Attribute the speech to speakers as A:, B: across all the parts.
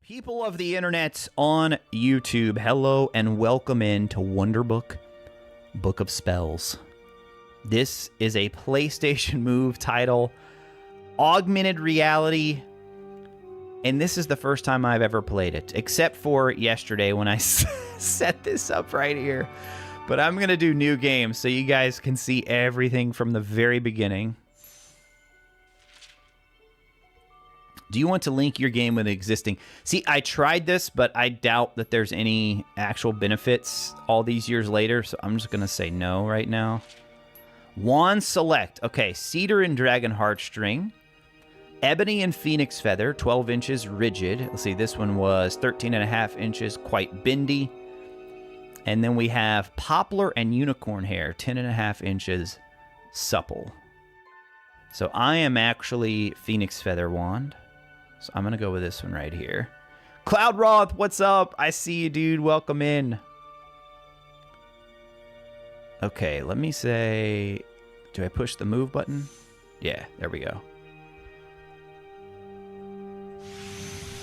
A: People of the internet on YouTube, hello and welcome in to Wonderbook, Book of Spells. This is a PlayStation Move title, augmented reality, and this is the first time I've ever played it, except for yesterday when I set this up right here. But I'm going to do new games so you guys can see everything from the very beginning. Do you want to link your game with existing? See, I tried this, but I doubt that there's any actual benefits all these years later, so I'm just going to say no right now. Wand Select. Okay, Cedar and Dragon Heartstring. Ebony and Phoenix Feather, 12 inches rigid. Let's see, this one was 13.5 inches, quite bendy. And then we have Poplar and Unicorn Hair, 10.5 inches, supple. So I am actually Phoenix Feather Wand. So I'm going to go with this one right here. Cloud Roth, what's up? I see you, dude. Welcome in. Okay, let me say... Do I push the move button? Yeah, there we go.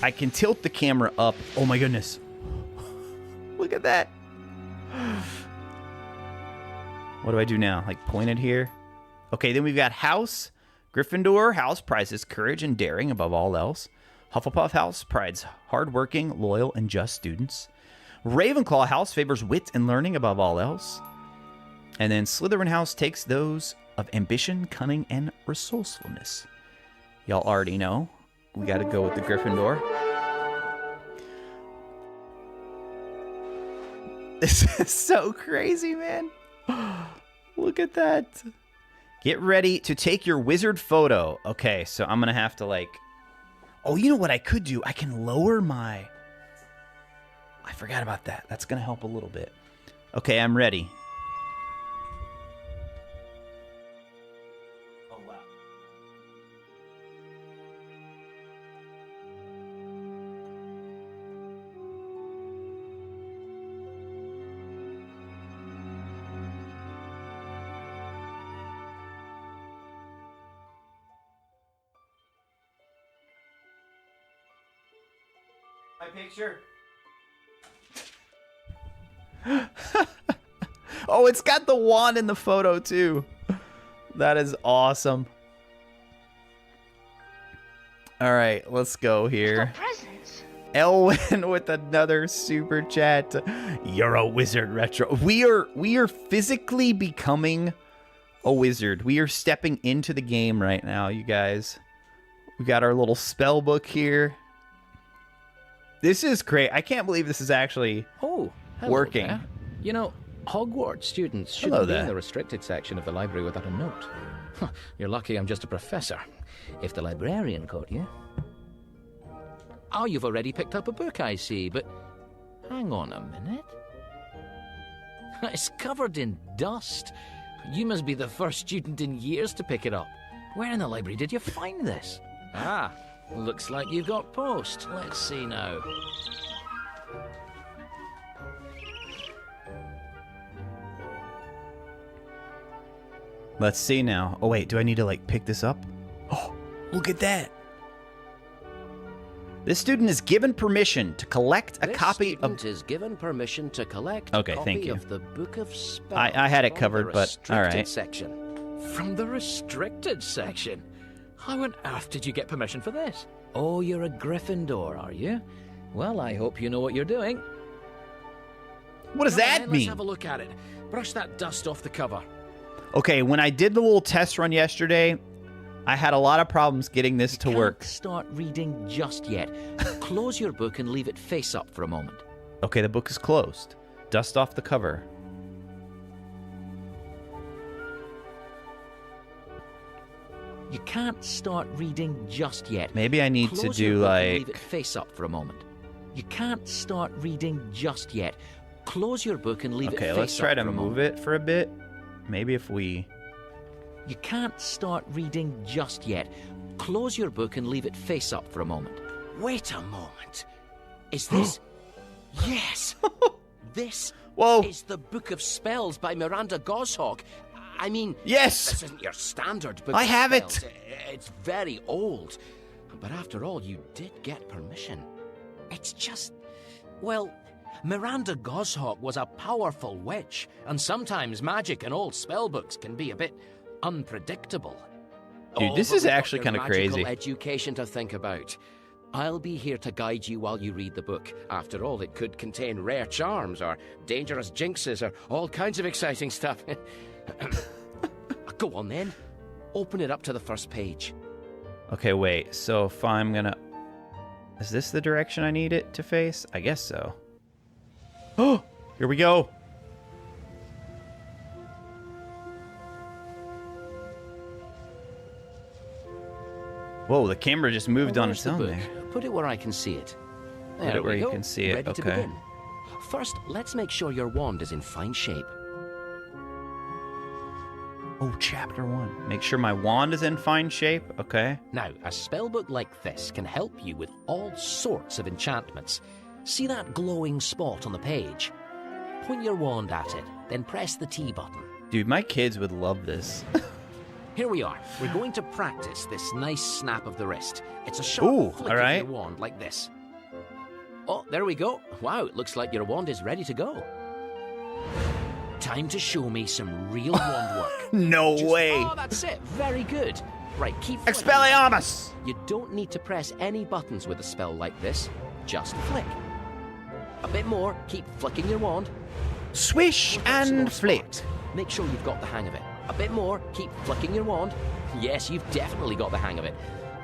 A: I can tilt the camera up. Oh my goodness. Look at that. What do I do now? Like point it here? Okay, then we've got House... Gryffindor House prizes courage and daring above all else. Hufflepuff House prides hardworking, loyal, and just students. Ravenclaw House favors wit and learning above all else. And then Slytherin House takes those of ambition, cunning, and resourcefulness. Y'all already know. We got to go with the Gryffindor. This is so crazy, man. Look at that. Get ready to take your wizard photo. Okay, so I'm going to have to like... Oh, you know what I could do? I can lower my... I forgot about that. That's going to help a little bit. Okay, I'm ready. Oh, wow. My picture. Oh, it's got the wand in the photo too. That is awesome. All right, let's go here. Elwin with another super chat. You're a wizard, Retro. We are physically becoming a wizard. We are stepping into the game right now, you guys. We got our little spell book here. This is great. I can't believe this is actually working.
B: There. You know, Hogwarts students shouldn't be in the restricted section of the library without a note. You're lucky I'm just a professor. If the librarian caught you... Oh, you've already picked up a book, I see, but... Hang on a minute. It's covered in dust. You must be the first student in years to pick it up. Where in the library did you find this? Ah, looks like you got post. Let's see now.
A: Let's see now. Oh, wait. Do I need to, like, pick this up? Oh, look at that. This student is given permission to collect a copy of...
C: This student is given permission to collect
A: a
C: copy of the Book of Spells.
A: I had it covered, but all right.
C: Section.
B: From the restricted section? How on earth did you get permission for this?
C: Oh, you're a Gryffindor, are you? Well, I hope you know what you're doing.
A: What does that mean?
B: Let's have a look at it. Brush that dust off the cover.
A: Okay, when I did the little test run yesterday, I had a lot of problems getting this to work.
C: Can't start reading just yet. Close your book and leave it face up for a moment.
A: Okay, the book is closed. Dust off the cover.
C: You can't start reading just yet.
A: Maybe I need to do like...
C: Leave it face up for a moment. You can't start reading just yet. Close your book and leave it face up for a moment.
A: Okay, let's try to move it for a bit. Maybe if we...
C: You can't start reading just yet. Close your book and leave it face up for a moment. Wait a moment. Is this... Yes! This is the Book of Spells by Miranda Goshawk. I mean...
A: Yes!
C: This isn't your standard book
A: I
C: of
A: have
C: spells.
A: it!
C: It's very old. But after all, you did get permission.
B: It's just... Well, Miranda Goshawk was a powerful witch, and sometimes magic in old spellbooks can be a bit unpredictable.
A: Dude, this is actually kind of crazy.
B: Magical education to think about. I'll be here to guide you while you read the book. After all, it could contain rare charms or dangerous jinxes or all kinds of exciting stuff. Go on then. Open it up to the first page.
A: Okay, wait. So if I'm gonna... Is this the direction I need it to face? I guess so. Oh, here we go. Whoa, the camera just moved on its own there.
B: Put it where I can see it.
A: Put it where you can see it,
B: Ready to
A: okay.
B: begin. First, let's make sure your wand is in fine shape.
A: Oh, chapter 1. Make sure my wand is in fine shape. Okay.
B: Now, a spellbook like this can help you with all sorts of enchantments. See that glowing spot on the page? Point your wand at it, then press the T button.
A: Dude, my kids would love this.
B: Here we are. We're going to practice this nice snap of the wrist. It's a sharp flick of your wand like this. Oh, there we go. Wow, it looks like your wand is ready to go. Time to show me some real wand work.
A: No way.
B: Oh, that's it. Very good. Right, keep flicking.
A: Expelliarmus!
B: You don't need to press any buttons with a spell like this. Just flick. A bit more. Keep flicking your wand.
A: Swish and flick.
B: Make sure you've got the hang of it. A bit more. Keep flicking your wand. Yes, you've definitely got the hang of it.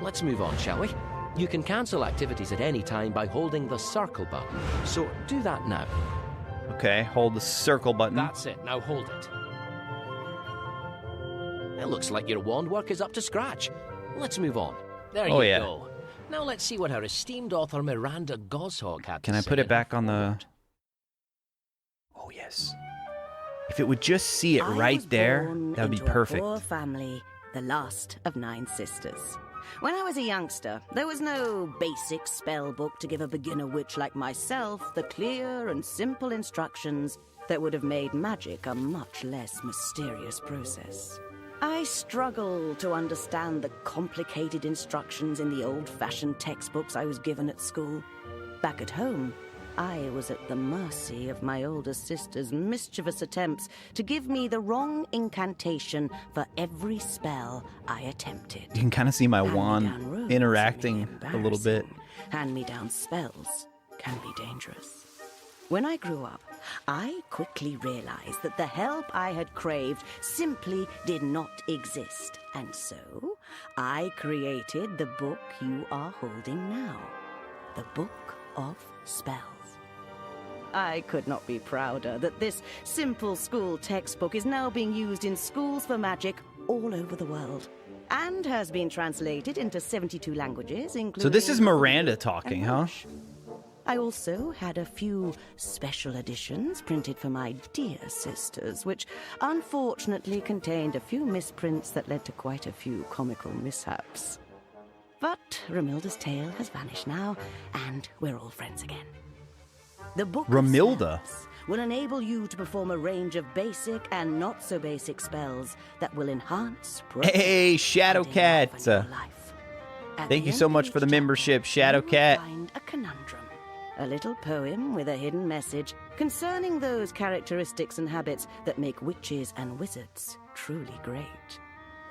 B: Let's move on, shall we? You can cancel activities at any time by holding the circle button. So do that now.
A: Okay, hold the circle button.
B: That's it. Now hold it. It looks like your wand work is up to scratch. Let's move on. There you go. Now let's see what our esteemed author Miranda Goshawk had to say.
A: Can I put it back on the... Oh, yes. If it would just see it right there, that would be perfect.
D: A poor family, the last of 9 sisters. When I was a youngster, there was no basic spell book to give a beginner witch like myself the clear and simple instructions that would have made magic a much less mysterious process. I struggle to understand the complicated instructions in the old-fashioned textbooks I was given at school. Back at home, I was at the mercy of my older sister's mischievous attempts to give me the wrong incantation for every spell I attempted.
A: You can kind of see my wand interacting a little bit.
D: Hand-me-down spells can be dangerous. When I grew up, I quickly realized that the help I had craved simply did not exist. And so, I created the book you are holding now. The Book of Spells. I could not be prouder that this simple school textbook is now being used in schools for magic all over the world, and has been translated into 72 languages, including...
A: So this is Miranda talking, huh?
D: I also had a few special editions printed for my dear sisters, which unfortunately contained a few misprints that led to quite a few comical mishaps. But Romilda's tale has vanished now, and we're all friends again. The Book
A: Romilda
D: of Spells will enable you to perform a range of basic and not-so-basic spells that will enhance...
A: Hey, Shadowcat! Thank you so much for the membership, Shadowcat.
D: Find a conundrum. A little poem with a hidden message concerning those characteristics and habits that make witches and wizards truly great.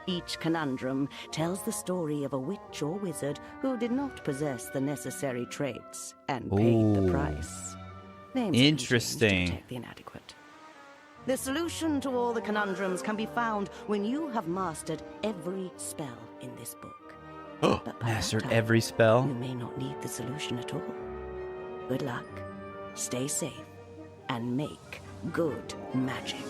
D: Each conundrum tells the story of a witch or wizard who did not possess the necessary traits and paid the price. Names
A: interesting.
D: To protect the inadequate. The solution to all the conundrums can be found when you have mastered every spell in this book. But
A: mastered every spell?
D: You may not need the solution at all. Good luck, stay safe, and make good magic.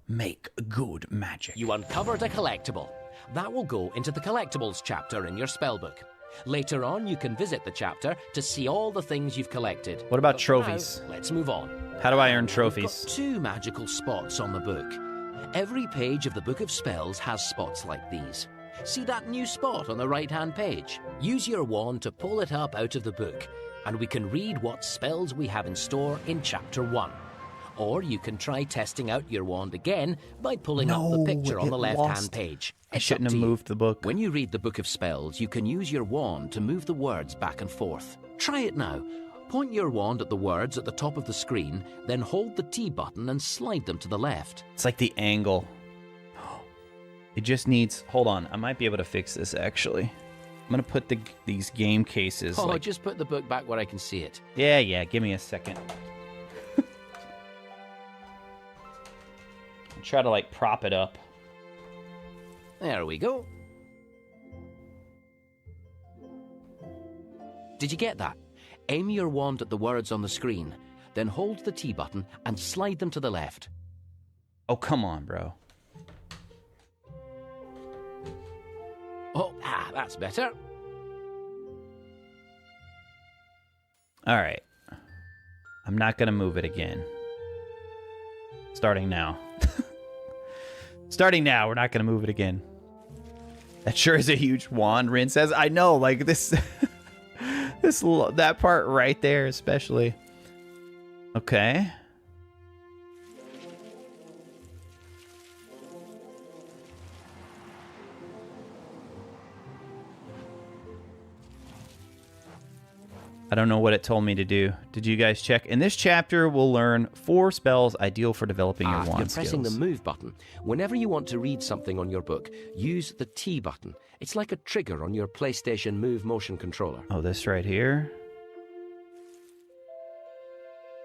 A: Make good magic.
B: You uncovered a collectible. That will go into the collectibles chapter in your spellbook. Later on, you can visit the chapter to see all the things you've collected.
A: What about
B: But
A: trophies?
B: now, let's move on.
A: How do I earn
B: We've
A: trophies?
B: got 2 magical spots on the book. Every page of the Book of Spells has spots like these. See that new spot on the right-hand page? Use your wand to pull it up out of the book, and we can read what spells we have in store in Chapter 1. Or you can try testing out your wand again by pulling up the picture on the left-hand page.
A: I shouldn't have moved the book.
C: When you read the Book of Spells, you can use your wand to move the words back and forth. Try it now. Point your wand at the words at the top of the screen, then hold the T button and slide them to the left.
A: It's like the angle. It just needs... Hold on. I might be able to fix this, actually. I'm going to put these game cases...
C: Oh, just put the book back where I can see it.
A: Yeah. Give me a second. Try to, prop it up.
C: There we go. Did you get that? Aim your wand at the words on the screen, then hold the T button and slide them to the left.
A: Oh, come on, bro.
C: Oh, that's better.
A: All right. I'm not going to move it again. Starting now. Starting now, we're not going to move it again. That sure is a huge wand, Rin says. I know, this... that part right there, especially. Okay. I don't know what it told me to do. Did you guys check? In this chapter, we'll learn 4 spells ideal for developing your wand skills.
C: You're pressing the move button. Whenever you want to read something on your book, use the T button. It's like a trigger on your PlayStation Move motion controller.
A: Oh, this right here?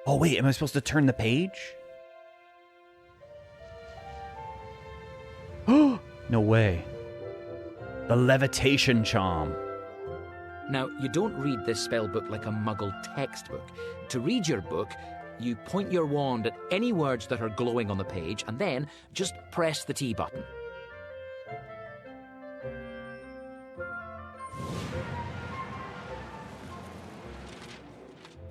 A: Oh, wait, am I supposed to turn the page? No way. The levitation charm.
C: Now, you don't read this spell book like a muggle textbook. To read your book, you point your wand at any words that are glowing on the page, and then just press the T button.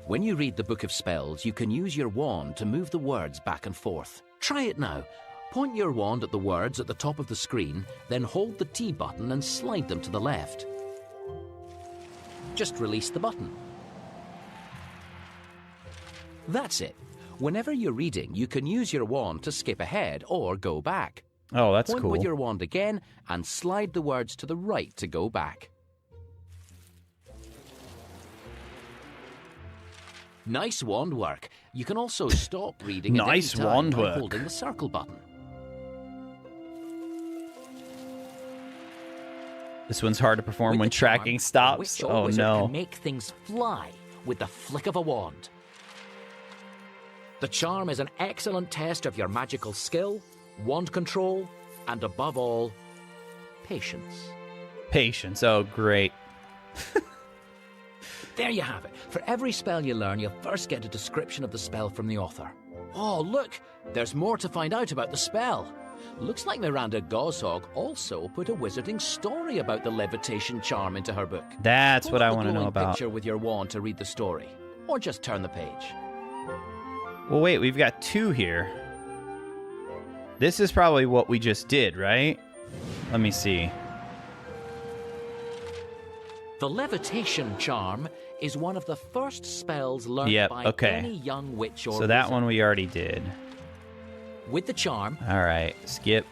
C: When you read the Book of Spells, you can use your wand to move the words back and forth. Try it now. Point your wand at the words at the top of the screen, then hold the T button and slide them to the left. Just release the button. That's it. Whenever you're reading, you can use your wand to skip ahead or go back.
A: Oh, that's
C: Point
A: cool.
C: with your wand again and slide the words to the right to go back. Nice wand work. You can also stop reading at
A: Nice
C: any time
A: wand
C: by
A: work.
C: holding the circle button.
A: This one's hard to perform
C: With
A: when
C: the charm,
A: tracking
C: a
A: stops.
C: witch or
A: Oh,
C: wizard
A: no.
C: can make things fly with the flick of a wand. The charm is an excellent test of your magical skill, wand control, and above all, patience.
A: Patience. Oh, great.
C: There you have it. For every spell you learn, you'll first get a description of the spell from the author. Oh, look! There's more to find out about the spell. Looks like Miranda Gozhog also put a wizarding story about the levitation charm into her book.
A: That's
C: Pull
A: what
C: up
A: I
C: the
A: want to know
C: glowing
A: about.
C: picture with your wand to read the story, or just turn the page.
A: Well, wait, we've got 2 here. This is probably what we just did, right? Let me see.
C: The levitation charm is one of the first spells learned by any young witch or
A: So that
C: wizard.
A: one we already did.
C: With the charm,
A: All right, skip.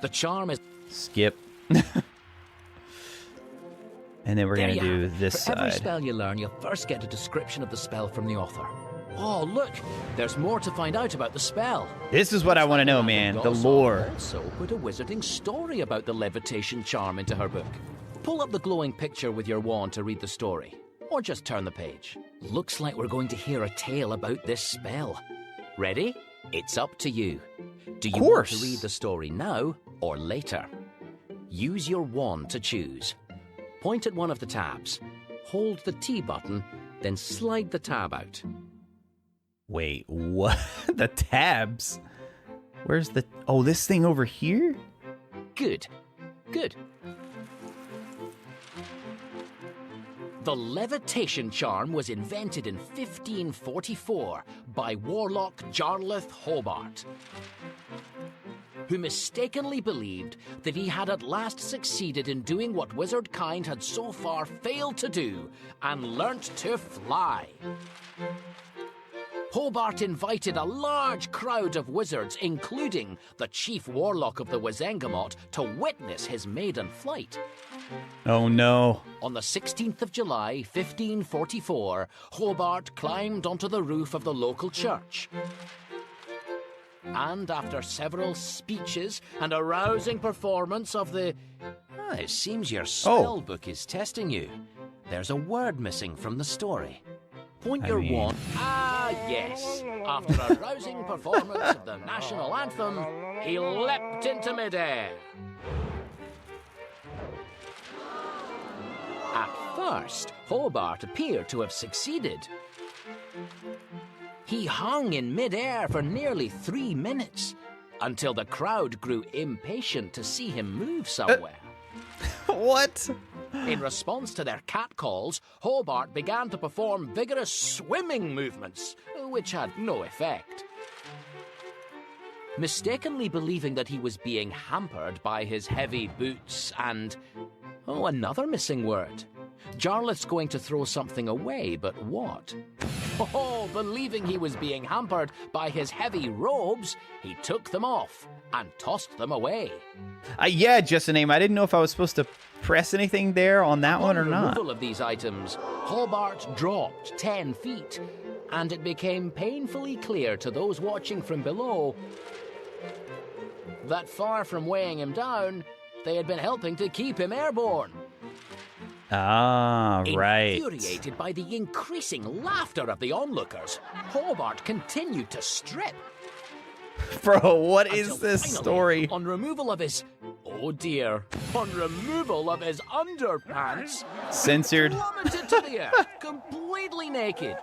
C: the charm is...
A: Skip. And then we're
C: There
A: going to
C: you
A: do
C: have it.
A: this
C: For every
A: side.
C: spell you learn, you'll first get a description of the spell from the author. Oh, look! There's more to find out about the spell.
A: This is what I want to know, man. The lore.
C: Also put a wizarding story about the levitation charm into her book. Pull up the glowing picture with your wand to read the story, or just turn the page. Looks like we're going to hear a tale about this spell. Ready? It's up to you. Do you want to read the story now or later? Use your wand to choose. Point at one of the tabs. Hold the T button, then slide the tab out.
A: Wait, what? The tabs? Where's the... Oh, this thing over here?
C: Good. Good. The levitation charm was invented in 1544 by Warlock Jarlath Hobart, who mistakenly believed that he had at last succeeded in doing what wizard kind had so far failed to do, and learnt to fly.
B: Hobart invited a large crowd of wizards, including the chief warlock of the Wizengamot, to witness his maiden flight.
A: Oh no.
B: On the 16th of July, 1544, Hobart climbed onto the roof of the local church. And after several speeches and a rousing performance of the... it seems your spell book is testing you. There's a word missing from the story. Point your wand... Ah, yes. After a rousing performance of the national anthem, he leapt into midair. At first, Hobart appeared to have succeeded. He hung in midair for nearly 3 minutes, until the crowd grew impatient to see him move somewhere.
A: What?
B: In response to their catcalls, Hobart began to perform vigorous swimming movements, which had no effect. Mistakenly believing that he was being hampered by his heavy boots and... oh, another missing word. Jarlath's going to throw something away, but what? Oh, believing he was being hampered by his heavy robes, he took them off and tossed them away.
A: Yeah, just a name. I didn't know if I was supposed to press anything there on that one or not.
B: Removal of these items, Hobart dropped 10 feet, and it became painfully clear to those watching from below that far from weighing him down, they had been helping to keep him airborne.
A: Ah, right.
B: Infuriated by the increasing laughter of the onlookers, Hobart continued to strip.
A: Bro, what is
B: Until
A: this
B: finally,
A: story?
B: On removal of his... oh dear. On removal of his underpants...
A: Censored.
B: he plummeted to the earth, completely naked.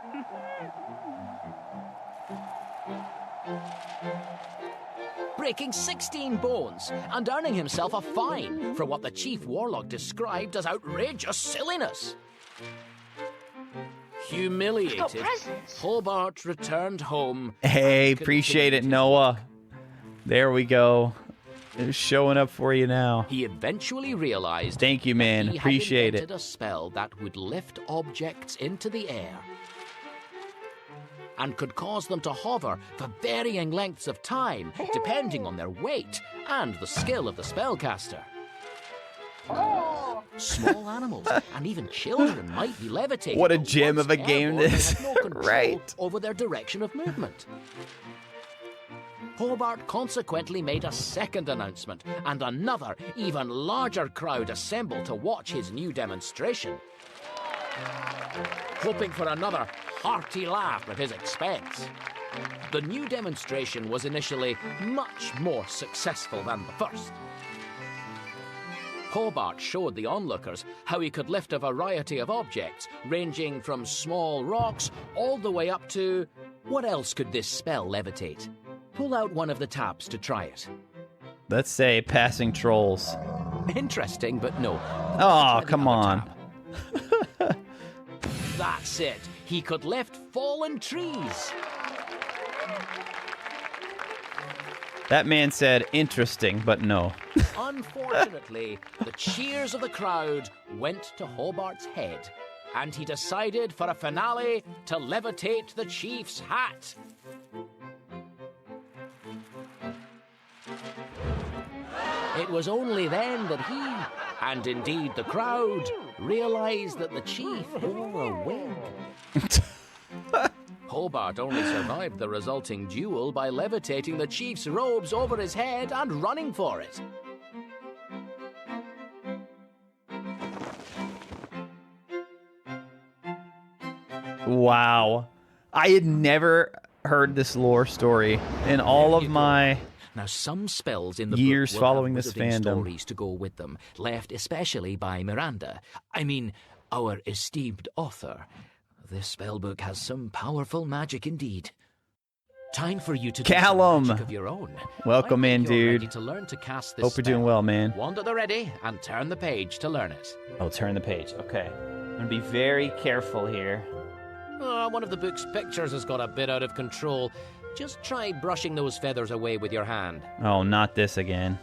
B: Breaking 16 bones and earning himself a fine for what the chief warlock described as outrageous silliness. Humiliated, Hobart returned home.
A: Hey, appreciate it, Noah. There we go. It's showing up for you now.
B: He eventually realized...
A: thank you, man.
B: He
A: Appreciate
B: had
A: it.
B: invented a spell that would lift objects into the air and could cause them to hover for varying lengths of time, depending on their weight and the skill of the spellcaster. Small animals and even children might be levitating.
A: What a
B: but
A: gem
B: once
A: of a game
B: airborne,
A: this.
B: they had no control
A: Right.
B: over their direction of movement. Hobart consequently made a second announcement, and another, even larger crowd assembled to watch his new demonstration, hoping for another hearty laugh at his expense. The new demonstration was initially much more successful than the first. Hobart showed the onlookers how he could lift a variety of objects, ranging from small rocks all the way up to... what else could this spell levitate? Pull out one of the taps to try it.
A: Let's say passing trolls.
B: Interesting, but no.
A: Oh,
B: Try the
A: come
B: other
A: on.
B: tap. That's it. He could lift fallen trees.
A: That man said interesting, but no.
B: Unfortunately, the cheers of the crowd went to Hobart's head, and he decided for a finale to levitate the chief's hat. It was only then that he, and indeed the crowd, realized that the chief wore a wig. Hobart only survived the resulting duel by levitating the chief's robes over his head and running for it.
A: Wow. I had never heard this lore story in all of my...
B: Now, some spells in the
A: years
B: book will
A: following
B: have
A: this
B: wizarding
A: fandom.
B: stories to go with them, left especially by Miranda. I mean, our esteemed author. This spellbook has some powerful magic indeed. Time for you to do some
A: Callum!
B: magic of your own.
A: Welcome
B: I
A: in,
B: think you're
A: dude.
B: ready to learn to cast this
A: Hope you're doing
B: spell.
A: well, man.
B: Wand at the ready and turn the page to learn it.
A: Oh, turn the page. Okay. I'm going to be very careful here.
B: One of the book's pictures has got a bit out of control. Just try brushing those feathers away with your hand.
A: Oh, not this again.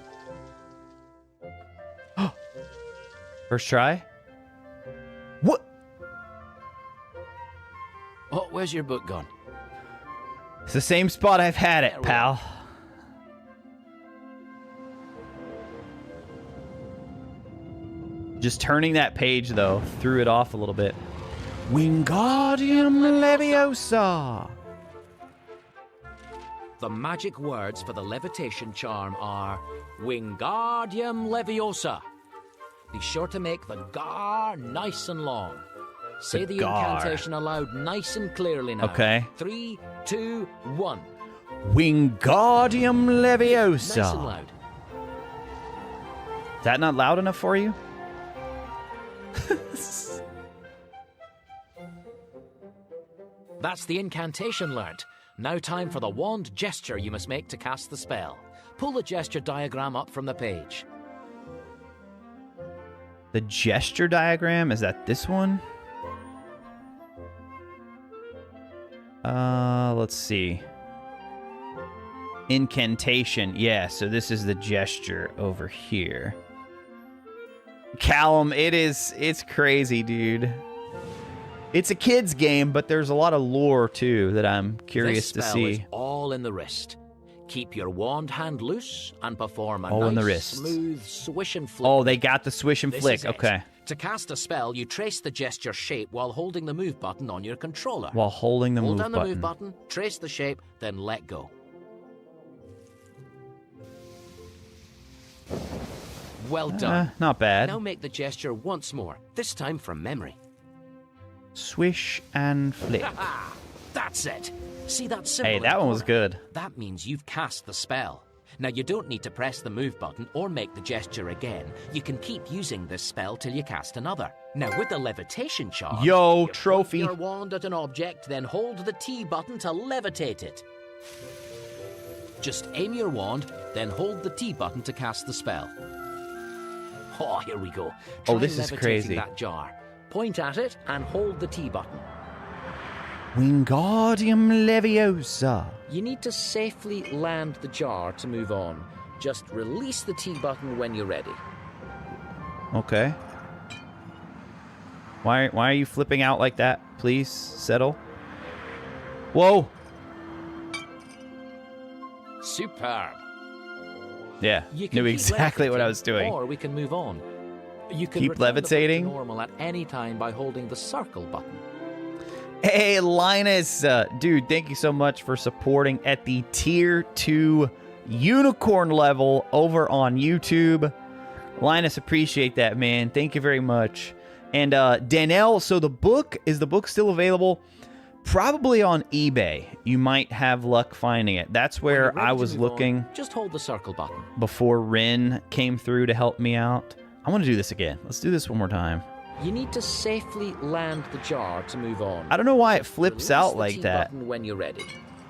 A: First try? What?
B: Oh, where's your book gone?
A: It's the same spot I've had it, pal. Just turning that page, though, threw it off a little bit. Wingardium Leviosa!
C: The magic words for the levitation charm are Wingardium Leviosa. Be sure to make the gar nice and long. Say the incantation aloud nice and clearly now.
A: Okay.
C: 3, 2, 1.
A: Wingardium Leviosa.
C: Nice and loud.
A: Is that not loud enough for you?
C: That's the incantation learnt. Now time for the wand gesture you must make to cast the spell. Pull the gesture diagram up from the page.
A: The gesture diagram? Is that this one? Let's see. Incantation. Yeah, so this is the gesture over here. Callum, it's crazy, dude. It's a kid's game, but there's a lot of lore, too, that I'm curious to see.
C: This spell is all in the wrist. Keep your wand hand loose and perform a
A: all in the
C: nice,
A: wrist.
C: smooth swish and flick.
A: Oh, they got the swish and flick. Okay.
C: To cast a spell, you trace the gesture shape while holding the move button on your controller.
A: While holding the move button.
C: Hold down the move button, trace the shape, then let go. Well done.
A: Not bad.
C: Now make the gesture once more, this time from memory.
A: Swish and flick.
C: That's it. See that symbol?
A: Hey, that one was good.
C: That means you've cast the spell. Now, you don't need to press the move button or make the gesture again. You can keep using this spell till you cast another. Now, with the levitation charm...
A: Yo, trophy.
C: Point your wand at an object, then hold the T button to levitate it. Just aim your wand, then hold the T button to cast the spell. Oh, here we go. Try
A: this is crazy.
C: that jar. Point at it and hold the T button.
A: Wingardium Leviosa.
C: You need to safely land the jar to move on. Just release the T button when you're ready.
A: Okay. Why are you flipping out like that? Please settle. Whoa.
C: Superb.
A: Yeah, knew exactly what I was doing.
C: Or we can move on. You can
A: keep levitating.
C: Normal at any time by holding the circle button.
A: Hey, Linus, dude, thank you so much for supporting at the Tier 2 Unicorn level over on YouTube. Linus, appreciate that, man. Thank you very much. And Danelle, so the book still available? Probably on eBay. You might have luck finding it. That's where I was looking.
C: Just hold the circle button.
A: Before Rin came through to help me out. I want to do this again. Let's do this one more time.
C: You need to safely land the jar to move on.
A: I don't know why it flips out like
C: the
A: that.
C: Button when you're ready.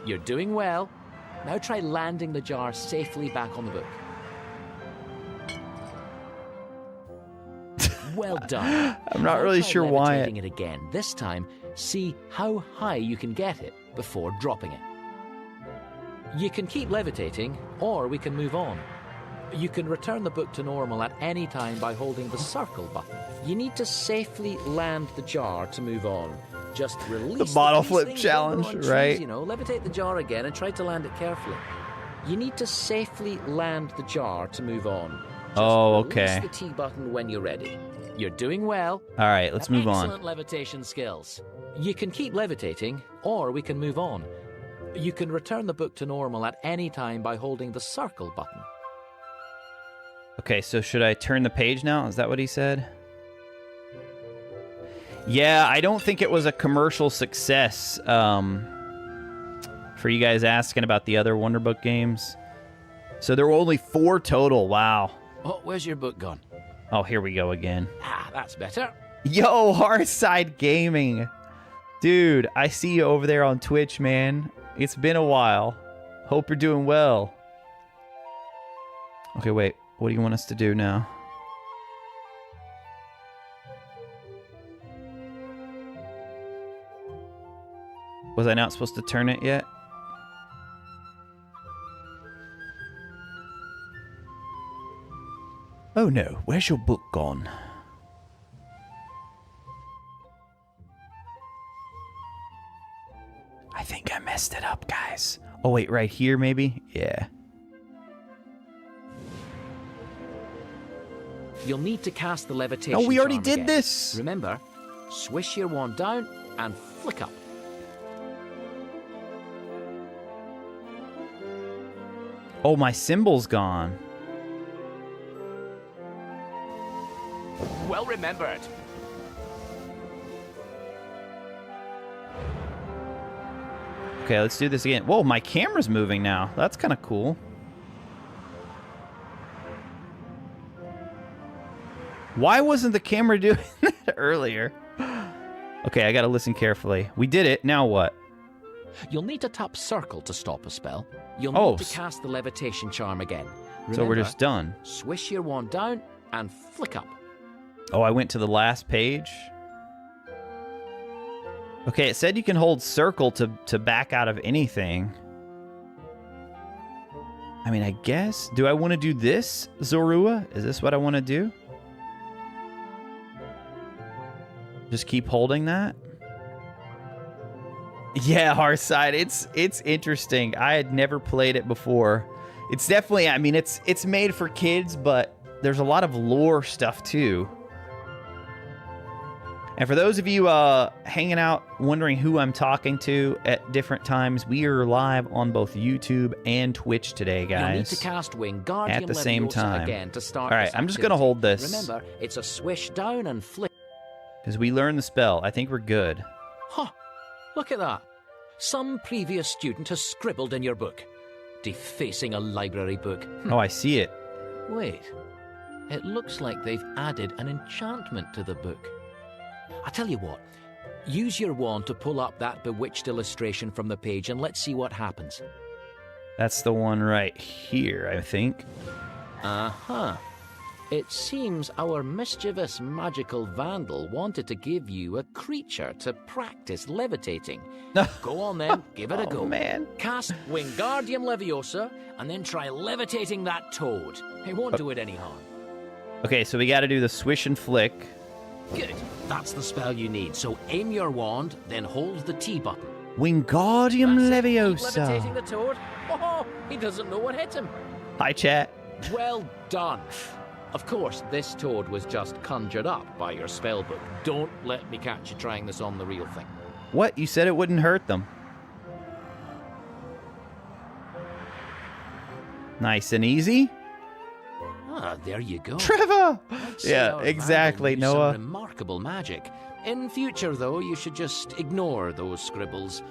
C: You're doing well. Now try landing the jar safely back on the book. Well done.
A: I'm not really sure why.
C: It again. This time, see how high you can get it before dropping it. You can keep levitating, or we can move on. You can return the book to normal at any time by holding the circle button. You need to safely land the jar to move on. Just release
A: the bottle flip challenge, right?
C: You know, levitate the jar again and try to land it carefully. You need to safely land the jar to move on. Just
A: okay.
C: Release the T button when you're ready. You're doing well.
A: All right, let's move on.
C: Excellent levitation skills. You can keep levitating, or we can move on. You can return the book to normal at any time by holding the circle button.
A: Okay, so should I turn the page now? Is that what he said? Yeah, I don't think it was a commercial success. For you guys asking about the other Wonderbook games. So there were only 4 total. Wow.
C: Oh, where's your book gone?
A: Oh, here we go again.
C: Ah, that's better.
A: Yo, Hearthside Gaming. Dude, I see you over there on Twitch, man. It's been a while. Hope you're doing well. Okay, wait. What do you want us to do now? Was I not supposed to turn it yet? Oh no, where's your book gone? I think I messed messed it up, guys. Oh, wait, right here, maybe? Yeah.
C: You'll need to cast the levitation.
A: Oh, we already
C: charm
A: did
C: again.
A: this.
C: Remember, swish your wand down and flick up.
A: Oh, my symbol's gone.
C: Well remembered.
A: Okay, let's do this again. Whoa, my camera's moving now. That's kind of cool. Why wasn't the camera doing that earlier? Okay, I gotta listen carefully. We did it. Now what?
C: You'll need to tap circle to stop a spell. You'll need to cast the levitation charm again. Remember,
A: so we're just done.
C: Swish your wand down and flick up.
A: Oh, I went to the last page. Okay, it said you can hold circle to back out of anything. I mean, I guess. Do I want to do this, Zorua? Is this what I want to do? Just keep holding that? Yeah, Hearthside. It's interesting. I had never played it before. It's definitely, I mean, it's made for kids, but there's a lot of lore stuff too. And for those of you hanging out, wondering who I'm talking to at different times, we are live on both YouTube and Twitch today, guys.
C: You'll need to cast Wingardium
A: at the same
C: Leviosa
A: time.
C: Again to start.
A: All right, I'm just going to hold this.
C: Remember, it's a swish down and flick.
A: Because we learned the spell. I think we're good.
C: Huh. Look at that. Some previous student has scribbled in your book. Defacing a library book.
A: Oh, I see it.
C: Wait. It looks like they've added an enchantment to the book. I tell you what, use your wand to pull up that bewitched illustration from the page and let's see what happens.
A: That's the one right here, I think.
C: Uh-huh. It seems our mischievous magical vandal wanted to give you a creature to practice levitating. Go on then, give it a go.
A: Oh, man.
C: Cast Wingardium Leviosa and then try levitating that toad. It won't do it any harm.
A: Okay, so we got to do the swish and flick.
C: Good. That's the spell you need. So aim your wand, then hold the T button.
A: Wingardium
C: That's it. Keep
A: Leviosa.
C: levitating the toad. Oh, he doesn't know what hit him.
A: Hi, chat.
C: Well done. Of course, this toad was just conjured up by your spellbook. Don't let me catch you trying this on the real thing.
A: What? You said it wouldn't hurt them. Nice and easy.
C: Ah, there you go.
A: Trevor!
C: I'd say
A: Yeah,
C: our
A: exactly,
C: vandal used
A: Noah.
C: some remarkable magic. In future, though, you should just ignore those scribbles,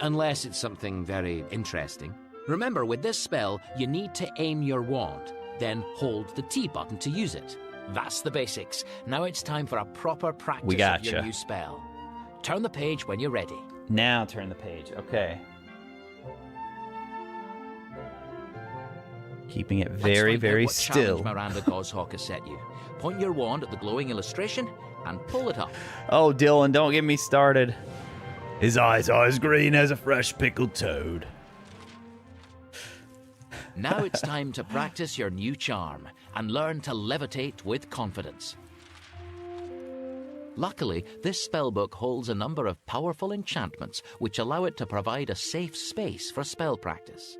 C: unless it's something very interesting. Remember, with this spell, you need to aim your wand, then hold the T button to use it. That's the basics. Now it's time for a proper practice of your new spell. Turn the page when you're ready.
A: Now turn the page. Okay. Keeping it very, very still.
C: Miranda Goshawk has set you. Point your wand at the glowing illustration and pull it up.
A: Oh, Dylan, don't get me started. His eyes are as green as a fresh pickled toad.
C: Now it's time to practice your new charm and learn to levitate with confidence. Luckily, this spellbook holds a number of powerful enchantments which allow it to provide a safe space for spell practice.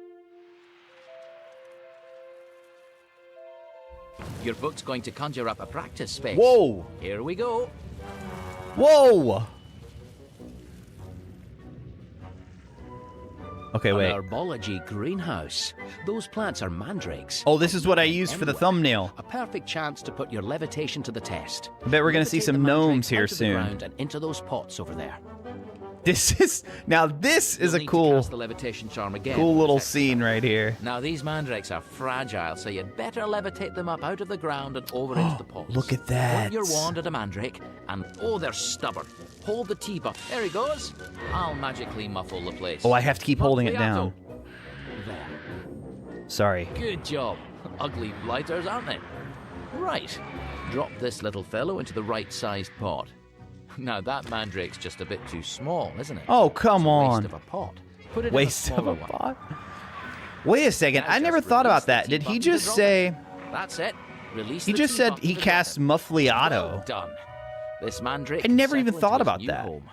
C: Your book's going to conjure up a practice space.
A: Whoa!
C: Here we go.
A: Whoa! Okay, wait.
C: An herbology greenhouse. Those plants are mandrakes.
A: Oh, this is what I used for the thumbnail.
C: A perfect chance to put your levitation to the test.
A: I bet we're going to see some gnomes here soon.
C: And into those pots over there.
A: This is a cool little scene right here.
C: Now these mandrakes are fragile, so you'd better levitate them up out of the ground and over into the pots.
A: Look at that.
C: Point your wand at a mandrake, and they're stubborn. Hold the T button. There he goes. I'll magically muffle the place.
A: Oh, I have to keep holding it down.
C: There.
A: Sorry.
C: Good job. Ugly blighters, aren't they? Right. Drop this little fellow into the right-sized pot. Now that mandrake's just a bit too small, isn't it?
A: Oh, come on.
C: Waste of a pot. Put it
A: Waste
C: in a
A: of a
C: smaller one.
A: pot? Wait a second. I never thought about that. Did he just say...
C: That's it. Release
A: He
C: the
A: just
C: T
A: said
C: button
A: he
C: to the
A: cast
C: left.
A: Muffliato.
C: Well done. This mandrake
A: I never
C: can
A: even
C: settle
A: thought
C: into his
A: about
C: new
A: that.
C: home.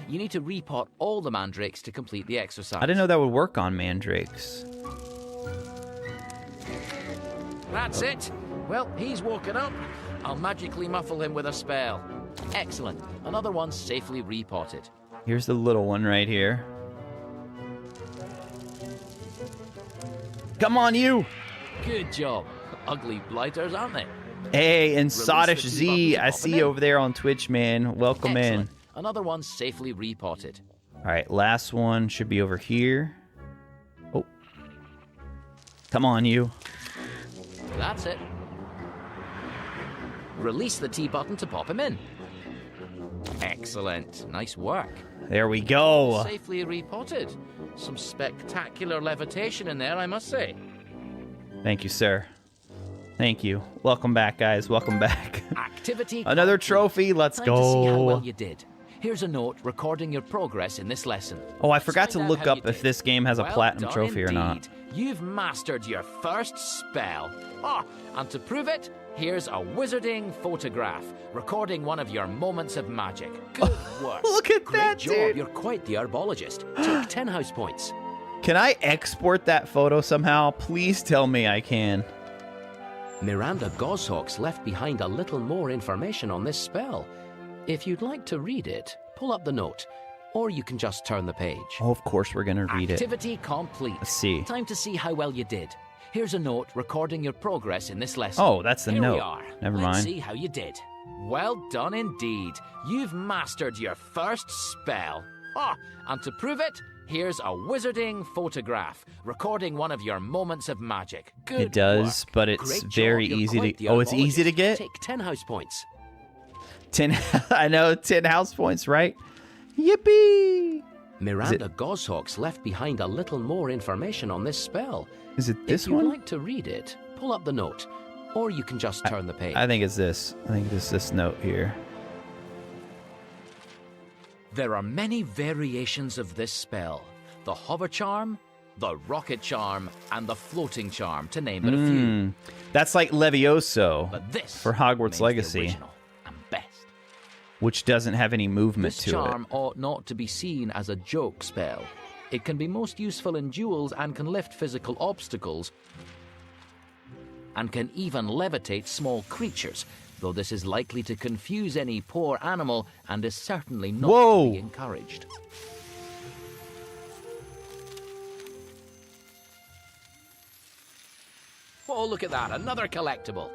B: You need to repot all the mandrakes to complete the exercise.
A: I didn't know that would work on mandrakes.
B: That's it. Well, he's woken up. I'll magically muffle him with a spell. Excellent. Another one safely repotted.
A: Here's the little one right here. Come on, you!
B: Good job. Ugly blighters, aren't they?
A: Hey, and Sodish Z, I see you over there on Twitch, man. Welcome
B: Excellent.
A: in.
B: Another one safely repotted.
A: All right, last one should be over here. Oh. Come on, you.
B: That's it. Release the T button to pop him in. Excellent. Nice work.
A: There we go.
B: Safely repotted. Some spectacular levitation in there, I must say.
A: Thank you, sir. Thank you. Welcome back, guys. Welcome back.
B: Activity
A: Another
B: complete.
A: trophy. Let's
B: Time
A: go.
B: To see how well you did. Here's a note recording your progress in this lesson.
A: Oh, I forgot to
B: Find out
A: look
B: how
A: up
B: you
A: if
B: did.
A: this game has a
B: Well
A: platinum
B: done
A: trophy or not.
B: indeed. You've mastered your first spell. And to prove it, here's a wizarding photograph recording one of your moments of magic. Good work.
A: Look at
B: Great
A: that,
B: job.
A: dude.
B: You're quite the herbologist. Take 10 house points.
A: Can I export that photo somehow? Please tell me I can.
B: Miranda Goshawk's left behind a little more information on this spell. If you'd like to read it, pull up the note, or you can just turn the page.
A: Oh, of course we're going to read it.
B: Activity complete.
A: Let's see.
B: Time to see how well you did. Here's a note recording your progress in this lesson.
A: Oh, that's the
B: Here
A: note.
B: we are.
A: Never
B: Let's
A: mind.
B: see how you did. Well done indeed. You've mastered your first spell. And to prove it, here's a wizarding photograph recording one of your moments of magic. Good
A: It does,
B: work.
A: but it's
B: Great job.
A: very
B: You're
A: easy
B: quite
A: to...
B: the
A: Oh, it's easy to
B: herbologist.
A: get?
B: Take 10 house points.
A: 10... I know, 10 house points, right? Yippee!
B: Miranda Goshawk's left behind a little more information on this spell.
A: Is it this
B: If you'd
A: one?
B: like to read it, pull up the note, or you can just turn the page.
A: I think it's this. I think it's this note here.
B: There are many variations of this spell. The hover charm, the rocket charm, and the floating charm, to name but a few.
A: That's like Levioso
B: But this
A: for Hogwarts
B: remains the
A: Legacy,
B: original and best.
A: which doesn't have any movement
B: This
A: to
B: charm
A: it.
B: ought not to be seen as a joke spell. It can be most useful in duels and can lift physical obstacles and can even levitate small creatures, though this is likely to confuse any poor animal and is certainly not
A: Whoa.
B: to be encouraged. Oh, look at that, another collectible.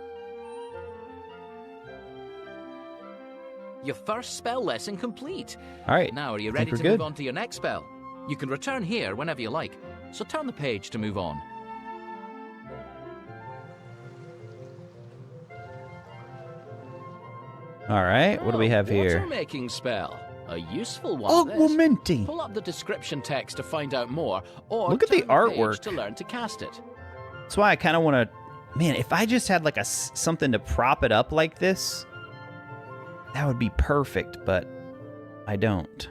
B: Your first spell lesson complete.
A: All right.
B: Now, are you
A: I think
B: ready
A: we're
B: to
A: good.
B: move on to your next spell? You can return here whenever you like, so turn the page to move on.
A: All right. What do we have here?
B: Water-making spell. A useful one, this.
A: Augmented.
B: Pull up the description text to find out more, or
A: Look at the
B: turn page
A: artwork.
B: to learn to cast it.
A: That's why I kind of want to... Man, if I just had like something to prop it up like this, that would be perfect, but I don't.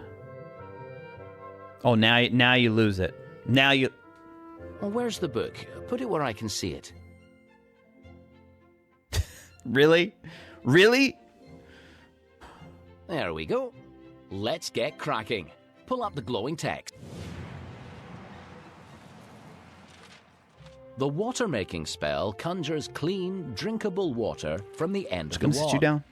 A: Oh, now you lose it. Now you...
B: Well, where's the book? Put it where I can see it.
A: Really? Really?
B: There we go. Let's get cracking. Pull up the glowing text. The water-making spell conjures clean, drinkable water from the end of the
A: Come sit you
B: wand.
A: down.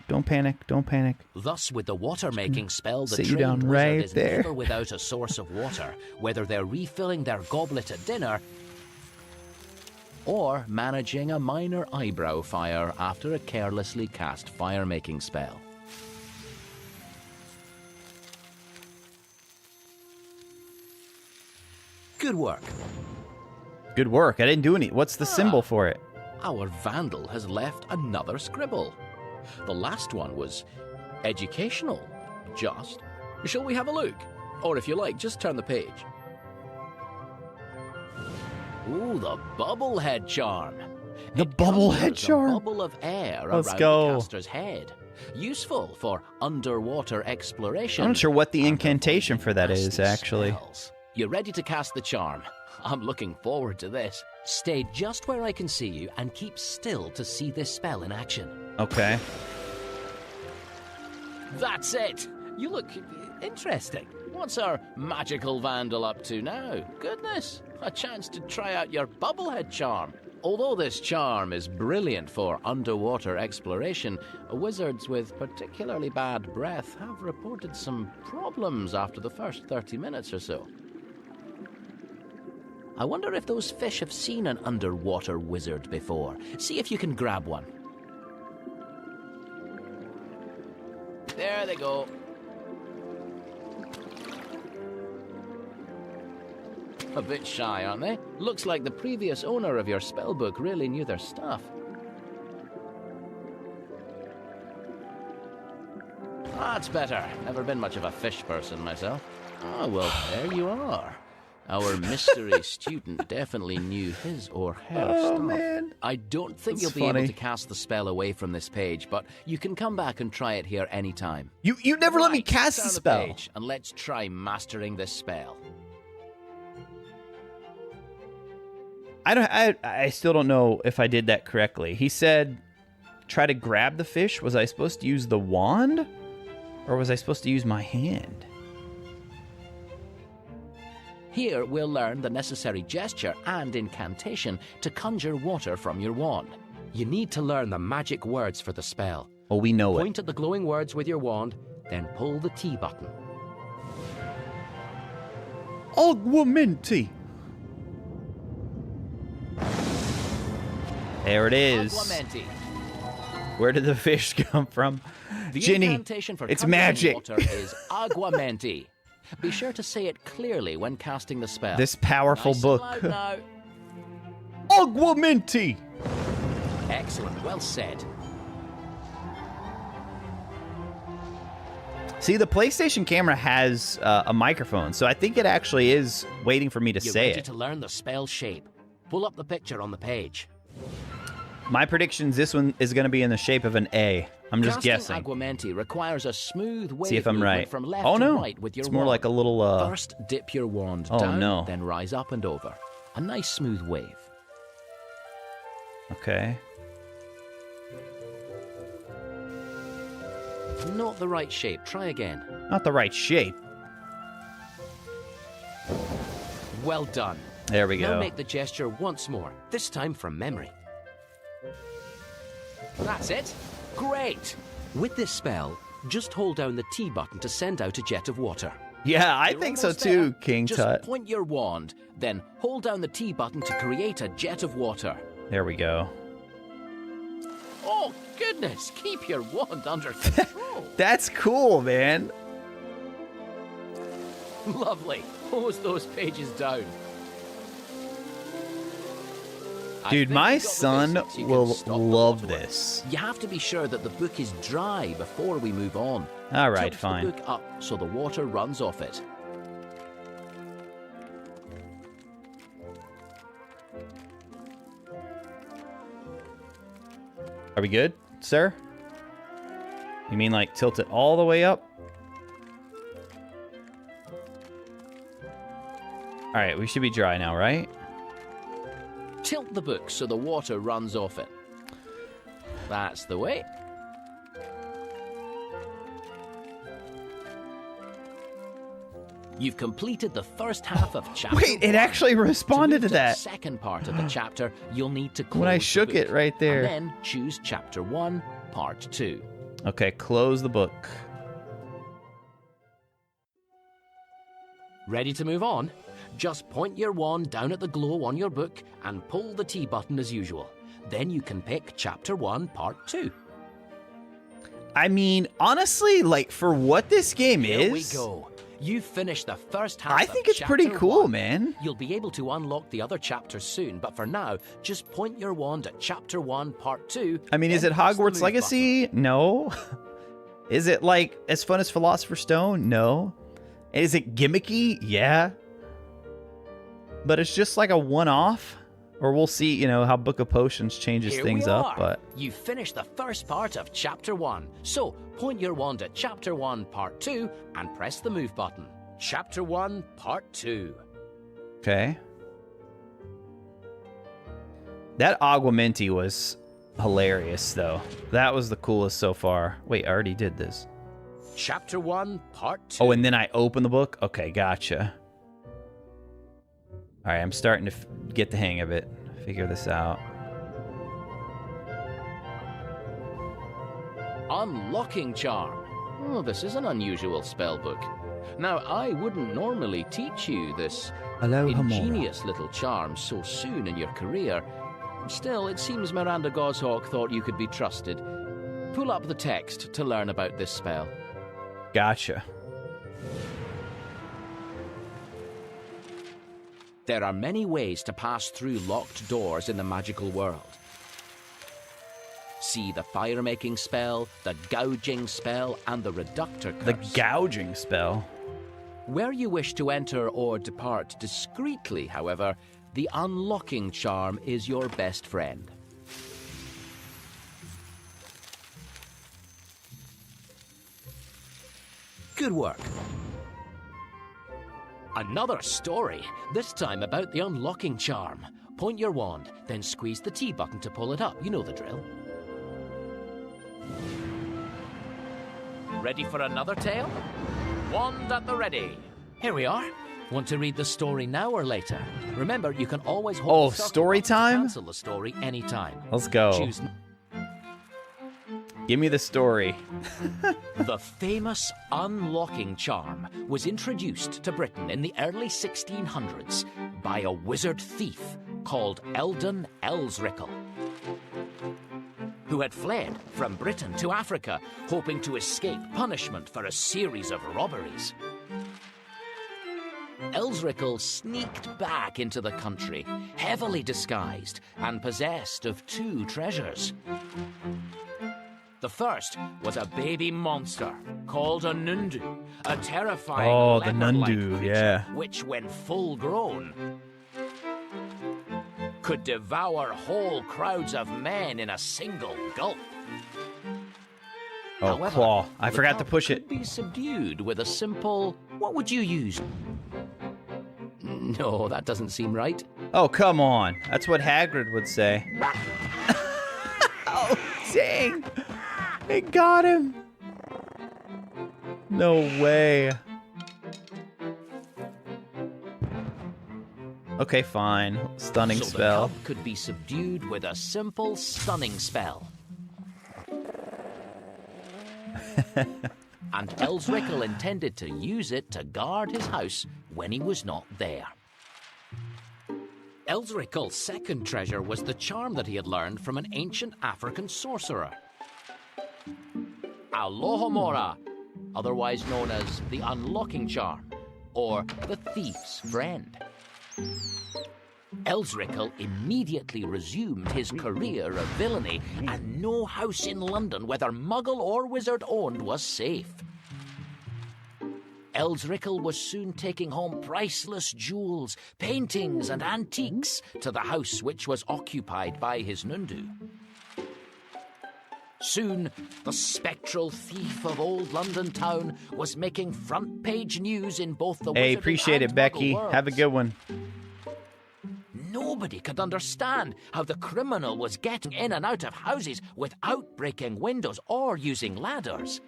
A: Don't panic. Don't panic.
B: Thus, with the water-making spell, the
A: sit you
B: trained
A: down
B: wizard
A: right
B: is
A: there.
B: never without a source of water, whether they're refilling their goblet at dinner or managing a minor eyebrow fire after a carelessly cast fire-making spell. Good work.
A: Good work. I didn't do any... What's the symbol for it?
B: Our vandal has left another scribble. The last one was educational. Just. Shall we have a look? Or if you like, just turn the page. Ooh, the bubblehead charm.
A: The
B: It
A: bubblehead
B: conjures
A: charm?
B: A bubble of air
A: Let's
B: around
A: go.
B: the caster's head. Useful for underwater exploration.
A: I'm not sure what the
B: and
A: incantation
B: avoiding
A: for that is,
B: nasty
A: actually.
B: spells. You ready to cast the charm? I'm looking forward to this. Stay just where I can see you and keep still to see this spell in action.
A: Okay.
B: That's it! You look interesting. What's our magical vandal up to now? Goodness, a chance to try out your bubblehead charm. Although this charm is brilliant for underwater exploration, wizards with particularly bad breath have reported some problems after the first 30 minutes or so. I wonder if those fish have seen an underwater wizard before. See if you can grab one. There they go. A bit shy, aren't they? Looks like the previous owner of your spellbook really knew their stuff. That's better. Never been much of a fish person myself. Oh, well, there you are. Our mystery student definitely knew his or her stuff.
A: Man.
B: I don't think
A: That's
B: you'll be
A: funny.
B: able to cast the spell away from this page, but you can come back and try it here anytime.
A: You never let me
B: Right,
A: cast
B: turn
A: the spell.
B: page and let's try mastering this spell.
A: I still don't know if I did that correctly. He said try to grab the fish. Was I supposed to use the wand? Or was I supposed to use my hand?
B: Here we'll learn the necessary gesture and incantation to conjure water from your wand. You need to learn the magic words for the spell.
A: Oh, we know
B: Point at the glowing words with your wand, then pull the T button.
A: Augmented. There it is.
B: Augmented.
A: Where did the fish come from?
B: The
A: Ginny,
B: incantation for
A: it's
B: conjuring
A: magic.
B: water is augmented. Be sure to say it clearly when casting the spell.
A: This powerful
B: Nice
A: book.
B: and loud
A: Augmented.
B: now. Excellent, well said.
A: See, the PlayStation camera has a microphone, so I think it actually is waiting for me to
B: You're
A: say
B: ready
A: it.
B: to learn the spell shape. Pull up the picture on the page.
A: My prediction's this one is going to be in the shape of an A. I'm just
B: Casting
A: guessing.
B: augmented requires a smooth wave
A: See if I'm
B: movement
A: right.
B: from left
A: Oh
B: to
A: no,
B: right with your
A: it's more
B: wand.
A: like a little.
B: First, dip your wand
A: Oh,
B: down,
A: no.
B: then rise up and over. A nice smooth wave.
A: Okay.
B: Not the right shape. Try again.
A: Not the right shape.
B: Well done.
A: There we
B: Now
A: go.
B: make the gesture once more, this time from memory. That's it. Great. With this spell, just hold down the T button to send out a jet of water.
A: Yeah, I
B: You're
A: think so
B: almost
A: too,
B: there.
A: King
B: Just
A: Tut.
B: point your wand, then hold down the T button to create a jet of water.
A: There we go.
B: Oh, goodness. Keep your wand under control.
A: That's cool, man.
B: Lovely. Close those pages down. I
A: Dude,
B: think
A: my
B: you've got the
A: son
B: basics. You can
A: will
B: stop the
A: love
B: waterworks.
A: this.
B: You have to be sure that the book is dry before we move on.
A: All right,
B: Tilt
A: fine.
B: the book up so the water runs off it.
A: Are we good, sir? You mean like tilt it all the way up? All right, we should be dry now, right?
B: Tilt the book so the water runs off it. That's the way. You've completed the first half of chapter
A: Wait, it
B: 1.
A: actually responded
B: to
A: to
B: move
A: that.
B: the second part of the chapter, you'll need to close
A: When I
B: the
A: shook
B: book,
A: it right there.
B: And then choose chapter 1, part 2.
A: Okay, close the book.
B: Ready to move on? Just point your wand down at the glow on your book and pull the T button as usual. Then you can pick chapter 1, part 2.
A: I mean, honestly, like for what this game
B: Here
A: is,
B: we go. You've finished the first half
A: I
B: of
A: think it's pretty
B: chapter
A: cool,
B: 1.
A: man.
B: You'll be able to unlock the other chapters soon, but for now, just point your wand at chapter 1, part 2.
A: I mean, is
B: then
A: it
B: press the
A: Hogwarts
B: move
A: Legacy? No. Is it like as fun as Philosopher's Stone? No. Is it gimmicky? Yeah. But it's just like a one-off. Or we'll see, you know, how Book of Potions changes
B: Here
A: things
B: we
A: up.
B: are.
A: But
B: You've finished the first part of chapter 1. So, point your wand at chapter 1, part 2, and press the move button. Chapter 1, part 2.
A: okay. That Augmented was hilarious, though. That was the coolest so far. Wait, I already did this.
B: Chapter 1, Part 2.
A: Oh, and then I open the book? Okay, gotcha. All right, I'm starting to get the hang of it. Figure this out.
B: Unlocking Charm. Oh, this is an unusual spell book. Now, I wouldn't normally teach you this ingenious little charm so soon in your career. Still, it seems Miranda Goshawk thought you could be trusted. Pull up the text to learn about this spell.
A: Gotcha.
B: There are many ways to pass through locked doors in the magical world. See the fire-making spell, the gouging spell, and the reductor curse.
A: The gouging spell.
B: Where you wish to enter or depart discreetly, however, the unlocking charm is your best friend. Good work. Another story, this time about the unlocking charm. Point your wand, then squeeze the T button to pull it up. You know the drill. Ready for another tale? Wand at the ready. Here we are. Want to read the story now or later? Remember, you can always hold the circle
A: story
B: button to
A: time?
B: cancel the story anytime.
A: Let's go.
B: Choose.
A: Give me the story.
B: The famous unlocking charm was introduced to Britain in the early 1600s by a wizard thief called Eldon Elsrickle, who had fled from Britain to Africa, hoping to escape punishment for a series of robberies. Elsrickle sneaked back into the country, heavily disguised and possessed of two treasures. The first was a baby monster called a Nundu, a terrifying
A: the
B: leopard-like
A: Nundu,
B: creature,
A: yeah.
B: which, when full grown, could devour whole crowds of men in a single gulp.
A: Oh,
B: However,
A: claw. I
B: the
A: forgot to
B: cub
A: push
B: could
A: it.
B: be subdued with a simple, what would you use? No, that doesn't seem right.
A: Oh, come on. That's what Hagrid would say. Oh, dang. It got him. No way. Okay, fine. Stunning
B: So
A: spell.
B: the cub could be subdued with a simple stunning spell. And Elsrickle intended to use it to guard his house when he was not there. Elsrickle's second treasure was the charm that he had learned from an ancient African sorcerer, Alohomora, otherwise known as the unlocking charm, or the thief's friend. Elsrickle immediately resumed his career of villainy, and no house in London, whether muggle or wizard owned, was safe. Elsrickle was soon taking home priceless jewels, paintings, and antiques to the house which was occupied by his Nundu. Soon, the spectral thief of old London town was making front-page news in both the
A: Hey,
B: wizarding
A: appreciate
B: and
A: it, Becky.
B: muggle
A: Have a
B: worlds.
A: good one.
B: Nobody could understand how the criminal was getting in and out of houses without breaking windows or using ladders.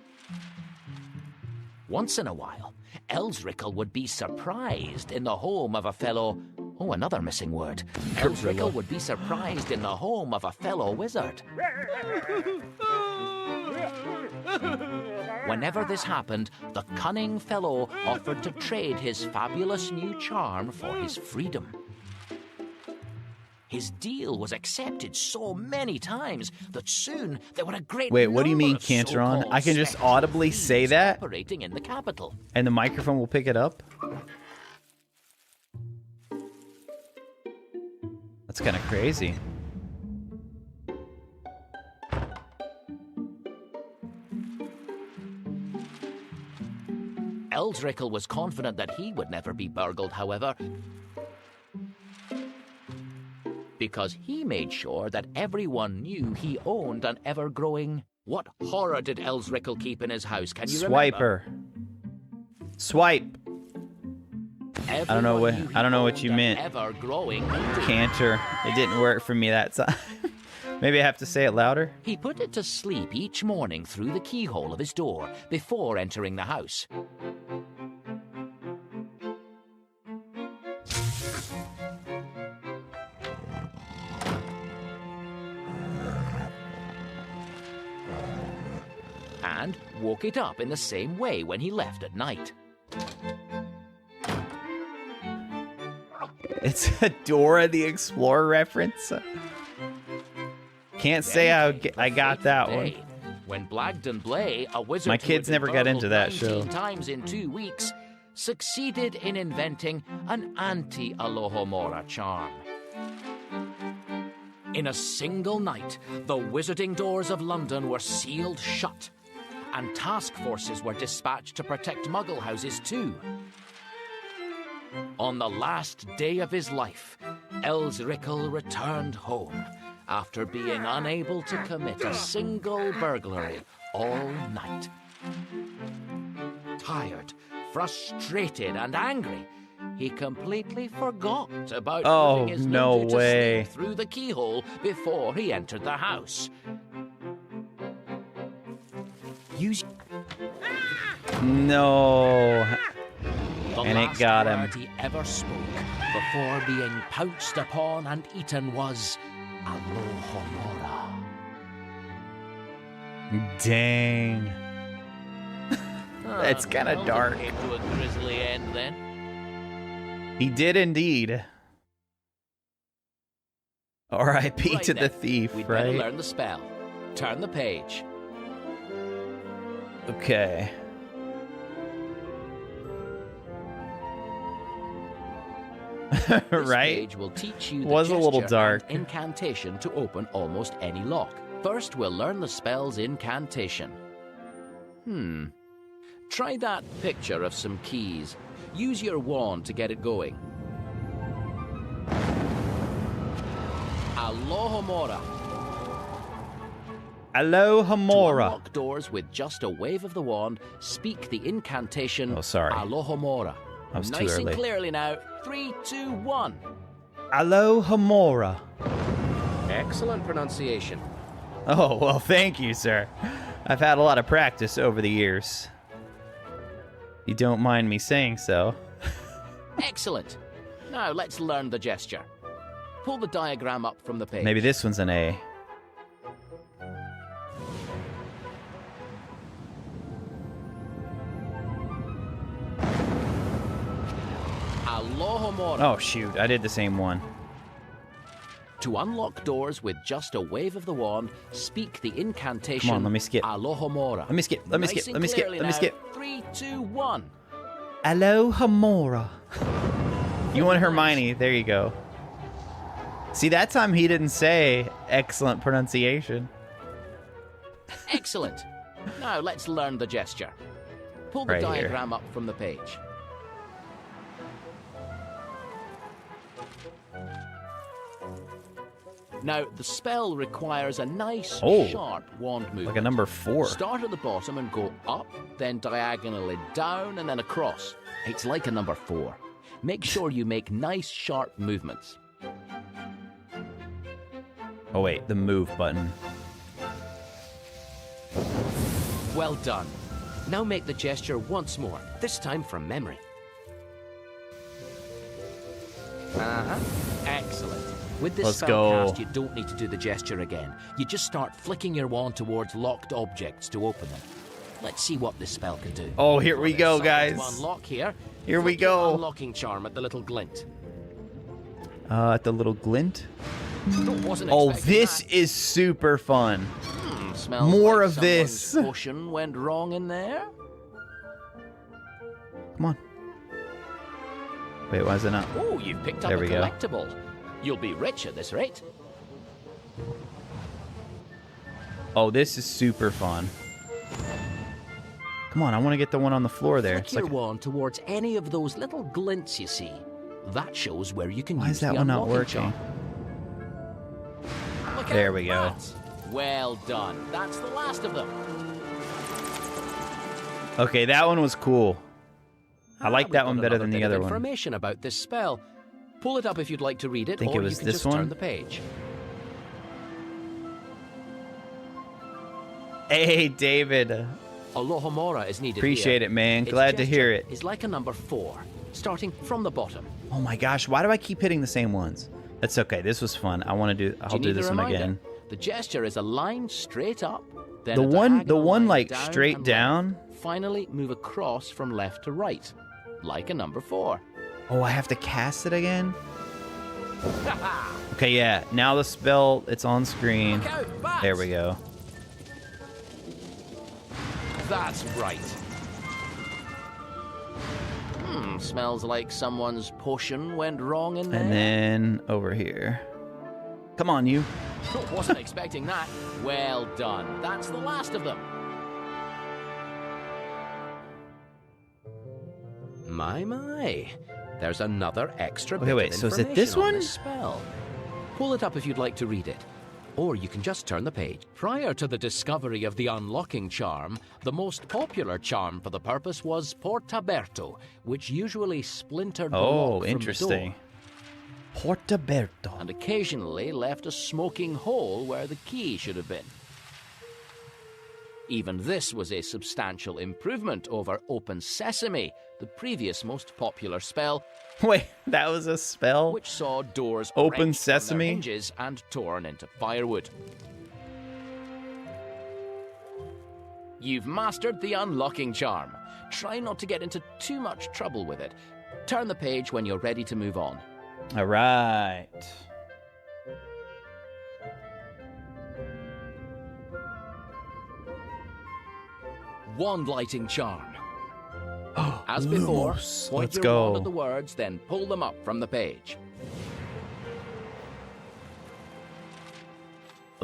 B: Once in a while, Elsrickle would be surprised in the home of a fellow... Oh, another missing word. Elsrickle would be surprised in the home of a fellow wizard. Whenever this happened, the cunning fellow offered to trade his fabulous new charm for his freedom. His deal was accepted so many times that soon there were a great
A: Wait, what do you
B: number
A: mean,
B: of
A: Canteron?
B: so-called
A: I can just
B: spectral
A: audibly
B: thieves
A: say that?
B: operating in the capital.
A: And the microphone will pick it up? That's kind of crazy.
B: Elsrickle was confident that he would never be burgled, however, because he made sure that everyone knew he owned an ever-growing... What horror did Elsrickle keep in his house? Can you
A: Swiper. Swipe.
B: remember?
A: I don't know what you meant.
B: Ever-growing...
A: Canter. It didn't work for me that time. Maybe I have to say it louder?
C: He put it to sleep each morning through the keyhole of his door before entering the house. And woke it up in the same way when he left at night.
A: It's a Dora the Explorer reference. Can't say I got that one.
C: When Blagden Blay, a wizard
A: my kids never got into that show.
C: 19 times in 2 weeks, succeeded in inventing an anti-Alohomora charm. In a single night, the wizarding doors of London were sealed shut, and task forces were dispatched to protect Muggle houses too. On the last day of his life, Elsrickle returned home after being unable to commit a single burglary all night. Tired, frustrated, and angry, he completely forgot about putting his ninja to sleep through the keyhole before he entered the house.
A: No.
C: The
A: And it
C: last
A: got him.
C: word he ever spoke before being pounced upon and eaten was Alohomora.
A: Dang. That's kind of dark.
C: Came to a grisly end then.
A: He did indeed. R.I.P.
C: Right
A: to
C: then,
A: the thief,
C: we'd better
A: right?
C: learn the spell. Turn the page.
A: Okay.
C: This
A: right?
C: page will teach you the
A: Was a little
C: gesture
A: dark.
C: and incantation to open almost any lock. First, we'll learn the spell's incantation. Try that picture of some keys. Use your wand to get it going. Alohomora. To
A: Alohomora.
C: unlock doors with just a wave of the wand, speak the incantation.
A: Oh, sorry.
C: Alohomora.
A: I was too
C: Nice
A: early.
C: and clearly now. 3, 2, 1.
A: Alohomora.
B: Excellent pronunciation.
A: Oh, well, thank you, sir. I've had a lot of practice over the years. You don't mind me saying so.
C: Excellent. Now let's learn the gesture. Pull the diagram up from the page.
A: Maybe this one's an A.
C: Alohomora.
A: Oh, shoot. I did the same one.
C: To unlock doors with just a wave of the wand, speak the incantation.
A: Come on, let me skip.
C: Alohomora.
A: Let me skip. Let me
C: Nice
A: skip.
C: and
A: Let me skip.
C: clearly
A: Let me
C: now.
A: skip.
C: 3, 2, 1.
A: Alohomora. You want Hermione. There you go. See, that time he didn't say excellent pronunciation.
C: Excellent. Now let's learn the gesture. Pull the
A: Right here.
C: diagram up from the page. Now, the spell requires a nice,
A: Oh.
C: sharp wand movement.
A: Like a number 4.
C: Start at the bottom and go up, then diagonally down, and then across. It's like a number 4. Make sure you make nice, sharp movements.
A: Oh, wait. The move button.
E: Well done. Now make the gesture once more, this time from memory.
C: Excellent. With this
A: Let's
C: spell
A: go.
C: cast, you don't need to do the gesture again. You just start flicking your wand towards locked objects to open them. Let's see what this spell can do.
A: Oh, here we go,
C: Something
A: guys.
C: To unlock here.
A: Here we
C: Flick your
A: go.
C: unlocking charm at the little glint.
A: At the little glint.
C: Wasn't
A: Oh,
C: expecting
A: this
C: that.
A: is super fun.
C: Smells
A: more
C: like
A: of this.
C: someone's potion went wrong in there.
A: Come on. Wait, why is it not?
C: Oh, you've picked up
A: There
C: a
A: we go.
C: collectible. You'll be rich at this rate.
A: Oh, this is super fun. Come on, I want to get the one on the floor there.
C: Flick
A: It's
C: your
A: like,
C: wand towards any of those little glints you see. That shows where you can
A: why
C: use
A: is that
C: the
A: one not
C: unlocking
A: working?
C: charm. Look
A: There
C: out,
A: we go.
C: that. Well done. That's the last of them.
A: Okay, that one was cool. I like
C: We've
A: that
C: got
A: one better
C: another
A: than
C: bit
A: the
C: of
A: other one.
C: information about this spell. Pull it up if you'd like to read it,
A: Think
C: or
A: it was
C: you can
A: this
C: just
A: one?
C: turn the page.
A: Hey, David.
E: Alohomora is needed.
A: Appreciate
E: here.
A: it, man.
E: Its
A: Glad to hear
E: gesture
A: it.
E: is like a number 4, starting from the bottom.
A: Oh my gosh, why do I keep hitting the same ones? That's okay. This was fun. I'll do this one again.
E: The gesture is a line straight up, then
A: The
E: a
A: one
E: diagonal line
A: like
E: down
A: straight
E: and
A: down.
E: left. Finally, move across from left to right, like a number 4.
A: Oh, I have to cast it again? Okay, yeah. Now the spell, it's on screen.
E: Look out, bats!
A: There we go.
E: That's right. Smells like someone's potion went wrong in there.
A: And then over here. Come on, you.
E: Wasn't expecting that. Well done. That's the last of them. My. There's another extra bit
A: wait,
E: of
A: so is it
E: information
A: this
E: on
A: one?
E: this spell. Pull it up if you'd like to read it. Or you can just turn the page. Prior to the discovery of the unlocking charm, the most popular charm for the purpose was Portaberto, which usually splintered the lock
A: Oh,
E: from
A: interesting.
E: the door,
A: Portaberto.
E: and occasionally left a smoking hole where the key should have been. Even this was a substantial improvement over Open Sesame, the previous most popular spell,
A: Wait, that was a spell?
E: which saw doors
A: Open
E: wrenched from their
A: Sesame?
E: hinges and torn into firewood. You've mastered the unlocking charm. Try not to get into too much trouble with it. Turn the page when you're ready to move on.
A: All right.
E: Wand lighting charm. As before,
A: Lumos.
E: point
A: Let's
E: your
A: go.
E: wand at the words, then pull them up from the page.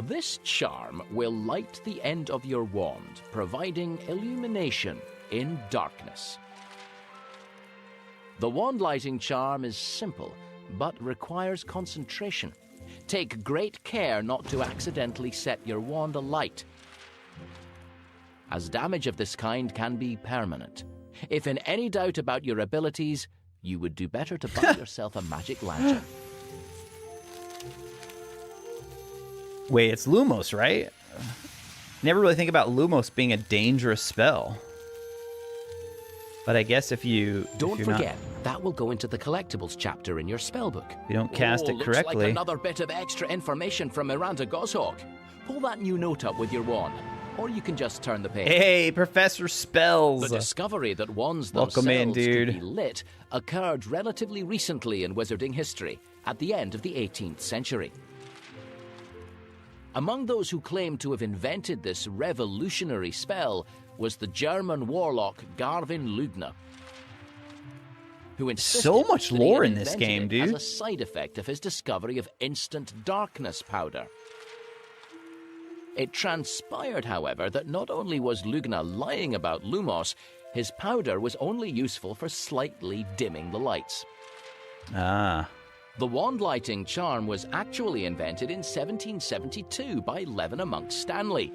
E: This charm will light the end of your wand, providing illumination in darkness. The wand lighting charm is simple, but requires concentration. Take great care not to accidentally set your wand alight, as damage of this kind can be permanent. If in any doubt about your abilities, you would do better to buy yourself a magic lantern.
A: Wait, it's Lumos, right? Never really think about Lumos being a dangerous spell. But I guess if you
E: Don't
A: if you're
E: forget, that will go into the collectibles chapter in your spellbook.
A: you don't cast it
E: Looks
A: correctly.
E: like another bit of extra information from Miranda Goshawk. Pull that new note up with your wand, or you can just turn the page.
A: Hey, Professor Spells.
E: The discovery that wands
A: Welcome in,
E: themselves
A: dude.
E: could be lit occurred relatively recently in wizarding history, at the end of the 18th century. Among those who claim to have invented this revolutionary spell was the German warlock Garvin Lugner, who insisted
A: So much
E: that he
A: lore
E: had
A: in this
E: invented
A: game,
E: it
A: dude.
E: as a side effect of his discovery of instant darkness powder. It transpired, however, that not only was Lugner lying about Lumos, his powder was only useful for slightly dimming the lights.
A: Ah.
E: The wand lighting charm was actually invented in 1772 by Levena Monk Stanley.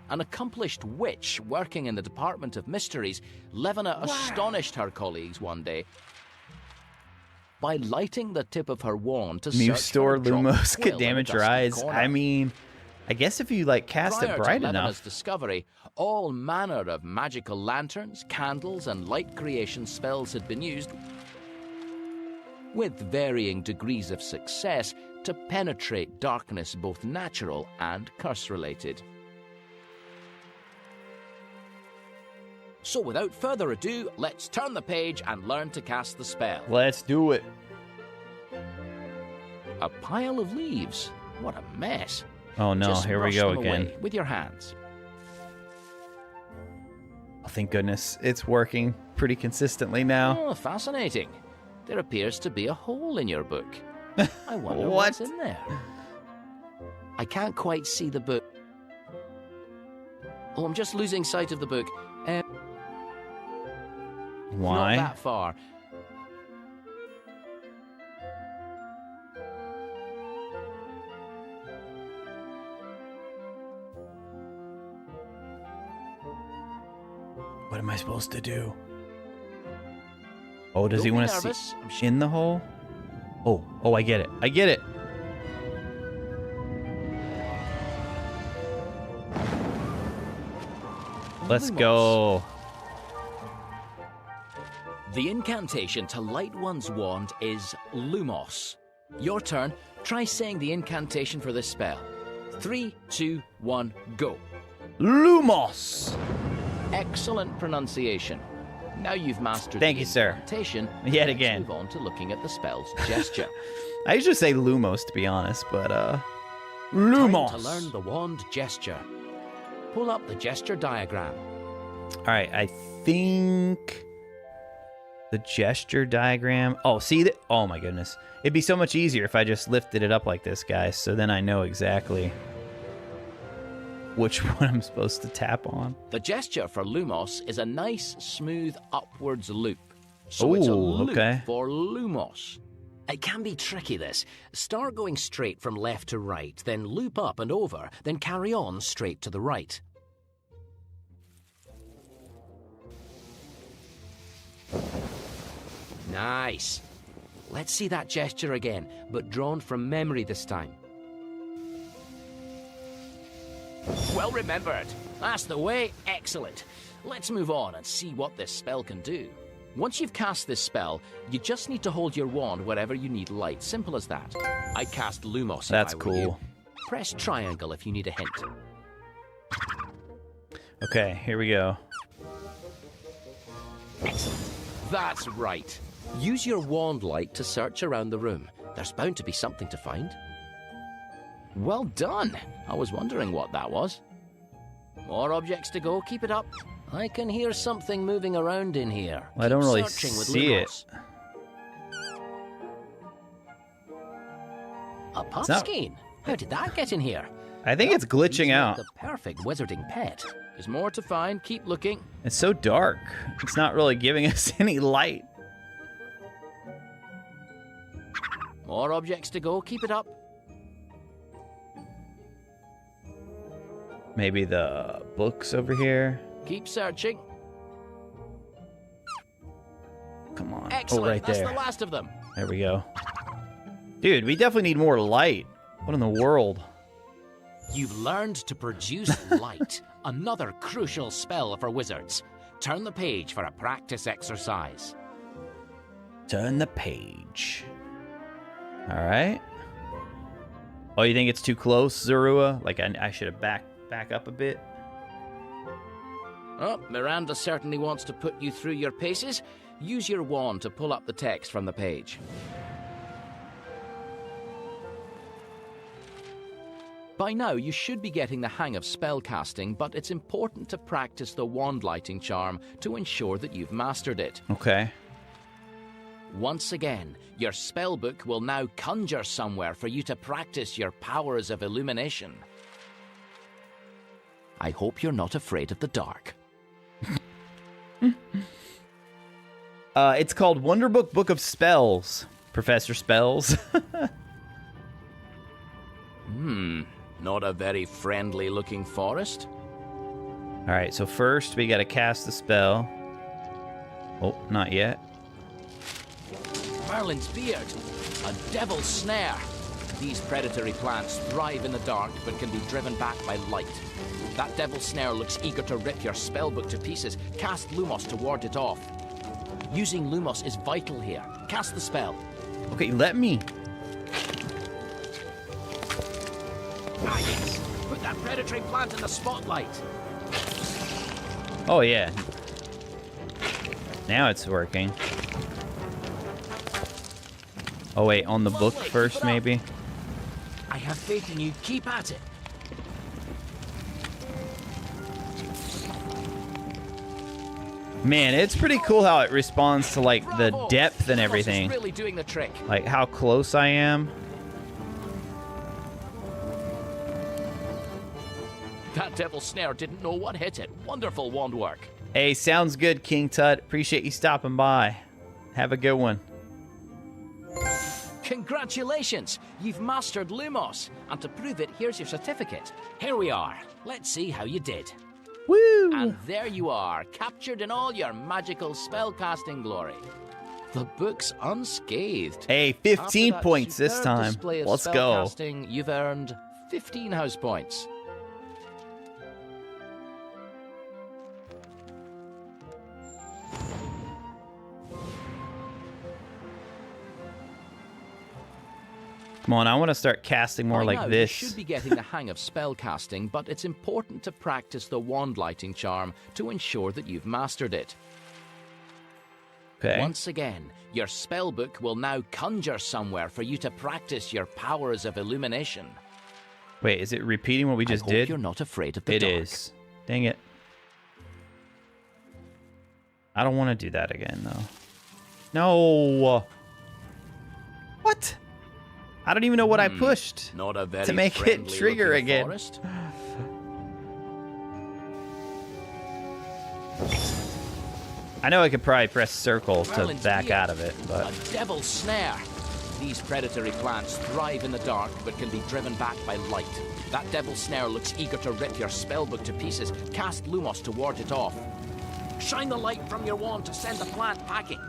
E: An accomplished witch working in the Department of Mysteries, Levena astonished her colleagues one day by lighting the tip of her wand to
A: Muse
E: search for
A: Store
E: a drop of
A: Lumos
E: quill
A: could
E: in a
A: damage your
E: dusty
A: eyes.
E: corner.
A: I mean, I guess if you like cast
E: Prior
A: it bright
E: to Levena's
A: enough.
E: discovery, all manner of magical lanterns, candles, and light creation spells had been used, with varying degrees of success, to penetrate darkness, both natural and curse-related. So without further ado, let's turn the page and learn to cast the spell.
A: Let's do it.
E: A pile of leaves. What a mess.
A: Oh no,
E: Just
A: here we
E: brush
A: go
E: them
A: again.
E: away with your hands.
A: Oh, thank goodness. It's working pretty consistently now.
E: Oh, fascinating. There appears to be a hole in your book. I wonder
A: What?
E: what's in there. I can't quite see the book. Oh, I'm just losing sight of the book.
A: Why?
E: Not that far.
A: What am I supposed to do? Oh, does
E: Don't
A: he
E: be
A: want to
E: nervous.
A: see
E: I'm sure-
A: in the hole? Oh, I get it. I get it. Let's
B: Lumos.
A: go.
B: The incantation to light one's wand is Lumos. Your turn. Try saying the incantation for this spell. 3, 2, 1, go.
A: Lumos.
B: Excellent pronunciation. Now you've mastered
A: Thank
B: the
A: you, sir.
B: incantation.
A: Yet
B: let's
A: again.
B: move on to looking at the spell's gesture.
A: I usually say Lumos, to be honest, but
B: Time
A: Lumos.
B: to learn the wand gesture. Pull up the gesture diagram.
A: All right, I think the gesture diagram. Oh, see that? Oh my goodness. It'd be so much easier if I just lifted it up like this, guys. So then I know exactly which one I'm supposed to tap on.
B: The gesture for Lumos is a nice, smooth upwards loop. So it's a
A: Ooh,
B: loop
A: okay.
B: for Lumos. It can be tricky, this. Start going straight from left to right, then loop up and over, then carry on straight to the right. Nice. Let's see that gesture again, but drawn from memory this time. Well remembered. That's the way. Excellent. Let's move on and see what this spell can do. Once you've cast this spell, you just need to hold your wand wherever you need light. Simple as that. I cast Lumos.
A: That's
B: if I were you.
A: cool.
B: Press triangle if you need a hint.
A: Okay, here we go.
B: Excellent. That's right. Use your wand light to search around the room. There's bound to be something to find. Well done. I was wondering what that was. More objects to go. Keep it up. I can hear something moving around in here.
A: Well, I don't really
B: Keep searching with
A: see it.
B: Lumos. A
A: not-
B: puffskein. How did that get in here?
A: I think it's
B: Well,
A: glitching
B: he's not
A: out.
B: The perfect wizarding pet. There's more to find. Keep looking.
A: It's so dark. It's not really giving us any light.
B: More objects to go. Keep it up.
A: Maybe the books over here.
B: Keep searching.
A: Come on.
B: Excellent.
A: Oh, right
B: That's
A: there.
B: the last of them.
A: There we go. Dude, we definitely need more light. What in the world?
B: You've learned to produce light, another crucial spell for wizards. Turn the page for a practice exercise.
A: Turn the page. All right. Oh, you think it's too close, Zorua? Like I should have back up a bit.
B: Oh, Miranda certainly wants to put you through your paces. Use your wand to pull up the text from the page. By now, you should be getting the hang of spellcasting, but it's important to practice the wand lighting charm to ensure that you've mastered it.
A: Okay.
B: Once again, your spellbook will now conjure somewhere for you to practice your powers of illumination. I hope you're not afraid of the dark.
A: It's called Wonderbook Book of Spells, Professor Spells.
B: Not a very friendly-looking forest.
A: All right, so first we got to cast the spell. Oh, not yet.
B: Merlin's beard. A devil's snare. These predatory plants thrive in the dark but can be driven back by light. That devil's snare looks eager to rip your spellbook to pieces. Cast Lumos to ward it off. Using Lumos is vital here. Cast the spell.
A: Okay, let me.
B: Ah, yes. Put that predatory plant in the spotlight.
A: Oh, yeah. Now it's working. Oh, wait, on the book
B: Lovely.
A: first,
B: Keep it up.
A: maybe?
B: I have faith in you. Keep at it.
A: Man, it's pretty cool how it responds to, like, the
B: Bravo.
A: depth and
B: Lumos
A: everything.
B: is really doing the trick.
A: Like, how close I am.
B: That devil's snare didn't know what hit it. Wonderful wand work.
A: Hey, sounds good, King Tut. Appreciate you stopping by. Have a good one.
B: Congratulations! You've mastered Lumos. And to prove it, here's your certificate. Here we are. Let's see how you did.
A: Woo!
B: And there you are, captured in all your magical spellcasting glory. The book's unscathed.
A: Hey,
B: After
A: 15
B: that
A: points this
B: superb
A: time.
B: display of
A: Let's go.
B: spellcasting, you've earned 15 house points.
A: Come on, I want to start casting more
E: By
A: like
E: now,
A: this.
E: You should be getting the hang of spell casting, but it's important to practice the wand lighting charm to ensure that you've mastered it.
A: Okay.
E: Once again, your spellbook will now conjure somewhere for you to practice your powers of illumination.
A: Wait, is it repeating what we just
E: I hope
A: did?
E: You're not afraid of the
A: It
E: dark.
A: is. Dang it. I don't want to do that again, though. No. What? I don't even know what I pushed
E: Not a very
A: to make it
E: friendly
A: trigger
E: looking
A: again.
E: forest.
A: I know I could probably press circle to
E: Merlin's
A: back
E: beard.
A: out of it, but
E: A devil's snare. These predatory plants thrive in the dark, but can be driven back by light. That devil's snare looks eager to rip your spellbook to pieces. Cast Lumos to ward it off. Shine the light from your wand to send the plant packing.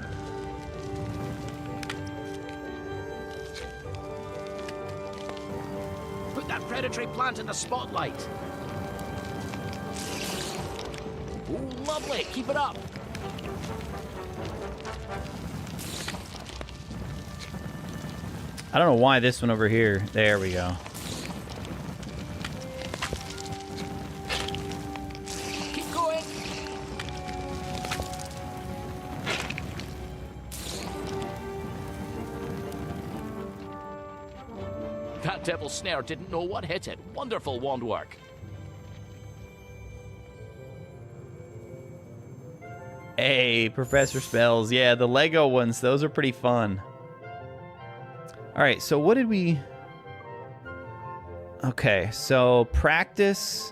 E: Put that predatory plant in the spotlight. Ooh, lovely. Keep it up.
A: I don't know why this one over here. There we go.
E: Keep going. That devil's snare didn't know what hit it. Wonderful wand work.
A: Hey, Professor Spells. Yeah, the Lego ones, those are pretty fun. All right, so what did we... Okay, so practice,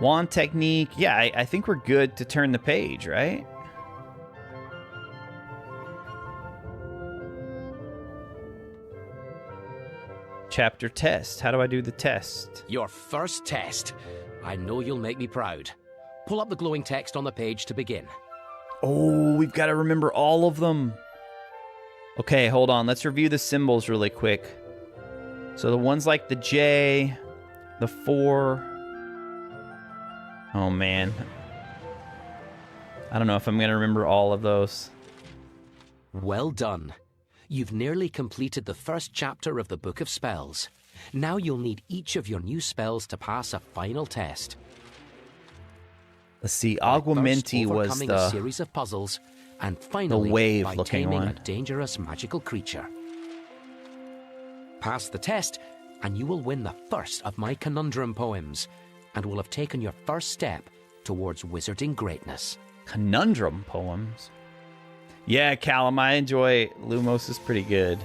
A: wand technique. Yeah, I think we're good to turn the page, right? Chapter test. How do I do the test?
E: Your first test. I know you'll make me proud. Pull up the glowing text on the page to begin.
A: Oh, we've got to remember all of them. Okay, hold on. Let's review the symbols really quick. So the ones like the J, the 4. Oh, man. I don't know if I'm going to remember all of those.
E: Well done. You've nearly completed the first chapter of the Book of Spells. Now you'll need each of your new spells to pass a final test.
A: Let's see.
E: By
A: Augmented
E: first
A: was
E: overcoming a
A: the...
E: series of puzzles, and finally by
A: wave-looking
E: taming
A: one.
E: a dangerous magical creature. Pass the test, and you will win the first of my conundrum poems, and will have taken your first step towards wizarding greatness.
A: Conundrum poems. Yeah, Callum, I enjoy Lumos is pretty good.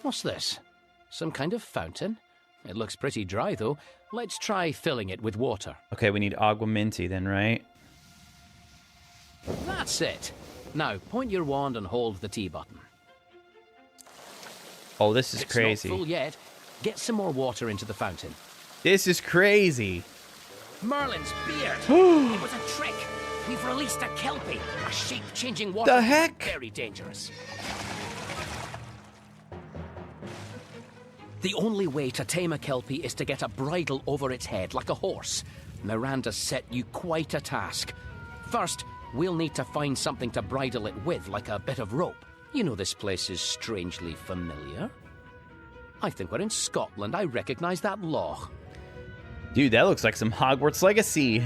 E: What's this? Some kind of fountain? It looks pretty dry, though. Let's try filling it with water.
A: Okay, we need Augmented then, right?
E: That's it. Now, point your wand and hold the T button.
A: Oh, this is
E: It's
A: crazy.
E: not full yet. Get some more water into the fountain.
A: This is crazy.
E: Merlin's beard! It was a trick! We've released a Kelpie, a shape-changing water.
A: The heck?
E: Very dangerous. The only way to tame a Kelpie is to get a bridle over its head, like a horse. Miranda's set you quite a task. First, we'll need to find something to bridle it with, like a bit of rope. You know this place is strangely familiar. I think we're in Scotland. I recognize that loch.
A: Dude, that looks like some Hogwarts Legacy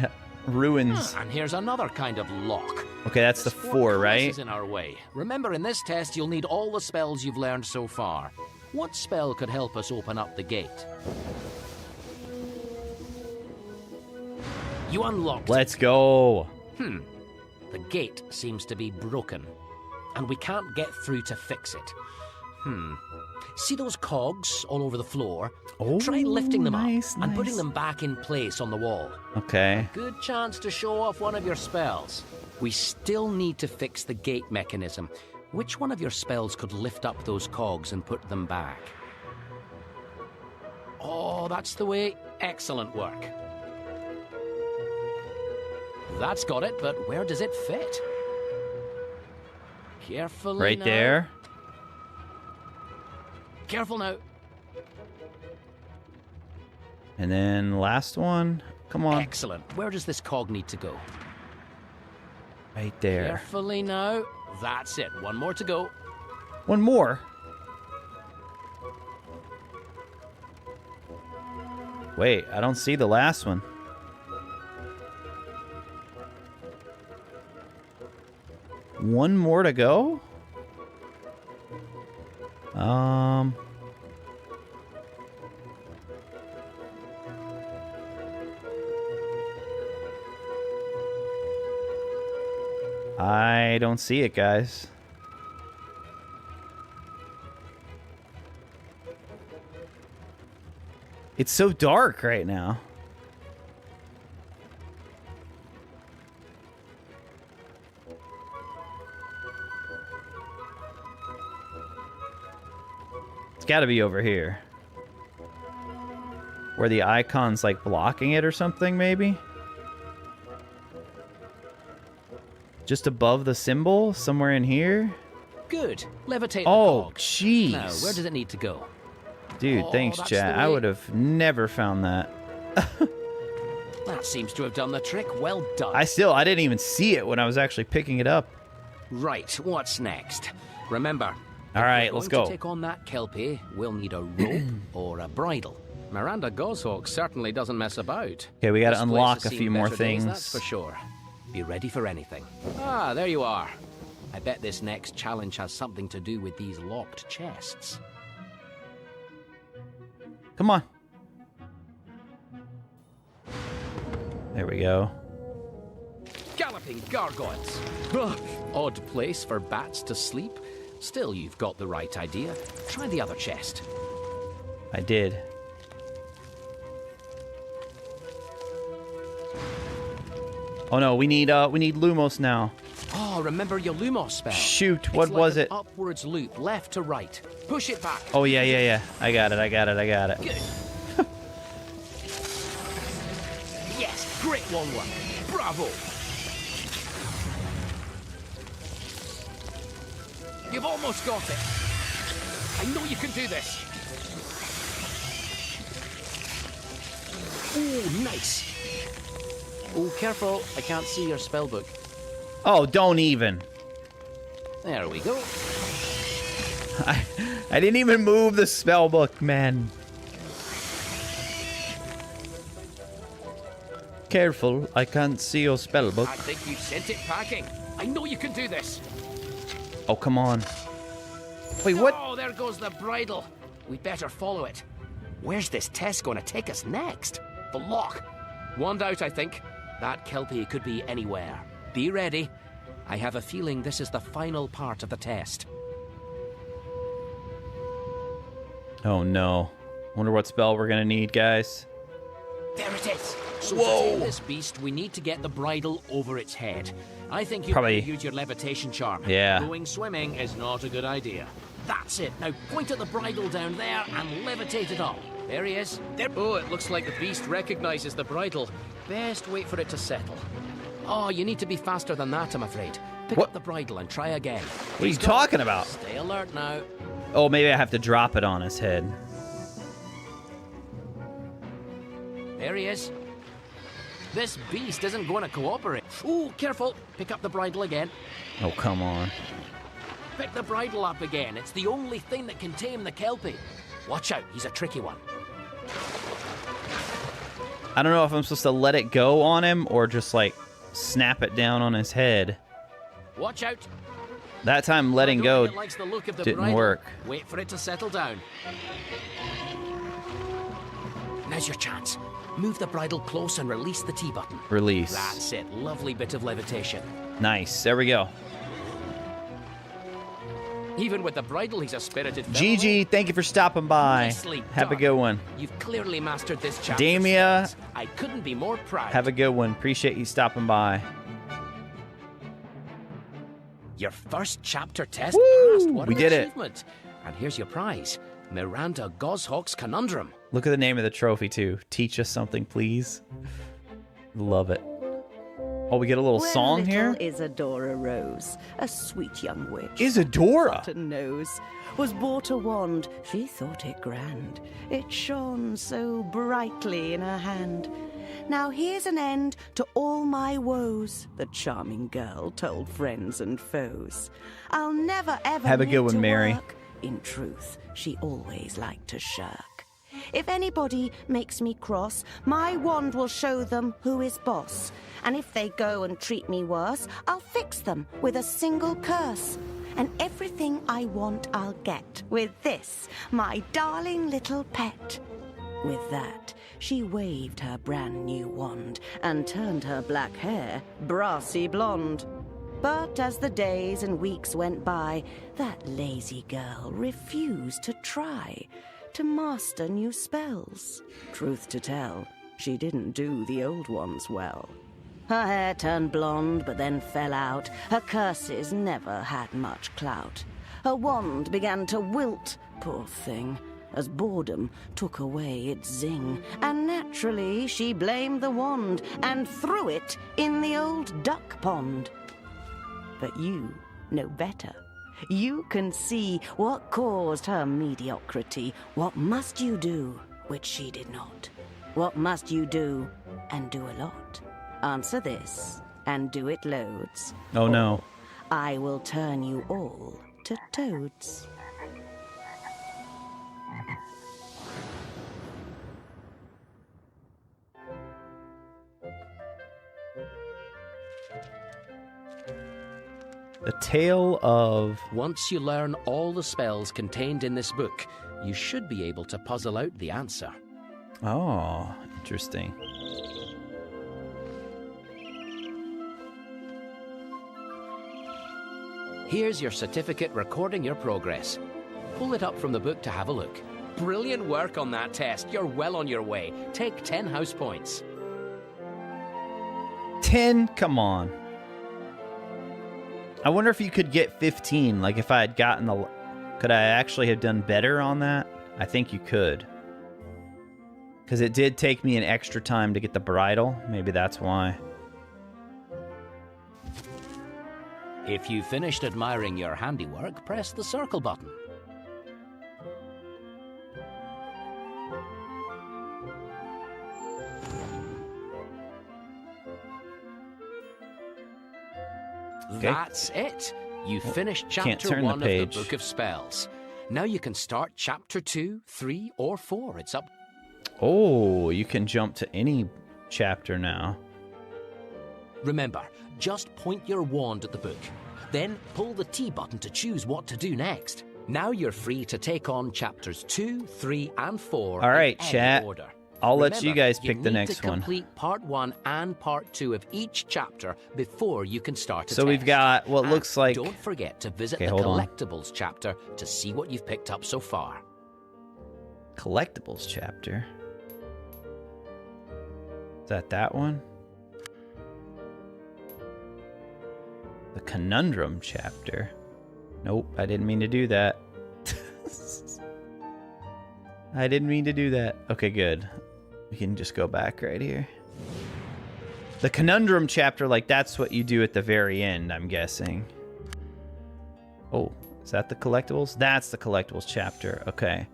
A: ruins.
E: And here's another kind of lock.
A: Okay, that's the 4, right?
E: Is in our way. Remember, in this test, you'll need all the spells you've learned so far. What spell could help us open up the gate? You unlocked.
A: Let's go.
E: The gate seems to be broken, and we can't get through to fix it. See those cogs all over the floor?
A: Oh,
E: Try lifting them
A: nice,
E: up and putting
A: nice.
E: them back in place on the wall.
A: Okay.
E: Good chance to show off one of your spells. We still need to fix the gate mechanism. Which one of your spells could lift up those cogs and put them back? Oh, that's the way. Excellent work. That's got it, but where does it fit? Carefully
A: Right
E: now.
A: there.
E: Careful now.
A: And then last one. Come on.
E: Excellent. Where does this cog need to go?
A: Right there.
E: Carefully now. That's it. One more to go.
A: One more. Wait, I don't see the last one. One more to go? I don't see it, guys. It's so dark right now. It's got to be over here. Where the icon's like blocking it or something, maybe? Just above the symbol? Somewhere in here?
E: Good. Levitate the
A: Oh,
E: cog.
A: jeez.
E: Now, where does it need to go?
A: Dude, thanks,
E: that's
A: chat.
E: the
A: I
E: way.
A: would have never found that.
E: That seems to have done the trick. Well done.
A: I didn't even see it when I was actually picking it up.
E: Right, what's next? Remember,
A: All right, let's go.
E: To take on that Kelpie, we'll need a rope or a bridle. Miranda Goshawk certainly doesn't mess about.
A: Okay, we got to
E: This place
A: unlock
E: has
A: a
E: seen
A: few more
E: better days,
A: things.
E: that's for sure. Be ready for anything. Ah, there you are. I bet this next challenge has something to do with these locked chests.
A: Come on. There we go.
E: Galloping gargoyles. Ugh, odd place for bats to sleep. Still, you've got the right idea. Try the other chest.
A: I did. Oh no, we need Lumos now.
E: Oh, remember your Lumos spell.
A: Shoot, what
E: It's
A: was
E: like
A: it?
E: an upwards loop, left to right. Push it back.
A: Oh yeah. I got it.
E: Good. Yes, great one. Bravo. You've almost got it. I know you can do this. Ooh, nice. Oh, careful. I can't see your spellbook.
A: Oh, don't even.
E: There we go.
A: I didn't even move the spell book, man. Careful, I can't see your spell book.
E: I think you've sent it packing. I know you can do this.
A: Oh, come on. Wait, what?
E: Oh, there goes the bridle. We'd better follow it. Where's this test going to take us next? The lock. Wand out, I think. That Kelpie could be anywhere. Be ready. I have a feeling this is the final part of the test.
A: Oh no. Wonder what spell we're gonna need, guys.
E: There it is. So to tame this beast, we need to get the bridle over its head. I think you
A: Probably.
E: use your levitation charm.
A: Yeah.
E: Going swimming is not a good idea. That's it. Now point at the bridle down there and levitate it up. There he is. There. Oh, it looks like the beast recognizes the bridle. Best wait for it to settle. Oh, you need to be faster than that, I'm afraid. Pick
A: What?
E: up the bridle and try again.
A: What are you talking about?
E: Stay alert now.
A: Oh, maybe I have to drop it on his head.
E: There he is. This beast isn't going to cooperate. Ooh, careful. Pick up the bridle again.
A: Oh, come on.
E: Pick the bridle up again. It's the only thing that can tame the Kelpie. Watch out, he's a tricky one.
A: I don't know if I'm supposed to let it go on him or just, like, snap it down on his head.
E: Watch out.
A: That time letting
E: I don't
A: go
E: think it likes the look of the
A: didn't
E: bridle.
A: work.
E: Wait for it to settle down. Now's your chance. Move the bridle close and release the T button.
A: Release.
E: That's it. Lovely bit of levitation.
A: Nice. There we go.
E: Even with the bridle, he's a spirited fellow.
A: GG, thank you for stopping by.
E: Nicely
A: Have a
E: done.
A: good one.
E: You've clearly mastered this chapter.
A: Damia.
E: I couldn't be more proud.
A: Have a good one. Appreciate you stopping by.
E: Your first chapter test
A: Woo!
E: passed. What
A: We
E: an
A: did it.
E: achievement. And here's your prize. Miranda Goshawk's Conundrum.
A: Look at the name of the trophy, too. Teach us something, please. Love it. Oh, we get a little song here?
D: Isadora Rose, a sweet young witch.
A: Isadora!
D: Button nose, was bought a wand. She thought it grand. It shone so brightly in her hand. Now here's an end to all my woes, the charming girl told friends and foes. I'll never ever
A: Have a good
D: need
A: one,
D: to
A: Mary.
D: work. In truth, she always liked to shirk. If anybody makes me cross, my wand will show them who is boss. And if they go and treat me worse, I'll fix them with a single curse. And everything I want I'll get with this, my darling little pet. With that, she waved her brand new wand and turned her black hair brassy blonde. But as the days and weeks went by, that lazy girl refused to try to master new spells. Truth to tell, she didn't do the old ones well. Her hair turned blonde but then fell out. Her curses never had much clout. Her wand began to wilt, poor thing, as boredom took away its zing. And naturally she blamed the wand and threw it in the old duck pond. But you know better. You can see what caused her mediocrity. What must you do, which she did not? What must you do, and do a lot? Answer this, and do it loads.
A: Oh no.
D: I will turn you all to toads.
A: The Tale of...
E: Once you learn all the spells contained in this book, you should be able to puzzle out the answer.
A: Oh, interesting.
E: Here's your certificate recording your progress. Pull it up from the book to have a look. Brilliant work on that test. You're well on your way. Take 10 house points.
A: 10? Come on. I wonder if you could get 15. Like if I had gotten the... Could I actually have done better on that? I think you could. Because it did take me an extra time to get the bridle. Maybe that's why.
E: If you finished admiring your handiwork, press the circle button.
A: Okay.
E: That's it. You finished
A: can't
E: chapter
A: turn the
E: 1 of the
A: page.
E: Book of Spells. Now you can start chapter 2, 3, or 4. It's up.
A: Oh, you can jump to any chapter now.
E: Remember, just point your wand at the book. Then pull the T button to choose what to do next. Now you're free to take on chapters 2, 3, and 4
A: All right,
E: in any
A: chat.
E: order.
A: I'll let
E: Remember,
A: you guys
E: you
A: pick the
E: need
A: next
E: to
A: one.
E: complete part 1 and part 2 of each chapter before you can start a
A: So we've
E: test.
A: got what
E: And
A: looks like...
E: Don't forget to visit
A: Okay,
E: the
A: hold on.
E: collectibles chapter to see what you've picked up so far.
A: Collectibles chapter. Is that one? The Conundrum chapter. Nope, I didn't mean to do that. I didn't mean to do that. Okay, good. We can just go back right here. The Conundrum chapter, like that's what you do at the very end, I'm guessing. Oh, is that the collectibles? That's the collectibles chapter. Okay.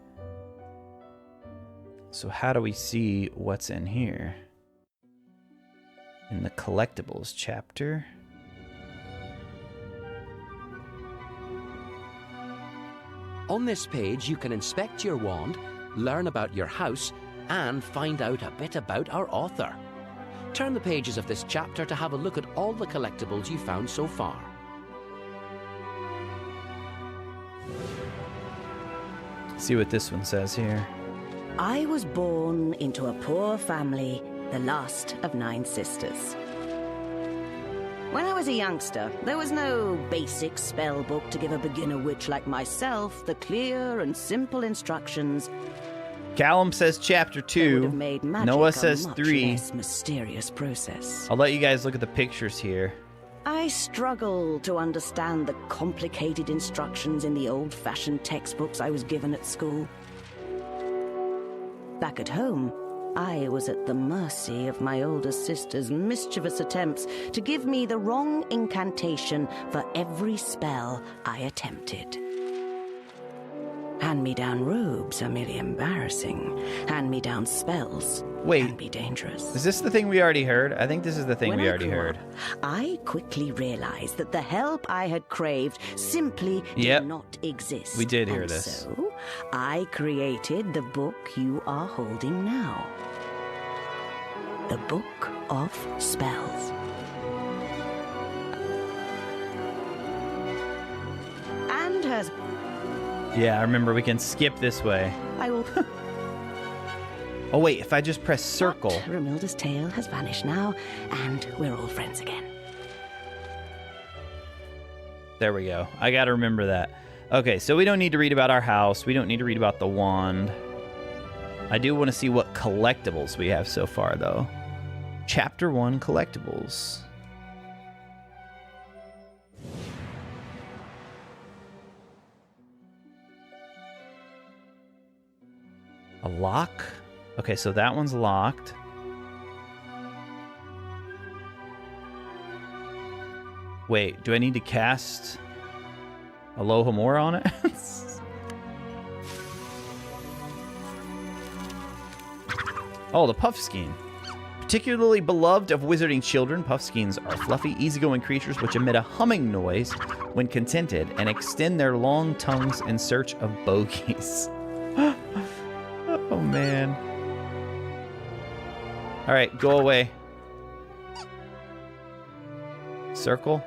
A: So how do we see what's in here? In the collectibles chapter.
E: On this page, you can inspect your wand, learn about your house, and find out a bit about our author. Turn the pages of this chapter to have a look at all the collectibles you found so far.
A: See what this one says here.
D: I was born into a poor family, the last of 9 sisters. When I was a youngster, there was no basic spell book to give a beginner witch like myself the clear and simple instructions.
A: Callum says chapter
D: That would have
A: 2.
D: made magic
A: Noah
D: a
A: says
D: much
A: 3.
D: less mysterious process.
A: I'll let you guys look at the pictures here.
D: I struggle to understand the complicated instructions in the old-fashioned textbooks I was given at school. Back at home, I was at the mercy of my older sister's mischievous attempts to give me the wrong incantation for every spell I attempted. Hand-me-down robes are merely embarrassing. Hand-me-down spells can be dangerous.
A: Is this the thing we already heard? I think this is the thing we already heard.
D: I quickly realized that the help I had craved simply did not exist.
A: We did hear this.
D: So I created the book you are holding now. The Book of Spells. And has...
A: Yeah, I remember we can skip this way.
D: I will...
A: Oh wait, if I just press circle...
D: But Romilda's tale has vanished now, and we're all friends again.
A: There we go. I gotta remember that. Okay, so we don't need to read about our house. We don't need to read about the wand. I do want to see what collectibles we have so far, though. Chapter 1 collectibles. A lock? Okay, so that one's locked. Wait, do I need to cast Alohomora on it? Oh, the Puffskein. Particularly beloved of wizarding children, Puffskeins are fluffy, easygoing creatures which emit a humming noise when contented and extend their long tongues in search of bogeys. Oh, man. All right, go away. Circle.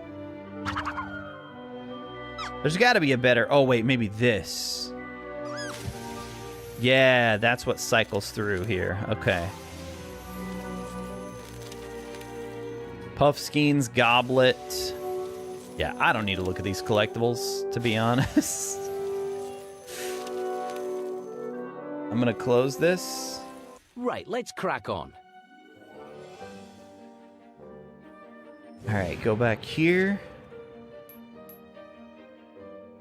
A: There's got to be a better... Oh, wait, maybe this. Yeah, that's what cycles through here. Okay. Puffskeins, Goblet. Yeah, I don't need to look at these collectibles, to be honest. I'm going to close this.
E: Right, let's crack on.
A: All right, go back here.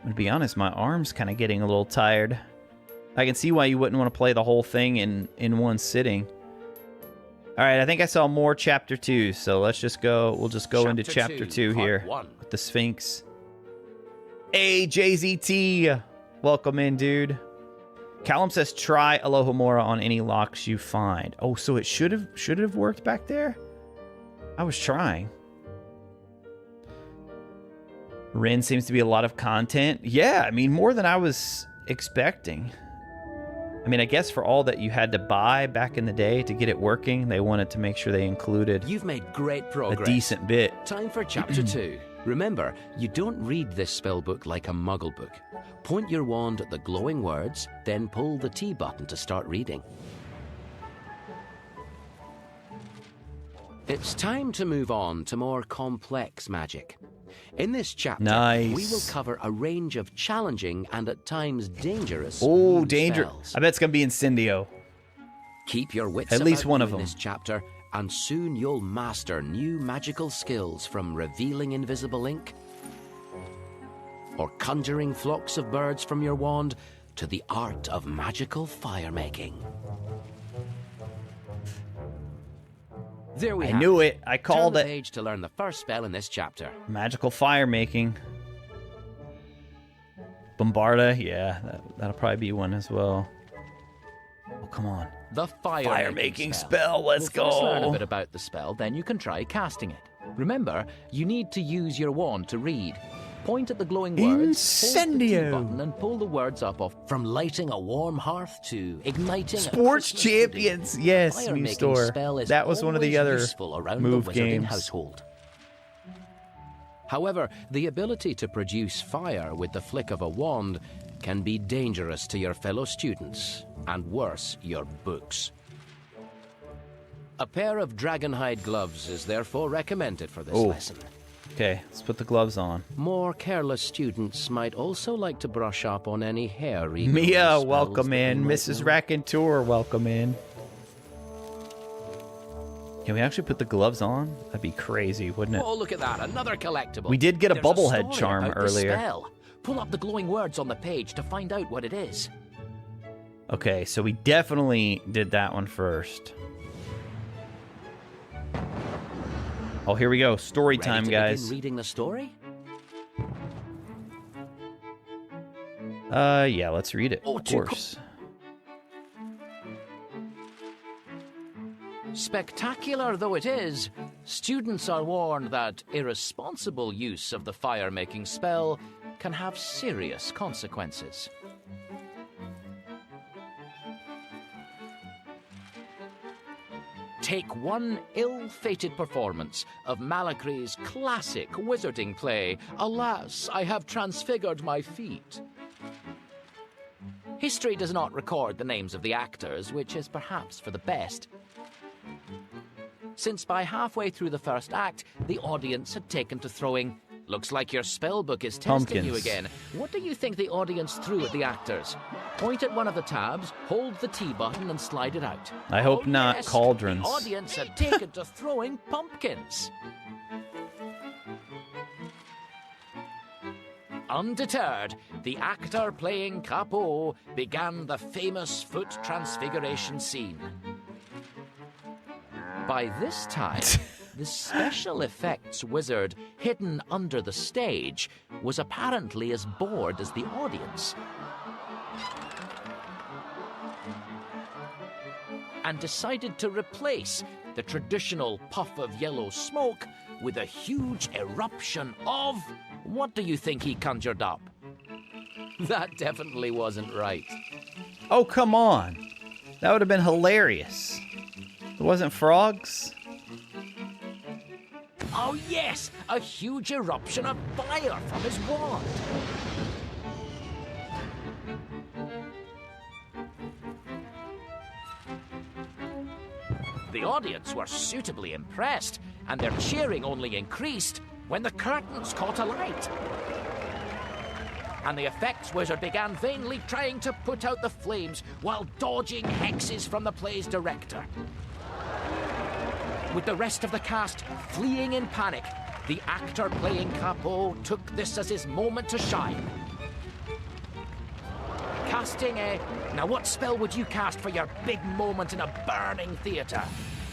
A: To be honest, my arm's kind of getting a little tired. I can see why you wouldn't want to play the whole thing in one sitting. All right, I think I saw more Chapter 2, so let's just go. We'll just go into Chapter 2 here with the Sphinx. Hey, JZT. Welcome in, dude. Callum says try Alohomora on any locks you find. Oh, so it should have worked back there? I was trying. Ren seems to be a lot of content. Yeah, I mean, more than I was expecting. I mean, I guess for all that you had to buy back in the day to get it working, they wanted to make sure they included
E: You've made great progress.
A: a decent bit.
E: Time for Chapter 2. Remember, you don't read this spellbook like a muggle book. Point your wand at the glowing words, then pull the T button to start reading. It's time to move on to more complex magic. In this chapter, we will cover a range of challenging and at times dangerous
A: dangerous. I bet it's going to be Incendio.
E: Keep your wits
A: at least one of them
E: in this chapter, and soon you'll master new magical skills from revealing invisible ink or conjuring flocks of birds from your wand to the art of magical fire making. There we
A: I knew it. I called
E: Turn
A: it.
E: the page to learn the first spell in this chapter.
A: Magical fire making. Bombarda. Yeah, that'll probably be one as well. Oh, come on.
E: The
A: fire making spell. Let's go.
B: First learn a bit about the spell, then you can try casting it. Remember, you need to use your wand to read. Point at the glowing words, hold the T button, and pull the words up off.
E: From lighting a warm hearth to igniting
A: Sports
E: a
A: Champions.
E: pudding,
A: Yes, new store. That was one of the other move
E: the
A: games.
E: Household. However, the ability to produce fire with the flick of a wand can be dangerous to your fellow students, and worse, your books. A pair of dragonhide gloves is therefore recommended for this lesson.
A: Okay, let's put the gloves on.
E: More careless students might also like to brush up on any hair.
A: Mia, welcome in. Mrs. Raconteur, welcome in. Can we actually put the gloves on? That'd be crazy, wouldn't it?
E: Oh, look at that. Another collectible.
A: We did get a bubblehead charm earlier.
E: Spell. Pull up the glowing words on the page to find out what it is.
A: Okay, so we definitely did that one first. Oh, here we go. Story time, guys.
E: Reading the story?
A: Yeah, let's read it.
B: Oh,
A: of course.
B: Spectacular though it is, students are warned that irresponsible use of the fire-making spell can have serious consequences. Take one ill-fated performance of Malacry's classic wizarding play, Alas, I Have Transfigured My Feet. History does not record the names of the actors, which is perhaps for the best, since by halfway through the first act, the audience had taken to throwing, "Looks like your spellbook is testing you
A: Pumpkins.
B: again." What do you think the audience threw at the actors? Point at one of the tabs, hold the T button and slide it out.
A: I hope not
B: yes,
A: cauldrons.
B: The audience had taken to throwing pumpkins. Undeterred, the actor playing Capo began the famous foot transfiguration scene. By this time, the special effects wizard hidden under the stage was apparently as bored as the audience, and decided to replace the traditional puff of yellow smoke with a huge eruption of... What do you think he conjured up? That definitely wasn't right.
A: Oh, come on. That would have been hilarious. It wasn't frogs?
B: Oh yes, a huge eruption of fire from his wand. The audience were suitably impressed, and their cheering only increased when the curtains caught alight. And the effects wizard began vainly trying to put out the flames while dodging hexes from the play's director. With the rest of the cast fleeing in panic, the actor playing Capo took this as his moment to shine. Casting a... Now what spell would you cast for your big moment in a burning theatre?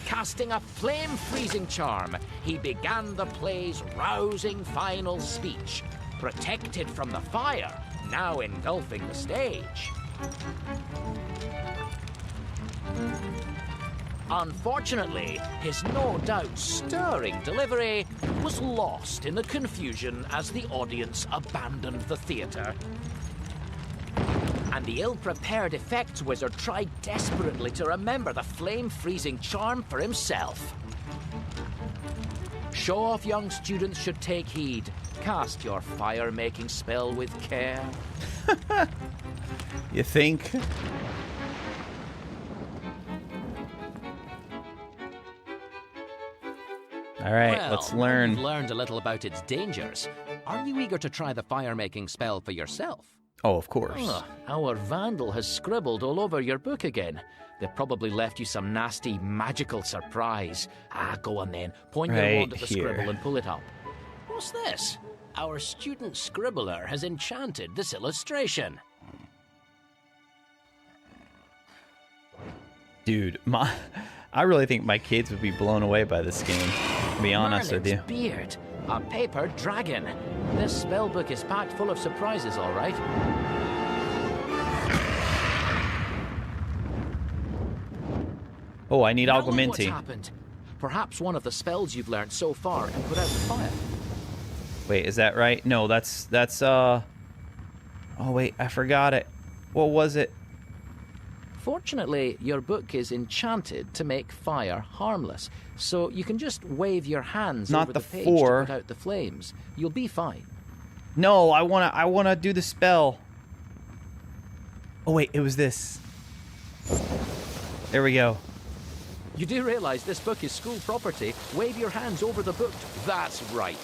B: Casting a flame-freezing charm, he began the play's rousing final speech, protected from the fire, now engulfing the stage. Unfortunately, his no doubt stirring delivery was lost in the confusion as the audience abandoned the theatre. And the ill-prepared effects wizard tried desperately to remember the flame-freezing charm for himself. Show-off young students should take heed. Cast your fire-making spell with care.
A: You think? All right,
B: Well,
A: let's
B: now
A: learn.
B: You've learned a little about its dangers. Are you eager to try the fire-making spell for yourself?
A: Oh, of course.
B: Our vandal has scribbled all over your book again. They've probably left you some nasty magical surprise. Go on then. Point your
A: Right
B: wand at the
A: here.
B: scribble and pull it up. What's this? Our student scribbler has enchanted this illustration.
A: Dude, I really think my kids would be blown away by this game, to be honest with you.
B: Merlin's beard. A paper dragon. This spellbook is packed full of surprises, all right.
A: Oh, I need
B: Now look what's
A: augmented.
B: happened. Perhaps one of the spells you've learned so far can put out the fire.
A: Wait, is that right? No, that's Oh wait, I forgot it. What was it?
B: Fortunately, your book is enchanted to make fire harmless, so you can just wave your hands
A: Not
B: over
A: the
B: the page
A: 4.
B: to put out the flames. You'll be fine.
A: No, I wanna do the spell. Oh wait, it was this. There we go.
B: You do realize this book is school property. Wave your hands over the book. That's right.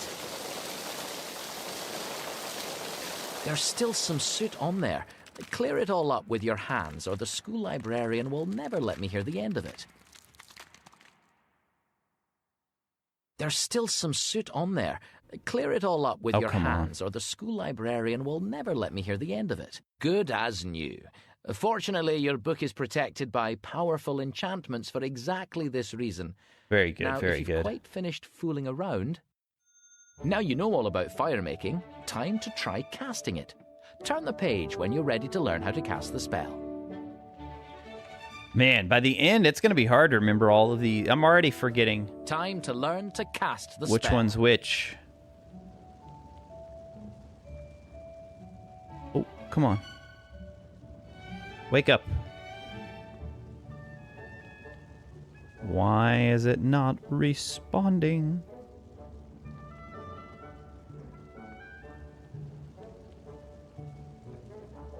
B: There's still some soot on there. Clear it all up with your hands, or the school librarian will never let me hear the end of it. There's still some soot on there. Clear it all up with
A: Oh,
B: your
A: come on.
B: hands, or the school librarian will never let me hear the end of it. Good as new. Fortunately, your book is protected by powerful enchantments for exactly this reason.
A: Very good,
B: Now,
A: very
B: if you've
A: good.
B: quite finished fooling around, now you know all about fire making, time to try casting it.
E: Turn the page when you're ready to learn how to cast the spell.
A: Man, by the end, it's going to be hard to remember all of the... I'm already forgetting.
E: Time to learn to cast the
A: which
E: spell.
A: One's which. Oh, come on. Wake up. Why is it not responding?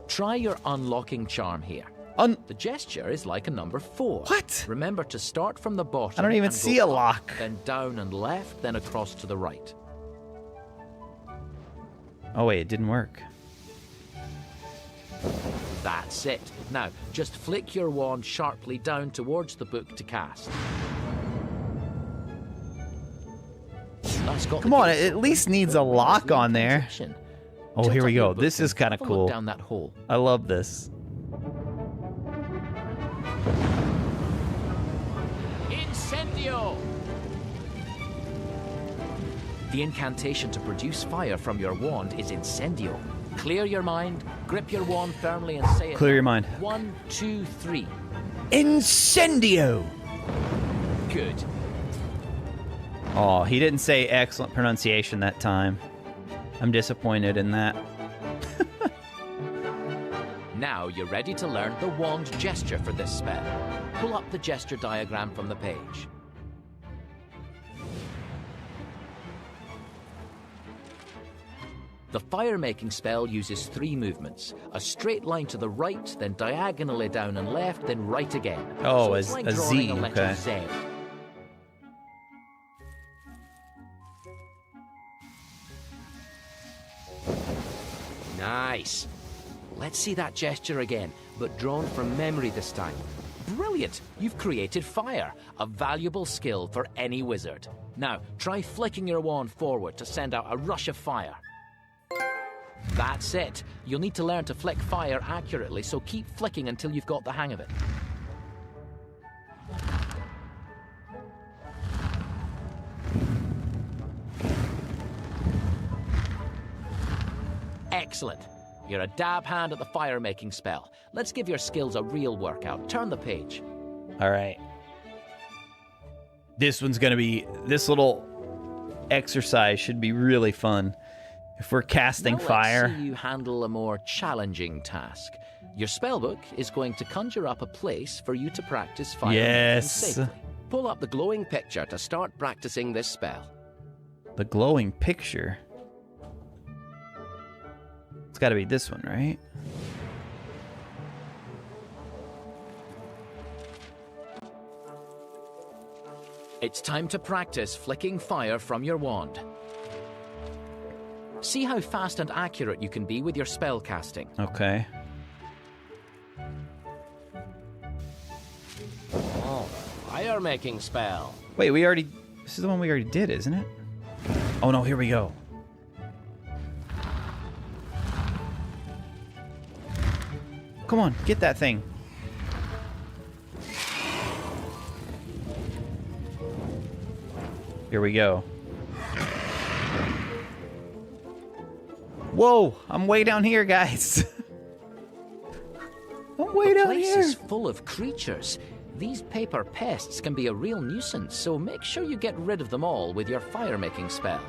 E: Try your unlocking charm here. The gesture is like a number 4.
A: What?
E: Remember to start from the bottom.
A: I don't even
E: and
A: see
E: go
A: a lock.
E: Up, then down and left, then across to the right.
A: Oh, wait, it didn't work.
E: That's it. Now, just flick your wand sharply down towards the book to cast. That's got
A: Come on, it at least needs a lock on there. Oh, here we go. This is kind of cool.
E: Down that hole.
A: I love this.
E: Incendio! The incantation to produce fire from your wand is Incendio. Clear your mind, grip your wand firmly and say it.
A: Clear your mind.
E: 1, 2, 3.
A: Incendio!
E: Good.
A: Oh, he didn't say excellent pronunciation that time. I'm disappointed in that.
E: Now you're ready to learn the wand gesture for this spell. Pull up the gesture diagram from the page. The fire-making spell uses 3 movements. A straight line to the right, then diagonally down and left, then right again.
A: Oh,
E: so it's like
A: a
E: drawing
A: Z,
E: a letter
A: okay.
E: Z. Nice. Let's see that gesture again, but drawn from memory this time. Brilliant! You've created fire, a valuable skill for any wizard. Now, try flicking your wand forward to send out a rush of fire. That's it. You'll need to learn to flick fire accurately, so keep flicking until you've got the hang of it. Excellent. You're a dab hand at the fire-making spell. Let's give your skills a real workout. Turn the page.
A: All right. This one's going to be... This little exercise should be really fun. If we're casting fire...
E: Let's see you handle a more challenging task. Your spellbook is going to conjure up a place for you to practice fire safely. Pull up the glowing picture to start practicing this spell.
A: The glowing picture? It's got to be this one, right?
E: It's time to practice flicking fire from your wand. See how fast and accurate you can be with your spell casting.
A: Okay.
E: Oh, fire-making spell.
A: Wait, we already... This is the one we already did, isn't it? Oh, no, here we go. Come on, get that thing. Here we go. Whoa, I'm way down here, guys. I'm way down here.
E: The place is full of creatures. These paper pests can be a real nuisance, so make sure you get rid of them all with your fire-making spell.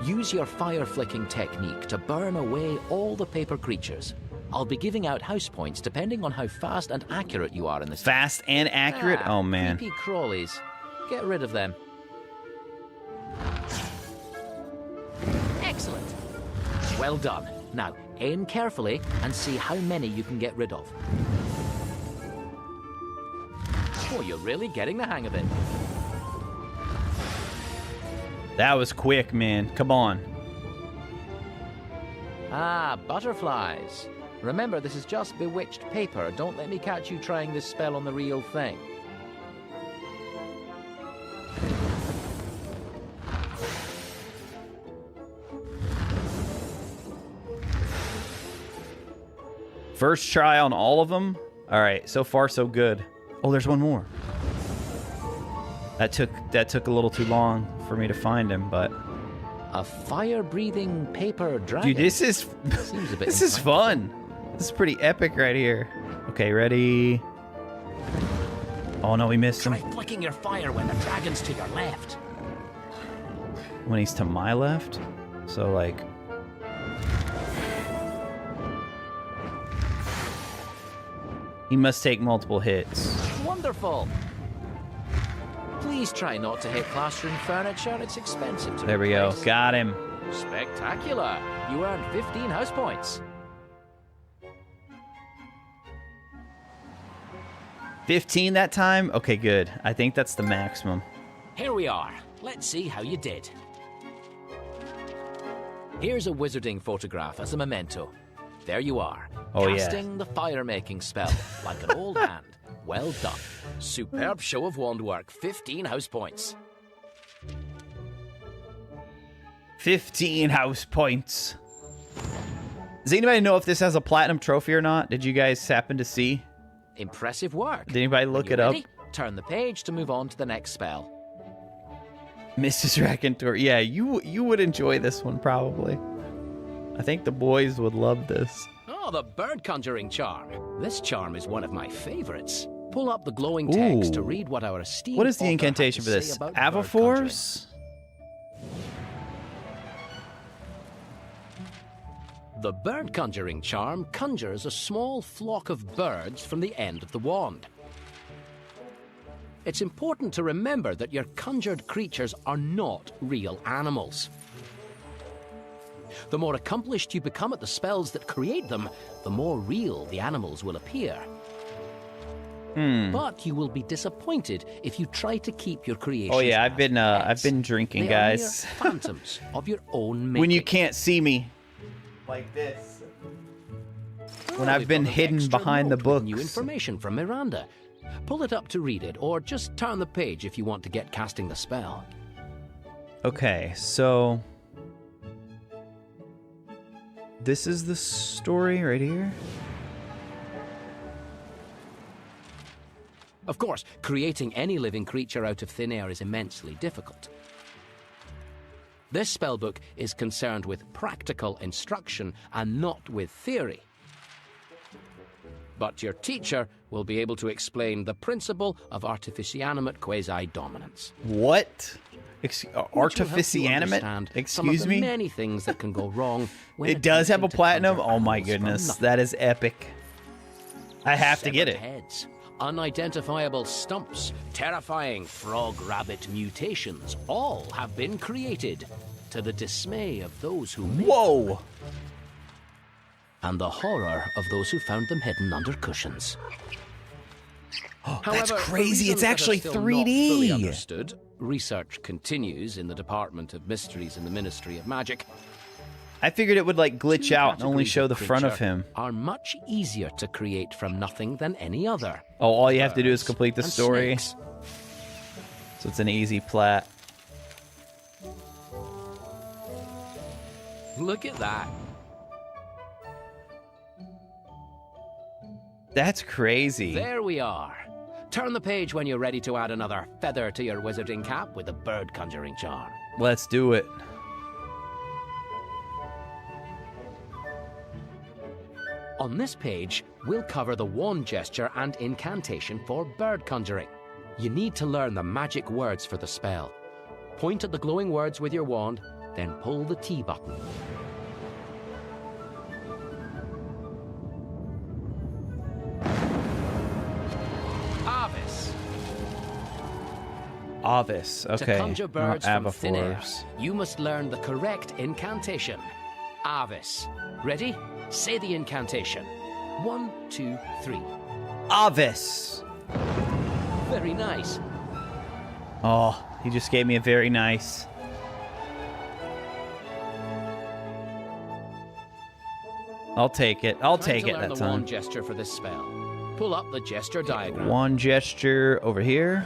E: Use your fire-flicking technique to burn away all the paper creatures. I'll be giving out house points depending on how fast and accurate you are in this.
A: Fast and accurate? Oh, man.
E: Creepy crawlies. Get rid of them. Excellent. Well done. Now, aim carefully and see how many you can get rid of. Oh, you're really getting the hang of it.
A: That was quick, man. Come on.
E: Ah, butterflies. Remember, this is just bewitched paper. Don't let me catch you trying this spell on the real thing.
A: First try on all of them? All right, so far so good. Oh, there's one more. That took a little too long for me to find him, but
B: A fire-breathing paper dragon.
A: Dude, this is
B: Seems a bit
A: this is fun. This is pretty epic right here. Okay, ready? Oh no, we missed him.
C: Try flicking your fire when the dragon's to your left.
A: When he's to my left? So like... He must take multiple hits.
B: Wonderful. Please try not to hit classroom furniture. It's expensive to
A: There we go.
B: replace.
A: Got him.
B: Spectacular. You earned 15 house points.
A: 15 that time? Okay, good. I think that's the maximum.
C: Here we are. Let's see how you did.
B: Here's a wizarding photograph as a memento. There you are.
A: Oh, yeah.
B: Casting the fire-making spell like an old hand. Well done. Superb show of wand work. 15 house points.
A: 15 house points. Does anybody know if this has a platinum trophy or not? Did you guys happen to see?
B: Impressive work.
A: Did anybody look
B: You
A: it up?
B: ready? Turn the page to move on to the next spell.
A: Mrs. Raconteur. Yeah, you would enjoy this one probably. I think the boys would love this.
B: Oh, the bird conjuring charm. This charm is one of my favorites. Pull up the glowing text to
A: Ooh.
B: read what our esteemed
A: What is the
B: author had
A: incantation
B: to
A: for
B: say
A: this?
B: about bird conjuring.
A: Avaphors?
B: The bird conjuring charm conjures a small flock of birds from the end of the wand. It's important to remember that your conjured creatures are not real animals. The more accomplished you become at the spells that create them, the more real the animals will appear. But you will be disappointed if you try to keep your creations.
A: Oh yeah, I've
B: as
A: been
B: pets.
A: drinking,
B: They are mere
A: guys.
B: phantoms of your own making.
A: When you can't see me. Like this. When I've
B: We've
A: been
B: got an
A: hidden
B: extra
A: behind the
B: note with
A: books.
B: New information from Miranda. Pull it up to read it, or just turn the page if you want to get casting the spell.
A: Okay, so this is the story right here.
B: Of course, creating any living creature out of thin air is immensely difficult. This spellbook is concerned with practical instruction and not with theory. But your teacher will be able to explain the principle of artificianimate quasi-dominance.
A: What?
B: Which will help you
A: Artificianimate?
B: understand some of
A: Excuse
B: the
A: me?
B: many things that can go wrong when
A: It does have a
B: attempting to
A: platinum?
B: conjure
A: Oh my
B: animals from
A: goodness,
B: nothing.
A: that is epic. I have to get
B: Severed
A: it.
B: Heads, unidentifiable stumps, terrifying frog-rabbit mutations, all have been created to the dismay of those who made them,
A: Whoa!
B: and the horror of those who found them hidden under cushions.
A: That's
B: However, for
A: crazy. It's
B: reasons that are
A: actually
B: still not
A: 3D.
B: fully understood, research continues in the Department of Mysteries in the Ministry of Magic.
A: I figured it would like glitch
B: Two
A: out and only
B: categories
A: show
B: of
A: the front of
B: creature
A: him.
B: Are much easier to create from nothing than any other.
A: Oh, all you have to do is
B: Birds
A: complete the
B: and
A: story.
B: snakes.
A: So it's an easy plat.
B: Look at that.
A: That's crazy.
B: There we are. Turn the page when you're ready to add another feather to your wizarding cap with a bird conjuring charm.
A: Let's do it.
B: On this page, we'll cover the wand gesture and incantation for bird conjuring. You need to learn the magic words for the spell. Point at the glowing words with your wand, then pull the T button. Avis.
A: Avis. Okay.
B: To conjure
A: Not
B: birds from thin air,
A: Avaphors.
B: you must learn the correct incantation. Avis. Ready? Say the incantation. 1, 2, 3.
A: Avis.
B: Very nice.
A: Oh, he just gave me a very nice. I'll take it. I'll
B: Try
A: take
B: to
A: it
B: learn
A: that
B: the
A: time.
B: wand gesture for this spell. Pull up the gesture diagram.
A: One gesture over here.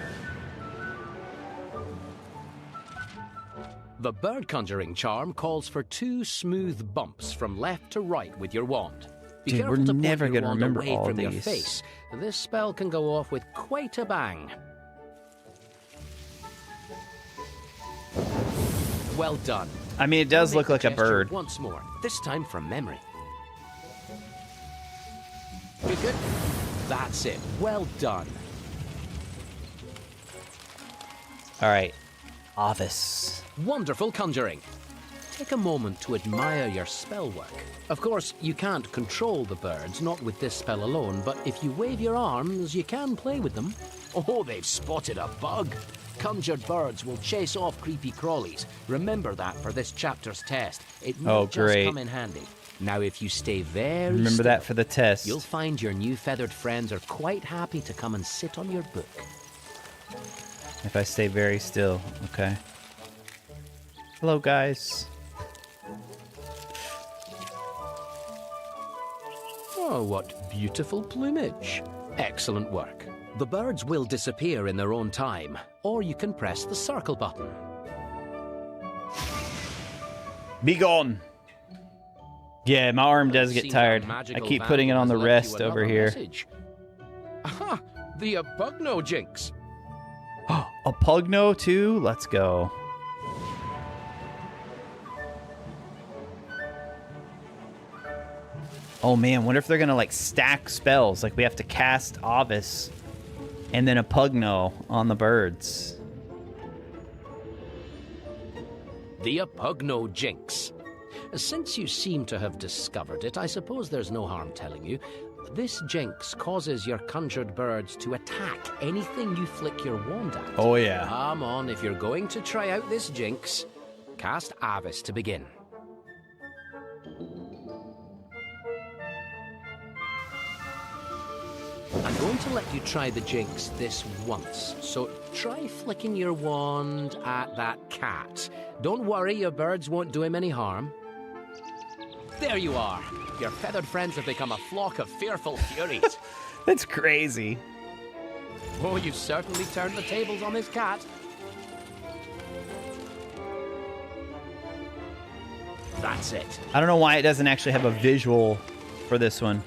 B: The bird conjuring charm calls for 2 smooth bumps from left to right with your wand. Be
A: Dude,
B: careful
A: we're
B: to point
A: never
B: your
A: gonna
B: wand
A: remember
B: away
A: all
B: from your
A: these.
B: face. This spell can go off with quite a bang. Well done.
A: I mean, it does look like a
E: gesture
A: bird.
E: Once more, this time from memory. Good, good. That's it. Well done.
A: All right. Office.
E: Wonderful conjuring. Take a moment to admire your spell work. Of course, you can't control the birds, not with this spell alone, but if you wave your arms, you can play with them. Oh, they've spotted a bug. Conjured birds will chase off creepy crawlies. Remember that for this chapter's test. It may just come in handy. Now, if you stay very
A: Remember
E: still,
A: that for the test.
E: you'll find your new feathered friends are quite happy to come and sit on your book.
A: If I stay very still, okay. Hello, guys.
E: Oh, what beautiful plumage. Excellent work. The birds will disappear in their own time, or you can press the circle button.
A: Be gone. Yeah, my arm does get tired. I keep putting it on the rest over here.
E: Aha! The Apugno jinx.
A: A Pugno too? Let's go. Oh man, wonder if they're gonna like stack spells. Like we have to cast Ovis and then a Pugno on the birds.
E: The Apugno jinx. Since you seem to have discovered it, I suppose there's no harm telling you. This jinx causes your conjured birds to attack anything you flick your wand at.
A: Oh yeah.
E: Come on, if you're going to try out this jinx, cast Avis to begin. I'm going to let you try the jinx this once, so try flicking your wand at that cat. Don't worry, your birds won't do him any harm. There you are. Your feathered friends have become a flock of fearful furies.
A: That's crazy.
E: Oh, you've certainly turned the tables on this cat. That's it.
A: I don't know why it doesn't actually have a visual for this one.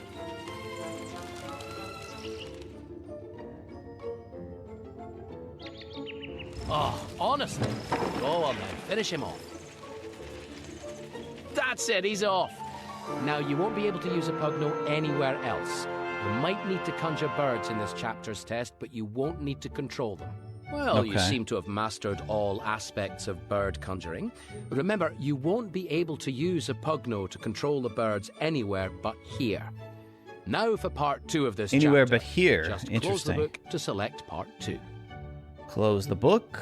E: Oh, honestly. Go on then, finish him off. That's it, he's off. Now, you won't be able to use a Pugno anywhere else. You might need to conjure birds in this chapter's test, but you won't need to control them. Well, you seem to have mastered all aspects of bird conjuring. Remember, you won't be able to use a Pugno to control the birds anywhere but here. Now for part 2 of this
A: Anywhere
E: chapter.
A: but here.
E: Just
A: Interesting.
E: close the book to select part 2.
A: Close the book.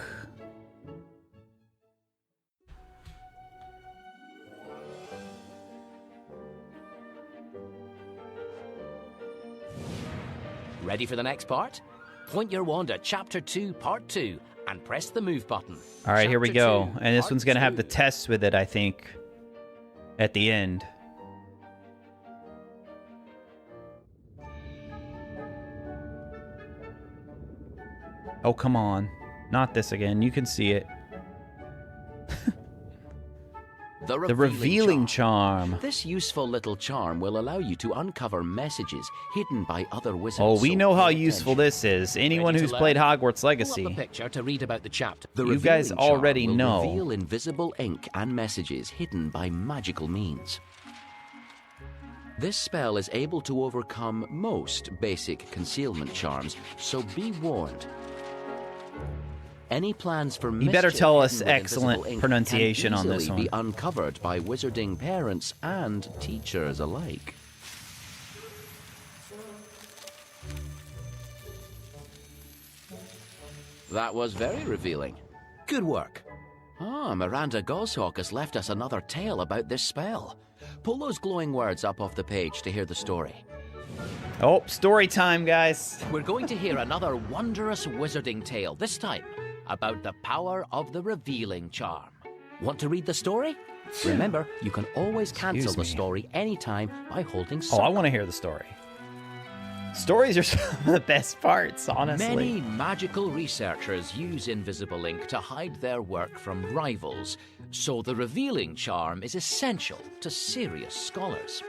E: Ready for the next part? Point your wand at Chapter 2, Part 2, and press the move button.
A: All right, here we
E: Chapter
A: go.
E: 2,
A: And this
E: Part
A: one's going to have
E: 2.
A: the tests with it, I think, at the end. Oh, come on. Not this again. You can see it.
E: The
A: The revealing charm.
E: This useful little charm will allow you to uncover messages hidden by other wizards.
A: Oh, we
E: so
A: know how
E: pay
A: useful
E: attention.
A: this is. Anyone
E: Ready to
A: who's
E: learn?
A: played Hogwarts
E: Pull
A: Legacy.
E: up a picture to read about the chapter. The
A: You guys
E: revealing charm
A: already
E: will
A: know.
E: reveal invisible ink and messages hidden by magical means. This spell is able to overcome most basic concealment charms, so be warned. Any plans for
A: You better
E: mischief
A: tell us
E: hidden with
A: excellent
E: invisible ink
A: pronunciation
E: can
A: on this
E: easily be
A: one.
E: uncovered by wizarding parents and teachers alike. That was very revealing. Good work. Ah, Miranda Goshawk has left us another tale about this spell. Pull those glowing words up off the page to hear the story.
A: Oh, story time, guys.
E: We're going to hear another wondrous wizarding tale, this time about the power of the revealing charm. Want to read the story? Remember, you can always cancel the
A: me.
E: story anytime by holding
A: Oh,
E: circle.
A: I want to hear the story. Stories are some of the best parts, honestly.
E: Many magical researchers use invisible ink to hide their work from rivals, so the revealing charm is essential to serious scholars.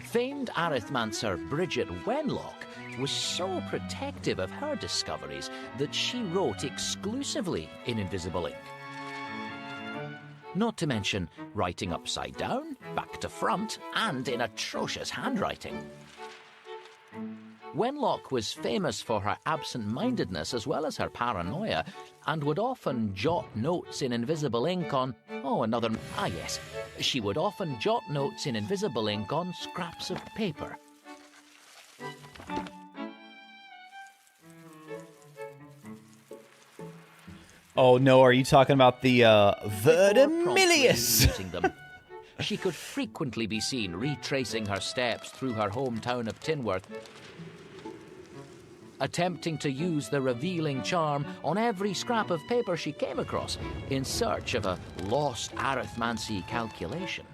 E: Famed arithmancer Bridget Wenlock was so protective of her discoveries that she wrote exclusively in invisible ink. Not to mention writing upside down, back to front, and in atrocious handwriting. Wenlock was famous for her absent-mindedness as well as her paranoia, and would often jot notes in invisible ink on... yes. She would often jot notes in invisible ink on scraps of paper.
A: Oh no, are you talking about the Verdimilius?
E: Using them. She could frequently be seen retracing her steps through her hometown of Tinworth, attempting to use the revealing charm on every scrap of paper she came across in search of a lost arithmancy calculation.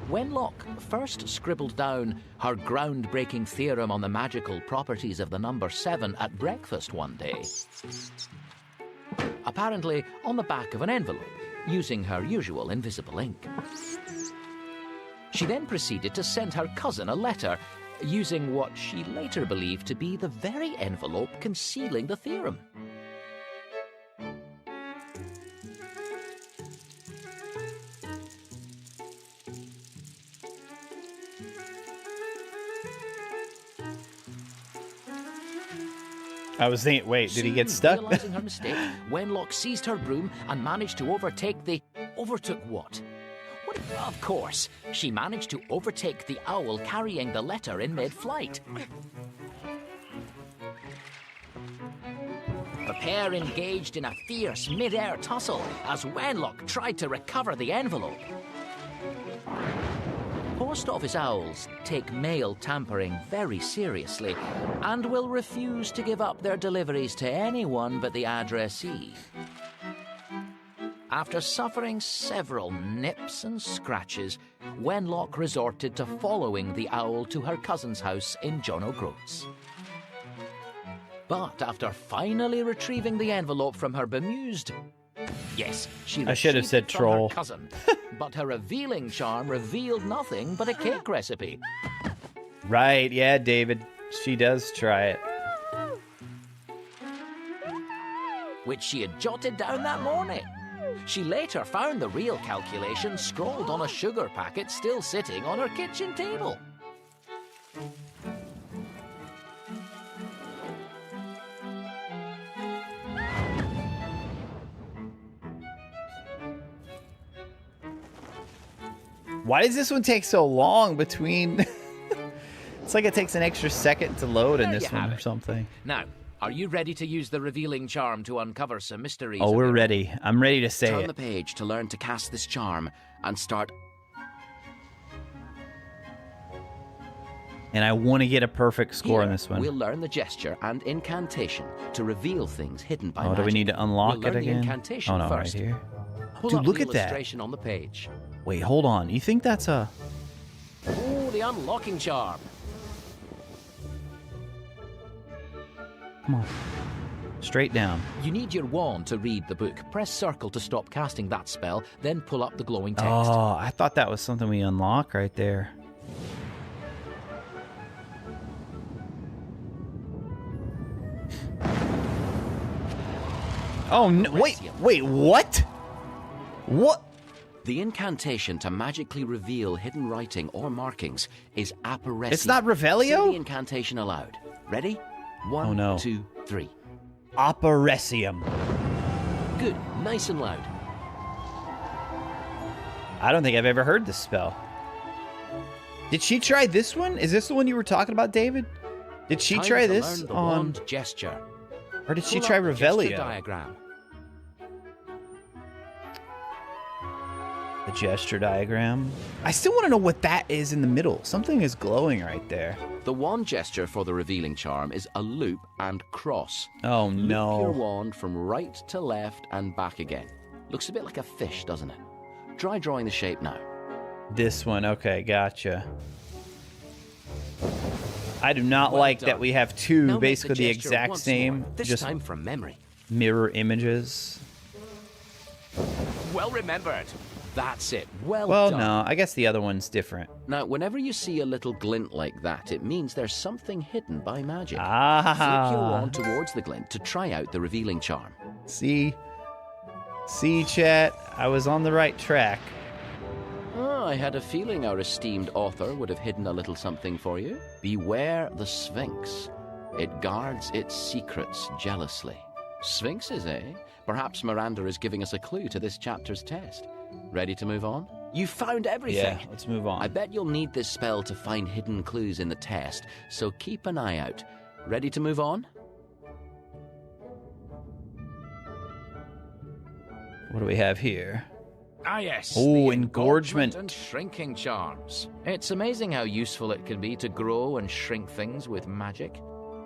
E: Wenlock first scribbled down her groundbreaking theorem on the magical properties of the number 7 at breakfast one day, apparently on the back of an envelope, using her usual invisible ink. She then proceeded to send her cousin a letter, using what she later believed to be the very envelope concealing the theorem.
A: I was thinking, wait, did he get
E: Soon,
A: stuck?
E: realizing her mistake, Wenlock seized her broom and managed to overtake the... Overtook what? Of course, she managed to overtake the owl carrying the letter in mid-flight. The pair engaged in a fierce mid-air tussle as Wenlock tried to recover the envelope. Post office owls take mail tampering very seriously and will refuse to give up their deliveries to anyone but the addressee. After suffering several nips and scratches, Wenlock resorted to following the owl to her cousin's house in John O'Groats. But after finally retrieving the envelope from her bemused... Yes, she
A: I should have said
E: retrieved it from
A: troll.
E: her cousin, but her revealing charm revealed nothing but a cake recipe.
A: Right, yeah, David. She does try it.
E: Which she had jotted down that morning. She later found the real calculation scrawled on a sugar packet still sitting on her kitchen table.
A: Why does this one take so long between... It's like it takes an extra second to load in
E: There
A: this
E: you
A: one
E: have
A: or
E: it.
A: something.
E: Now, are you ready to use the revealing charm to uncover some mysteries?
A: Oh,
E: of
A: we're
E: your
A: ready. I'm ready to say
E: Turn
A: it.
E: the page to learn to cast this charm and start...
A: And I want to get a perfect score on
E: Here,
A: this one.
E: We'll learn the gesture and incantation to reveal things hidden by
A: Oh,
E: magic.
A: do we need to unlock
E: We'll
A: it
E: learn
A: again?
E: The incantation
A: Oh, no,
E: first.
A: right here.
E: Pull
A: Dude,
E: up
A: look
E: the
A: at that.
E: illustration on the page.
A: Wait, hold on. You think that's a...
E: Oh, the unlocking charm.
A: Come on. Straight down.
E: You need your wand to read the book. Press circle to stop casting that spell, then pull up the glowing text.
A: Oh, I thought that was something we unlock right there. Oh, no. Wait, what? What?
E: The incantation to magically reveal hidden writing or markings is Apparecio.
A: It's not Revelio?
E: Say the incantation aloud. Ready? 1,
A: Oh, no.
E: 2, 3.
A: Operesium.
E: Good. Nice and loud.
A: I don't think I've ever heard this spell. Did she try this one? Is this the one you were talking about, David? Did she
E: Time
A: try
E: to
A: this
E: learn the
A: on...
E: wand gesture.
A: Or did she
E: Pull
A: try
E: up the gesture
A: Revelio?
E: diagram.
A: The gesture diagram. I still want to know what that is in the middle. Something is glowing right there.
E: The wand gesture for the revealing charm is a loop and cross.
A: Oh,
E: Loop your
A: no.
E: wand from right to left and back again. Looks a bit like a fish, doesn't it? Try drawing the shape now.
A: This one. Okay, gotcha. I do not
E: Well
A: like
E: done.
A: that we have two
E: Now make
A: basically the
E: gesture
A: exact
E: once
A: same,
E: more, this
A: just
E: time from memory.
A: mirror images.
E: Well remembered. That's it. Well
A: Well,
E: done.
A: no, I guess the other one's different.
E: Now, whenever you see a little glint like that, it means there's something hidden by magic. Flip your
A: Ah,
E: wand towards the glint to try out the revealing charm.
A: see? See, chat, I was on the right track.
E: Oh, I had a feeling our esteemed author would have hidden a little something for you. Beware the Sphinx. It guards its secrets jealously. Sphinxes, eh? Perhaps Miranda is giving us a clue to this chapter's test. Ready to move on? You found everything.
A: Yeah, let's move on.
E: I bet you'll need this spell to find hidden clues in the test, so keep an eye out. Ready to move on?
A: What do we have here?
B: Ah, yes.
A: Oh,
B: the
A: engorgement.
B: and shrinking charms.
E: It's amazing how useful it can be to grow and shrink things with magic.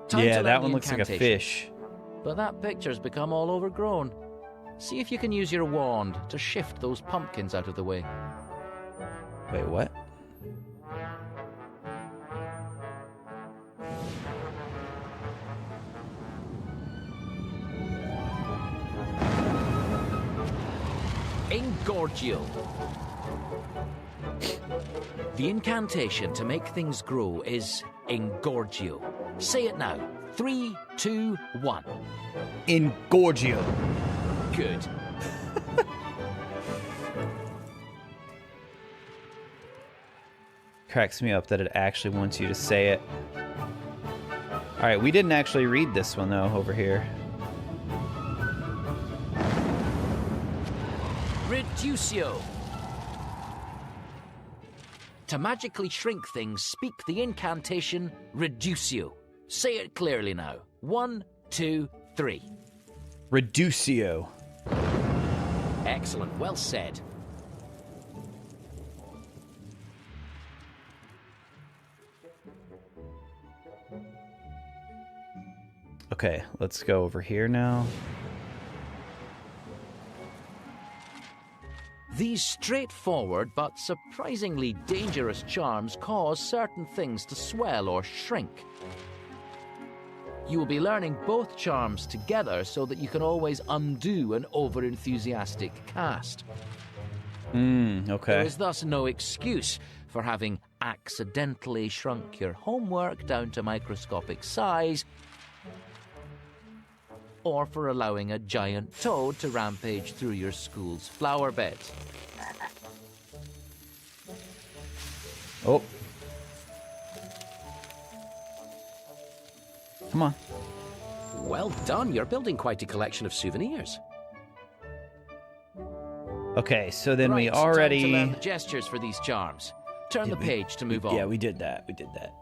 E: Time to
A: Yeah,
E: learn
A: that
E: the
A: one looks like a
E: incantation.
A: fish.
E: But that picture's become all overgrown. See if you can use your wand to shift those pumpkins out of the way.
A: Wait, what?
E: Engorgio. The incantation to make things grow is Engorgio. Say it now. 3, 2, 1.
A: Engorgio.
E: Good.
A: Cracks me up that it actually wants you to say it. All right, we didn't actually read this one, though, over here.
E: Reducio. To magically shrink things, speak the incantation Reducio. Say it clearly now. 1, 2, 3.
A: Reducio.
E: Excellent. Well said.
A: Okay, let's go over here now.
E: These straightforward but surprisingly dangerous charms cause certain things to swell or shrink. You will be learning both charms together so that you can always undo an over-enthusiastic cast.
A: Okay.
E: There is thus no excuse for having accidentally shrunk your homework down to microscopic size, or for allowing a giant toad to rampage through your school's flower bed.
A: Oh. Come on.
B: Well done. You're building quite a collection of souvenirs.
A: Okay, so then we
E: Right, time to
A: already...
E: learn the gestures for these charms. Turn the page to move on.
A: Yeah, we did that. We did that.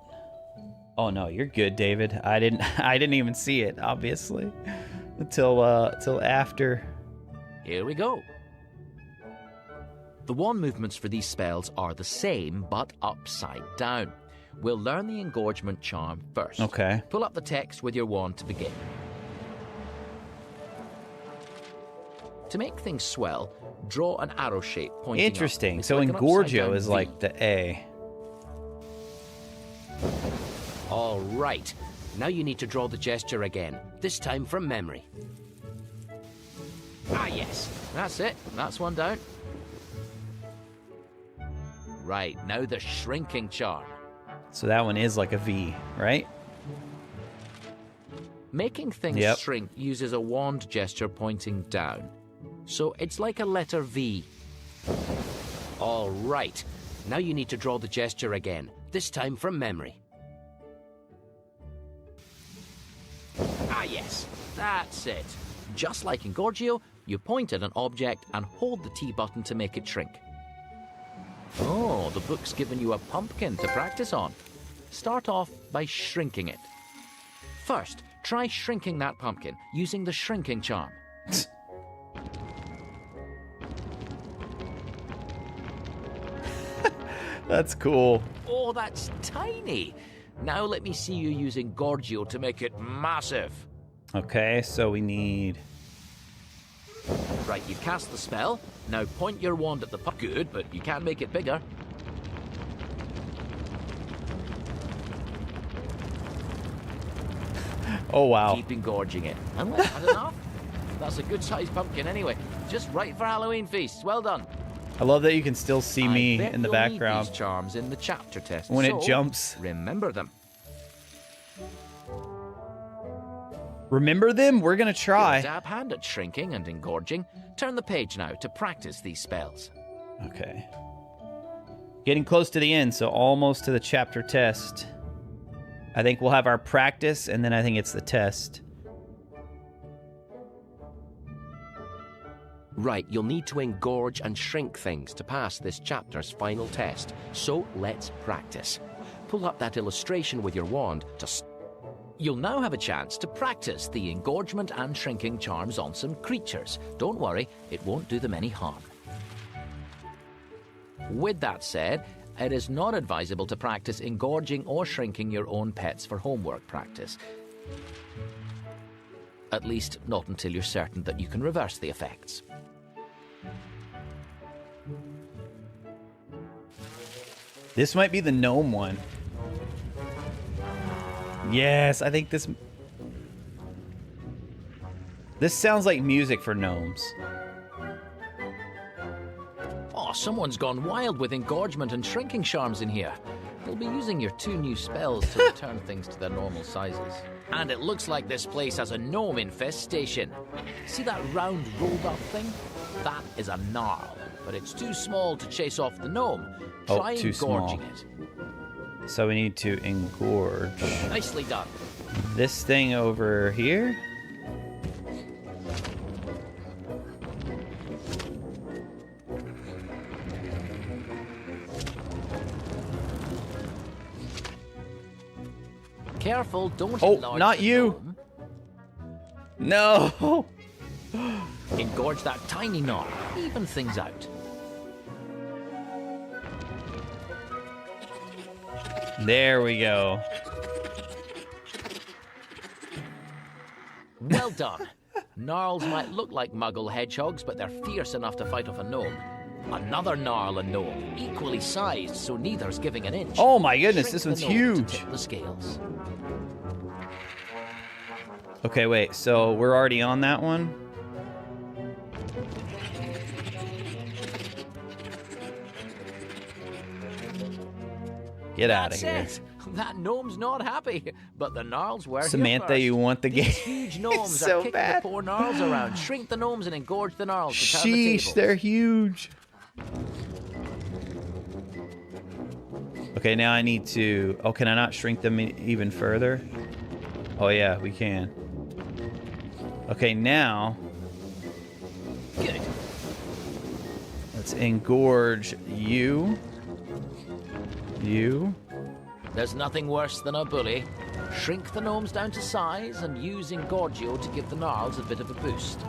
A: Oh no, you're good, David. I didn't even see it, obviously, until after.
E: Here we go. The wand movements for these spells are the same, but upside down. We'll learn the engorgement charm first.
A: Okay.
E: Pull up the text with your wand to begin. To make things swell, draw an arrow shape pointing up.
A: Interesting.
E: It's
A: So
E: like an
A: Engorgio
E: upside-down
A: is
E: V.
A: like the A.
B: All right. Now you need to draw the gesture again, this time from memory. Ah, yes.
E: That's it. That's one down. Right, now the shrinking charm.
A: So that one is like a V, right?
E: Making things
A: Yep.
E: shrink uses a wand gesture pointing down. So it's like a letter V.
B: All right. Now you need to draw the gesture again, this time from memory. Ah, yes.
E: That's it. Just like in Engorgio, you point at an object and hold the T button to make it shrink. Oh, the book's given you a pumpkin to practice on. Start off by shrinking it. First, try shrinking that pumpkin using the shrinking charm.
A: That's cool.
E: Oh, that's tiny. Now let me see you using Engorgio to make it massive.
A: Okay, so we need...
E: Right, you've cast the spell. Now point your wand at the pumpkin. Good, but you can make it bigger.
A: Oh, wow.
E: Keep engorging it. And that's enough. That's a good-sized pumpkin anyway. Just right for Halloween feasts. Well done.
A: I love that you can still see me
E: I bet
A: in the
E: you'll need
A: background
E: these charms in the chapter test.
A: when
E: so
A: it jumps.
E: Remember them.
A: Remember them? We're going to try.
E: Dab hand at shrinking and engorging. Turn the page now to practice these spells.
A: Okay. Getting close to the end, so almost to the chapter test. I think we'll have our practice, and then I think it's the test.
E: Right, you'll need to engorge and shrink things to pass this chapter's final test. So let's practice. Pull up that illustration with your wand to... You'll now have a chance to practice the engorgement and shrinking charms on some creatures. Don't worry, it won't do them any harm. With that said, it is not advisable to practice engorging or shrinking your own pets for homework practice. At least not until you're certain that you can reverse the effects.
A: This might be the gnome one. Yes, I think this sounds like music for gnomes.
E: Oh, someone's gone wild with engorgement and shrinking charms in here. They'll be using your 2 new spells to return things to their normal sizes. And it looks like this place has a gnome infestation. See that round rolled-up thing? That is a gnarl, but it's too small to chase off the gnome. Try
A: too
E: engorging
A: small.
E: it.
A: So we need to engorge.
E: Nicely done.
A: This thing over here?
E: Careful, don't
A: Oh,
E: enlarge
A: not
E: the
A: you.
E: gnome.
A: No!
E: Engorge that tiny knot. Even things out.
A: There we go.
E: Well done. Gnarls might look like muggle hedgehogs, but they're fierce enough to fight off a gnome. Another gnarl and gnome, equally sized, so neither's giving an inch.
A: Oh my goodness,
E: Shrink
A: this
E: the
A: one's
E: gnome to
A: huge.
E: tip the scales.
A: Okay, wait, so we're already on that one? Get out of here.
E: That's it. That gnome's not happy, but the gnarls were
A: Samantha,
E: here
A: you
E: first.
A: want the game?
E: These huge gnomes
A: It's so
E: are kicking
A: bad.
E: the poor gnarls around. Shrink the gnomes and engorge the gnarls to turn the
A: Sheesh,
E: tables.
A: they're huge. Okay, now I need to... Oh, can I not shrink them even further? Oh, yeah, we can. Okay, now...
E: Good.
A: Let's engorge you. You.
E: There's nothing worse than a bully. Shrink the gnomes down to size and use Engorgio to give the gnarls a bit of a boost.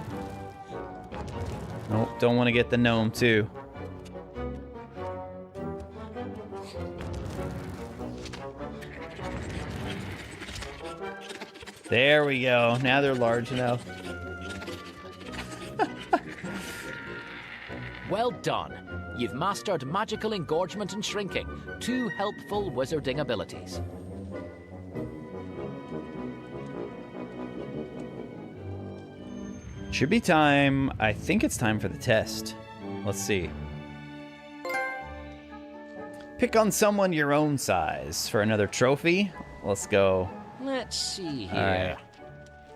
A: Nope, don't want to get the gnome, too. There we go. Now they're large enough.
E: Well done. You've mastered magical engorgement and shrinking, 2 helpful wizarding abilities.
A: Should be time. I think it's time for the test. Let's see. Pick on someone your own size for another trophy. Let's go.
E: Let's see here.
A: All right.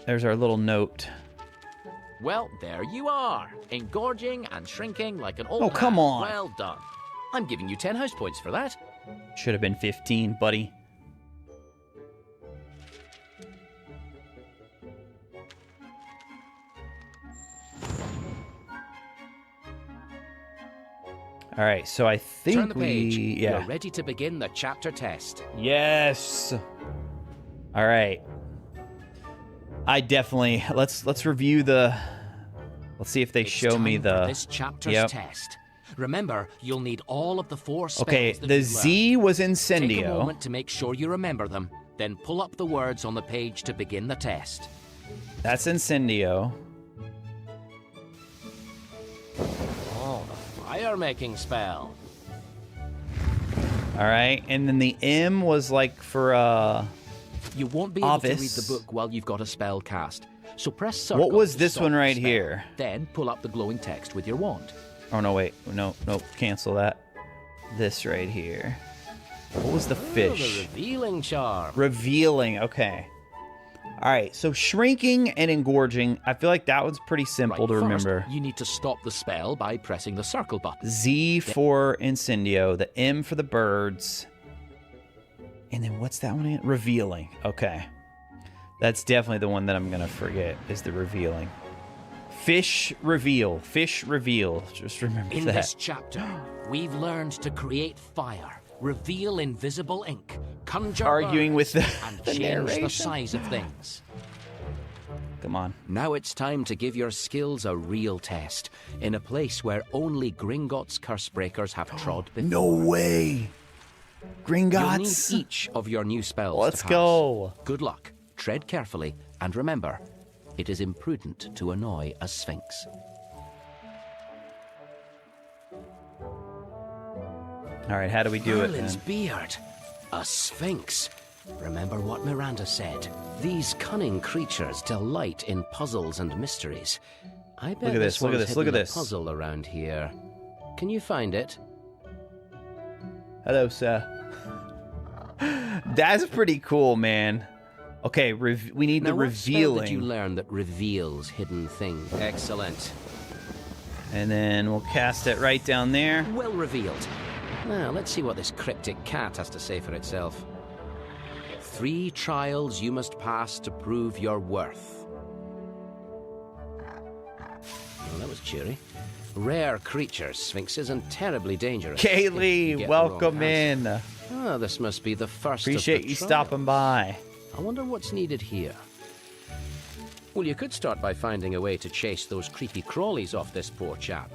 A: There's our little note.
E: Well, there you are. Engorging and shrinking like an old
A: Oh, come
E: man.
A: on.
E: Well done. I'm giving you 10 house points for that.
A: Should have been 15, buddy. All right, so I think
E: Turn the page.
A: yeah.
E: You're ready to begin the chapter test.
A: Yes. All right. I definitely let's review the. Let's see if they
E: It's
A: show me
E: time for
A: the.
E: this chapter's
A: Yep.
E: test. Remember, you'll need all of the 4 spells
A: Okay,
E: that
A: the
E: you've
A: Z
E: learned.
A: was
E: Take a
A: Incendio.
E: moment to make sure you remember them, then pull up the words on the page to begin the test.
A: That's Incendio.
E: Oh, the fire-making spell.
A: All right, and then the M was like for
E: You won't be able to read
A: Obvious.
E: the book while you've got a spell cast. So press circle.
A: What was
E: to
A: this
E: stop
A: one
E: the
A: right
E: spell.
A: here?
E: Then pull up the glowing text with your wand.
A: Oh no, wait, no, cancel that. This right here. What was the
E: Oh,
A: fish?
E: the revealing charm.
A: Revealing. Okay. All right, so shrinking and engorging, I feel like that one's pretty simple to remember.
E: You need to stop the spell by pressing the circle button.
A: Z for Incendio, the M for the birds. And then what's that one again? Revealing. Okay. That's definitely the one that I'm going to forget, is the revealing. Fish reveal. Fish reveal. Just remember that.
E: In this chapter, we've learned to create fire, reveal invisible ink, conjure
A: arguing with the,
E: and
A: the
E: change
A: narration.
E: the size of things.
A: Come on.
E: Now it's time to give your skills a real test in a place where only Gringotts Cursebreakers have trod before.
A: No way. Gringotts.
E: You'll need each of your new spells.
A: Let's
E: to pass.
A: go.
E: Good luck. Tread carefully, and remember, it is imprudent to annoy a sphinx.
A: All right, how do we do
E: Merlin's
A: it,
E: beard. A sphinx. Remember what Miranda said. These cunning creatures delight in puzzles and mysteries. I bet
A: Look at this, look at
E: one's
A: this, look at
E: hidden a
A: this.
E: puzzle around here. Can you find it?
A: Hello, sir. That's pretty cool, man. Okay, we need the
E: Now, what spell
A: revealing.
E: did you learn that reveals hidden things? Excellent.
A: And then we'll cast it right down there.
E: Well revealed. Now, let's see what this cryptic cat has to say for itself. 3 trials you must pass to prove your worth. Well, that was cheery. Rare creatures, sphinxes, and terribly dangerous. if you
A: Kaylee,
E: get the
A: welcome
E: wrong answer.
A: in.
E: Ah, this must be the first
A: Appreciate
E: of the
A: you
E: trials.
A: stopping by.
E: I wonder what's needed here. Well, you could start by finding a way to chase those creepy crawlies off this poor chap.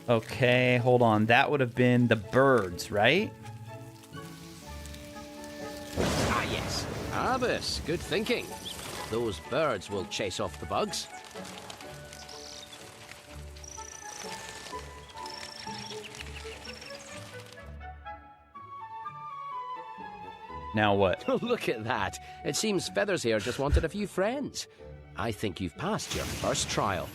A: Okay, hold on. That would have been the birds, right?
E: Ah, yes. Abbas, good thinking. Those birds will chase off the bugs.
A: Now what?
E: Look at that. It seems Feathers here just wanted a few friends. I think you've passed your first trial.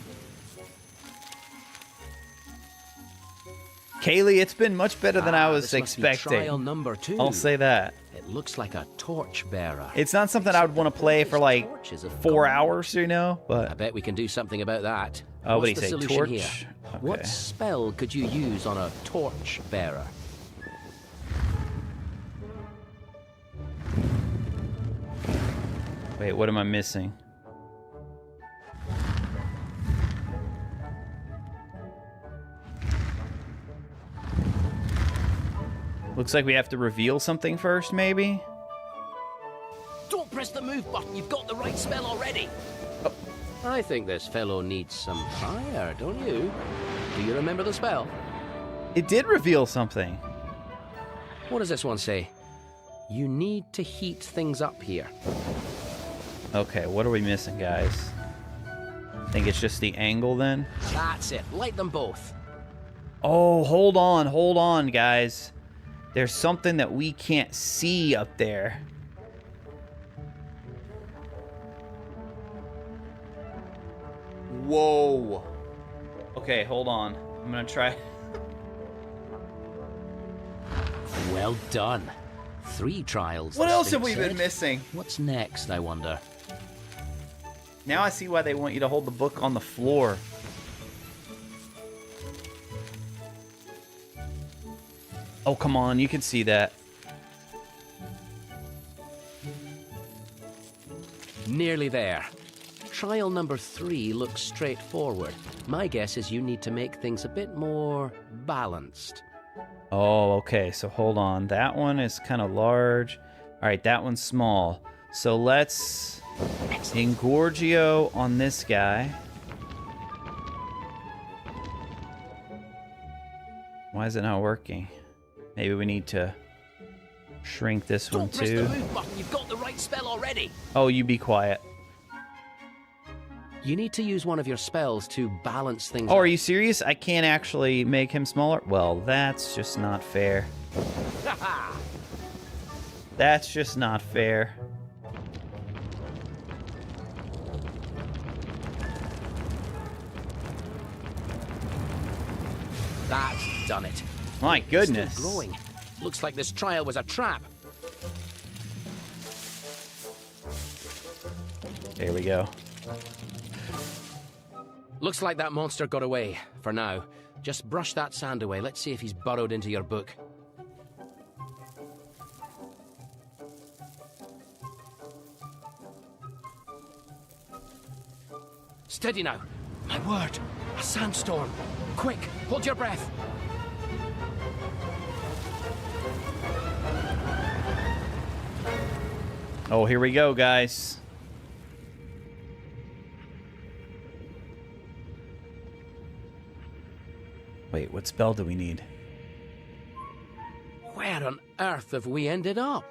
A: Kaylee, it's been much better than I was
E: this must be
A: expecting.
E: trial number 2.
A: I'll say that.
E: It looks like a torch bearer.
A: It's not something I would want to play for like
E: Torches have
A: 4
E: gone.
A: hours, you know?
E: I
A: But
E: bet we can do something about that.
A: Oh, what
E: What's
A: do you
E: the
A: say,
E: solution
A: torch?
E: here?
A: Okay.
E: What spell could you use on a torch bearer?
A: wait, what am I missing? Looks like we have to reveal something first, maybe?
E: Don't press the move button. You've got the right spell already. Oh, I think this fellow needs some fire, don't you? Do you remember the spell?
A: It did reveal something.
E: What does this one say? You need to heat things up here.
A: Okay, what are we missing, guys? I think it's just the angle then.
E: That's it. Light them both.
A: Oh, hold on, guys. There's something that we can't see up there. Whoa. Okay, hold on. I'm gonna try.
E: Well done. 3 trials.
A: What
E: the
A: else have
E: Sphinx
A: we been
E: said.
A: missing?
E: What's next, I wonder?
A: Now I see why they want you to hold the book on the floor. Oh, come on. You can see that.
E: Nearly there. Trial number 3 looks straightforward. My guess is you need to make things a bit more balanced.
A: Oh, okay. So hold on. That one is kind of large. All right, that one's small. So let's Engorgio on this guy. Why is it not working? Maybe we need to shrink this one
E: Don't press
A: too.
E: the move button. You've got the right spell already.
A: Oh, you be quiet.
E: You need to use one of your spells to balance things
A: Oh,
E: out.
A: are you serious? I can't actually make him smaller? Well, that's just not fair. That's just not fair.
E: That's done it.
A: My
E: It's
A: goodness.
E: still growing. Looks like this trial was a trap.
A: There we go.
B: Looks like that monster got away, for now. Just brush that sand away. Let's see if he's burrowed into your book. Steady now. My word, a sandstorm. Quick, hold your breath.
A: Oh, here we go, guys. Wait, what spell do we need?
B: Where on earth have we ended up?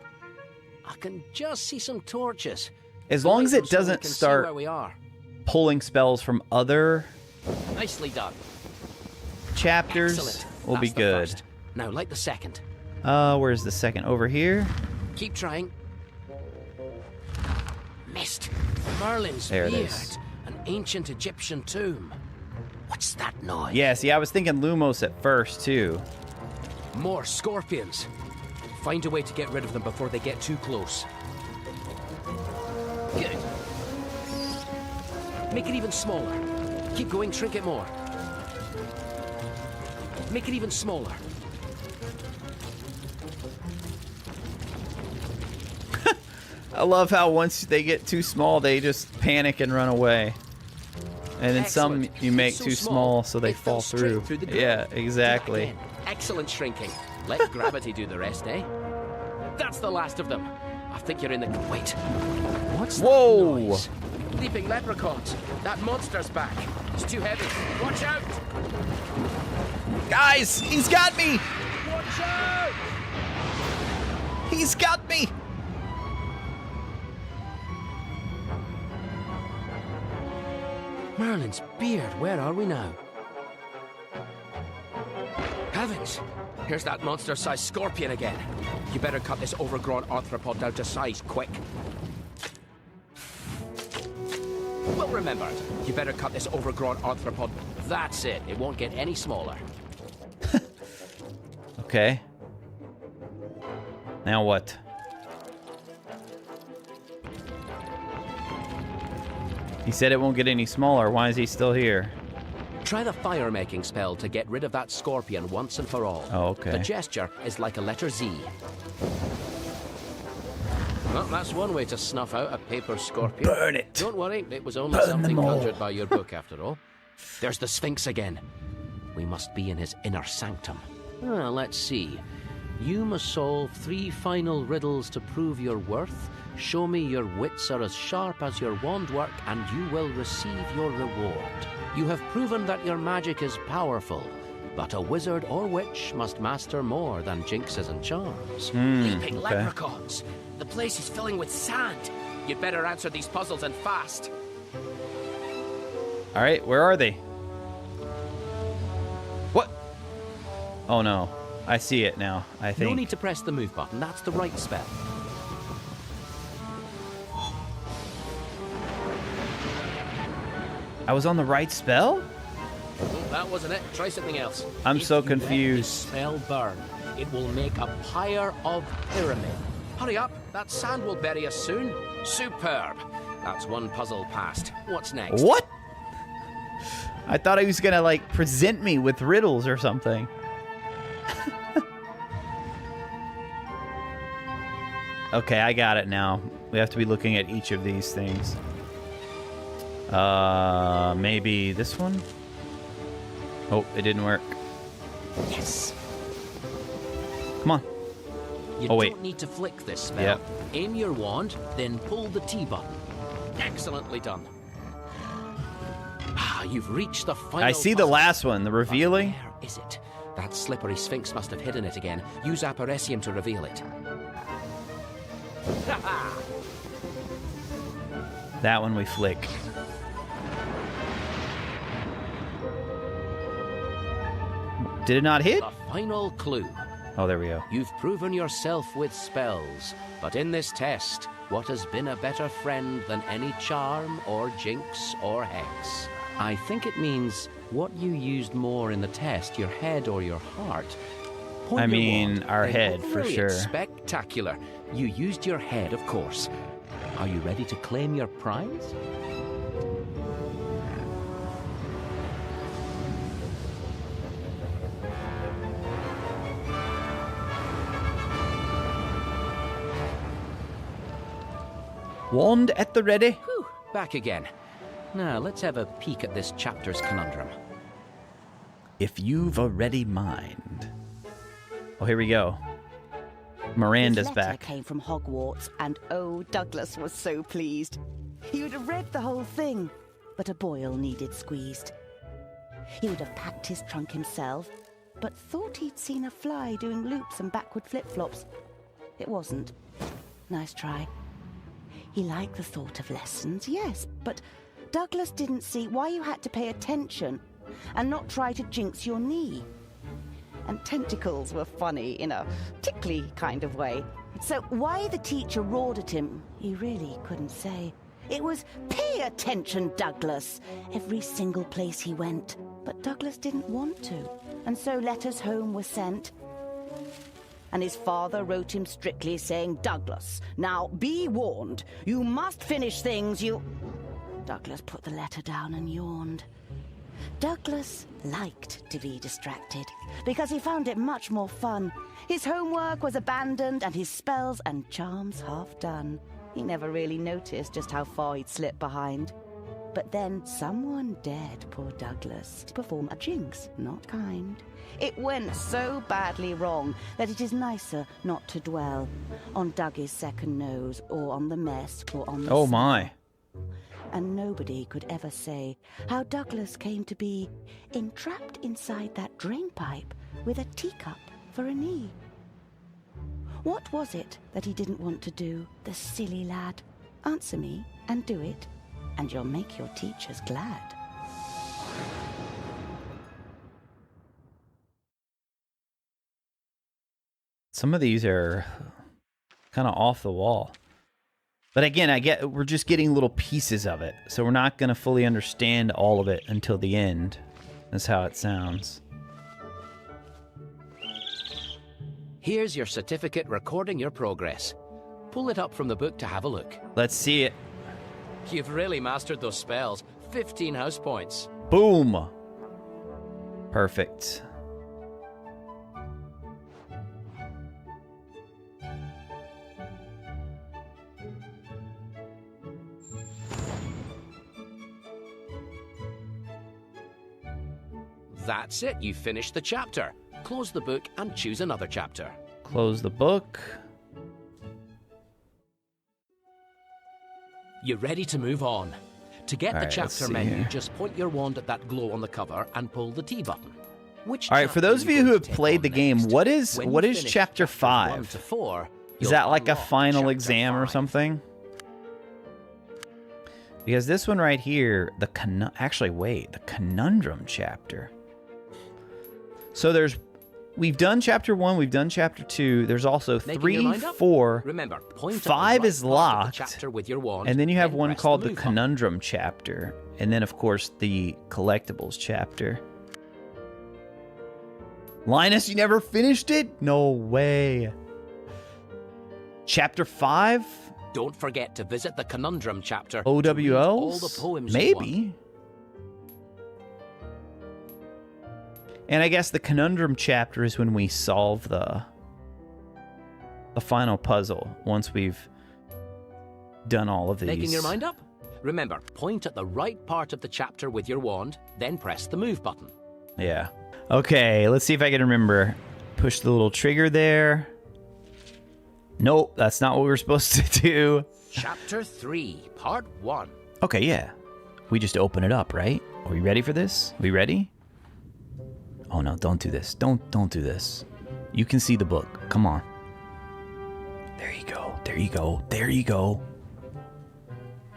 B: I can just see some torches.
A: As long as it doesn't
B: where
A: start
B: we are.
A: pulling spells from other
B: Nicely done.
A: chapters,
B: Excellent.
A: we'll be
B: That's the
A: good.
B: first. Now light the second.
A: Where's the second? Over here?
B: Keep trying. Missed. Merlin's
A: There it
B: beard.
A: is.
B: An ancient Egyptian tomb. What's that noise?
A: Yeah, see, I was thinking Lumos at first, too.
B: More scorpions. Find a way to get rid of them before they get too close. Good. Make it even smaller. Keep going, shrink it more. Make it even smaller.
A: I love how once they get too small, they just panic and run away. And then some
B: Excellent.
A: you make
B: It's so
A: too
B: small,
A: small, so they
B: they fell
A: fall
B: straight
A: through.
B: through the ground.
A: Yeah,
B: Do that
A: exactly.
B: again. Excellent shrinking. Let gravity do the rest, eh? That's the last of them. I think you're in the... Wait. What's
A: Whoa!
B: that noise? Leaping leprechauns. That monster's back. It's too heavy. Watch out!
A: Guys, he's got me!
B: Watch out!
A: He's got me!
B: Merlin's beard. Where are we now? Heavens! Here's that monster-sized scorpion again. You better cut this overgrown arthropod down to size, quick. Well remembered. You better cut this overgrown arthropod. That's it. It won't get any smaller.
A: Okay. Now what? He said it won't get any smaller. Why is he still here?
B: Try the fire-making spell to get rid of that scorpion once and for all.
A: Oh, okay.
B: The gesture is like a letter Z. Well, that's one way to snuff out a paper scorpion.
A: Burn it!
B: Don't worry, it was only
A: Burn
B: something
A: them all.
B: conjured by your book, after all. There's the Sphinx again. We must be in his inner sanctum. Let's see. You must solve 3 final riddles to prove your worth. Show me your wits are as sharp as your wand work, and you will receive your reward. You have proven that your magic is powerful, but a wizard or witch must master more than jinxes and charms. Leaping
A: okay.
B: leprechauns. The place is filling with sand. You'd better answer these puzzles and fast.
A: All right, where are they? What? Oh no, I see it now. I think.
B: No need to press the move button. That's the right spell.
A: I was on the right spell?
B: Oh, that wasn't it. Try something else.
A: I'm
B: If
A: so
B: you let
A: confused.
B: this spell burn, it will make a pyre of pyramid. Hurry up. That sand will bury us soon. Superb. That's one puzzle passed. What's next?
A: What? I thought he was gonna like present me with riddles or something. Okay, I got it now. We have to be looking at each of these things. Maybe this one? Oh, it didn't work.
B: Yes.
A: Come on.
B: You
A: Oh, wait.
B: don't need to flick this spell.
A: Yep.
B: Aim your wand, then pull the T button. Excellently done. You've reached the final
A: I see the
B: puzzle.
A: last one, the
B: But
A: revealing.
B: where is it? That slippery sphinx must have hidden it again. Use Aparecium to reveal it.
A: That one we flick. Did it not hit?
B: The final clue.
A: Oh, there we go.
B: You've proven yourself with spells, but in this test, what has been a better friend than any charm or jinx or hex? I think it means what you used more in the test, your head or your heart. Point
A: I
B: your
A: mean,
B: wand,
A: our
B: then
A: head, for
B: brilliant,
A: sure.
B: Spectacular. You used your head, of course.
E: Are you ready to claim your prize?
A: Wand at the ready.
E: Whew, back again. Now, let's have a peek at this chapter's conundrum.
A: If you've a ready mind. Oh, here we go. Miranda's
D: His letter
A: back.
D: came from Hogwarts, and oh, Douglas was so pleased. He would have read the whole thing, but a boil needed squeezed. He would have packed his trunk himself, but thought he'd seen a fly doing loops and backward flip-flops. It wasn't. Nice try. He liked the thought of lessons, yes, but Douglas didn't see why you had to pay attention and not try to jinx your knee. And tentacles were funny in a tickly kind of way. So why the teacher roared at him, he really couldn't say. It was, pay attention, Douglas, every single place he went. But Douglas didn't want to, and so letters home were sent. And his father wrote him strictly saying, Douglas, now be warned, you must finish things you... Douglas put the letter down and yawned. Douglas liked to be distracted because he found it much more fun. His homework was abandoned and his spells and charms half done. He never really noticed just how far he'd slipped behind. But then someone dared poor Douglas to perform a jinx, not kind. It went so badly wrong that it is nicer not to dwell on Dougie's second nose or on the mess or on the...
A: Oh my.
D: And nobody could ever say how Douglas came to be entrapped inside that drain pipe with a teacup for a knee. What was it that he didn't want to do, the silly lad? Answer me and do it, and you'll make your teachers glad.
A: Some of these are kind of off the wall. But again, we're just getting little pieces of it, so we're not going to fully understand all of it until the end. That's how it sounds.
E: Here's your certificate recording your progress. Pull it up from the book to have a look.
A: Let's see it.
E: You've really mastered those spells. 15 house points.
A: Boom. Perfect.
E: That's it, you finished the chapter. Close the book and choose another chapter.
A: Close the book.
E: You're ready to move on. To get the
A: Alright,
E: chapter menu, just point your wand at that glow on the cover and pull the T button.
A: All right, for those of you who have played the game, what is chapter 5?
E: 4,
A: is that like a final exam or something? Because this one right here, the conundrum chapter. So we've done chapter 1, we've done chapter 2. There's also 3, 4,
E: Remember,
A: 5 is locked,
E: with your wand,
A: and then you have one called the conundrum chapter, and then of course the collectibles chapter. Linus, you never finished it? No way. Chapter 5?
E: Don't forget to visit the conundrum chapter.
A: OWLs?
E: All the poems
A: maybe. And I guess the conundrum chapter is when we solve the final puzzle once we've done all of these.
E: Making your mind up? Remember, point at the right part of the chapter with your wand, then press the move button.
A: Yeah. Okay, let's see if I can remember. Push the little trigger there. Nope, that's not what we were supposed to do.
E: Chapter 3, Part 1.
A: Okay, yeah. We just open it up, right? Are we ready for this? We ready? Oh no, don't do this. Don't do this. You can see the book. Come on. There you go. There you go. There you go.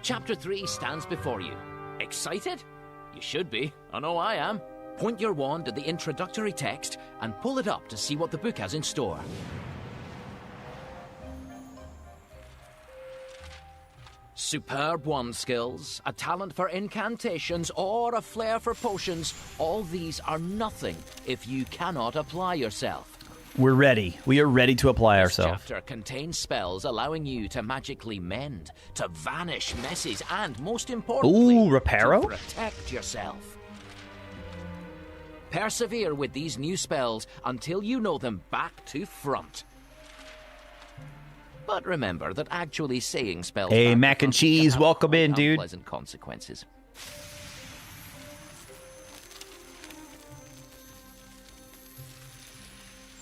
E: Chapter 3 stands before you. Excited? You should be. I know I am. Point your wand at the introductory text and pull it up to see what the book has in store. Superb wand skills, a talent for incantations, or a flair for potions, all these are nothing if you cannot apply yourself.
A: We're ready. We are ready to apply ourselves.
E: This chapter contains spells allowing you to magically mend, to vanish messes, and most importantly,
A: Ooh, Reparo?
E: to protect yourself. Persevere with these new spells until you know them back to front. But remember that actually saying spells.
A: Hey,
E: back
A: mac
E: to
A: and
E: front
A: cheese,
E: can have
A: welcome in, dude.
E: Unpleasant consequences.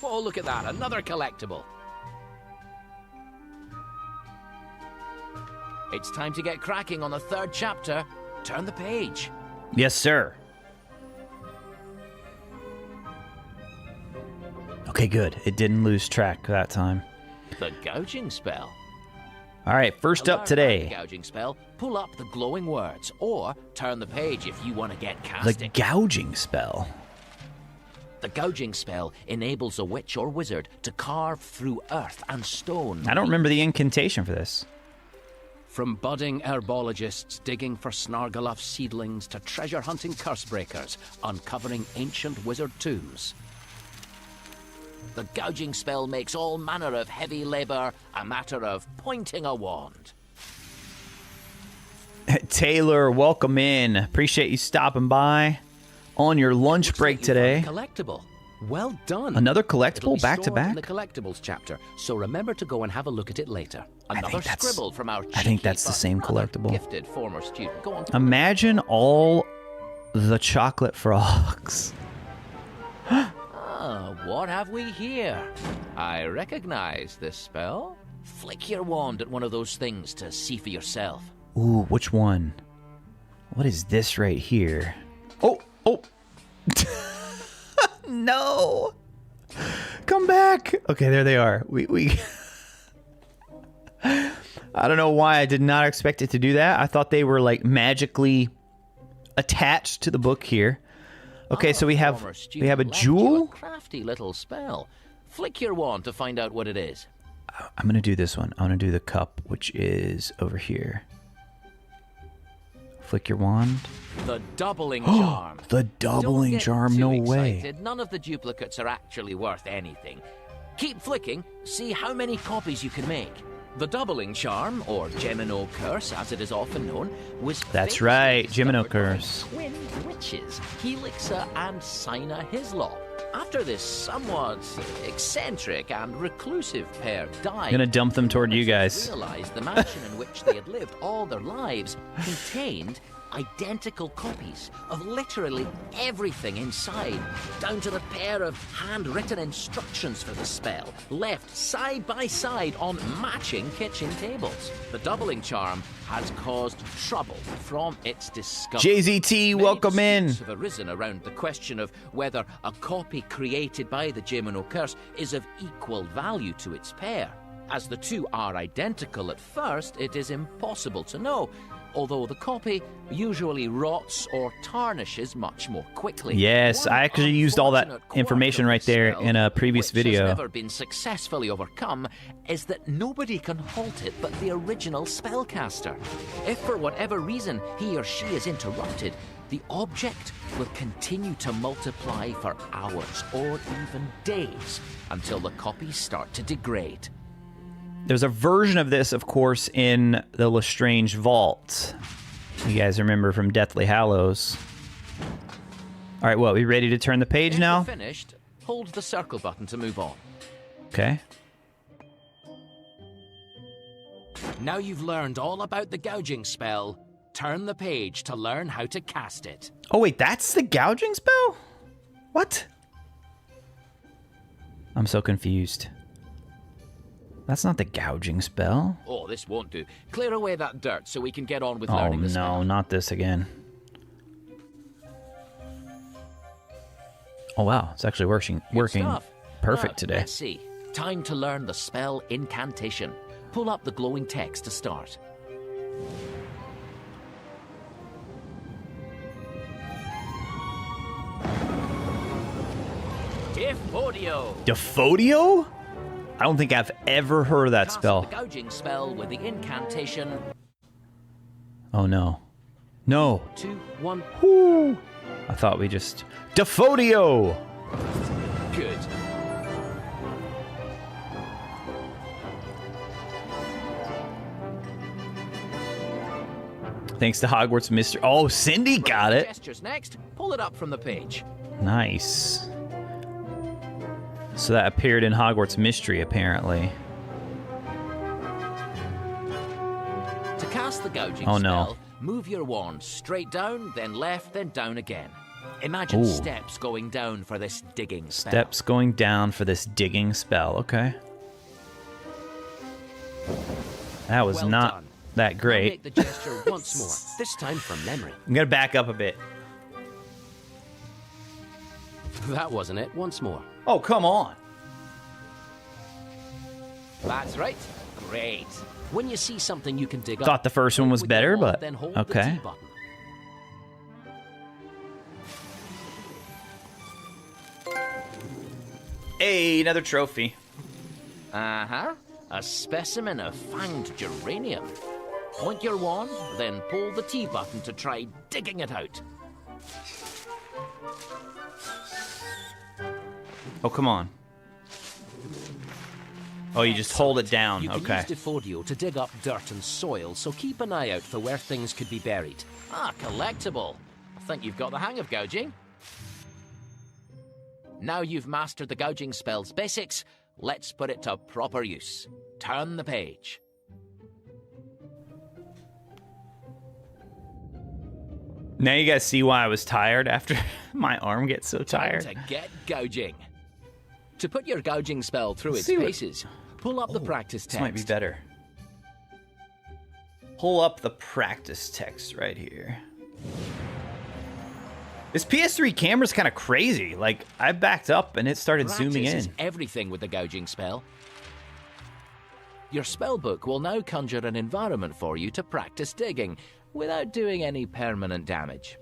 E: Oh, look at that, another collectible. It's time to get cracking on the third chapter. Turn the page.
A: Yes, sir. Okay, good. It didn't lose track that time.
E: The gouging spell.
A: All right, first
E: To
A: up
E: learn
A: today.
E: about the gouging spell, pull up the glowing words, or turn the page if you want to get
A: The
E: casting.
A: gouging spell.
E: The gouging spell enables a witch or wizard to carve through earth and stone.
A: I don't remember the incantation for this.
B: From budding herbologists digging for Snargaluff seedlings to treasure-hunting curse-breakers uncovering ancient wizard tombs.
E: The gouging spell makes all manner of heavy labor a matter of pointing a wand.
A: Taylor, welcome in. Appreciate you stopping by on your lunch
B: Looks
A: break
B: like you found
A: today.
B: a collectible. Well done.
A: Another
B: It'll
A: collectible
B: be
A: back to
B: stored
A: back?
B: in the collectibles chapter, so remember to go and have a look at it later.
E: Another scribble from our
A: I think
E: cheeky
A: that's the
E: but
A: same
E: rather
A: collectible.
E: gifted former student. Go on.
A: Imagine all the chocolate frogs.
E: What have we here? I recognize this spell. Flick your wand at one of those things to see for yourself.
A: Ooh, which one? What is this right here? Oh. No. Come back. Okay, there they are. We I don't know why I did not expect it to do that. I thought they were like magically attached to the book here. Okay, so we have
E: Former
A: a
E: student left you
A: jewel.
E: a crafty little spell. Flick your wand to find out what it is.
A: I'm going to do this one. I'm going to do the cup, which is over here. Flick your wand.
E: The doubling charm.
A: The doubling
E: Don't get
A: charm,
E: too
A: no way.
E: excited. None of the duplicates are actually worth anything. Keep flicking, see how many copies you can make. The doubling charm, or Gemino curse as it is often known, was
A: That's
E: famously
A: right, Gemino
E: discovered by
A: curse.
E: twin witches, Helixa and Sina Hislop. After this somewhat eccentric and reclusive pair died,
A: I'm gonna dump them toward you
E: witches
A: guys.
E: realized the mansion in which they had lived all their lives contained identical copies of literally everything inside, down to the pair of handwritten instructions for the spell, left side by side on matching kitchen tables. The doubling charm has caused trouble from its discovery.
A: JZT,
E: Many
A: welcome in.
E: disputes have arisen around the question of whether a copy created by the Gemino curse is of equal value to its pair. As the two are identical at first, it is impossible to know, although the copy usually rots or tarnishes much more quickly.
A: Yes,
E: One
A: I actually used all that
E: unfortunate quirk
A: information
E: of
A: right
E: the
A: there
E: spell,
A: in a previous
E: which
A: video.
E: has never been successfully overcome, is that nobody can halt it but the original spellcaster. If for whatever reason he or she is interrupted, the object will continue to multiply for hours or even days until the copies start to degrade.
A: There's a version of this, of course, in the Lestrange Vault. You guys remember from Deathly Hallows. All right, well, we ready to turn the page
E: If
A: now?
E: you're finished, hold the circle button to move on.
A: Okay.
B: Now you've learned all about the gouging spell, turn the page to learn how to cast it.
A: Oh, wait, that's the gouging spell? What? I'm so confused. That's not the gouging spell.
E: Oh, this won't do. Clear away that dirt so we can get on with
A: Oh,
E: learning the
A: no,
E: spell.
A: not this again. Oh, wow, it's actually working
E: Stuff.
A: perfect
E: Now,
A: today.
E: Let's see. Time to learn the spell incantation. Pull up the glowing text to start. Defodio.
A: Defodio? I don't think I've ever heard of that
E: Cast
A: spell.
E: the gouging spell with the incantation.
A: Oh, no. No.
E: 2, 1.
A: Whoo. I thought we just... Defodio!
E: Good.
A: Thanks to Hogwarts Mystery. Oh, Cindy got it.
E: Gestures next. Pull it up from the page.
A: Nice. So that appeared in Hogwarts Mystery, apparently.
E: To cast the gouging spell, move your wand straight down, then left, then down again. Imagine steps going down for this digging spell.
A: Steps going down for this digging spell. Okay. That was not
E: done.
A: that great.
E: Make the gesture once more, this time from memory.
A: I'm going to back up a bit.
B: That wasn't it. Once more.
A: Oh, come on.
E: That's right. Great.
B: When you see something you can dig up...
A: Thought the first one was
B: with your
A: better,
B: wand,
A: but
B: then hold
A: okay.
B: the T button.
A: Hey, another trophy.
E: Uh-huh. A specimen of fanged geranium. Point your wand, then pull the T button to try digging it out.
A: Oh, come on. Oh, you just hold it down.
B: You can
A: Okay.
B: use Defodio to dig up dirt and soil, so keep an eye out for where things could be buried.
E: Ah, collectible. I think you've got the hang of gouging. Now you've mastered the gouging spell's basics, let's put it to proper use. Turn the page.
A: Now you guys see why I was tired after my arm gets so
E: Time
A: tired.
E: to get gouging. To put your gouging spell through its
A: See what-
E: paces, pull up the practice text.
A: This might be better. Pull up the practice text right here. This PS3 camera's kind of crazy. Like, I backed up and it started zooming
E: Practice
A: in.
E: is everything with the gouging spell. Your spell book will now conjure an environment for you to practice digging without doing any permanent damage.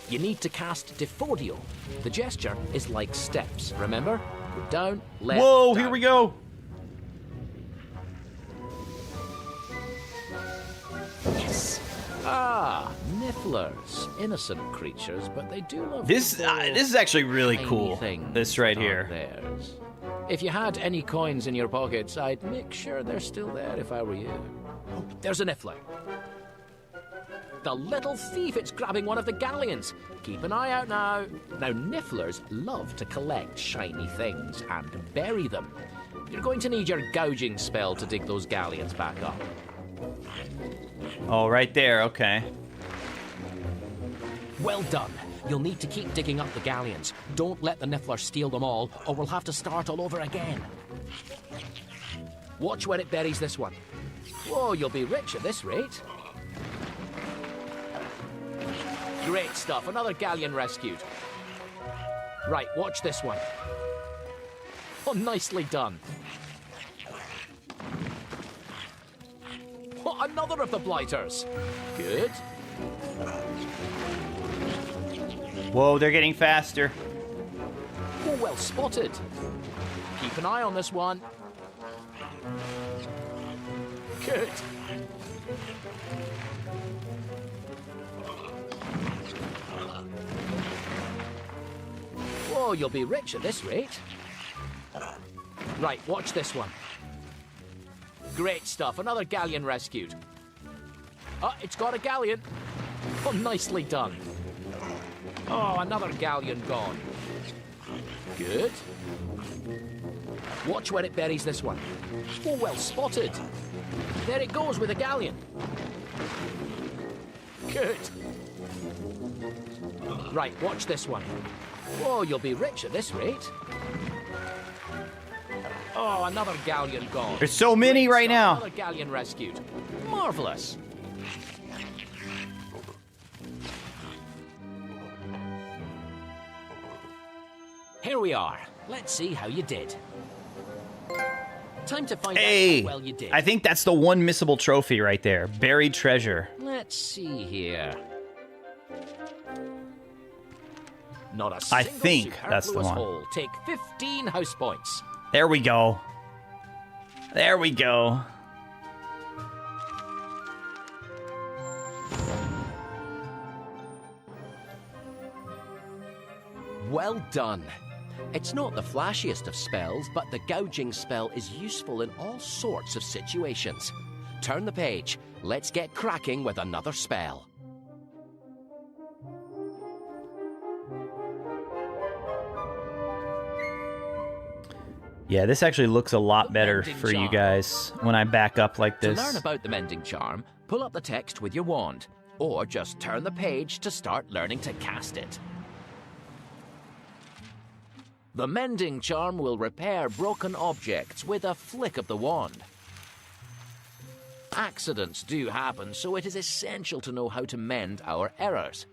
E: You need to cast Defodio. The gesture is like steps, remember? Go down, left,
A: Whoa,
E: down.
A: here we go.
E: Yes. Ah, nifflers. Innocent creatures, but they do love
A: This
E: to pull
A: this is actually really
E: tiny
A: cool.
E: things
A: This right
E: that aren't
A: here.
E: theirs. If you had any coins in your pockets, I'd make sure they're still there if I were you. Oh, there's a niffler. The little thief, it's grabbing one of the galleons. Keep an eye out now. Now, nifflers love to collect shiny things and bury them. You're going to need your gouging spell to dig those galleons back up.
A: Oh, right there. Okay.
E: Well done. You'll need to keep digging up the galleons. Don't let the niffler steal them all, or we'll have to start all over again. Watch where it buries this one. Whoa, you'll be rich at this rate. Great stuff. Another galleon rescued. Right, watch this one. Oh, nicely done. Oh, another of the blighters. Good.
A: Whoa, they're getting faster.
E: Oh, well spotted. Keep an eye on this one. Good. Whoa, you'll be rich at this rate. Right, watch this one. Great stuff. Another galleon rescued. Oh, it's got a galleon. Oh, nicely done. Oh, another galleon gone. Good. Watch where it buries this one. Oh, well spotted. There it goes with a galleon. Good. Right, watch this one. Whoa, you'll be rich at this rate. Oh, another galleon gone.
A: There's so many right now.
E: Another galleon rescued. Marvelous. Here we are. Let's see how you did. Time to find out
A: Hey,
E: how well you did.
A: I think that's the one missable trophy right there. Buried treasure.
E: Let's see here. Not a
A: I
E: single
A: think that's the
E: superfluous
A: one.
E: hole. Take 15 house points.
A: There we go. There we go.
E: Well done. It's not the flashiest of spells, but the gouging spell is useful in all sorts of situations. Turn the page. Let's get cracking with another spell.
A: Yeah, this actually looks a lot better for you guys when I back up like this.
E: To learn about the mending charm, pull up the text with your wand, or just turn the page to start learning to cast it. The mending charm will repair broken objects with a flick of the wand. Accidents do happen, so it is essential to know how to mend our errors.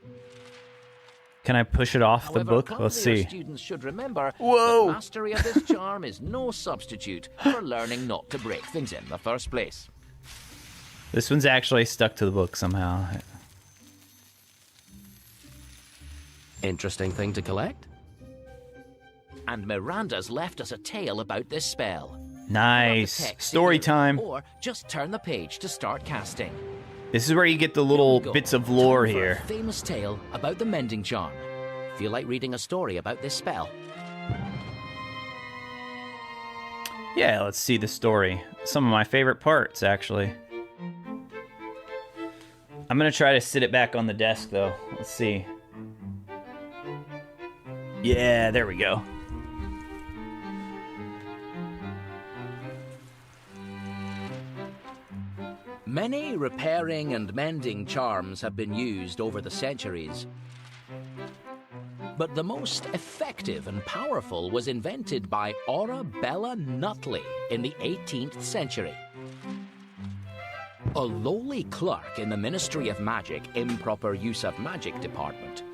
A: Can I push it off the book? Let's see.
E: Students should remember
A: Whoa!
E: that mastery of this charm is no substitute for learning not to break things in the first place.
A: This one's actually stuck to the book somehow.
E: Interesting thing to collect. And Miranda's left us a tale about this spell.
A: Nice. Story time.
E: Or just turn the page to start casting.
A: This is where you get the little bits of lore here.
E: A famous tale about the mending charm. Feel like reading a story about this spell?
A: Yeah, let's see the story. Some of my favorite parts, actually. I'm gonna try to sit it back on the desk, though. Let's see. Yeah, there we go.
E: Many repairing and mending charms have been used over the centuries. But the most effective and powerful was invented by Arabella Nutley in the 18th century. A lowly clerk in the Ministry of Magic Improper Use of Magic Department.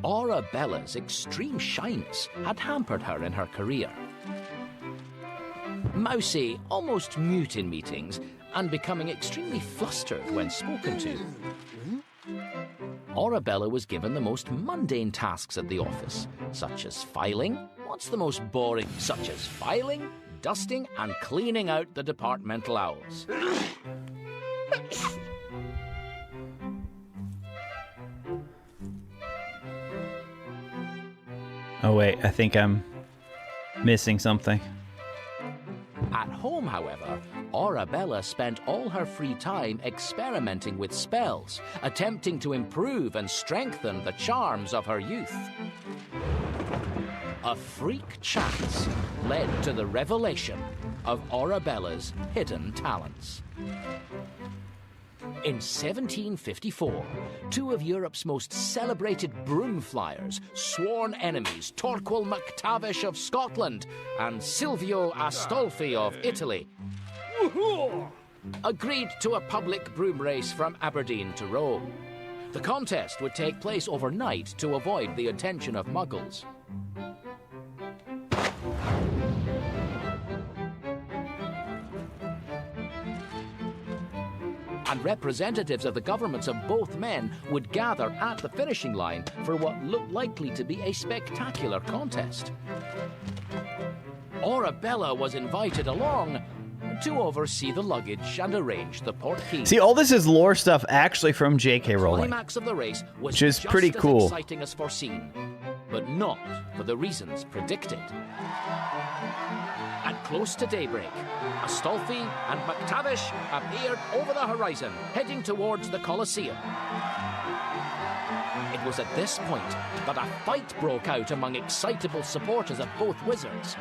E: Arabella's extreme shyness had hampered her in her career. Mousy, almost mute in meetings, and becoming extremely flustered when spoken to. Arabella was given the most mundane tasks at the office, such as filing. What's the most boring? Such as filing, dusting, and cleaning out the departmental owls.
A: Oh wait, I think I'm missing something.
E: At home, however, Arabella spent all her free time experimenting with spells, attempting to improve and strengthen the charms of her youth. A freak chance led to the revelation of Arabella's hidden talents. In 1754, two of Europe's most celebrated broom flyers, sworn enemies Torquil MacTavish of Scotland and Silvio Astolfi of Italy, agreed to a public broom race from Aberdeen to Rome. The contest would take place overnight to avoid the attention of muggles. And representatives of the governments of both men would gather at the finishing line for what looked likely to be a spectacular contest. Arabella was invited along to oversee the luggage and arrange the portkey.
A: See, all this is lore stuff actually from J.K. Rowling,
E: The climax of the race was
A: which is
E: just
A: pretty
E: as
A: cool.
E: exciting as foreseen, but not for the reasons predicted. At close to daybreak, Astolfi and MacTavish appeared over the horizon, heading towards the Colosseum. It was at this point that a fight broke out among excitable supporters of both wizards.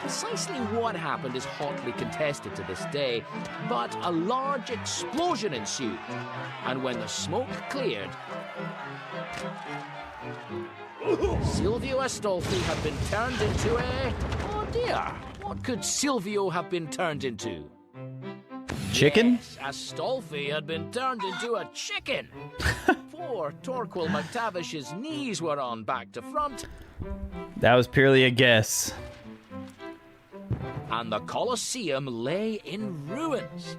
E: Precisely what happened is hotly contested to this day, but a large explosion ensued, and when the smoke cleared, Silvio Astolfi had been turned into a... Oh dear, what could Silvio have been turned into?
A: Chicken?
E: Yes, Astolfi had been turned into a chicken. Poor Torquil MacTavish's knees were on back to front.
A: That was purely a guess.
E: And the Colosseum lay in ruins.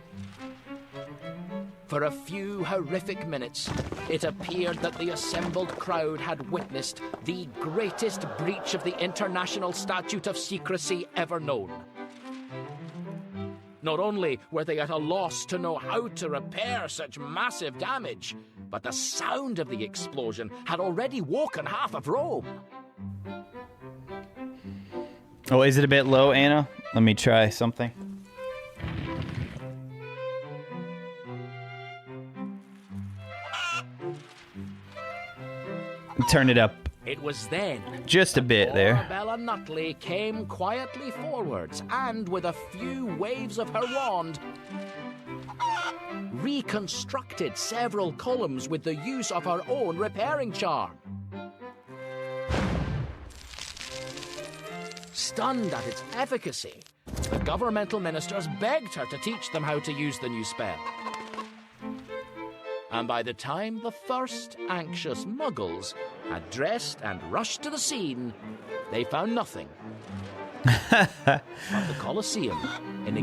E: For a few horrific minutes, it appeared that the assembled crowd had witnessed the greatest breach of the International Statute of Secrecy ever known. Not only were they at a loss to know how to repair such massive damage,
B: but the sound of the explosion had already woken half of Rome.
A: Oh, is it a bit low, Anna? Let me try something. Turn it up
B: It was then
A: just a bit there.
B: Arabella Nutley came quietly forwards and, with a few waves of her wand, reconstructed several columns with the use of her own repairing charm. Stunned at its efficacy, the governmental ministers begged her to teach them how to use the new spell. And by the time the first anxious muggles had dressed and rushed to the scene, they found nothing but the Colosseum.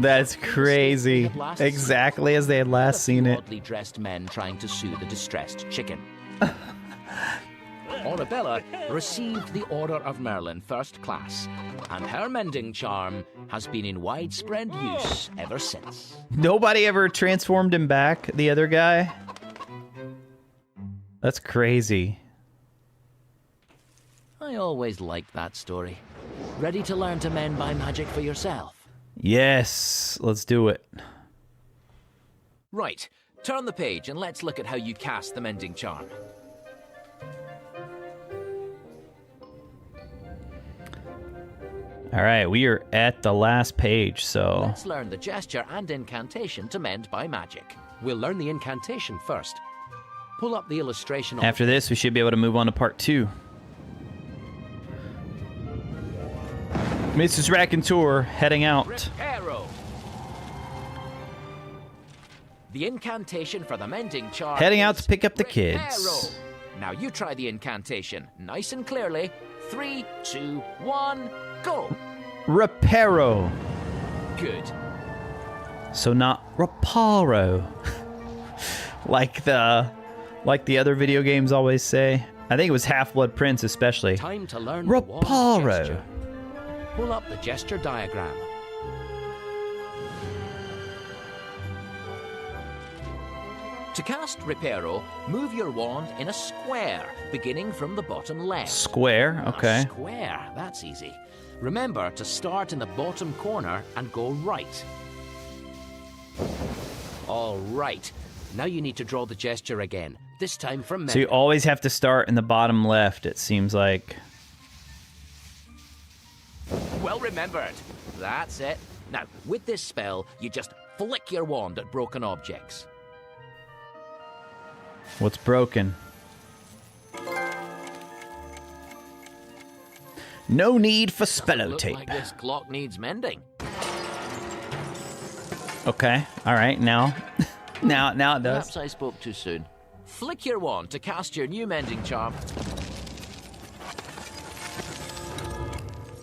A: That's crazy. Exactly as they had last seen it.
B: Oddly dressed men trying to soothe a distressed chicken. Arabella received the Order of Merlin First Class, and her mending charm has been in widespread use ever since.
A: Nobody ever transformed him back, the other guy? That's crazy.
B: I always liked that story. Ready to learn to mend by magic for yourself?
A: Yes, let's do it.
B: Right, turn the page and let's look at how you cast the mending charm.
A: All right, we are at the last page, so...
B: Let's learn the gesture and incantation to mend by magic. We'll learn the incantation first. Pull up the illustration.
A: After this, we should be able to move on to part 2. Mrs. Raconteur heading out.
B: Reparo. The incantation for the mending charm.
A: Heading out
B: is
A: to pick up the
B: Reparo.
A: kids.
B: Now you try the incantation, nice and clearly. 3, 2, 1, go.
A: Reparo.
B: Good.
A: So not Reparo. like the other video games always say. I think it was Half-Blood Prince especially.
B: Time to learn the wand
A: Reparo.
B: gesture. Pull up the gesture diagram. To cast Reparo, move your wand in a square, beginning from the bottom left.
A: Square, okay.
B: A square, that's easy. Remember to start in the bottom corner and go right. All right. Now you need to draw the gesture again, this time from memory.
A: So you always have to start in the bottom left, it seems like.
B: Well remembered. That's it. Now, with this spell, you just flick your wand at broken objects.
A: What's broken? No need for spello
B: Look
A: tape.
B: like this clock needs mending.
A: Okay, all right, now. now it does.
B: Perhaps I spoke too soon. Flick your wand to cast your new mending charm.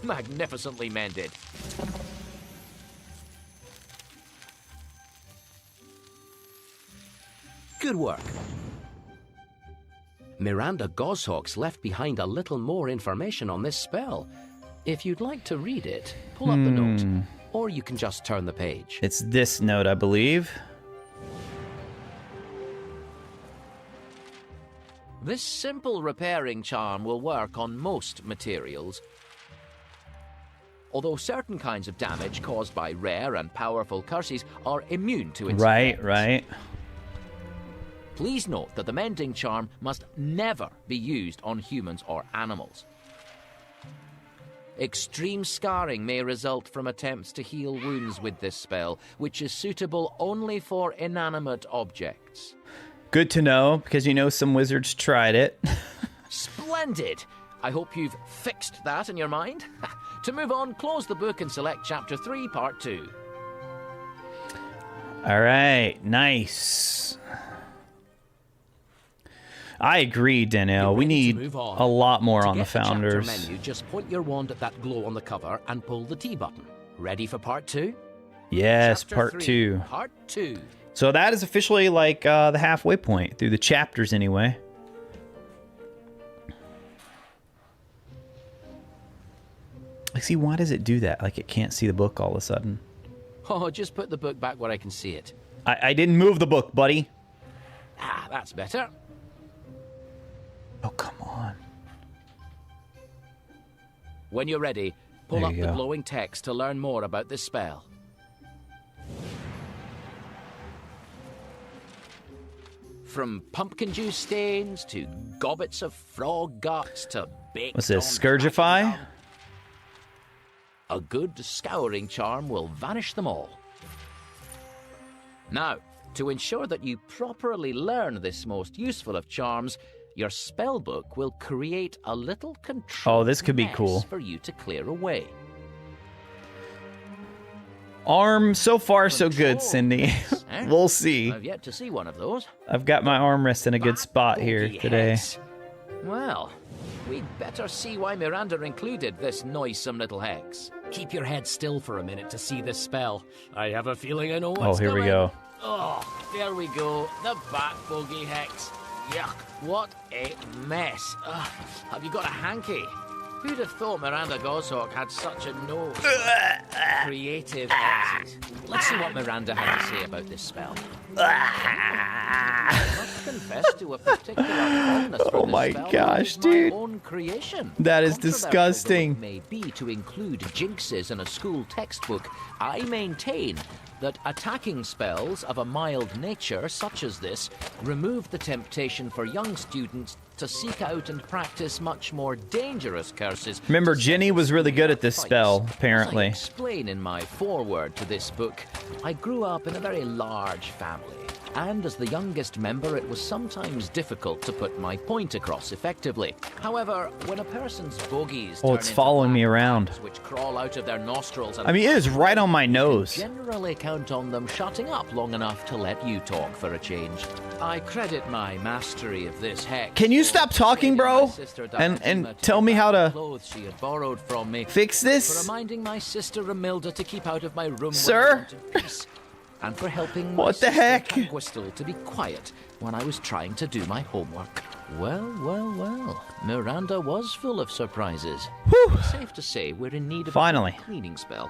B: Magnificently mended. Good work. Miranda Goshawk's left behind a little more information on this spell. If you'd like to read it, pull up the note, or you can just turn the page.
A: It's this note, I believe.
B: This simple repairing charm will work on most materials. Although certain kinds of damage caused by rare and powerful curses are immune to its effects.
A: Right.
B: Please note that the mending charm must never be used on humans or animals. Extreme scarring may result from attempts to heal wounds with this spell, which is suitable only for inanimate objects.
A: Good to know, because you know some wizards tried it.
B: Splendid! I hope you've fixed that in your mind. To move on, close the book and select Chapter 3, Part 2.
A: All right, nice. I agree, Danielle. We need a lot more on the Founders.
B: To get the chapter menu, just point your wand at that glow on the cover and pull the T button. Ready for Part 2?
A: Yes,
B: Chapter
A: Part
B: 3,
A: 2.
B: Part 2.
A: So that is officially like the halfway point, through the chapters anyway. Like, see, why does it do that? Like, it can't see the book all of a sudden.
B: Oh, just put the book back where I can see it.
A: I didn't move the book, buddy.
B: Ah, that's better.
E: When you're ready, pull
A: There
E: up
A: you
E: the
A: go.
E: glowing text to learn more about this spell. From pumpkin juice stains to gobbets of frog guts to baked
A: What's this,
E: on
A: Scourgify?
E: dragon dung, a good scouring charm will vanish them all. Now, to ensure that you properly learn this most useful of charms, your spellbook will create a little control
A: Oh, this could be
E: mess
A: cool.
E: for you to clear away.
A: Arm, so far so good,
E: Control
A: Cindy.
E: mess, eh?
A: We'll see.
E: I've yet to see one of those.
A: I've got my armrest in a good spot here
E: Bogey
A: today.
E: hex. Well, we'd better see why Miranda included this noisome little hex.
F: Keep your head still for a minute to see this spell. I have a feeling I know
A: Oh,
F: what's
A: here we
F: coming.
A: go.
E: Oh, there we go. The bat bogey hex. Yuck, what a mess. Ugh, have you got a hanky? Who'd have thought Miranda Goshawk had such a nose? Creative hexes. Let's see what Miranda had to say about this spell. I must confess to a particular fondness for
A: Oh
E: this
A: my
E: spell,
A: gosh,
E: which is
A: dude.
E: my own creation.
A: That is
E: Controversial
A: disgusting.
E: though it may be to include jinxes in a school textbook, I maintain that attacking spells of a mild nature, such as this, remove the temptation for young students to seek out and practice much more dangerous curses.
A: Remember,
E: to
A: Jenny
E: set
A: was really good at this
E: fights.
A: spell,
E: As
A: apparently.
E: I explain in my foreword to this book, I grew up in a very large family, and as the youngest member, it was sometimes difficult to put my point across effectively. However, when a person's bogies
A: Oh,
E: turn
A: it's
E: into
A: following me
E: black
A: around.
E: bags which crawl out of their nostrils and
A: I mean, it is right on my nose.
E: generally count on them shutting up long enough to let you talk for a change. I credit my mastery of this hex.
A: Can you
E: for
A: stop talking,
E: persuading
A: bro?
E: my sister
A: And
E: Diadema
A: tell
E: give
A: me
E: back
A: how
E: the
A: to
E: clothes she had borrowed from me.
A: fix
E: For
A: this?
E: reminding my sister Romilda to keep out of my room
A: Sir?
E: when I wanted peace. And for helping my
A: What the
E: sister
A: heck?
E: Tanquistle to be quiet when I was trying to do my homework. Well, well, well. Miranda was full of surprises.
A: Whew.
E: Safe to say we're in need of
A: Finally.
E: a cleaning spell.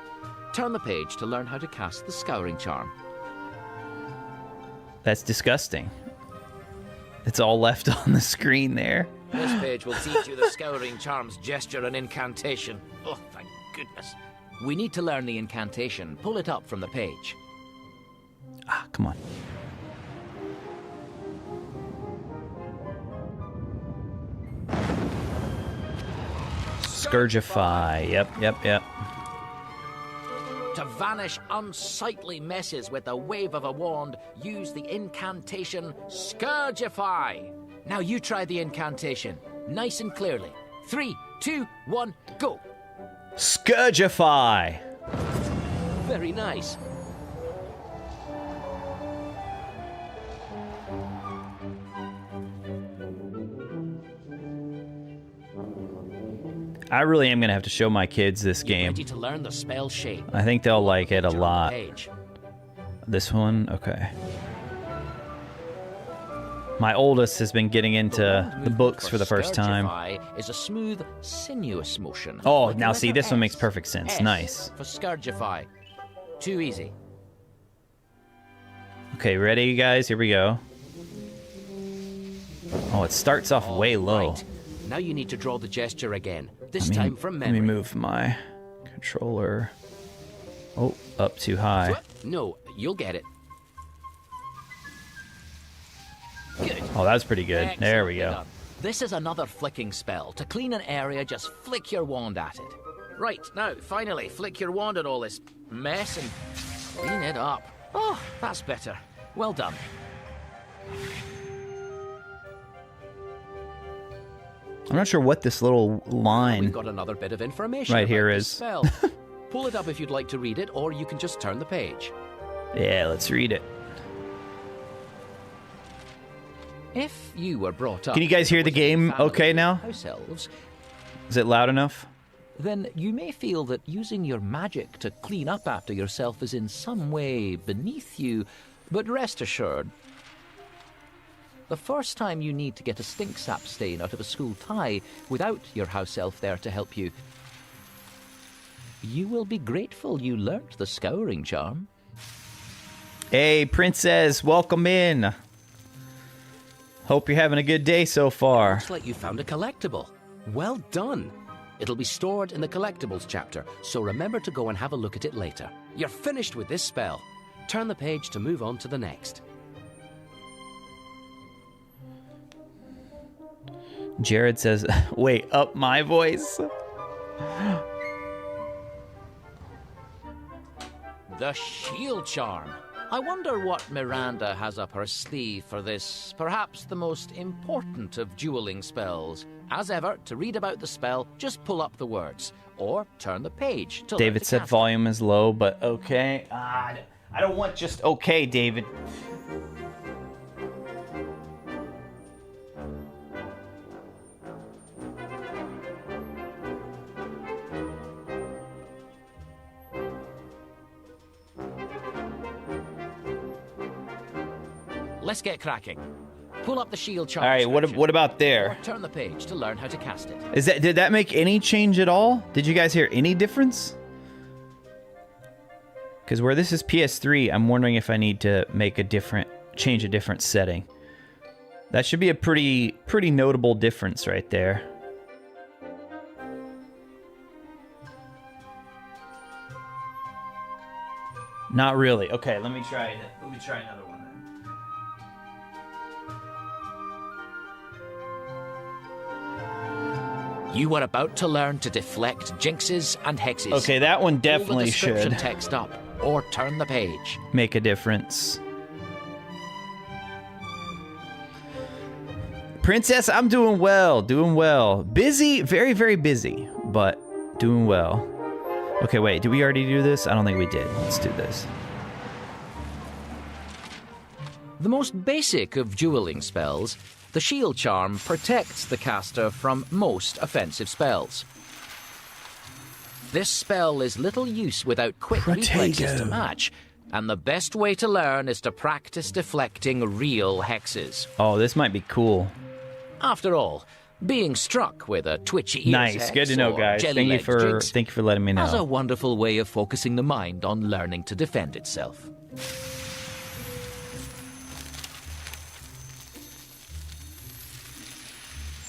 E: Turn the page to learn how to cast the scouring charm.
A: That's disgusting. It's all left on the screen there.
E: This page will teach you the scouring charm's gesture and incantation. Oh, thank goodness. We need to learn the incantation. Pull it up from the page.
A: Ah, come on. Scourgify. Yep.
E: To vanish unsightly messes with the wave of a wand, use the incantation Scourgify. Now you try the incantation, nice and clearly. 3, 2, 1, go.
A: Scourgify.
E: Very nice.
A: I really am going to have to show my kids this game.
E: Ready to learn the spell shape.
A: I think they'll like it a
E: Turn the
A: lot.
E: page.
A: This one? Okay. My oldest has been getting into the
E: movement
A: books for the first time.
E: Scourgify is a smooth, sinuous motion.
A: Oh,
E: like the
A: now see,
E: letter
A: this one makes
E: S.
A: perfect sense.
E: S
A: Nice.
E: For Scourgify. Too easy.
A: Okay, ready, you guys? Here we go. Oh, it starts off way low.
E: Right. Now you need to draw the gesture again. This
A: Let me-
E: time from
A: Let
E: memory.
A: me move my controller. Oh, up too high.
E: No, you'll get it. Good.
A: Oh, that's pretty good. There we
E: Excellently
A: go.
E: done. This is another flicking spell. To clean an area, just flick your wand at it. Right, now, finally, flick your wand at all this mess and clean it up. Oh, that's better. Well done.
A: I'm not sure what this little line
E: We've got another bit of information
A: right
E: about
A: here
E: this
A: is.
E: spell. Pull it up if you'd like to read it, or you can just turn the page.
A: Yeah, let's read it.
E: If you were brought up...
A: Can you guys hear the
E: with a
A: game
E: family
A: okay
E: of
A: now?
E: House elves,
A: Is it loud enough?
E: then you may feel that using your magic to clean up after yourself is in some way beneath you, but rest assured, the first time you need to get a stink sap stain out of a school tie without your house elf there to help you, you will be grateful you learnt the scouring charm.
A: Hey, Princess, welcome in. Hope you're having a good day so far.
F: Looks like you found a collectible. Well done.
B: It'll be stored in the collectibles chapter, so remember to go and have a look at it later. You're finished with this spell. Turn the page to move on to the next.
A: Jared says, wait, up my voice?
E: The shield charm. I wonder what Miranda has up her sleeve for this, perhaps the most important of dueling spells. As ever, to read about the spell, just pull up the words, or turn the page to
A: David said
E: cast
A: volume is low, but okay. I don't want just okay, David.
E: Let's get cracking. Pull up the shield charm.
A: All right, what about there?
E: Or turn the page to learn how to cast it.
A: Did that make any change at all? Did you guys hear any difference? Because where this is PS3, I'm wondering if I need to change a different setting. That should be a pretty notable difference right there. Not really. Okay, let me try another one.
E: You are about to learn to deflect jinxes and hexes.
A: Okay, that one definitely
E: Pull the description
A: should
E: text up, or turn the page.
A: make a difference. Princess, I'm doing well. Busy, very, very busy, but doing well. Okay, wait, did we already do this? I don't think we did. Let's do this.
E: The most basic of dueling spells, the shield charm protects the caster from most offensive spells. This spell is little use without quick reflexes to match, and the best way to learn is to practice deflecting real hexes.
A: Oh, this might be cool.
E: After all, being struck with a twitchy ears
A: Nice,
E: hex
A: good to know,
E: or
A: guys. Thank you
E: jelly-legged jinx
A: for letting me
E: has a
A: know.
E: wonderful way of focusing the mind on learning to defend itself.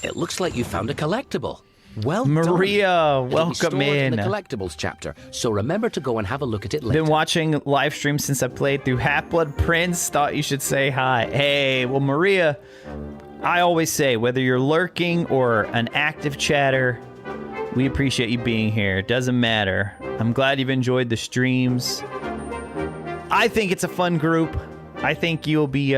E: It looks like you found a collectible. Well done.
A: Maria,
E: It'll be
A: welcome
E: stored
A: in.
E: the collectibles chapter, so remember to go and have a look at it later.
A: Been watching live streams since I played through Half-Blood Prince. Thought you should say hi. Hey, well, Maria, I always say, whether you're lurking or an active chatter, we appreciate you being here. Doesn't matter. I'm glad you've enjoyed the streams. I think it's a fun group. I think you'll be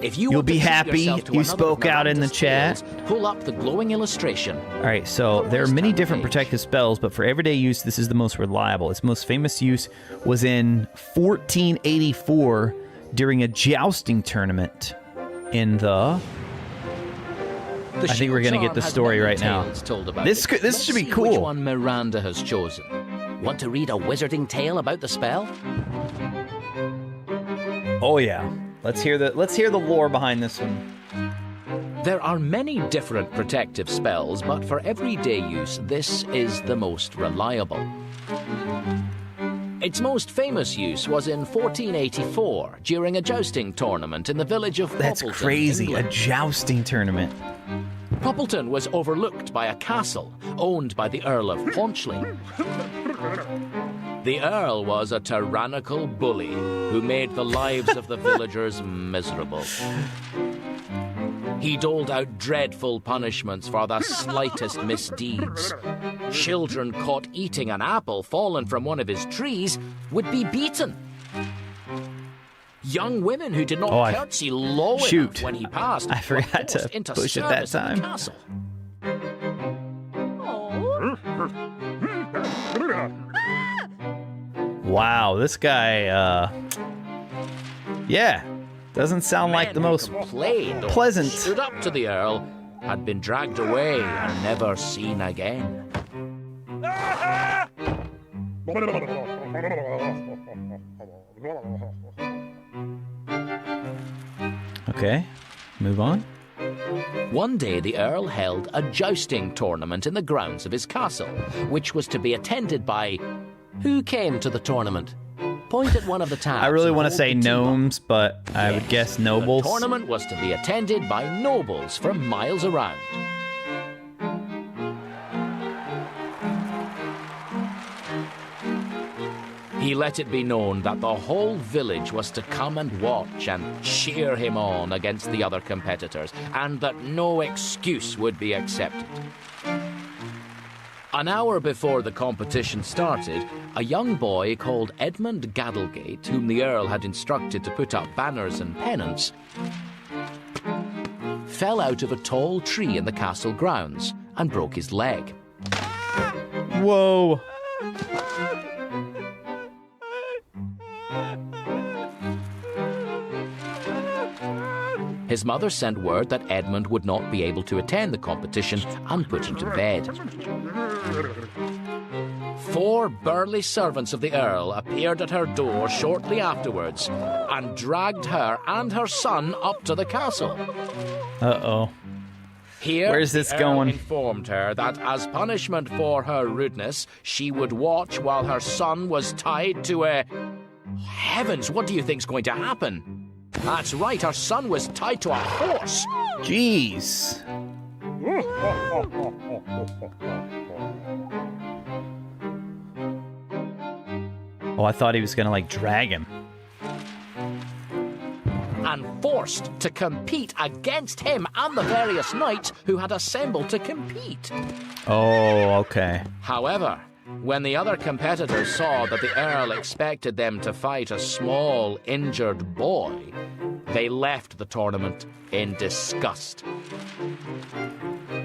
E: If you
A: You'll
E: want to
A: be
E: treat
A: happy
E: yourself to
A: you
E: another
A: spoke
E: of
A: out in the
E: Miranda's
A: chat.
E: tales, pull up the glowing illustration.
A: All right, so there are many different protective spells, but for everyday use, this is the most reliable. Its most famous use was in 1484 during a jousting tournament in the... I think we're going to get the story right now. This should be cool.
E: Which one Miranda has chosen? Want to read a wizarding tale about the spell?
A: Oh yeah. Let's hear the lore behind this one.
E: There are many different protective spells, but for everyday use, this is the most reliable. Its most famous use was in 1484 during a jousting tournament in the village of Poppleton.
A: That's crazy,
E: England.
A: a jousting tournament.
E: Poppleton was overlooked by a castle owned by the Earl of Paunchley. The Earl was a tyrannical bully who made the lives of the villagers miserable. He doled out dreadful punishments for the slightest misdeeds. Children caught eating an apple fallen from one of his trees would be beaten. Young women who did not curtsy low enough when he passed
A: I forgot to push it that time.
E: Castle.
A: Wow, this guy, yeah, doesn't sound like the most pleasant.
E: Stood up to the Earl, had been dragged away and never seen again.
A: Okay, move on.
E: One day, the Earl held a jousting tournament in the grounds of his castle, which was to be attended by... Who came to the tournament? Point at one of the tabs.
A: I really want to
E: and
A: say
E: hold the T
A: gnomes, but I would guess nobles.
E: The tournament was to be attended by nobles from miles around. He let it be known that the whole village was to come and watch and cheer him on against the other competitors, and that no excuse would be accepted. An hour before the competition started, a young boy called Edmund Gaddlegate, whom the Earl had instructed to put up banners and pennants, fell out of a tall tree in the castle grounds and broke his leg.
A: Whoa.
E: His mother sent word that Edmund would not be able to attend the competition and put him to bed. 4 burly servants of the Earl appeared at her door shortly afterwards and dragged her and her son up to the castle.
A: Uh-oh.
E: Here,
A: where's this
E: the
A: going?
E: Earl informed her that as punishment for her rudeness, she would watch while her son was tied to a... Heavens, what do you think's going to happen? That's right, her son was tied to a horse.
A: Jeez. Oh, I thought he was gonna, like, drag him.
E: And forced to compete against him and the various knights who had assembled to compete.
A: Oh, okay.
E: However, when the other competitors saw that the Earl expected them to fight a small, injured boy, they left the tournament in disgust.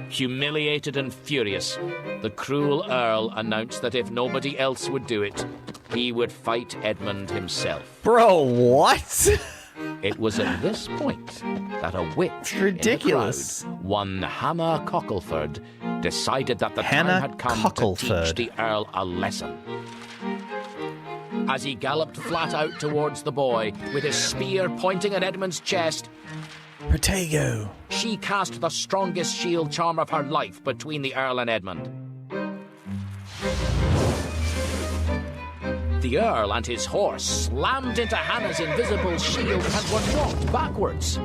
E: Humiliated and furious, the cruel Earl announced that if nobody else would do it, he would fight Edmund himself.
A: Bro, what?
E: It was at this point that a witch
A: ridiculous.
E: in the crowd, one Hannah Cockleford, decided that the
A: Hannah
E: time had come
A: Cockleford.
E: to teach the Earl a lesson. As he galloped flat out towards the boy, with his spear pointing at Edmund's chest,
A: Protego.
E: she cast the strongest shield charm of her life between the Earl and Edmund. The Earl and his horse slammed into Hannah's invisible shield and were knocked backwards.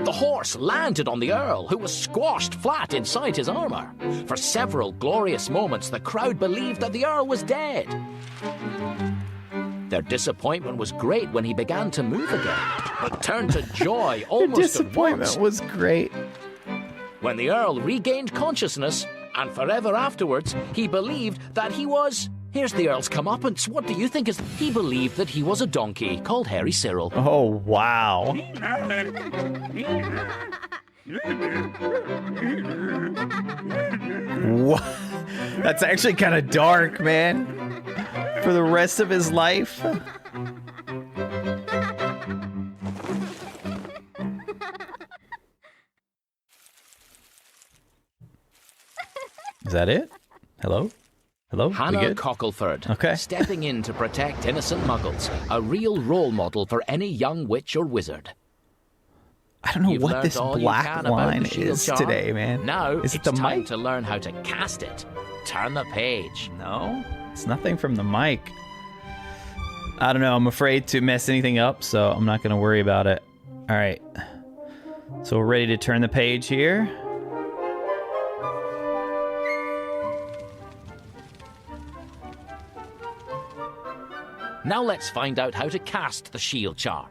E: The horse landed on the Earl, who was squashed flat inside his armor. For several glorious moments, the crowd believed that the Earl was dead. Their disappointment was great when he began to move again, but turned to joy almost
A: Disappointment
E: at once
A: was great.
E: when the Earl regained consciousness, and forever afterwards, he believed that he was... Here's the Earl's comeuppance. What do you think is... He believed that he was a donkey called Harry Cyril.
A: Oh, wow. What? That's actually kind of dark, man. For the rest of his life. Is that it? Hello? Hello? We
E: Hannah
A: good?
E: Cockleford,
A: Okay.
E: stepping in to protect innocent muggles, a real role model for any young witch or wizard.
A: I don't know
E: You've
A: what
E: learnt
A: this
E: all you
A: black
E: can about
A: line
E: the shield
A: is
E: charm.
A: today, man.
E: Now
A: is it
E: it's
A: the
E: time
A: mic?
E: to learn how to cast it. Turn the page.
A: No, it's nothing from the mic. I don't know. I'm afraid to mess anything up, so I'm not going to worry about it. All right. So we're ready to turn the page here.
E: Now let's find out how to cast the shield charm.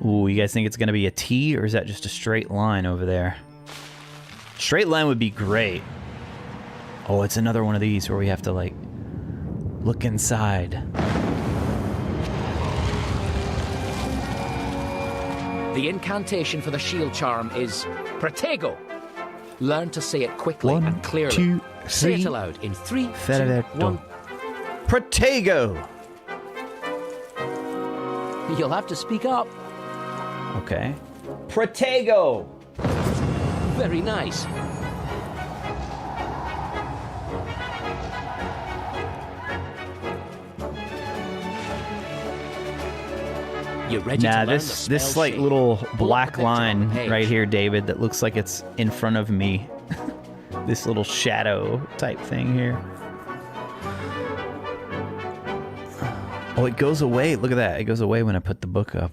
A: Ooh, you guys think it's going to be a T, or is that just a straight line over there? Straight line would be great. Oh, it's another one of these where we have to, like, look inside.
E: The incantation for the shield charm is Protego. Learn to say it quickly
A: One,
E: and clearly.
A: two,
E: Say it
A: three.
E: aloud in 3, 2,
A: Federto.
E: 1.
A: Protego!
E: You'll have to speak up.
A: Okay. Protego!
E: Very nice. You ready to
A: Nah,
E: learn
A: this
E: the spell
A: like
E: shape?
A: little
E: Pull up
A: black
E: the picture on
A: line
E: the page.
A: right here, David, that looks like it's in front of me. This little shadow type thing here. Oh, it goes away. Look at that. It goes away when I put the book up.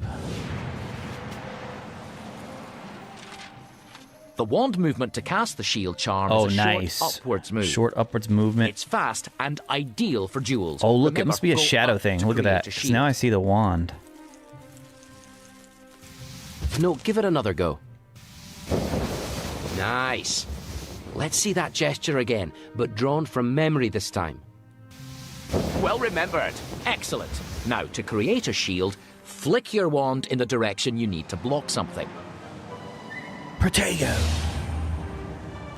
B: The wand movement to cast the shield charm
A: Oh,
B: is a
A: nice.
B: short upwards move.
A: Short upwards movement.
B: It's fast and ideal for duels.
A: Oh, look, it
B: Remember,
A: must be a
B: go
A: shadow
B: up
A: thing.
B: to
A: Look at
B: create
A: that.
B: a
A: 'Cause
B: shield.
A: now I see the wand.
B: No, give it another go. Nice. Let's see that gesture again, but drawn from memory this time. Well remembered. Excellent. Now, to create a shield, flick your wand in the direction you need to block something.
A: Protego.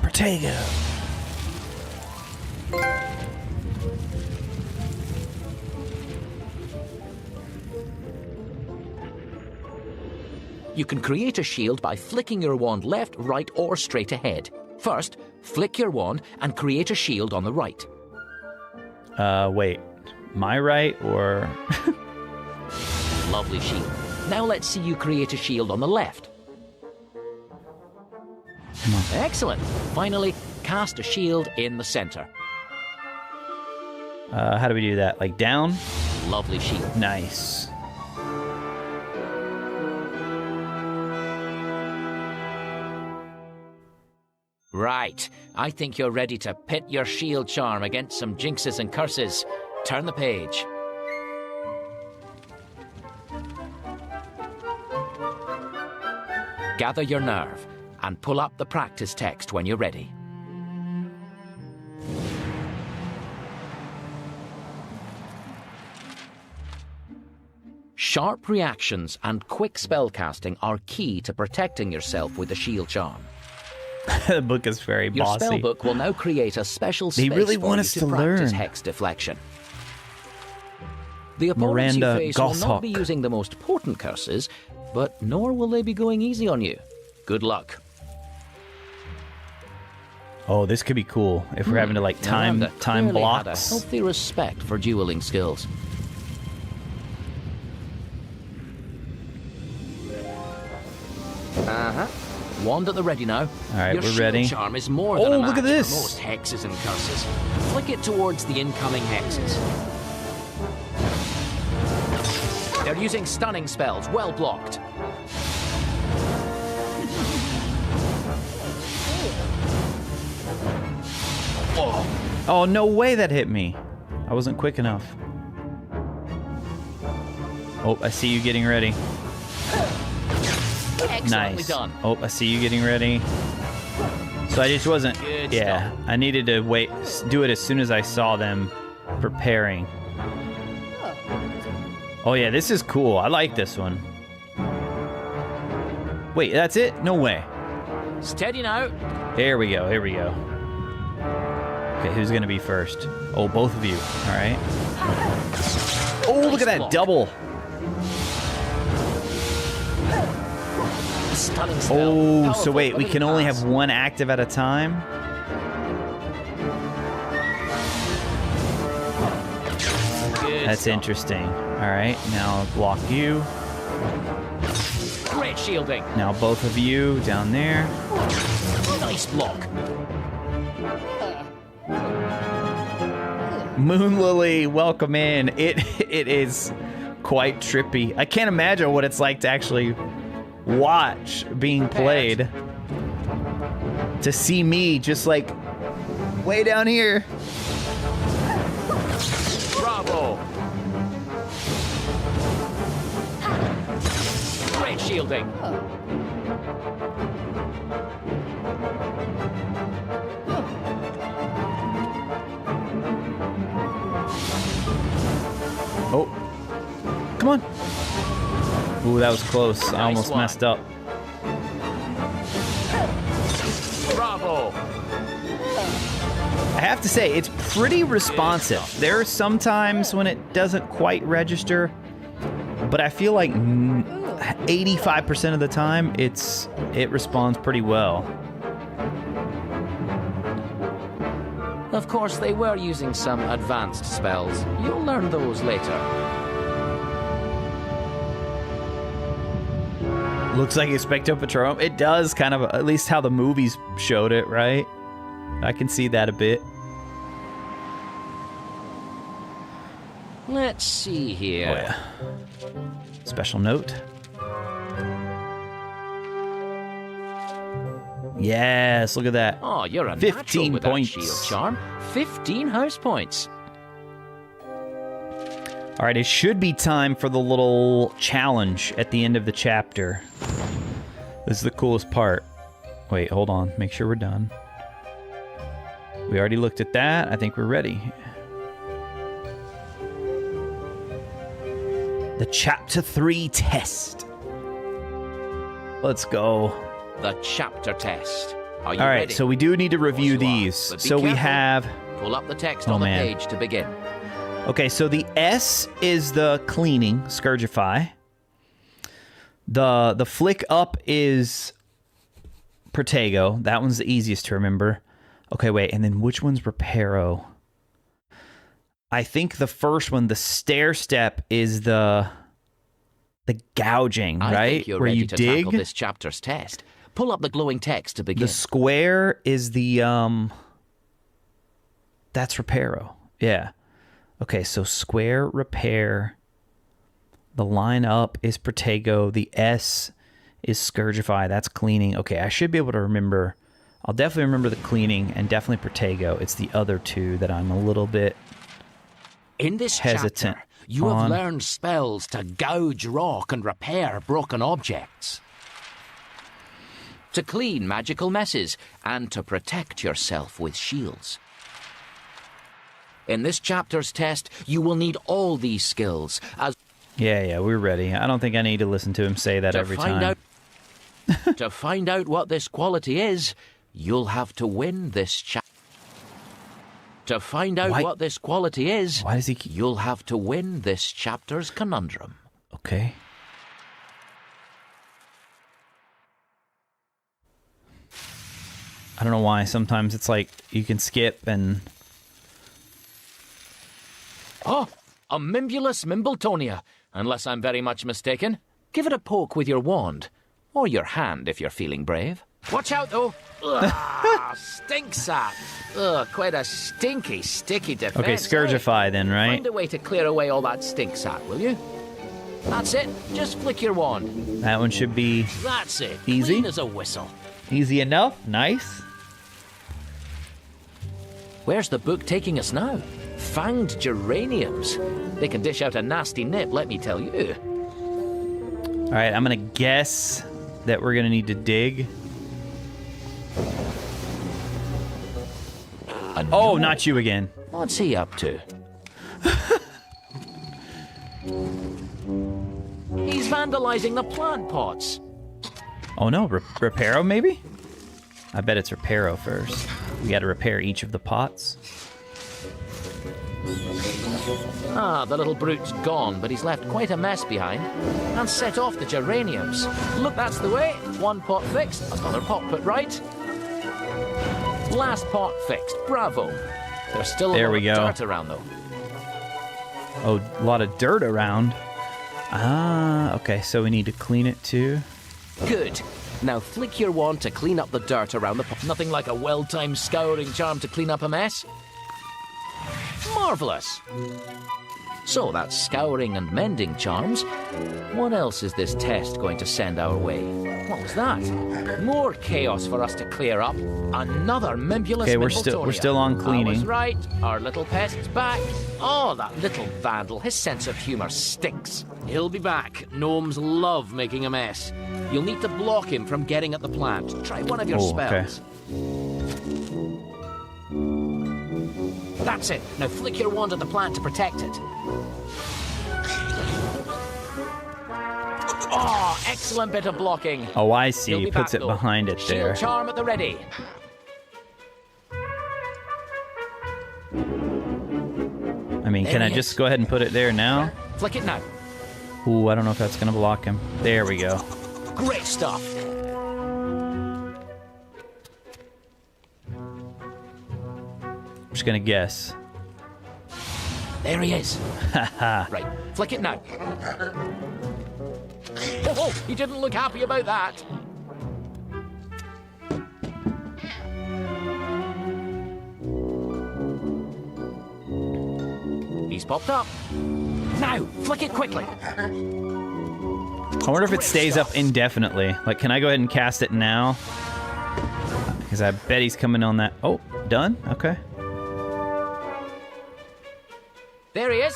A: Protego.
B: You can create a shield by flicking your wand left, right, or straight ahead. First, flick your wand and create a shield on the right.
A: Wait. My right or...
B: Lovely shield. Now let's see you create a shield on the left.
A: Come on.
B: Excellent. Finally, cast a shield in the center.
A: How do we do that? Like down?
B: Lovely shield.
A: Nice.
B: Right. I think you're ready to pit your shield charm against some jinxes and curses. Turn the page. Gather your nerve and pull up the practice text when you're ready. Sharp reactions and quick spellcasting are key to protecting yourself with the shield charm.
A: The book is very
B: Your
A: bossy.
B: spellbook will now create a special space
A: They really
B: for
A: want
B: you
A: us
B: to
A: to
B: practice
A: learn.
B: hex deflection. The opponents
A: Miranda
B: you face will not be
A: Goshawk.
B: using the most potent curses, but nor will they be going easy on you. Good luck.
A: Oh, this could be cool if we're having to like time
B: Miranda
A: time
B: clearly had a
A: blocks.
B: healthy respect for dueling skills. Wand at the ready now.
A: All right,
B: Your
A: we're
B: shield
A: ready.
B: charm is more
A: Oh,
B: than a
A: look at
B: match
A: this.
B: for most hexes and curses. Flick it towards the incoming hexes. They're using stunning spells, well blocked.
A: Oh, no way that hit me. I wasn't quick enough. Oh, I see you getting ready.
B: Excellently
A: Nice.
B: done.
A: Oh, I see you getting ready. So I just wasn't...
B: Good
A: yeah,
B: stuff.
A: I needed to wait, do it as soon as I saw them preparing. Oh yeah, this is cool. I like this one. Wait, that's it? No way.
B: Steady now.
A: Here we go, here we go. Okay, who's gonna be first? Oh, both of you. All right. Oh, look at that
B: block.
A: double.
B: Stunning spell.
A: Oh, so
B: Powerful,
A: wait, we
B: limited
A: can only
B: pass.
A: have one active at a time?
B: Good
A: That's
B: stuff.
A: interesting. All right, now I'll block you.
B: Great shielding.
A: Now both of you down there.
B: Nice block.
A: Moon Lily, welcome in. It is quite trippy. I can't imagine what it's like to actually watch being played. To see me just like way down here.
B: Bravo. Great shielding.
A: Oh, come on. Ooh, that was close. I almost
B: one.
A: messed up.
B: Bravo.
A: I have to say, it's pretty responsive. There are some times when it doesn't quite register, but I feel like 85% of the time it responds pretty well.
B: Of course, they were using some advanced spells. You'll learn those later.
A: Looks like Expecto Patronum. It does kind of, at least how the movies showed it, right? I can see that a bit.
B: Let's see here.
A: Oh yeah. Special note. Yes, look at that.
E: Oh, you're a
A: 15
E: natural with
A: points.
E: that shield charm. 15 house points.
A: All right, it should be time for the little challenge at the end of the chapter. This is the coolest part. Wait, hold on. Make sure we're done. We already looked at that. I think we're ready. The Chapter 3 test. Let's go.
E: The chapter test. Are you
A: All right,
E: ready?
A: so we do need to review
E: Of course you are,
A: these.
E: but be
A: So we
E: careful.
A: have...
E: Pull up the text
A: Oh,
E: on the
A: man.
E: page to begin.
A: Okay, so the S is the cleaning, Scourgify. The flick up is Protego. That one's the easiest to remember. Okay, wait, and then which one's Reparo? I think the first one, the stair step, is the gouging,
E: I
A: right?
E: think you're
A: Where
E: ready
A: you
E: to
A: dig.
E: tackle this chapter's test. Pull up the glowing text to begin.
A: The square is the that's Reparo. Yeah. Okay, so square, repair. The line up is Protego. The S is Scourgify. That's cleaning. Okay, I should be able to remember. I'll definitely remember the cleaning and definitely Protego. It's the other two that I'm a little bit
E: In this
A: hesitant
E: chapter, you
A: on.
E: have learned spells to gouge rock and repair broken objects, to clean magical messes, and to protect yourself with shields. In this chapter's test, you will need all these skills as
A: Yeah, we're ready. I don't think I need to listen to him say that
E: to
A: every
E: find
A: time.
E: out to find out what this quality is, you'll have to win this chapter. To find out
A: Why-
E: what this quality is,
A: Why does he keep...
E: you'll have to win this chapter's conundrum.
A: Okay. I don't know why. Sometimes it's like you can skip and...
E: Oh, a Mimbulus Mimbletonia, unless I'm very much mistaken. Give it a poke with your wand, or your hand if you're feeling brave. Watch out, though. Ugh, stinksap. Ugh, quite a stinky, sticky defense.
A: Okay, Scourgify then, right?
E: Find a way to clear away all that stinksap, will you? That's it. Just flick your wand.
A: That one should be
E: That's it.
A: Easy?
E: Clean as a whistle.
A: easy enough. Nice.
E: Where's the book taking us now? Fanged geraniums. They can dish out a nasty nip, let me tell you.
A: All right, I'm going to guess that we're going to need to dig. Oh, not you again.
E: What's he up to? He's vandalizing the plant pots.
A: Oh no, Reparo maybe? I bet it's Reparo first. We got to repair each of the pots.
E: Ah, the little brute's gone, but he's left quite a mess behind. And set off the geraniums. Look, that's the way. One pot fixed, another pot put right. Last pot fixed. Bravo. There's still a
A: There
E: lot
A: we
E: of
A: go.
E: dirt around, though.
A: Oh, a lot of dirt around. Ah, okay, so we need to clean it too.
E: Good. Now flick your wand to clean up the dirt around the pot. Nothing like a well-timed scouring charm to clean up a mess. Marvellous. So that's scouring and mending charms. What else is this test going to send our way? What was that? More chaos for us to clear up. Another Mimbulus
A: Okay, we're
E: Mimbletonia.
A: still on
E: I was
A: cleaning.
E: right. Our little pest's back. Oh, that little vandal. His sense of humour stinks. He'll be back. Gnomes love making a mess. You'll need to block him from getting at the plant. Try one of your
A: Oh, okay.
E: spells. That's it. Now flick your wand at the plant to protect it. Oh, excellent bit of blocking.
A: Oh, I
E: He'll
A: see.
E: be
A: He puts
E: back,
A: it
E: though.
A: behind it there.
E: Shield charm at the ready.
A: I mean,
E: There
A: can I
E: he
A: just
E: is.
A: go ahead and put it there now?
E: Flick it now.
A: Ooh, I don't know if that's going to block him. There we go.
E: Great stuff.
A: I'm just going to guess.
E: There he is. Right, flick it now. Oh, he didn't look happy about that. He's popped up. Now, flick it quickly.
A: I wonder if it stays up indefinitely. Like, can I go ahead and cast it now? because I bet he's coming on that. Oh, done? Okay.
C: There he is.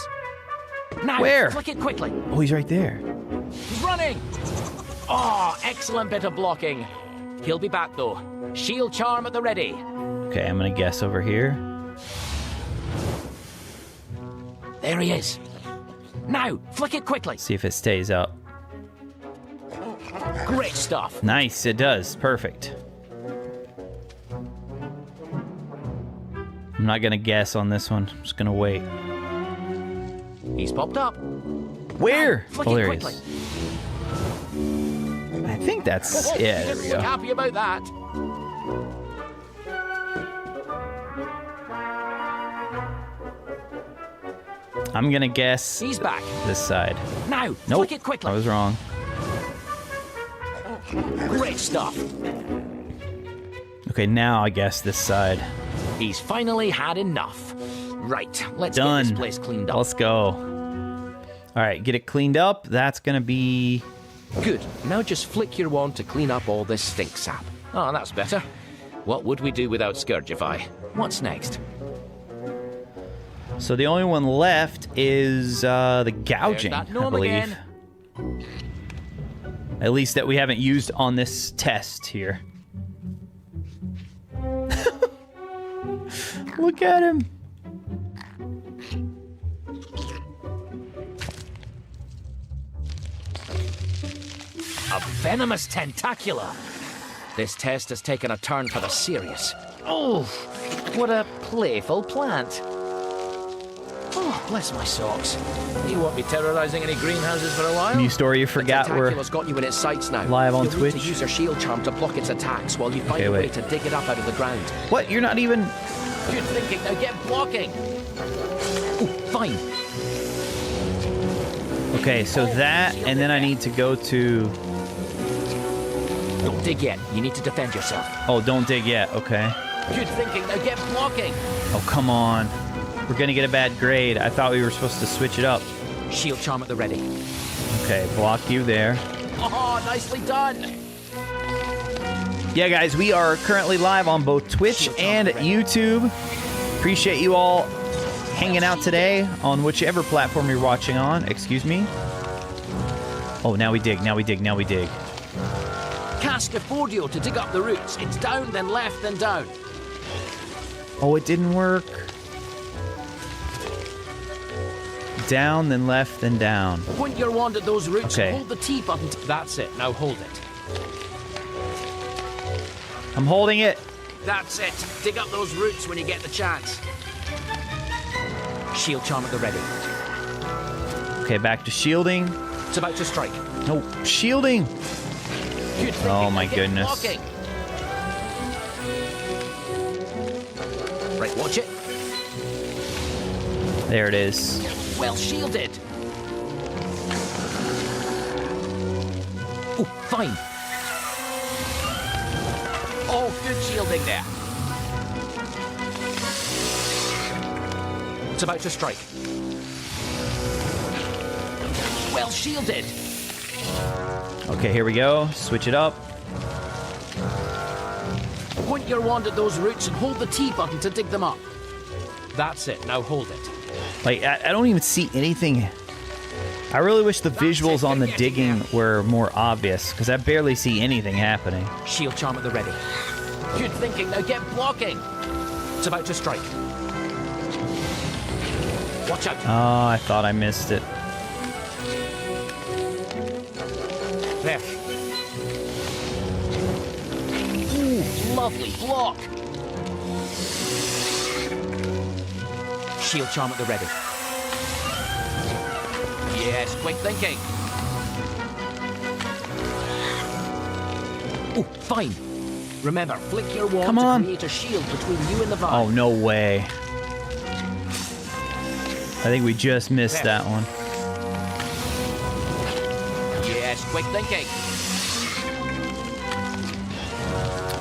C: Now,
A: Where?
C: flick it quickly.
A: Oh, he's right there.
C: He's running. Oh, excellent bit of blocking. He'll be back, though. Shield charm at the ready.
A: Okay, I'm going to guess over here.
C: There he is. Now, flick it quickly.
A: See if it stays up.
C: Great stuff.
A: Nice, it does. Perfect. I'm not going to guess on this one. I'm just going to wait.
C: He's popped up.
A: Where?
C: Flick
A: Oh,
C: it
A: there he
C: quickly.
A: is. I think that's...
C: Oh,
A: Yeah,
C: he
A: there
C: doesn't
A: we
C: look
A: go.
C: happy about that.
A: I'm going to guess
C: He's back.
A: this side.
C: Now,
A: Nope,
C: flick it quickly.
A: I was wrong.
C: Great stuff.
A: Okay, now I guess this side.
C: He's finally had enough. Right, let's
A: Done.
C: get this place cleaned up.
A: Let's go. All right, get it cleaned up. That's going to be...
B: Good. Now just flick your wand to clean up all this stink sap.
C: Oh, that's better.
B: What would we do without Scourgify?
C: What's next?
A: So the only one left is the gouging,
C: There's that
A: I
C: gnome
A: believe.
C: again.
A: At least that we haven't used on this test here. Look at him.
C: A venomous tentacula.
B: This test has taken a turn for the serious. Oh, what a playful plant.
C: Oh, bless my socks. You won't be terrorizing any greenhouses for a while?
A: New story you forgot we're
B: Tentacula's got you in its sights now.
A: live on
B: You'll
A: Twitch.
B: need to use your shield charm to block its attacks while you find
A: Okay,
B: a way
A: wait.
B: to dig it up out of the ground.
A: What? You're not even...
C: Good thinking. Now get blocking.
B: Ooh, fine.
A: Okay, so that, and then I need to go to...
C: Don't dig yet. You need to defend yourself.
A: Oh, don't dig yet. Okay.
C: Good thinking. Now get blocking.
A: Oh, come on. We're going to get a bad grade. I thought we were supposed to switch it up.
C: Shield charm at the ready.
A: Okay, block you there.
C: Oh, nicely done.
A: Yeah, guys, we are currently live on both Twitch and YouTube. Appreciate you all hanging out today on whichever platform you're watching on. Excuse me. Oh, now we dig, now we dig, now we dig.
C: Cast Cafordio to dig up the roots. It's down, then left, then down.
A: Oh, it didn't work. Down, then left, then down.
C: Point your wand at those roots
A: Okay.
C: and hold the T button.
B: That's it. Now hold it.
A: I'm holding it.
C: That's it. Dig up those roots when you get the chance. Shield charm at the ready.
A: Okay, back to shielding.
C: It's about to strike.
A: No, shielding.
C: Good thinking.
A: Oh, my
C: Now get
A: goodness.
C: blocking. Right, watch it.
A: There it is.
C: Well shielded.
B: Oh, fine.
C: Oh, good shielding there.
B: It's about to strike.
C: Well shielded.
A: Okay, here we go. Switch it up.
C: Point your wand at those roots and hold the T button to dig them up.
B: That's it. Now hold it.
A: Like, I don't even see anything. I really wish the visuals on the digging were more obvious, because I barely see anything happening.
C: Shield charm at the ready. Good thinking. Now get blocking.
B: It's about to strike.
C: Watch out.
A: Oh, I thought I missed it.
C: There. Ooh, lovely block. Shield charm at the ready. Yes, quick thinking.
B: Oh, fine.
C: Remember, flick your wand
A: Come on.
C: to create a shield between you and the vine.
A: Oh, no way. I think we just missed that one.
C: Yes, quick thinking.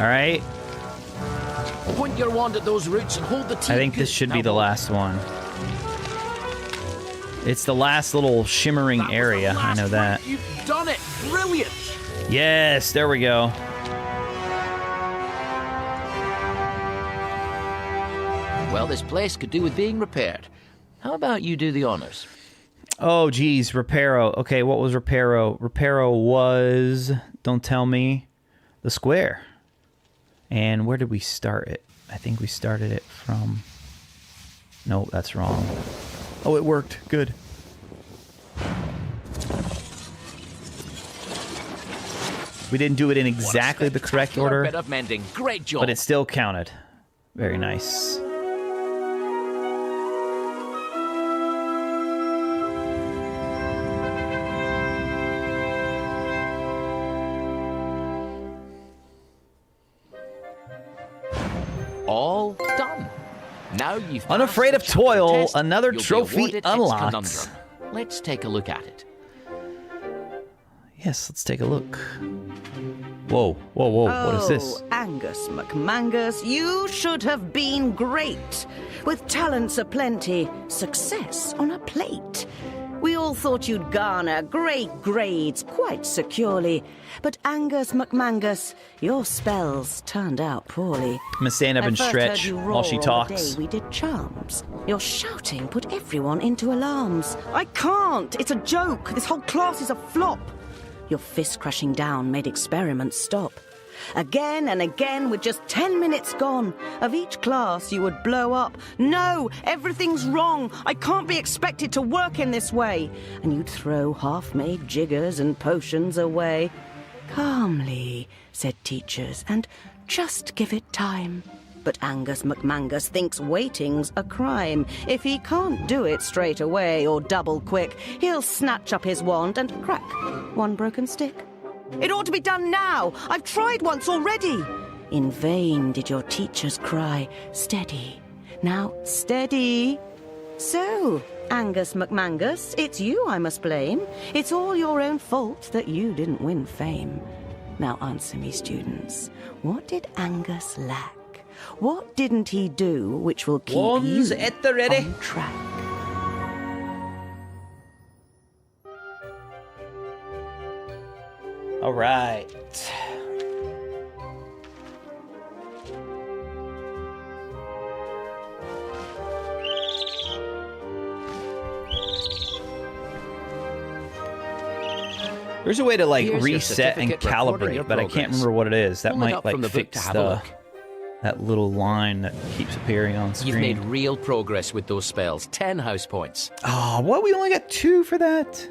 A: All right.
C: Point your wand at those roots and hold the T.
A: I think this should be the last one. It's the last little shimmering area. I know that.
C: You've done it. Brilliant.
A: Yes, there we go.
E: Well, this place could do with being repaired. How about you do the honors?
A: Oh, geez, Reparo. Okay, what was Reparo? Reparo was, don't tell me, the square. And where did we start it? I think we started it from... No, that's wrong. Oh, it worked. Good. We didn't do it in exactly the correct order,
E: bit of mending. Great job.
A: but it still counted. Very nice.
E: All done. Now you've passed
A: Unafraid
E: the
A: of
E: chapter
A: toil,
E: test,
A: another
E: you'll be
A: trophy
E: awarded X
A: unlocked.
E: conundrum. Let's take a look at it.
A: Yes, let's take a look. Whoa, whoa, whoa, what is this?
D: Oh, Angus McMangus, you should have been great. With talents aplenty, success on a plate. We all thought you'd garner great grades quite securely. But Angus McMangus, your spells turned out poorly.
A: I'm gonna stand up and stretch while she talks.
D: The day we did charms. Your shouting put everyone into alarms. I can't! It's a joke! This whole class is a flop! Your fist crashing down made experiments stop. Again and again, with just 10 minutes gone, of each class you would blow up. No, everything's wrong. I can't be expected to work in this way. And you'd throw half-made jiggers and potions away. Calmly, said teachers, and just give it time. But Angus McMangus thinks waiting's a crime. If he can't do it straight away or double quick, he'll snatch up his wand and crack one broken stick. It ought to be done now. I've tried once already. In vain did your teachers cry, steady. Now, steady. So, Angus McMangus, it's you I must blame. It's all your own fault that you didn't win fame. Now answer me, students. What did Angus lack? What didn't he do which will keep
A: Wands
D: you
A: at the ready.
D: on track?
A: All right. There's a way to like
E: Here's your
A: reset and
E: certificate recording your
A: calibrate, but I can't
E: progress.
A: remember what it is. That
E: Pull it
A: might
E: up
A: like
E: from the book
A: fix
E: to have a look.
A: that little line that keeps appearing on screen.
E: You've made real progress with those spells. 10 house points.
A: Oh, what? We only got 2 for that?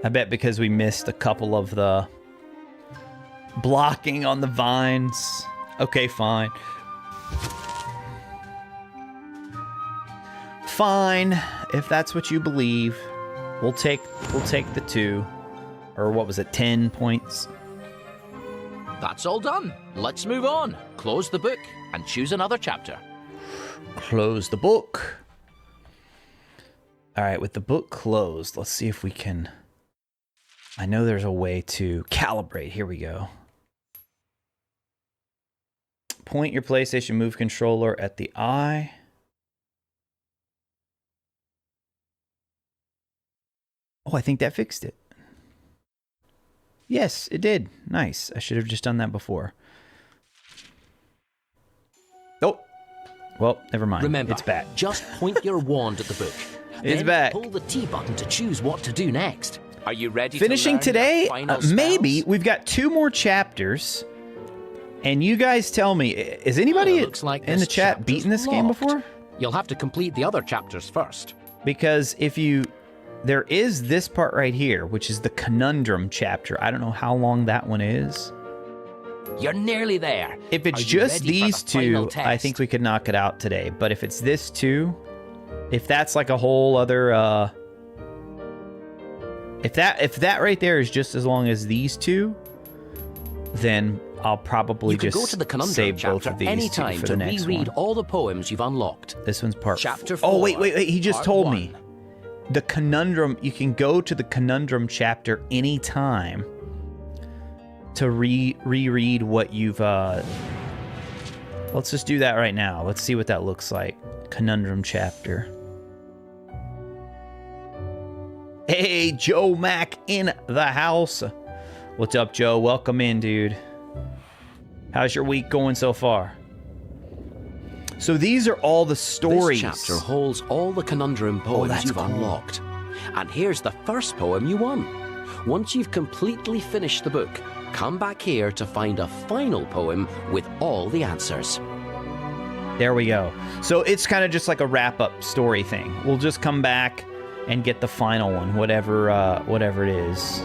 A: I bet because we missed a couple of the blocking on the vines. Okay, fine. Fine, if that's what you believe. We'll take the 2. Or what was it, 10 points?
E: That's all done. Let's move on. Close the book and choose another chapter.
A: Close the book. All right, with the book closed, let's see if we can... I know there's a way to calibrate. Here we go. Point your PlayStation Move controller at the eye. Oh, I think that fixed it. Yes, it did. Nice. I should have just done that before. Oh. Well, never mind.
E: Remember,
A: it's back.
E: just point your wand at the book.
A: It's
E: Then
A: back.
E: Pull the T button to choose what to do next. Are you ready
A: Finishing
E: to learn
A: today?
E: your final
A: Maybe.
E: spells?
A: We've got 2 more chapters. And you guys tell me, is anybody
E: looks like
A: in the
E: this
A: chat
E: chapter's
A: beaten this game
E: locked.
A: before?
B: You'll have to complete the other chapters first.
A: Because if you... There is this part right here, which is the conundrum chapter. I don't know how long that one is.
E: You're nearly there.
A: If it's
E: Are you
A: just
E: ready for
A: these
E: the final
A: 2, I
E: test?
A: think we could knock it out today. But if it's this 2, if that's like a whole other... If that right there is just as long as these 2, then I'll probably
E: You can
A: just
E: go to the conundrum
A: save both
E: chapter
A: of these 2
E: anytime
A: for
E: to
A: the next
E: reread
A: one.
E: all the poems you've unlocked.
A: This one's part...
E: Chapter
A: Oh,
E: 4,
A: wait. He just
E: part
A: told
E: 1.
A: me. The conundrum... You can go to the conundrum chapter anytime to reread what you've... Let's just do that right now. Let's see what that looks like. Conundrum chapter. Hey, Joe Mac in the house. What's up, Joe? Welcome in, dude. How's your week going so far? So these are all the stories.
F: This chapter holds all the conundrum poems you've unlocked. And here's the first poem you won. Once you've completely finished the book, come back here to find a final poem with all the answers.
A: There we go. So it's kind of just like a wrap-up story thing. We'll just come back and get the final one, whatever it is.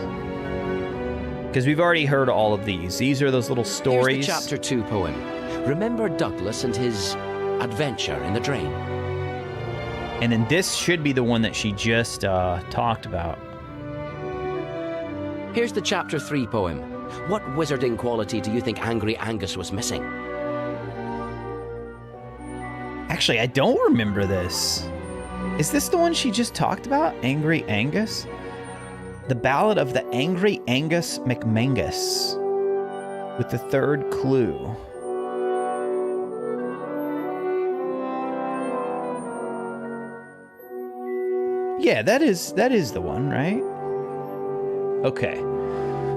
A: Because we've already heard all of these. These are those little stories.
F: Here's the Chapter 2 poem. Remember Douglas and his adventure in the drain?
A: And then this should be the one that she just talked about.
F: Here's the Chapter 3 poem. What wizarding quality do you think Angry Angus was missing?
A: Actually, I don't remember this. Is this the one she just talked about? Angry Angus? The Ballad of the Angry Angus McMangus. With the third clue. Yeah, that is the one, right? Okay.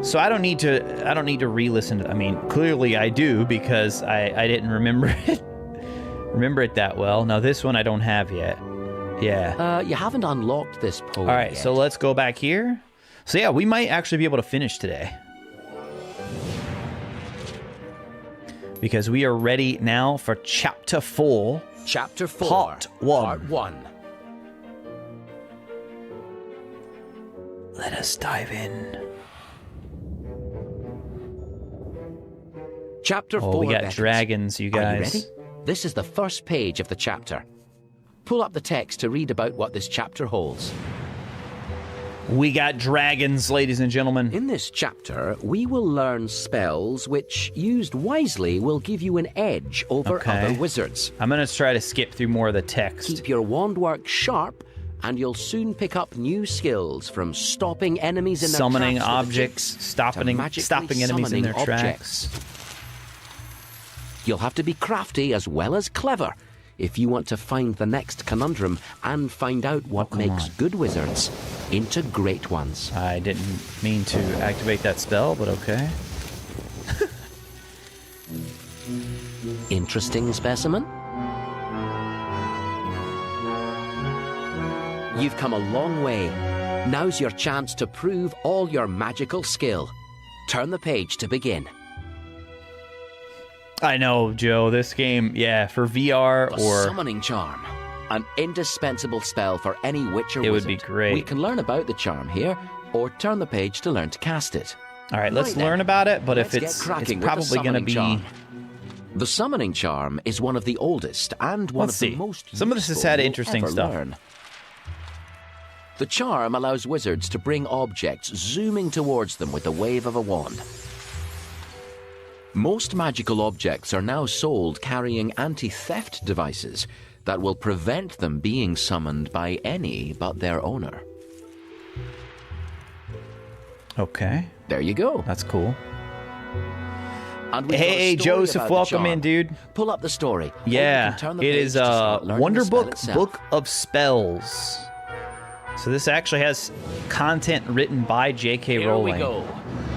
A: So I don't need to re-listen to, I mean, clearly I do because I didn't remember it that well. Now this one I don't have yet. Yeah.
F: You haven't unlocked this poem
A: All right,
F: yet.
A: so let's go back here. So yeah, we might actually be able to finish today. Because we are ready now for Chapter 4.
F: Chapter 4.
A: Part 1.
F: Part 1.
A: Let us dive in.
F: Chapter 4.
A: Oh, we got
F: Beckett.
A: dragons, you
F: Are you
A: guys.
F: ready? This is the first page of the chapter. Pull up the text to read about what this chapter holds.
A: We got dragons, ladies and gentlemen.
F: In this chapter, we will learn spells which, used wisely, will give you an edge over other wizards.
A: I'm going to try to skip through more of the text.
F: Keep your wand work sharp, and you'll soon pick up new skills from stopping enemies in their
A: Summoning
F: tracks with a
A: objects,
F: kick
A: stopping
F: magically
A: enemies in their
F: summoning
A: tracks.
F: objects. You'll have to be crafty as well as clever if you want to find the next conundrum and find out what makes good wizards into great ones.
A: I didn't mean to activate that spell, but okay.
F: Interesting specimen? You've come a long way. Now's your chance to prove all your magical skill. Turn the page to begin.
A: I know, Joe. This game, yeah, for VR
F: The
A: or...
F: Summoning Charm. An indispensable spell for any witch or
A: It
F: wizard.
A: would be great.
F: We can learn about the charm here, or turn the page to learn to cast it.
A: All right, let's
F: Right
A: learn
F: then.
A: about it, but
F: Let's
A: if
F: get
A: it's
F: cracking with the
A: probably going to
F: Summoning
A: be...
F: Charm. The Summoning Charm is one of the oldest and one
A: Let's
F: of
A: see.
F: the most
A: Some of this has
F: useful
A: had
F: you'll
A: interesting
F: ever
A: stuff.
F: learn. The charm allows wizards to bring objects zooming towards them with the wave of a wand. Most magical objects are now sold carrying anti-theft devices that will prevent them being summoned by any but their owner.
A: Okay,
F: There you go.
A: that's cool.
F: And we've got a
A: Hey,
F: story
A: Joseph,
F: about the
A: welcome
F: charm.
A: in, dude.
F: Pull up the story. Or you
A: Yeah,
F: can turn the
A: it
F: page
A: is
F: to start learning the spell
A: Wonderbook,
F: itself.
A: Book of Spells. So this actually has content written by J.K.
F: Here
A: Rowling.
F: we go.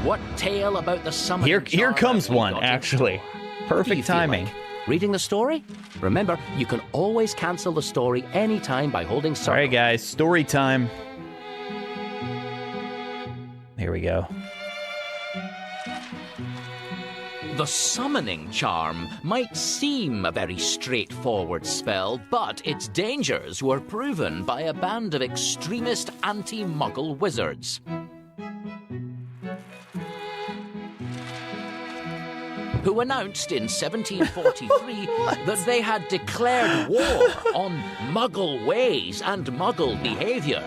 F: What tale about the summoning
A: Here
F: charm
A: comes
F: have we
A: one,
F: got in
A: actually.
F: store? What do you
A: Perfect
F: feel
A: timing.
F: like? Reading the story? Remember, you can always cancel the story anytime by holding circle.
A: All right, guys, story time. Here we go.
B: The Summoning Charm might seem a very straightforward spell, but its dangers were proven by a band of extremist anti-Muggle wizards. Who announced in 1743 that they had declared war on Muggle ways and Muggle behavior.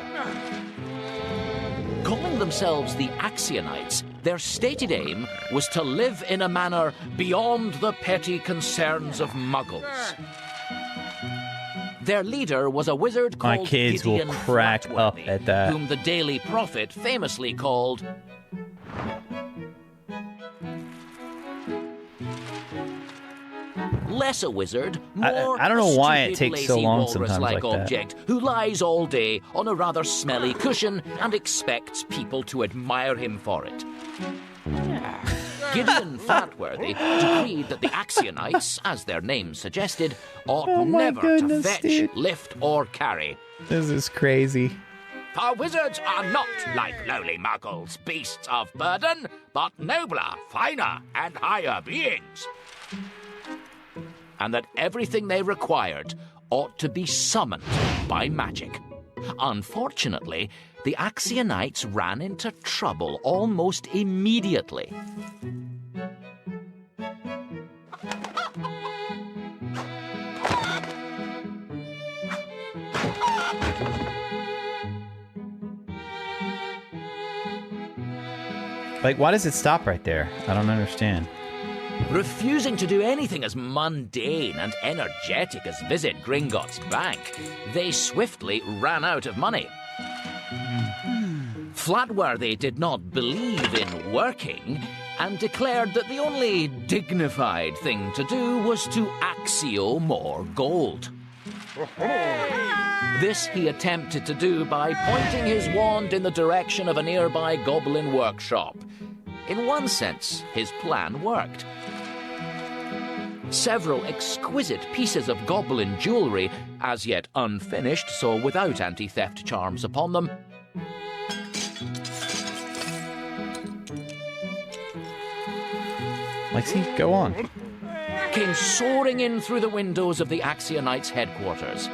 B: Calling themselves the Axionites, their stated aim was to live in a manner beyond the petty concerns of Muggles. Their leader was a wizard
A: My
B: called
A: kids will
B: Gideon
A: crack up
B: Flatworthy,
A: at that.
B: whom the Daily Prophet famously called less a wizard, more
A: I don't know
B: a
A: why it
B: stupid,
A: takes so
B: lazy,
A: long sometimes
B: walrus-like
A: like that.
B: object who lies all day on a rather smelly cushion and expects people to admire him for it.
E: Gideon Fatworthy decreed that the Axionites, as their name suggested, ought never to fetch,
A: dude.
E: lift, or carry.
A: This is crazy.
E: For wizards are not like lowly muggles, beasts of burden, but nobler, finer, and higher beings. And that everything they required ought to be summoned by magic. Unfortunately, the Axionites ran into trouble almost immediately.
A: Like, why does it stop right there? I don't understand.
E: Refusing to do anything as mundane and energetic as visit Gringotts Bank, they swiftly ran out of money. Flatworthy did not believe in working and declared that the only dignified thing to do was to axio more gold. This he attempted to do by pointing his wand in the direction of a nearby goblin workshop. In one sense, his plan worked. Several exquisite pieces of goblin jewellery, as yet unfinished, so without anti-theft charms upon them,
A: Lexi, go on.
E: came soaring in through the windows of the Axionites' headquarters.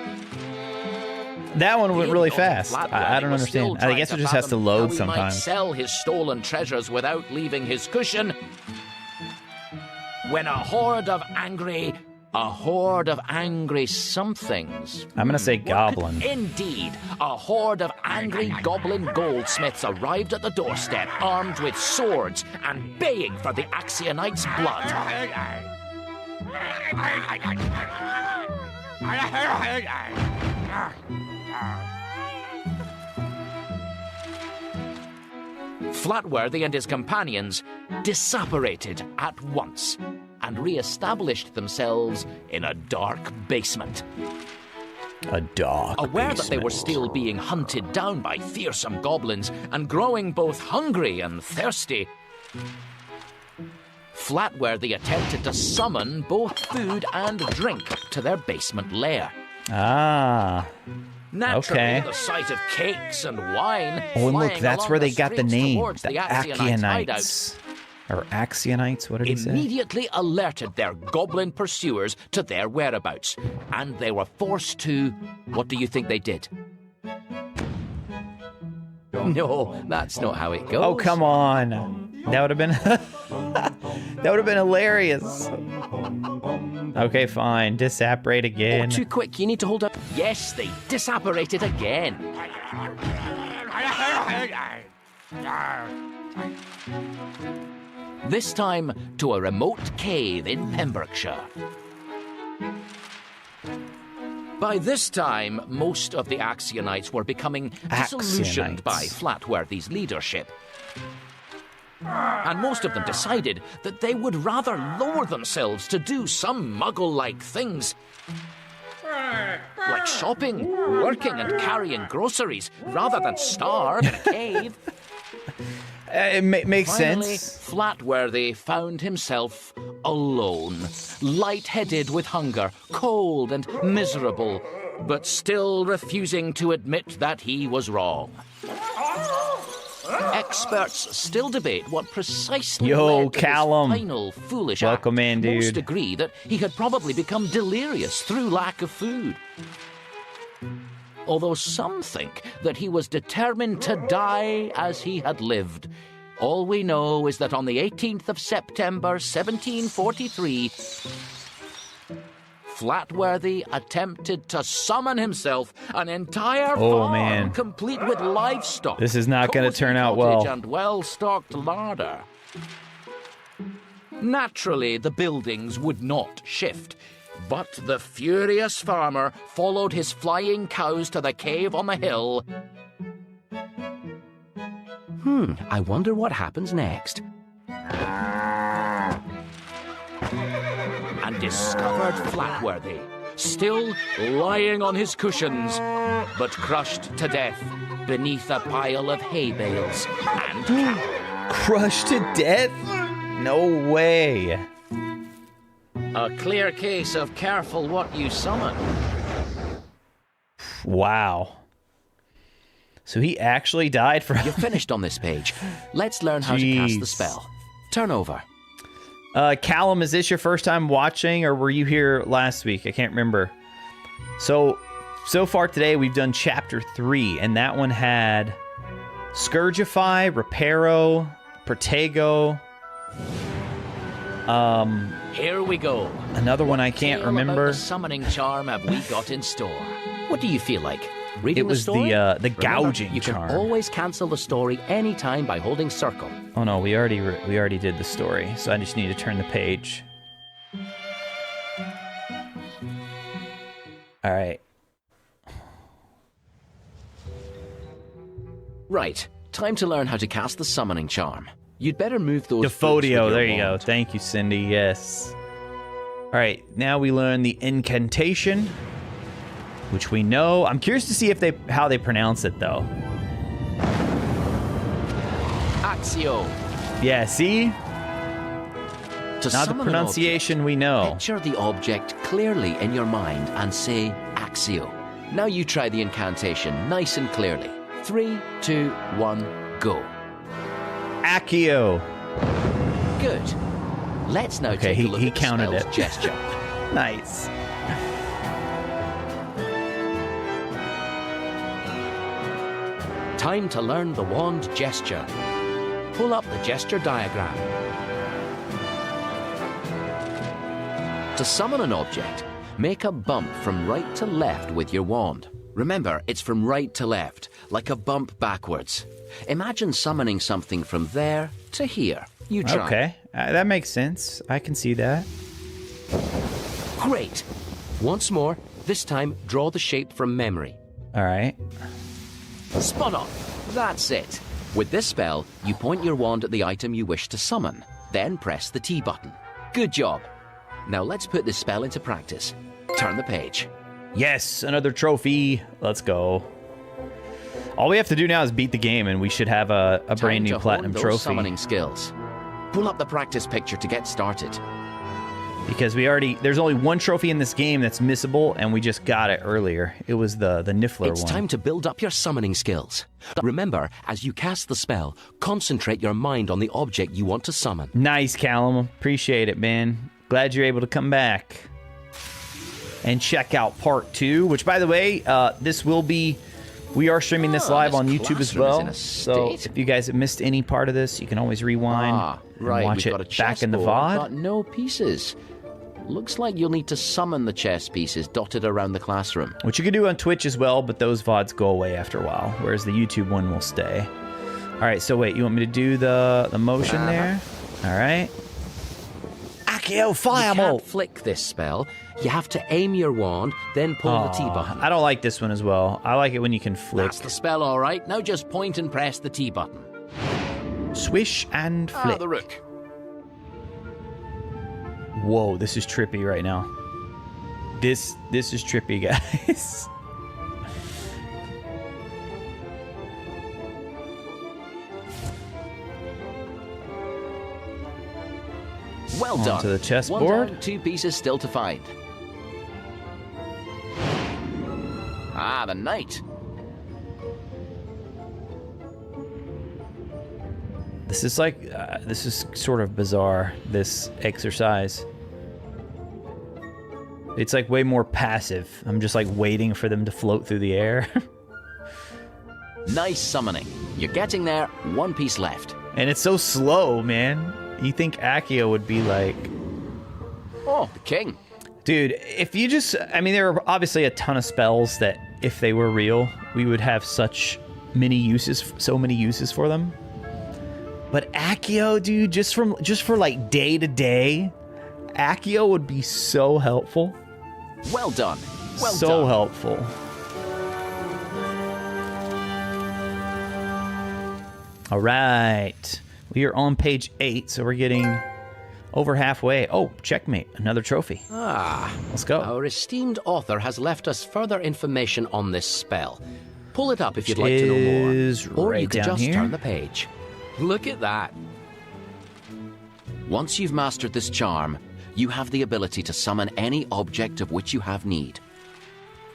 A: That one went really
E: Ignorant
A: fast.
E: Flatworthy
A: I don't
E: was
A: understand.
E: still
A: I
E: trying
A: guess it
E: to
A: just has to
E: fathom
A: load
E: how he might
A: sometimes.
E: sell his stolen treasures without leaving his cushion, when a horde of angry somethings.
A: I'm gonna say goblin.
E: Indeed, a horde of angry goblin goldsmiths arrived at the doorstep, armed with swords and baying for the Axionites' blood. Flatworthy and his companions disapparated at once and re-established themselves in a dark basement.
A: A dog.
E: Aware that they were still being hunted down by fearsome goblins and growing both hungry and thirsty, Flatworthy attempted to summon both food and drink to their basement lair.
A: Ah.
E: Naturally,
A: Okay.
E: the sight of cakes and wine
A: Oh, and look,
E: flying
A: that's
E: along
A: where
E: the
A: they got the
E: streets
A: name.
E: towards
A: The
E: the Axionites' hideout
A: Axionites. Or Axionites, what did he say?
E: immediately alerted their goblin pursuers to their whereabouts, and they were forced to... What do you think they did? No, that's not how it goes.
A: Oh, come on. That would have been... that would have been hilarious. Okay, fine. Disapparate again.
F: Too quick, you need to hold up.
E: Yes, they disapparated again. This time to a remote cave in Pembrokeshire. By this time, most of the Axionites were becoming disillusioned
A: Axionites.
E: by Flatworthy's leadership. And most of them decided that they would rather lower themselves to do some muggle-like things, like shopping, working, and carrying groceries, rather than starve in a cave.
A: It makes
E: Finally,
A: sense.
E: Flatworthy found himself alone, lightheaded with hunger, cold and miserable, but still refusing to admit that he was wrong. Experts still debate what precisely
A: Yo,
E: led to
A: Callum.
E: this final foolish
A: Welcome
E: act.
A: in, dude.
E: Most agree that he had probably become delirious through lack of food. Although some think that he was determined to die as he had lived. All we know is that on the 18th of September, 1743, Flatworthy attempted to summon himself an entire farm
A: man.
E: complete with livestock.
A: This is not gonna
E: cozy
A: turn out
E: cottage
A: well.
E: And well-stocked larder. Naturally, the buildings would not shift. But the furious farmer followed his flying cows to the cave on the hill
F: I wonder what happens next.
E: and discovered Flatworthy, still lying on his cushions, but crushed to death beneath a pile of hay bales and cattle.
A: Crushed to death? No way.
C: A clear case of careful what you summon.
A: Wow. So he actually died for...
E: You're finished on this page. Let's learn how to cast the spell. Turn over.
A: Callum, is this your first time watching, or were you here last week? I can't remember. So far today, we've done Chapter 3, and that one had Scourgify, Reparo, Protego.
C: Here we go.
A: Another one I can't
C: Tale
A: remember.
C: About the summoning charm have we got in store?
E: What do you feel like? Reading
A: It was
E: the story?
A: the
E: Remember,
A: gouging
E: you
A: charm.
E: can always cancel the story anytime by holding circle.
A: Oh no, we already did the story, so I just need to turn the page. All right.
E: Right, time to learn how to cast the summoning charm. You'd better move those books with
A: Defodio,
E: your
A: there you go.
E: wand.
A: Thank you, Cindy. Yes. All right, now we learn the incantation, which we know. I'm curious to see how they pronounce it though.
C: Axio.
A: Yeah, see?
E: To
A: Now the
E: summon an
A: pronunciation we know.
E: object, picture the object clearly in your mind and say Axio. Now you try the incantation nice and clearly. 3, 2, 1, go.
A: Accio.
E: Good. Let's now
A: Okay,
E: take a look
A: he
E: at the
A: counted
E: spell's
A: it.
E: gesture.
A: Nice.
E: Time to learn the wand gesture. Pull up the gesture diagram. To summon an object, make a bump from right to left with your wand. Remember, it's from right to left, like a bump backwards. Imagine summoning something from there to here. You try.
A: Okay, that makes sense. I can see that.
E: Great. Once more, this time draw the shape from memory.
A: All right.
E: Spot on. That's it. With this spell, you point your wand at the item you wish to summon, then press the T button. Good job. Now let's put this spell into practice. Turn the page.
A: Yes, another trophy. Let's go. All we have to do now is beat the game, and we should have a brand new platinum
E: Time to hone those
A: trophy.
E: summoning skills. Pull up the practice picture to get started.
A: Because there's only one trophy in this game that's missable, and we just got it earlier. It was the Niffler
E: It's
A: one.
E: time to build up your summoning skills. Remember, as you cast the spell, concentrate your mind on the object you want to summon.
A: Nice, Callum. Appreciate it, man. Glad you're able to come back and check out part 2, which, by the way, we are streaming this live
E: this
A: on YouTube as
E: classroom is
A: well.
E: in a
A: So
E: state.
A: if you guys have missed any part of this, you can always rewind and watch
E: we've got a
A: it back in the
E: chessboard,
A: VOD.
E: but no pieces. Looks like you'll need to summon the chess pieces dotted around the classroom.
A: Which you can do on Twitch as well, but those VODs go away after a while, whereas the YouTube one will stay. All right, so wait, you want me to do the motion there? All right. Accio
E: You
A: Fireball!
E: can't flick this spell. You have to aim your wand, then pull the T button.
A: I don't like this one as well. I like it when you can flick.
E: That's the spell, all right. Now just point and press the T button.
A: Swish and flick.
E: The rook.
A: Whoa, this is trippy right now. This is trippy, guys.
E: Well done.
A: Onto the chessboard.
E: One down, 2 pieces still to find. Ah, the knight.
A: This is like, this is sort of bizarre, this exercise. It's like way more passive. I'm just like waiting for them to float through the air.
E: Nice summoning. You're getting there. 1 piece left.
A: And it's so slow, man. You think Accio would be like...
E: Oh, the king.
A: Dude, if you just... I mean, there are obviously a ton of spells that, if they were real, we would have such many uses, so many uses for them. But Accio, dude, just for like day to day, Accio would be so helpful.
E: Well done. Well
A: so
E: done.
A: helpful. All right. We are on page 8, so we're getting over halfway. Oh, checkmate. Another trophy. Let's go.
E: Our esteemed author has left us further information on this spell. Pull it up if you'd like to know more.
A: Is
E: Or
A: right
E: you could
A: down
E: just
A: here.
E: turn the page. Look at that. Once you've mastered this charm, you have the ability to summon any object of which you have need.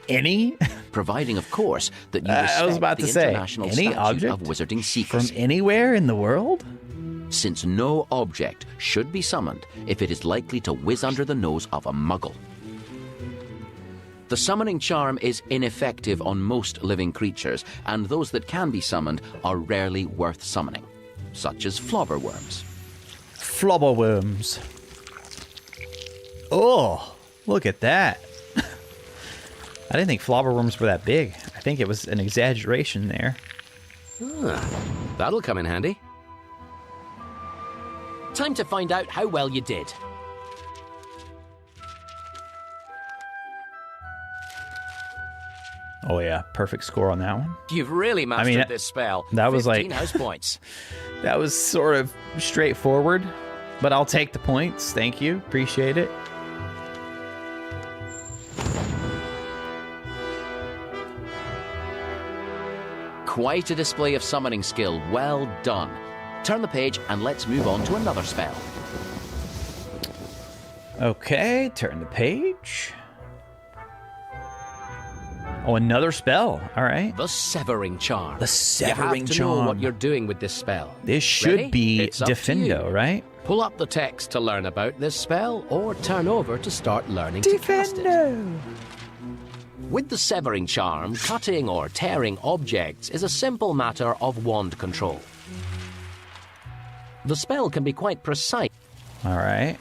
A: Any?
E: Providing, of course, that you respect
A: I was about
E: the
A: to say,
E: international
A: any
E: statute
A: object
E: of wizarding
A: from
E: secrecy.
A: anywhere in the world?
E: Since no object should be summoned if it is likely to whiz under the nose of a muggle. The summoning charm is ineffective on most living creatures, and those that can be summoned are rarely worth summoning, such as flobberworms.
A: Flobberworms. Oh, look at that. I didn't think flobberworms were that big. I think it was an exaggeration there.
F: That'll come in handy.
C: Time to find out how well you did.
A: Oh yeah, perfect score on that one.
C: You've really mastered this spell.
A: That was
C: 15
A: like
C: house points.
A: That was sort of straightforward, but I'll take the points. Thank you. Appreciate it.
E: Quite a display of summoning skill. Well done. Turn the page and let's move on to another spell.
A: Okay, turn the page. Oh, another spell. All right.
F: The Severing Charm.
A: The Severing
F: You have to
A: Charm.
F: know what you're doing with this spell.
A: This should
F: Ready?
A: be
F: It's up to
A: Defendo,
F: you.
A: right?
F: Pull up the text to learn about this spell, or turn over to start learning to cast it.
A: Defendo.
F: With the Severing Charm, cutting or tearing objects is a simple matter of wand control. The spell can be quite precise.
A: All right.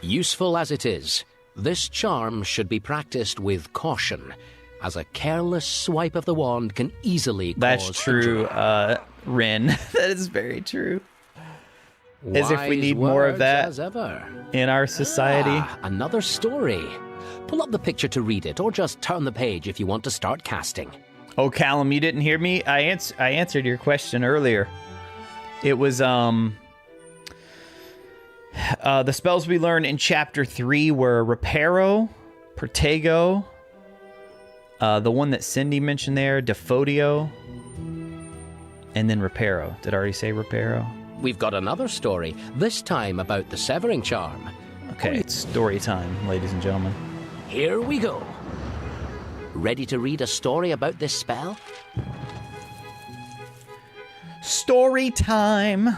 F: Useful as it is, this charm should be practiced with caution, as a careless swipe of the wand can easily
A: That's
F: cause
A: true,
F: injury.
A: Ren. That is very true. As if we
F: Wise
A: need more of
F: words
A: that
F: as ever.
A: in our society.
F: Another story. Pull up the picture to read it, or just turn the page if you want to start casting.
A: Oh, Callum, you didn't hear me? I answered your question earlier. It was the spells we learned in Chapter 3 were Reparo, Protego, the one that Cindy mentioned there, Defodio, and then Reparo. Did I already say Reparo?
F: We've got another story, this time about the Severing Charm.
A: Okay, it's story time, ladies and gentlemen.
F: Here we go.
E: Ready to read a story about this spell?
A: Story time!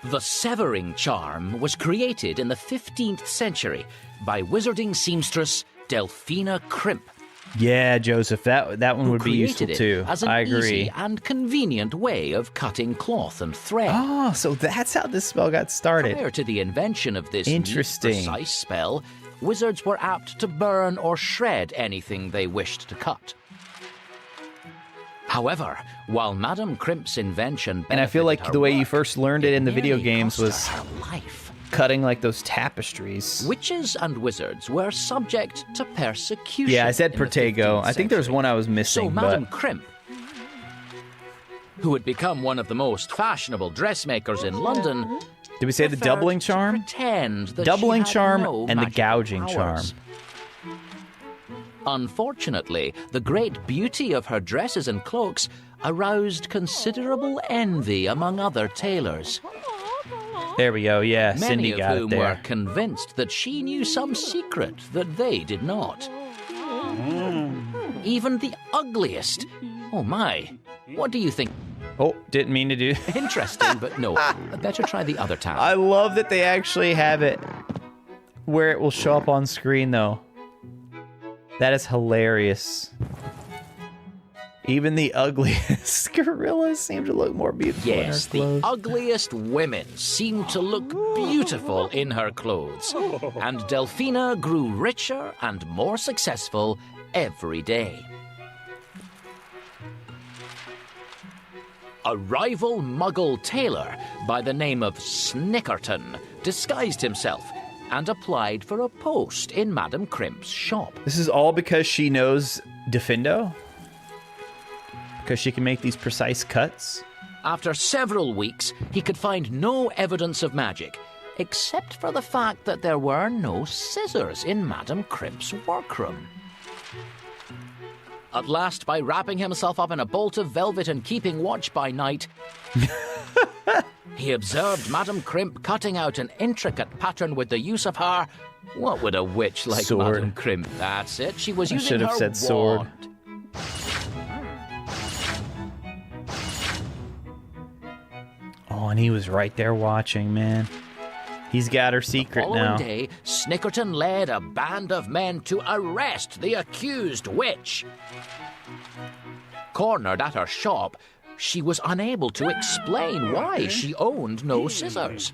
E: The Severing Charm was created in the 15th century by wizarding seamstress Delphina Crimp.
A: Yeah, Joseph, that one would be useful
E: Created it
A: too.
E: as an
A: I agree.
E: easy and convenient way of cutting cloth and thread.
A: Oh, so that's how this spell got started.
E: Prior to the invention of this neat,
A: Interesting.
E: precise spell, wizards were apt to burn or shred anything they wished to cut. However, while Madame Crimp's invention
A: And I feel
E: benefited
A: like
E: her
A: the way you
E: work,
A: first learned it in the video
E: nearly
A: games
E: cost
A: was
E: her life.
A: cutting like those tapestries.
E: Witches and wizards were subject to persecution.
A: Yeah, I said
E: in the
A: Protego.
E: 15th
A: I think there was
E: century.
A: one I was
E: So
A: missing,
E: Madame
A: but
E: Crimp, who had become one of the most fashionable dressmakers in London,
A: did we say the
E: preferred
A: doubling
E: to
A: charm?
E: pretend that
A: Doubling
E: she had
A: charm
E: no
A: and the
E: magical
A: gouging
E: powers.
A: charm.
E: Unfortunately, the great beauty of her dresses and cloaks aroused considerable envy among other tailors,
A: There we go. Yeah,
E: many
A: Cindy
E: of
A: got
E: whom
A: it
E: were
A: there.
E: convinced that she knew some secret that they did not. Even the ugliest. Oh my, what do you think?
A: Oh, didn't mean to do.
E: Interesting, but no. Better try the other tab.
A: I love that they actually have it where it will show up on screen, though. That is hilarious. Even the ugliest gorillas seem to look more beautiful
E: Yes,
A: in her
E: the
A: clothes.
E: ugliest women seemed to look beautiful in her clothes, and Delphina grew richer and more successful every day. A rival Muggle tailor by the name of Snickerton disguised himself and applied for a post in Madame Crimp's shop.
A: This is all because she knows Defendo? Because she can make these precise cuts?
E: After several weeks, he could find no evidence of magic, except for the fact that there were no scissors in Madame Crimp's workroom.
B: At last, by wrapping himself up in a bolt of velvet and keeping watch by night, he observed Madame Crimp cutting out an intricate pattern with the use of her... What would a witch like
A: Sword.
B: Madame Crimp? That's it. She was
A: I
B: using
A: should have
B: her
A: said sword.
B: wand.
A: Oh, and he was right there watching, man. He's got her secret
B: Following
A: now.
B: day, Snickerton led a band of men to arrest the accused witch. Cornered at her shop, she was unable to explain why she owned no scissors.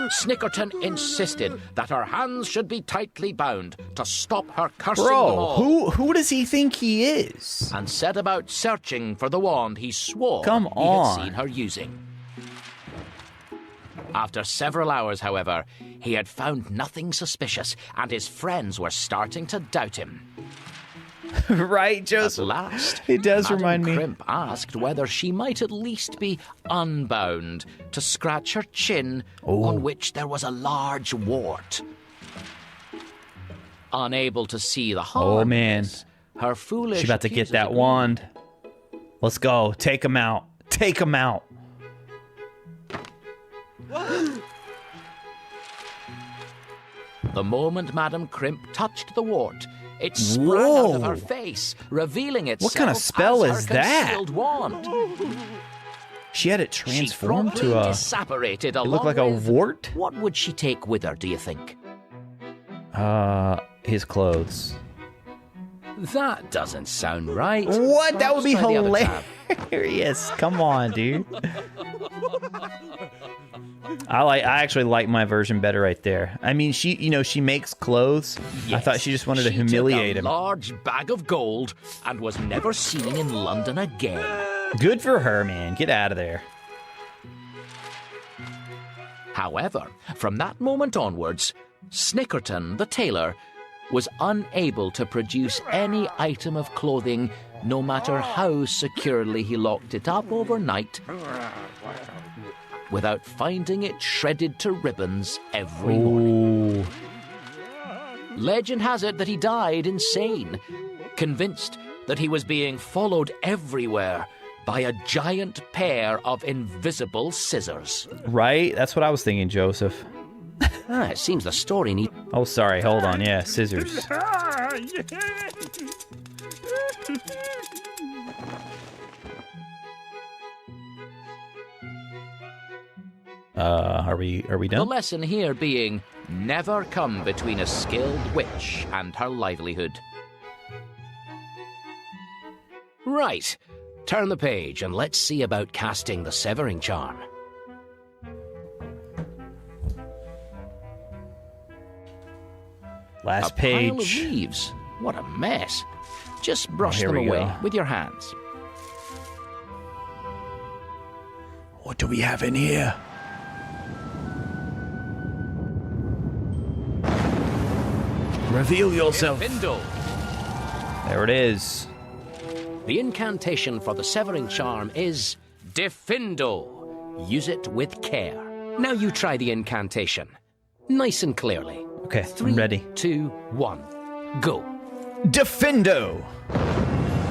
B: Snickerton insisted that her hands should be tightly bound to stop her cursing them all.
A: Bro, who does he think he is?
B: And set about searching for the wand he swore
A: Come
B: he
A: on.
B: had seen her using. After several hours, however, he had found nothing suspicious, and his friends were starting to doubt him.
A: Right,
B: At
A: Joseph?
B: last,
A: It does
B: Madame
A: remind me.
B: Crimp asked whether she might at least be unbound to scratch her chin, on which there was a large wart. Unable to see the harm.
A: Oh,
B: in
A: man.
B: this, her foolish
A: She's about to get
B: accusers
A: that
B: agreed.
A: wand. Let's go. Take him out. Take him out.
B: The moment Madame Crimp touched the wart, it sprang out of her face, revealing itself
A: kind of spell
B: as
A: is
B: her
A: that?
B: concealed wand.
A: She had it transformed
B: she
A: to
B: promptly
A: a...
B: disapparated
A: It
B: along
A: looked like a
B: with-
A: wart?
B: What would she take with her, do you think?
A: His clothes.
B: That doesn't sound right.
A: What? That would be
B: Perhaps try the other tab.
A: hilarious. Come on, dude. I actually like my version better right there. I mean, she makes clothes. I thought she just wanted to humiliate
B: took
A: him.
B: a large bag of gold and was never seen in London again.
A: Good for her, man. Get out of there.
B: However, from that moment onwards, Snickerton, the tailor, was unable to produce any item of clothing, no matter how securely he locked it up overnight, without finding it shredded to ribbons every morning.
A: Ooh.
B: Legend has it that he died insane, convinced that he was being followed everywhere by a giant pair of invisible scissors.
A: Right? That's what I was thinking, Joseph.
B: It seems the story needs...
A: Oh, sorry. Hold on. Yeah, scissors. Are we
B: The
A: done?
B: lesson here being, never come between a skilled witch and her livelihood. Right, turn the page and let's see about casting the severing charm.
A: Last
B: a pile of
A: page.
B: leaves. What a mess. Just brush
A: here
B: them
A: we
B: away
A: go.
B: with your hands.
A: What do we have in here? Reveal yourself.
B: Bindle.
A: There it is.
B: The incantation for the severing charm is Defindo. Use it with care. Now you try the incantation. Nice and clearly.
A: Okay,
B: 3,
A: I'm ready.
B: 2, 1. Go.
A: Defindo.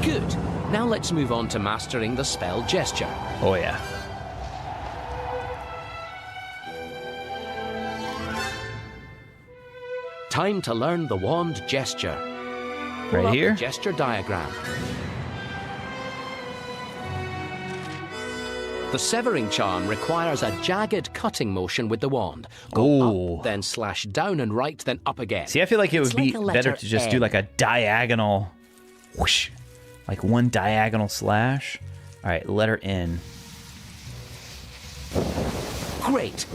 B: Good. Now let's move on to mastering the spell gesture.
A: Oh, yeah.
B: Time to learn the wand gesture. Pull
A: Right
B: up
A: here?
B: the gesture diagram. The severing charm requires a jagged cutting motion with the wand. Go
A: Ooh.
B: up, then slash down and right, then up again.
A: See, I feel like it would
B: It's
A: be
B: like a
A: better
B: letter
A: to just do
B: N.
A: like a diagonal whoosh. Like one diagonal slash. All right, letter N.
B: Great.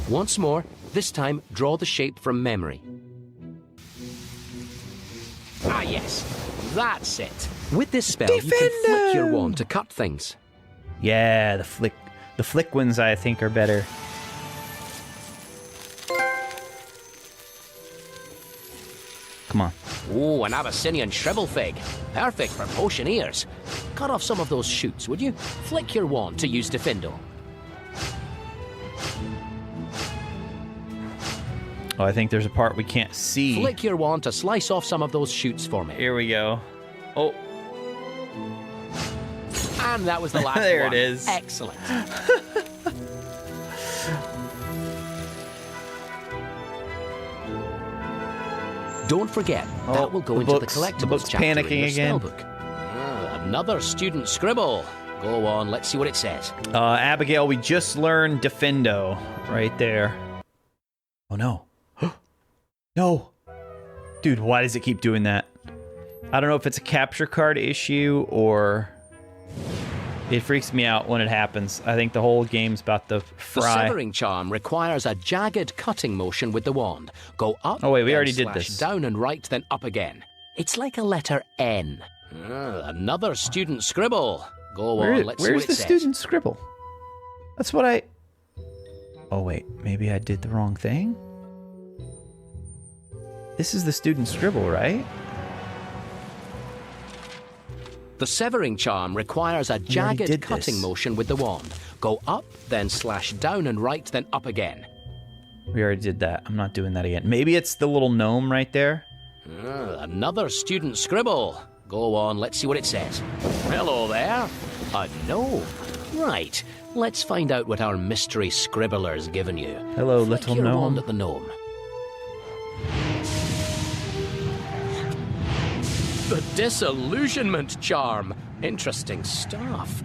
B: Once more, this time draw the shape from memory. Ah, yes. That's it. With this spell, you can flick your wand to cut things.
A: Yeah, the flick ones I think are better. Come on.
B: Oh, an Abyssinian shrivel fig. Perfect for potioneers. Cut off some of those shoots, would you? Flick your wand to use Defindo.
A: Oh, I think there's a part we can't see.
B: Flick your wand to slice off some of those shoots for me.
A: Here we go. Oh.
E: And that was the last
A: There
E: one.
A: it is.
E: Excellent. Don't forget, that will go into the collectibles
A: the book's
E: chapter
A: panicking
E: in your
A: again.
E: spellbook. Another student scribble. Go on, let's see what it says.
A: Abigail, we just learned Defendo right there. Oh, no. No. Dude, why does it keep doing that? I don't know if it's a capture card issue or... It freaks me out when it happens. I think the whole game's about to fry.
E: The severing charm requires a jagged cutting motion with the wand. Go up,
A: oh wait, we
E: then
A: already did
E: slash
A: this.
E: down and right, then up again. It's like a letter N. Another student scribble. Go on, let's see what
A: where's
E: it
A: the
E: says.
A: student scribble? That's what I... Oh wait, maybe I did the wrong thing? This is the student scribble, right?
E: The severing charm requires a jagged cutting motion with the wand. Go up, then slash down and right, then up again.
A: We already did that. I'm not doing that again. Maybe it's the little gnome right there?
E: Another student scribble. Go on, let's see what it says. Hello there. A gnome. Right. Let's find out what our mystery scribbler's given you.
A: Hello,
E: Flick
A: little
E: your
A: gnome.
E: wand at the gnome. The disillusionment charm. Interesting stuff.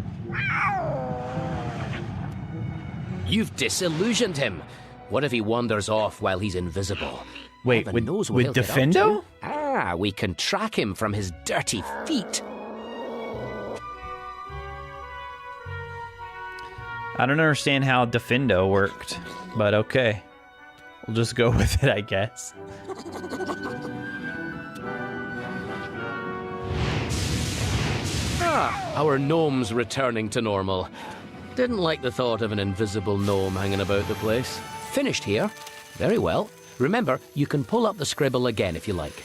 E: You've disillusioned him. What if he wanders off while he's invisible?
A: Wait,
E: Heaven knows what
A: with
E: he'll get up
A: Defendo?
E: to. We can track him from his dirty feet.
A: I don't understand how Defendo worked, but okay. We'll just go with it, I guess.
E: Our gnome's returning to normal. Didn't like the thought of an invisible gnome hanging about the place. Finished here. Very well. Remember, you can pull up the scribble again if you like.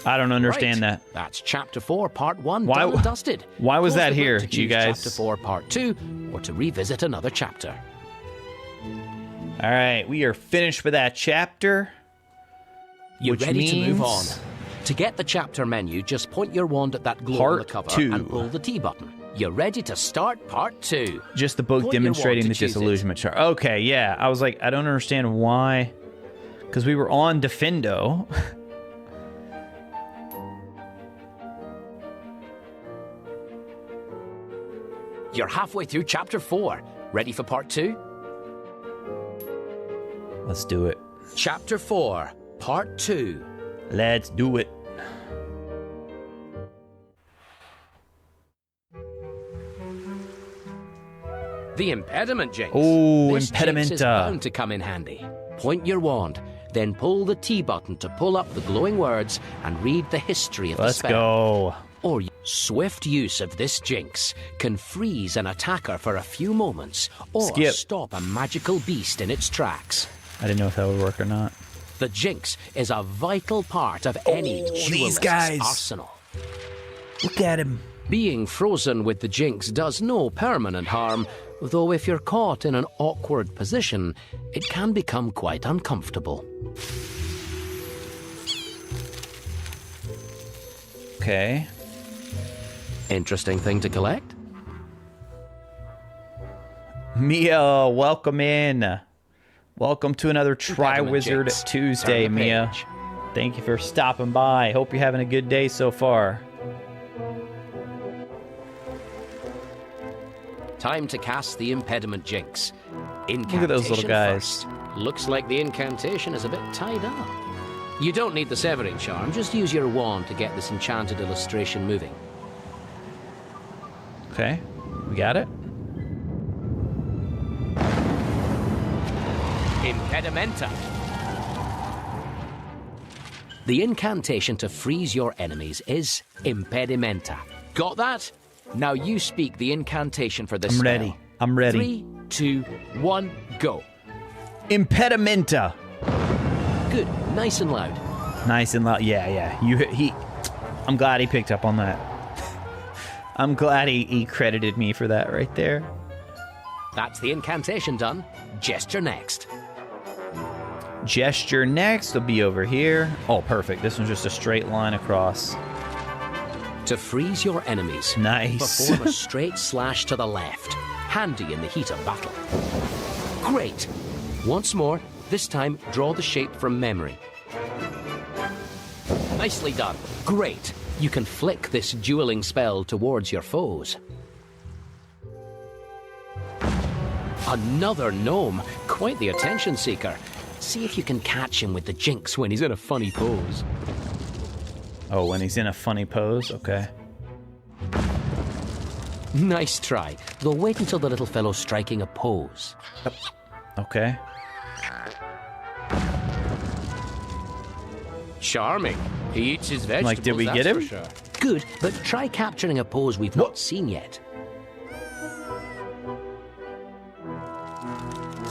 A: I don't understand that.
E: That's Chapter 4, Part 1,
A: Why-
E: done and dusted.
A: why was
E: Close
A: that
E: the book
A: here,
E: to
A: you
E: choose
A: guys?
E: Chapter 4, Part 2, or to revisit another chapter.
A: All right, we are finished with that chapter.
E: You're
A: Which
E: ready to move on.
A: means-
E: To get the chapter menu, just point your wand at that glow on the
A: Part
E: cover
A: 2.
E: and pull the T button. You're ready to start Part 2.
A: Just the book
E: Point your
A: demonstrating
E: wand
A: the
E: to choose it.
A: disillusionment chart. Okay, yeah. I was like, I don't understand why. Because we were on Defendo.
E: You're halfway through Chapter 4. Ready for Part 2?
A: Let's do it.
E: Chapter 4, Part 2.
A: Let's do it.
E: The impediment jinx.
A: Oh,
E: This jinx is
A: impedimenta.
E: bound to come in handy. Point your wand, then pull the T button to pull up the glowing words and read the history of the
A: Let's
E: spell.
A: go.
E: Or swift use of this jinx can freeze an attacker for a few moments or
A: Skip.
E: stop a magical beast in its tracks.
A: I didn't know if that would work or not.
E: The jinx is a vital part of any
A: these
E: duelist's
A: guys.
E: arsenal.
A: Look at him.
E: Being frozen with the jinx does no permanent harm, though if you're caught in an awkward position, it can become quite uncomfortable.
A: Okay.
E: Interesting thing to collect?
A: Mia, welcome in. Welcome to another Tri-Wizard
E: Jinx.
A: Tuesday,
E: Turn the
A: Mia.
E: page.
A: Thank you for stopping by. Hope you're having a good day so far.
E: Time to cast the impediment jinx.
A: Look at those little
E: Incantation
A: guys.
E: first. Looks like the incantation is a bit tied up. You don't need the severing charm, just use your wand to get this enchanted illustration moving.
A: Okay, we got it.
E: Impedimenta. The incantation to freeze your enemies is Impedimenta. Got that? Now you speak the incantation for this
A: I'm
E: spell.
A: ready. I'm ready.
E: 3, 2, 1, go.
A: Impedimenta.
E: Good, nice and loud.
A: Nice and loud. Yeah. I'm glad he picked up on that. I'm glad he credited me for that right there.
E: That's the incantation done. Gesture next.
A: Gesture next will be over here. Oh, perfect. This one's just a straight line across.
F: to freeze your enemies.
A: Nice.
F: Perform a straight slash to the left, handy in the heat of battle. Great. Once more, this time draw the shape from memory. Nicely done. Great. You can flick this dueling spell towards your foes. Another gnome. Quite the attention seeker. See if you can catch him with the jinx when he's in a funny pose.
A: Oh, when he's in a funny pose? Okay.
F: Nice try. Though wait until the little fellow's striking a pose.
A: Okay.
F: Charming. He eats his vegetables,
A: Like, did we get him?
F: Sure. Good, but try capturing a pose we've not seen yet.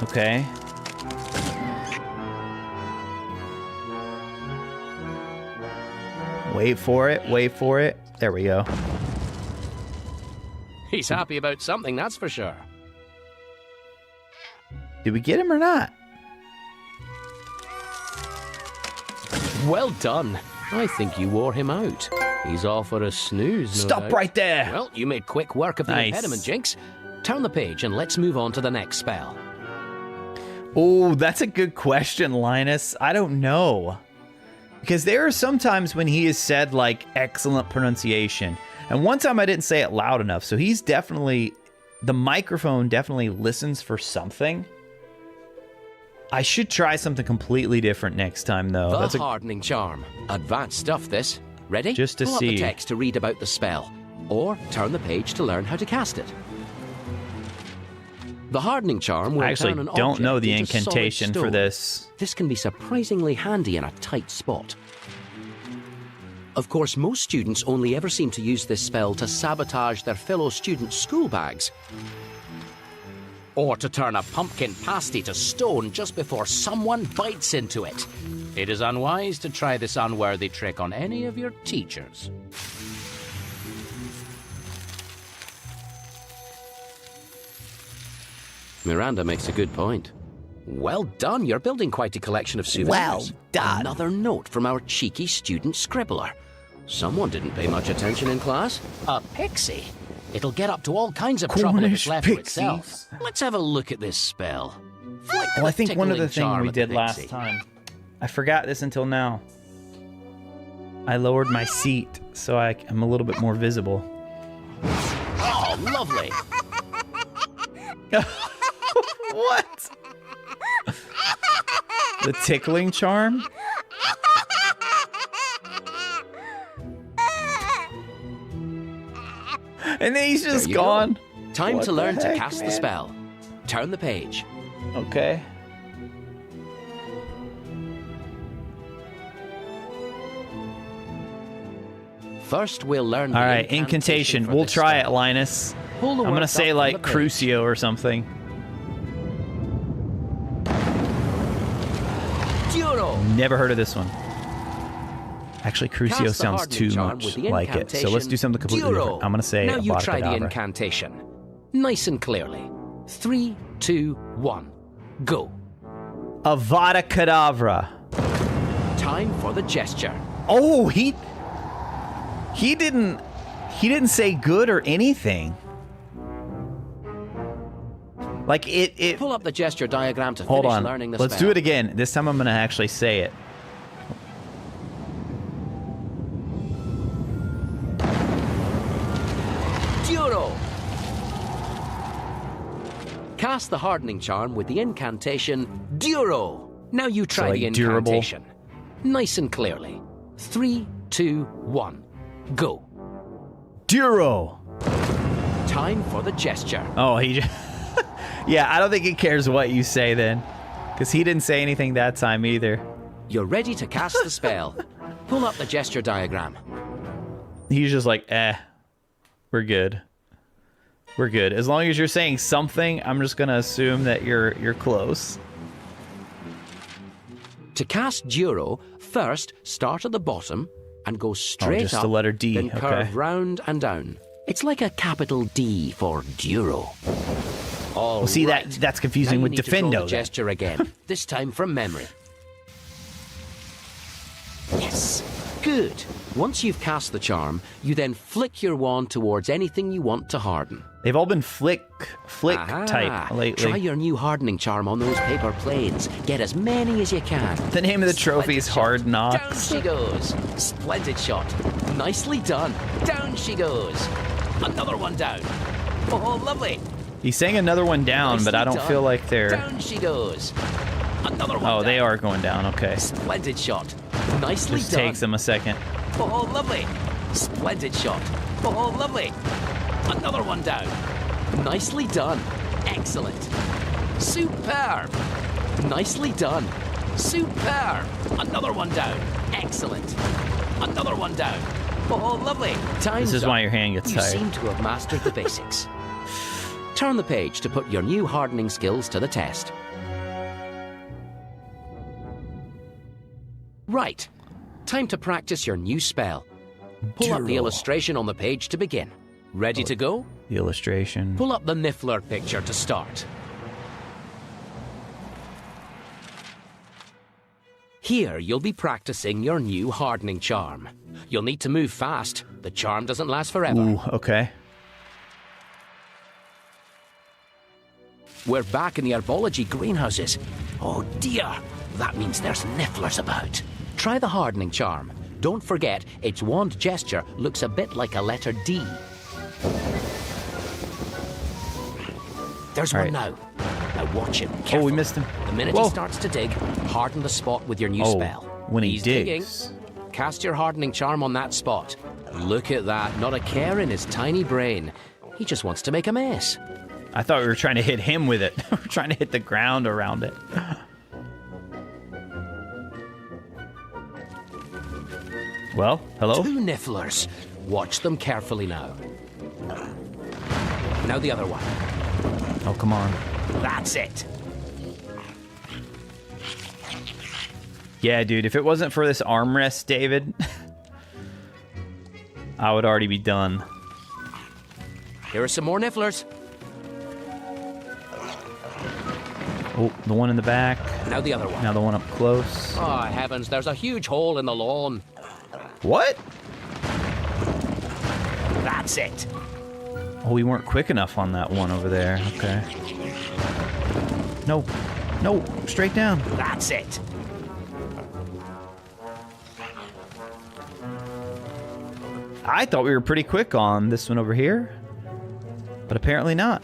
A: Okay. Wait for it, wait for it. There we go.
F: He's happy about something, that's for sure.
A: Did we get him or not?
F: Well done. I think you wore him out. He's all for a snooze, no
A: Stop
F: doubt.
A: right there!
F: Well, you made quick work of the
A: Nice.
F: impediment, Jinx. Turn the page and let's move on to the next spell.
A: Oh, that's a good question, Linus. I don't know. Because there are some times when he has said, like, excellent pronunciation. And one time I didn't say it loud enough. So he's definitely, the microphone definitely listens for something. I should try something completely different next time, though.
F: The hardening charm. Advanced stuff, this. Ready?
A: Just to
F: Pull up the
A: see.
F: text to read about the spell. Or turn the page to learn how to cast it. The hardening charm will
A: I actually
F: turn an
A: don't know
F: object
A: the
F: into solid
A: incantation for
F: stone.
A: this.
F: This can be surprisingly handy in a tight spot. Of course, most students only ever seem to use this spell to sabotage their fellow students' school bags. Or to turn a pumpkin pasty to stone just before someone bites into it. It is unwise to try this unworthy trick on any of your teachers. Miranda makes a good point. Well done, you're building quite a collection of souvenirs.
A: Well done.
F: Another note from our cheeky student scribbler. Someone didn't pay much attention in class. A pixie. It'll get up to all kinds of trouble if it's
A: Cornish
F: left to
A: pixies.
F: itself. Let's have a look at this spell. Flick
A: Well, I
F: the
A: think one of the
F: tickling
A: things
F: charm
A: we
F: at the
A: did last
F: pixie.
A: time. I forgot this until now. I lowered my seat so I'm a little bit more visible.
F: Oh, lovely.
A: What? The tickling charm? And then he's just
F: There you go.
A: gone.
F: Time
A: What
F: to
A: the
F: learn to
A: heck,
F: cast the
A: man?
F: spell. Turn the page.
A: Okay.
F: First, we'll learn
A: All
F: the
A: right, incantation.
F: for
A: We'll
F: this
A: try it,
F: spell.
A: Linus.
F: Pull the
A: I'm gonna
F: words
A: say
F: up
A: like
F: from the page.
A: Crucio or something.
F: Duro.
A: Never heard of this one. Actually, Crucio
F: Cast the
A: sounds
F: hardening
A: too
F: charm
A: much
F: with the
A: like it. So let's do something completely
F: Duro.
A: different. I'm gonna say
F: Now you
A: Avada
F: try the
A: Kedavra.
F: incantation. Nice and clearly. 3, 2, 1. Go.
A: Avada Kedavra.
F: Time for the gesture.
A: Oh, he didn't say good or anything. Like it
F: Pull up the gesture diagram to
A: Hold
F: finish
A: on.
F: learning the
A: Let's
F: spell.
A: do it again. This time I'm going to actually say it.
F: Duro. Cast the hardening charm with the incantation Duro. Now you try
A: like
F: the
A: durable.
F: incantation. Nice and clearly. 3, 2, 1. Go.
A: Duro.
F: Time for the gesture.
A: Oh, he just Yeah, I don't think he cares what you say then. Cuz he didn't say anything that time either.
F: You're ready to cast the spell. Pull up the gesture diagram.
A: He's just like, we're good. We're good. As long as you're saying something, I'm just going to assume that you're close.
F: To cast Duro, first start at the bottom and go straight
A: just
F: up,
A: the letter D,
F: then
A: okay.
F: curve round and down. It's like a capital D for Duro. All
A: Well, see,
F: right.
A: that's confusing
F: Now
A: with
F: you need to draw
A: Defendo.
F: the
A: then.
F: gesture again, this time from memory. Yes. Good. Once you've cast the charm, you then flick your wand towards anything you want to harden.
A: They've all been flick
F: Aha.
A: type lately.
F: Try your new hardening charm on those paper planes. Get as many as you can.
A: The name of the trophy is Hard
B: Down
A: Knocks.
B: she goes. Splendid shot.
F: Nicely done.
B: Down she goes. Another one down. Oh, lovely.
A: He's saying another one down, but I don't
B: Nicely
A: feel
B: done.
A: like they're...
B: Down she goes. Another one
A: Oh,
B: down.
A: they are going down. Okay.
B: Splendid shot.
F: Nicely
A: Just
F: done.
A: takes them a second.
B: Oh, lovely. Splendid shot. Oh, lovely. Another one down.
F: Nicely done.
B: Excellent. Superb.
F: Nicely done.
B: Superb. Another one down. Excellent. Another one down. Oh, lovely.
F: Time's
A: This is
F: up.
A: why your hand gets
F: You
A: tired.
F: seem to have mastered the basics. Turn the page to put your new hardening skills to the test. Right. Time to practice your new spell. Pull up the illustration on the page to begin. Ready to go?
A: The illustration.
F: Pull up the Niffler picture to start. Here, you'll be practicing your new hardening charm. You'll need to move fast. The charm doesn't last forever.
A: Ooh, okay.
F: We're back in the herbology greenhouses. Oh dear, that means there's Nifflers about. Try the hardening charm. Don't forget, its wand gesture looks a bit like a letter D. There's
A: All
F: one
A: right.
F: now. Now watch him.
A: Oh, we
F: carefully.
A: missed him.
F: The minute
A: Whoa.
F: he starts to dig, harden the spot with your new
A: Oh,
F: spell.
A: when he
F: He's
A: digs.
F: digging. Cast your hardening charm on that spot. Look at that, not a care in his tiny brain. He just wants to make a mess.
A: I thought we were trying to hit him with it. We're trying to hit the ground around it. Well, hello?
F: 2 Nifflers. Watch them carefully now. Now the other one.
A: Oh, come on.
F: That's it.
A: Yeah, dude, if it wasn't for this armrest, David, I would already be done.
F: Here are some more Nifflers.
A: Oh, the one in the back.
F: Now the other one.
A: Now the one up close.
F: Oh, heavens, there's a huge hole in the lawn.
A: What?
F: That's it.
A: Oh, we weren't quick enough on that one over there. Okay. No. No. Straight down.
F: That's it.
A: I thought we were pretty quick on this one over here. But apparently not.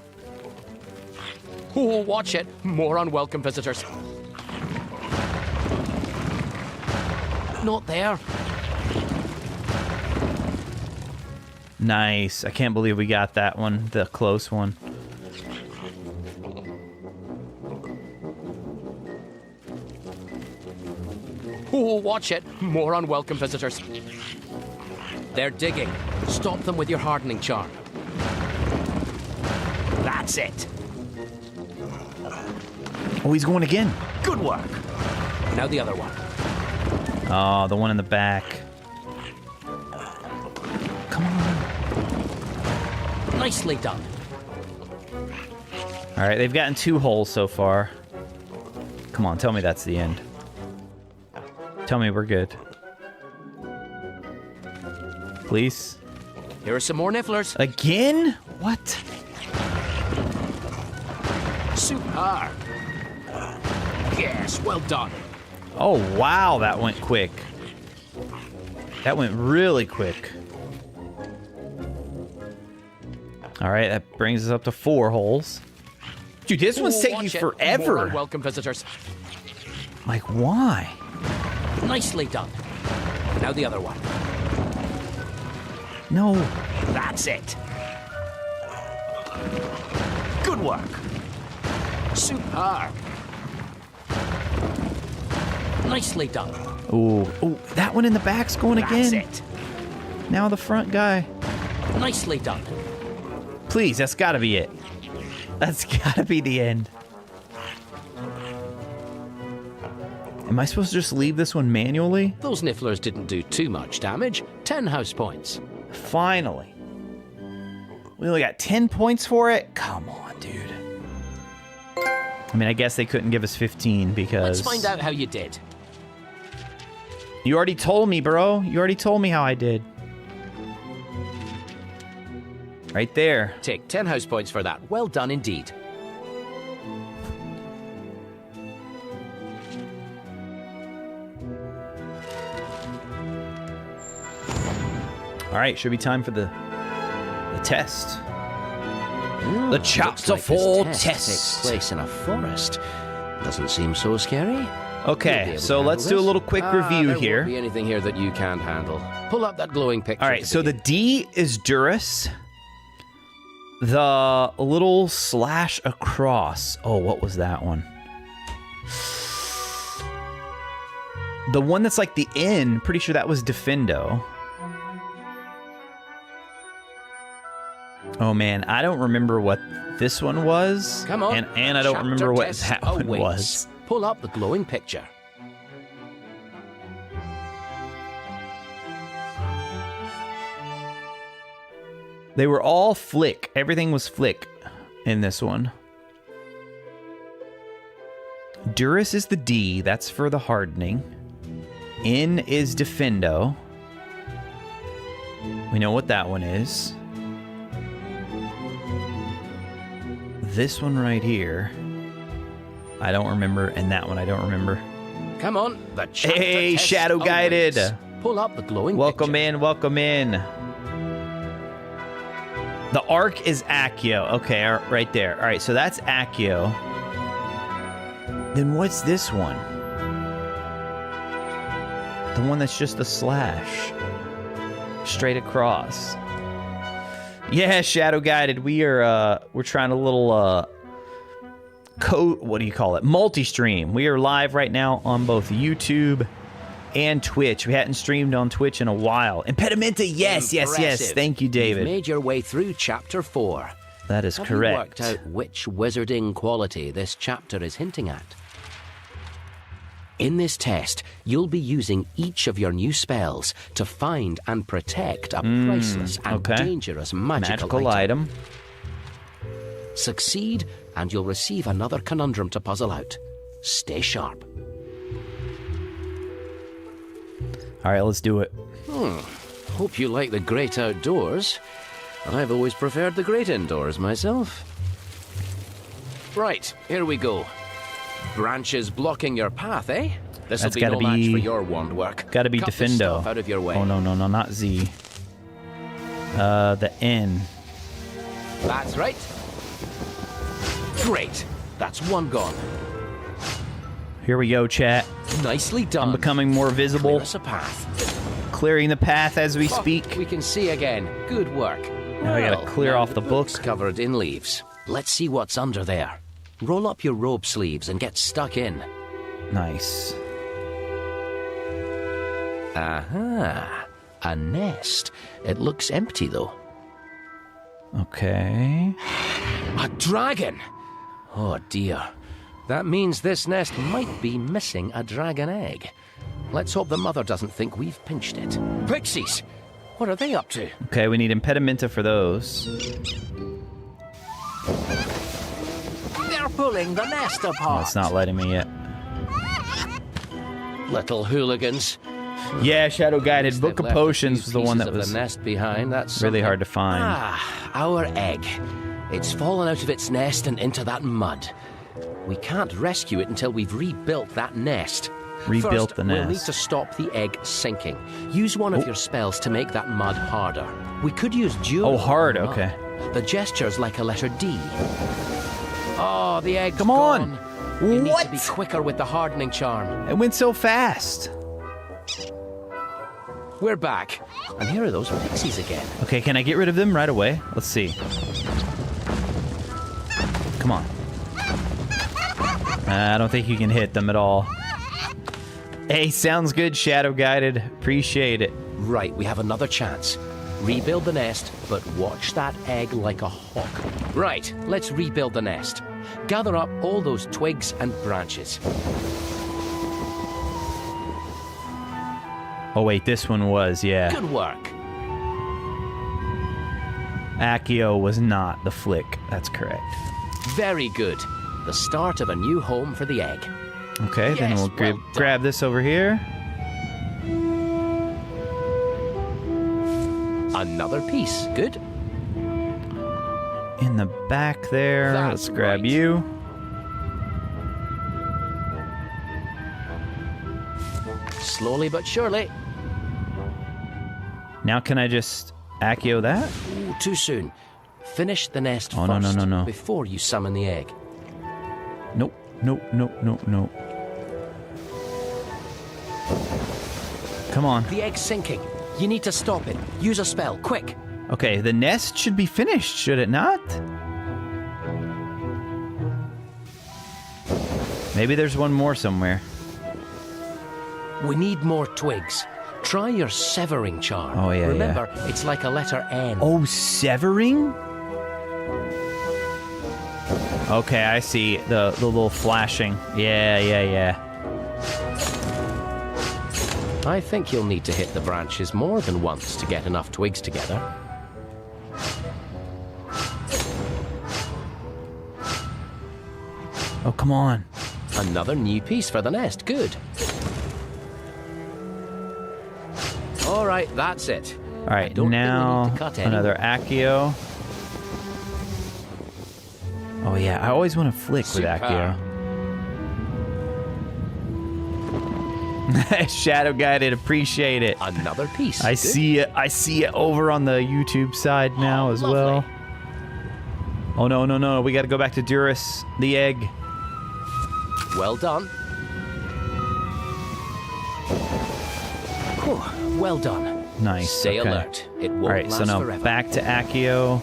F: Oh, watch it. More unwelcome visitors. Not there.
A: Nice. I can't believe we got that one. The close one.
F: Oh, watch it. More unwelcome visitors. They're digging. Stop them with your hardening charm. That's it.
A: Oh, he's going again.
F: Good work. Now the other one.
A: Oh, the one in the back. Come on.
F: Nicely done.
A: All right, they've gotten 2 holes so far. Come on, tell me that's the end. Tell me we're good. Please.
F: Here are some more Nifflers.
A: Again? What?
F: Superb. Yes, well done.
A: Oh, wow, that went quick. That went really quick. All right, that brings us up to 4 holes. Dude, this one's taking
F: Watch it.
A: forever.
F: More unwelcome visitors.
A: Like, why?
F: Nicely done. Now the other one.
A: No.
F: That's it. Good work. Superb. Nicely done.
A: Ooh, ooh, that one in the back's going
F: That's
A: again.
F: it.
A: Now the front guy.
F: Nicely done.
A: Please, that's gotta be it. That's gotta be the end. Am I supposed to just leave this one manually?
F: Those Nifflers didn't do too much damage. 10 house points.
A: Finally. We only got 10 points for it? Come on, dude. I mean, I guess they couldn't give us 15 because...
F: Let's find out how you did.
A: You already told me, bro. You already told me how I did. Right there.
E: Take 10 house points for that. Well done indeed.
A: All right, should be time for the test.
E: Ooh,
A: The chapter 4 test.
E: Takes place in a forest. Doesn't seem so scary.
A: Okay, so let's do a little quick review
E: there
A: here.
E: Won't be anything here that you can't handle. Pull up that glowing picture.
A: All right, so the D is Durus. The little slash across. Oh, what was that one? The one that's like the N, pretty sure that was Defendo. Oh man, I don't remember what this one was.
E: Come on.
A: And I don't remember what that one
E: awaits.
A: was.
E: Pull up the glowing picture.
A: They were all flick. Everything was flick in this one. Durus is the D. That's for the hardening. N is Defendo. We know what that one is. This one right here, I don't remember, and that one I don't remember.
E: Come on, the chapter
A: Hey,
E: test
A: Shadow Guided.
E: awaits. Pull up the glowing
A: Welcome
E: picture.
A: in, welcome in. The arc is Accio. Okay, right there. All right, so that's Accio. Then what's this one? The one that's just the slash. Straight across. Yeah, Shadow Guided. We're trying a little what do you call it? Multi-stream. We are live right now on both YouTube and Twitch. We hadn't streamed on Twitch in a while. Impedimenta, yes.
E: Impressive.
A: Thank you, David.
E: You've made your way through chapter 4.
A: That is
E: Have
A: correct.
E: you worked out which wizarding quality this chapter is hinting at? In this test, you'll be using each of your new spells to find and protect a priceless and dangerous magical item. Succeed, and you'll receive another conundrum to puzzle out. Stay sharp.
A: All right, let's do it.
E: Hope you like the great outdoors. I've always preferred the great indoors myself. Right, here we go. Branches blocking your path, eh? This'll
A: That's
E: be
A: gotta
E: no match
A: be-
E: for your wand work.
A: Gotta be
E: Cut the
A: Defendo.
E: stuff out of your way.
A: Oh, no, not Z. The N.
E: That's right. Great. That's one gone.
A: Here we go, chat.
E: Nicely done.
A: I'm becoming more
E: Clear
A: visible.
E: us a path.
A: Clearing the path as we speak.
E: We can see again. Good work.
A: Now I gotta clear
E: now
A: off the book.
E: book's covered in leaves. Let's see what's under there. Roll up your robe sleeves and get stuck in.
A: Nice.
E: Aha. A nest. It looks empty, though.
A: Okay.
E: A dragon! Oh, dear. That means this nest might be missing a dragon egg. Let's hope the mother doesn't think we've pinched it. Pixies! What are they up to?
A: Okay, we need Impedimenta for those.
E: They're pulling the nest
A: Oh,
E: apart.
A: it's not letting me yet.
E: Little hooligans.
A: Yeah, Shadow Guided. Book
E: They've
A: of
E: left a few
A: Potions was the one
E: pieces
A: that
E: of
A: was
E: the nest behind. That's
A: really
E: something.
A: hard to find.
E: Ah, our egg. It's fallen out of its nest and into that mud. We can't rescue it until we've rebuilt that nest.
A: Rebuilt
E: First,
A: the
E: we'll need
A: nest.
E: to stop the egg sinking. Use one of your spells to make that mud harder. We could use Duo.
A: Oh, hard,
E: on mud.
A: okay.
E: The gesture's like a letter D. Oh, the egg's
A: Come on.
E: gone. You need to be
A: What?
E: quicker with the hardening charm.
A: It went so fast.
E: We're back. And here are those pixies again.
A: Okay, can I get rid of them right away? Let's see. Come on. I don't think you can hit them at all. Hey, sounds good, Shadow Guided. Appreciate it.
E: Right, we have another chance. Rebuild the nest, but watch that egg like a hawk. Right, let's rebuild the nest. Gather up all those twigs and branches.
A: Oh, wait, this one was, yeah.
E: Good work.
A: Accio was not the flick. That's correct.
E: Very good. The start of a new home for the egg.
A: Okay, then
E: Yes,
A: we'll
E: well done.
A: grab this over here.
F: Another piece. Good.
A: In the back there.
F: That's
A: Let's grab
F: right.
A: you.
F: Slowly but surely.
A: Now can I just Accio that?
F: Ooh, too soon. Finish the nest
A: Oh,
F: first
A: no.
F: before you summon the egg.
A: Nope. Come on.
F: The egg's sinking. You need to stop it. Use a spell, quick.
A: Okay, the nest should be finished, should it not? Maybe there's one more somewhere.
F: We need more twigs. Try your severing charm.
A: Oh, yeah,
F: Remember, it's like a letter N.
A: Oh, severing? Okay, I see the little flashing. Yeah.
F: I think you'll need to hit the branches more than once to get enough twigs together.
A: Oh, come on.
F: Another new piece for the nest. Good. All right, that's it.
A: All right,
F: Don't think we
A: now
F: need to cut any
A: another
F: more.
A: Accio. Oh yeah, I always want to flick with Accio. Shadow Guided, appreciate it.
F: Another piece.
A: I
F: Good.
A: see it. I see it over on the YouTube side now as
F: lovely.
A: well. Oh no! We got to go back to Duras, the egg.
F: Well done. Whew, well done.
A: Nice.
F: Stay
A: okay.
F: alert. It won't
A: All right,
F: last
A: so now
F: forever.
A: back to Accio.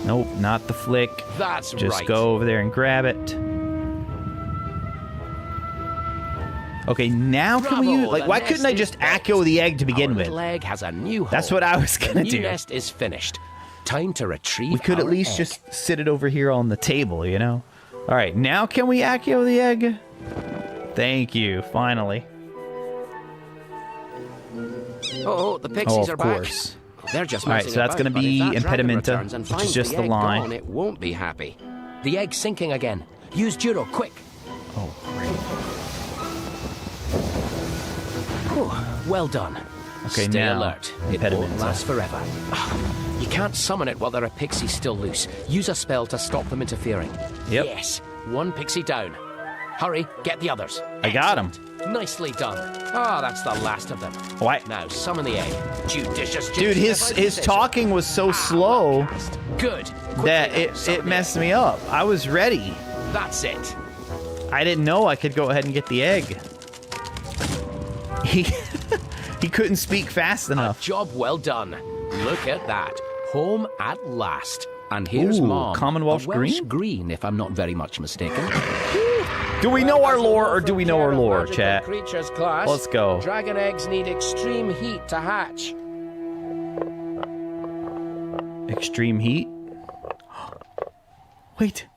A: Nope, not the flick.
F: That's
A: Just
F: right.
A: go over there and grab it. Okay, now can we
F: Bravo,
A: use, like,
F: the
A: why
F: nest
A: couldn't I
F: is
A: just
F: built.
A: Accio the egg to begin
F: Our
A: with?
F: little egg has a new home.
A: That's what I was gonna
F: The new
A: do.
F: nest is finished. Time to retrieve.
A: We could at
F: our
A: least
F: egg.
A: just sit it over here on the table, you know? All right, now can we Accio the egg? Thank you, finally.
F: Oh, the pixies
A: Oh,
F: are
A: of
F: back.
A: course.
F: They're just
A: All right,
F: messing
A: so that's
F: about,
A: gonna
F: but
A: be
F: if that dragon
A: Impedimenta,
F: returns and
A: which is
F: finds
A: just the
F: egg
A: line.
F: gone, it won't be happy. The egg's sinking again. Use Juro, quick.
A: Oh, great.
F: Whew, well done.
A: Okay,
F: Stay
A: now,
F: alert. It won't
A: Impedimenta.
F: last forever. You can't summon it while there are pixies still loose. Use a spell to stop them interfering.
A: Yep.
F: Yes, one pixie down. Hurry, get the others.
A: I got 'em.
F: Excellent. Nicely done. Ah, that's the last of them.
A: What?
F: Now summon the egg. Judicious.
A: Dude, his talking was so slow
F: Good. Quickly
A: that
F: now,
A: it
F: summon the
A: messed
F: egg.
A: me up. I was ready.
F: That's it.
A: I didn't know I could go ahead and get the egg. He couldn't speak fast enough.
F: Job well done. Look at that. Home at last. And here's
A: Ooh,
F: Mom.
A: Commonwealth
F: a Welsh
A: green?
F: green, if I'm not very much mistaken.
A: Do we know our lore or do we know our lore,
B: Magical
A: chat?
B: Creatures class.
A: Let's go.
B: Dragon eggs need extreme heat to hatch.
A: Extreme heat. Wait.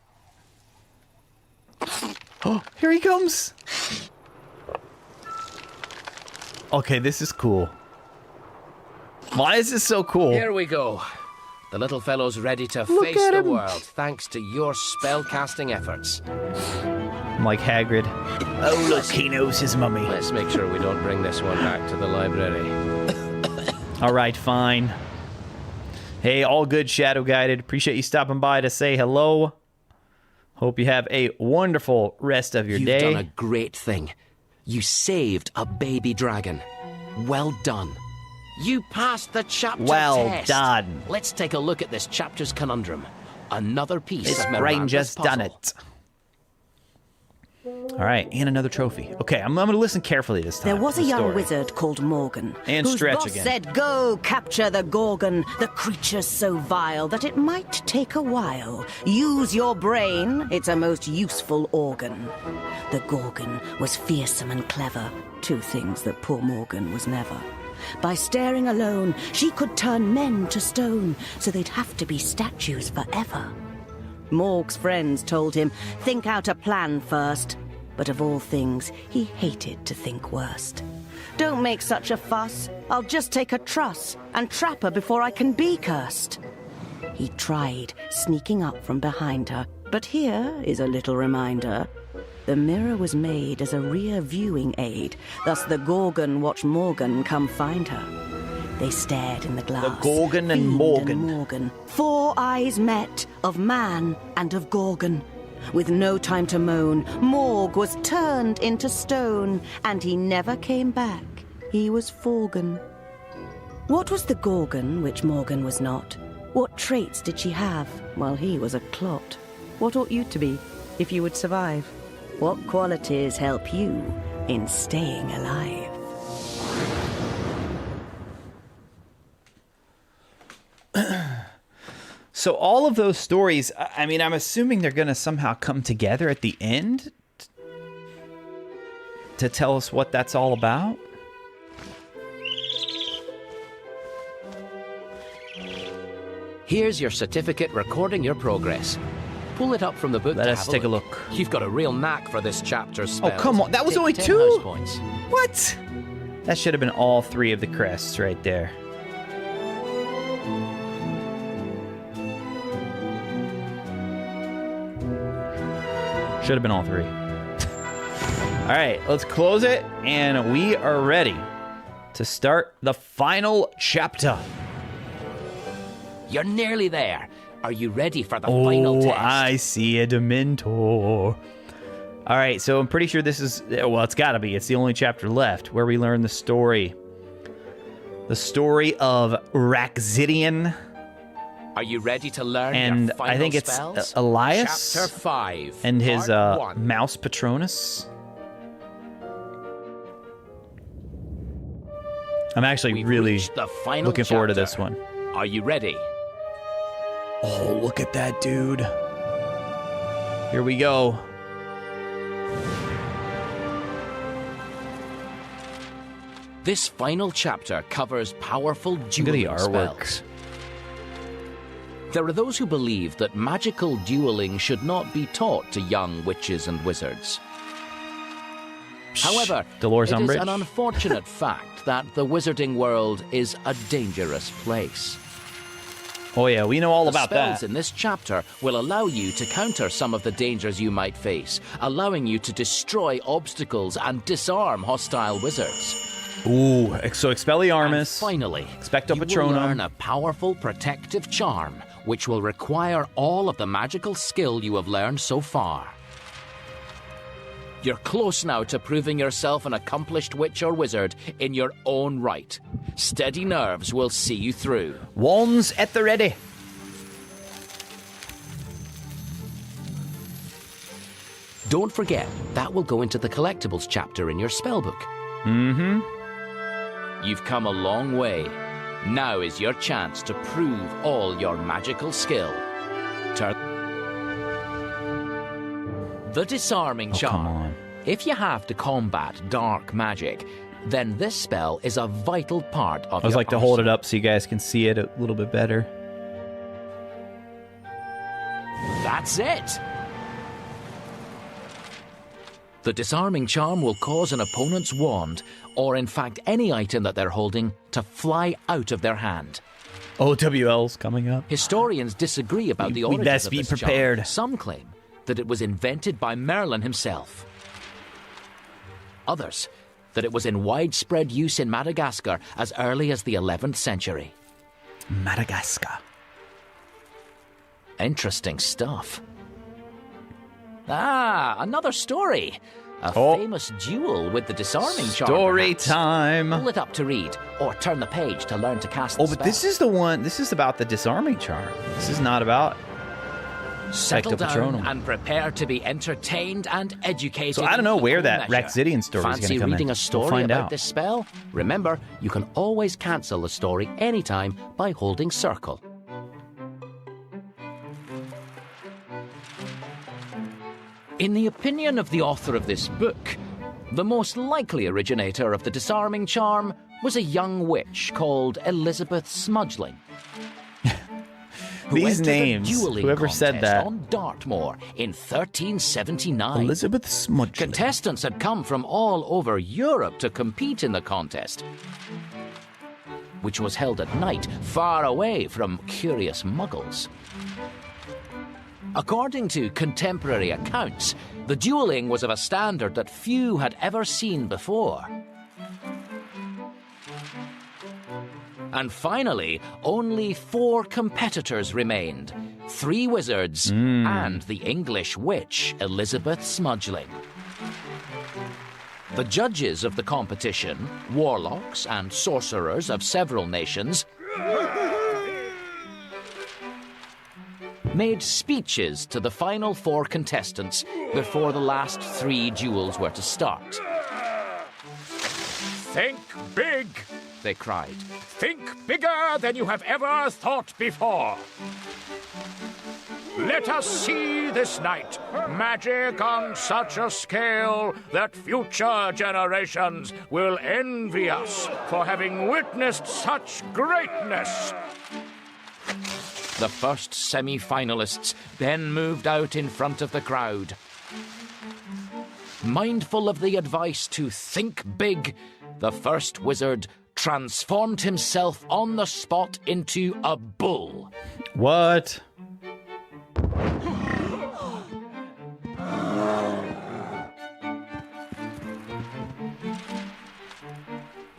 A: Oh, here he comes. Okay, this is cool. Why is this so cool?
F: Here we go. The little fellow's ready to
A: Look
F: face
A: at
F: the
A: him.
F: world, thanks to your spellcasting efforts.
A: I'm like Hagrid. Oh, look, he knows his mummy.
F: Let's make sure we don't bring this one back to the library.
A: All right, fine. Hey, all good, Shadow Guided. Appreciate you stopping by to say hello. Hope you have a wonderful rest of your
F: You've
A: day.
F: done a great thing. You saved a baby dragon. Well done. You passed the chapter
A: Well
F: test.
A: done.
F: Let's take a look at this chapter's conundrum. Another piece
A: His
F: of
A: brain
F: Miranda's
A: just
F: puzzle.
A: done it. All right, and another trophy. Okay, I'm going to listen carefully this time.
D: There was
A: to
D: a
A: the
D: young
A: story.
D: wizard called Morgan,
A: And
D: whose
A: Stretch
D: boss
A: again.
D: said, "Go capture the Gorgon, the creature so vile that it might take a while. Use your brain; it's a most useful organ." The Gorgon was fearsome and clever, two things that poor Morgan was never. By staring alone, she could turn men to stone, so they'd have to be statues forever. Morg's friends told him, think out a plan first. But of all things, he hated to think worst. Don't make such a fuss. I'll just take a truss and trap her before I can be cursed. He tried, sneaking up from behind her. But here is a little reminder. The mirror was made as a rear viewing aid. Thus the Gorgon watched Morgan come find her. They stared in the glass.
A: The Gorgon and
D: Fiend
A: Morgan.
D: and Morgan. 4 eyes met, of man and of Gorgon. With no time to moan, Morg was turned into stone, and he never came back. He was Forgan. What was the Gorgon which Morgan was not? What traits did she have while he was a clot? What ought you to be if you would survive? What qualities help you in staying alive?
A: So all of those stories, I mean, I'm assuming they're going to somehow come together at the end to tell us what that's all about.
E: Here's your certificate recording your progress. Pull it up from the book.
A: Let us take a look.
E: You've got a real knack for this chapter's spells.
A: Oh, come on. That was
E: Take
A: only
E: 10
A: 2?
E: house points.
A: What? That should have been all 3 of the crests right there. Should have been all 3. All right, let's close it, and we are ready to start the final chapter.
E: You're nearly there. Are you ready for the final test?
A: I see a Dementor. All right, so I'm pretty sure this is, well, it's got to be. It's the only chapter left where we learn the story. The story of Raxidian.
E: Are you ready to learn
A: And
E: your final
A: I think it's
E: spells?
A: Elias
E: Chapter 5.
A: and his
E: Part 1.
A: mouse Patronus. I'm actually
E: We've
A: really
E: reached the final
A: looking forward to
E: chapter.
A: this one.
E: Are you ready?
A: Oh, look at that, dude. Here we go.
E: This final chapter covers powerful
A: Look at
E: dueling
A: the artwork.
E: spells. There are those who believe that magical dueling should not be taught to young witches and wizards. However,
A: Dolores
E: it is
A: Umbridge.
E: an unfortunate fact that the wizarding world is a dangerous place.
A: Oh yeah, we know all
E: The
A: about
E: spells
A: that.
E: in this chapter will allow you to counter some of the dangers you might face, allowing you to destroy obstacles and disarm hostile wizards.
A: Ooh, so
E: And
A: Expelliarmus.
E: finally,
A: Expecto
E: you will
A: Patronum.
E: learn a powerful protective charm, which will require all of the magical skill you have learned so far. You're close now to proving yourself an accomplished witch or wizard in your own right. Steady nerves will see you through.
A: Wands at the ready.
E: Don't forget, that will go into the collectibles chapter in your spellbook.
A: Mm-hmm.
E: You've come a long way. Now is your chance to prove all your magical skill. The disarming charm.
A: Come on.
E: If you have to combat dark magic, then this spell is a vital part of
A: I was
E: your
A: like to hold it
E: arsenal.
A: up so you guys can see it a little bit better.
E: That's it! The disarming charm will cause an opponent's wand, or in fact any item that they're holding, to fly out of their hand.
A: OWL's coming up.
E: Historians disagree about the
A: We
E: origins
A: best
E: of
A: be
E: this
A: prepared.
E: charm. Some claim that it was invented by Merlin himself. Others, that it was in widespread use in Madagascar as early as the 11th century.
A: Madagascar.
E: Interesting stuff. Ah, another story. A
A: Oh.
E: famous duel with the disarming charm.
A: Story
E: perhaps.
A: time.
E: Pull it up to read, or turn the page to learn to cast the
A: Oh, but this
E: spell.
A: is the one. This is about the disarming charm. This is not about.
E: Settle
A: Expecto
E: down
A: Patronum.
E: and prepare to be entertained and educated.
A: So I don't
E: in
A: know
E: equal
A: where that
E: measure.
A: Raxidian story is going
E: Fancy
A: to come
E: reading
A: in.
E: a story
A: We'll find
E: about
A: out.
E: this spell? Remember, you can always cancel the story anytime by holding circle. In the opinion of the author of this book, the most likely originator of the disarming charm was a young witch called Elizabeth Smudgeling. who
A: These
E: entered a
A: names,
E: dueling
A: whoever said
E: contest
A: that.
E: on Dartmoor in 1379.
A: Elizabeth Smudgeling.
E: Contestants had come from all over Europe to compete in the contest, which was held at night, far away from curious muggles. According to contemporary accounts, the dueling was of a standard that few had ever seen before. And finally, only 4 competitors remained. 3 wizards and the English witch, Elizabeth Smudgeling. The judges of the competition, warlocks and sorcerers of several nations, made speeches to the final 4 contestants before the last 3 duels were to start.
G: Think big, they cried. Think bigger than you have ever thought before. Let us see this night magic on such a scale that future generations will envy us for having witnessed such greatness.
E: The first semi-finalists then moved out in front of the crowd. Mindful of the advice to think big, the first wizard transformed himself on the spot into a bull.
A: What?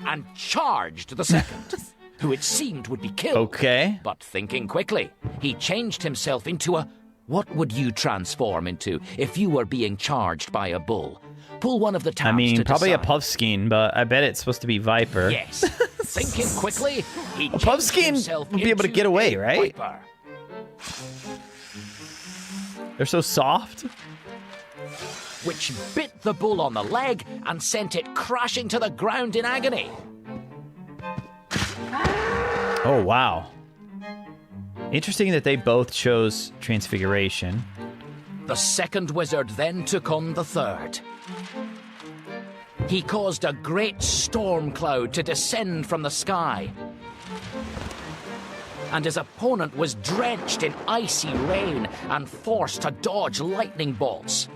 E: And charged the second, who it seemed would be killed.
A: Okay.
E: But thinking quickly, he changed himself into a... What would you transform into if you were being charged by a bull? Pull one of the tabs.
A: I mean, probably
E: decide.
A: a Puffskein, but I bet it's supposed to be Viper.
E: Yes. Thinking quickly, he
A: A Puffskein would be able to get away, right?
E: Viper.
A: They're so soft.
E: Which bit the bull on the leg and sent it crashing to the ground in agony.
A: Oh, wow. Interesting that they both chose Transfiguration.
E: The second wizard then took on the third. He caused a great storm cloud to descend from the sky. And his opponent was drenched in icy rain and forced to dodge lightning bolts.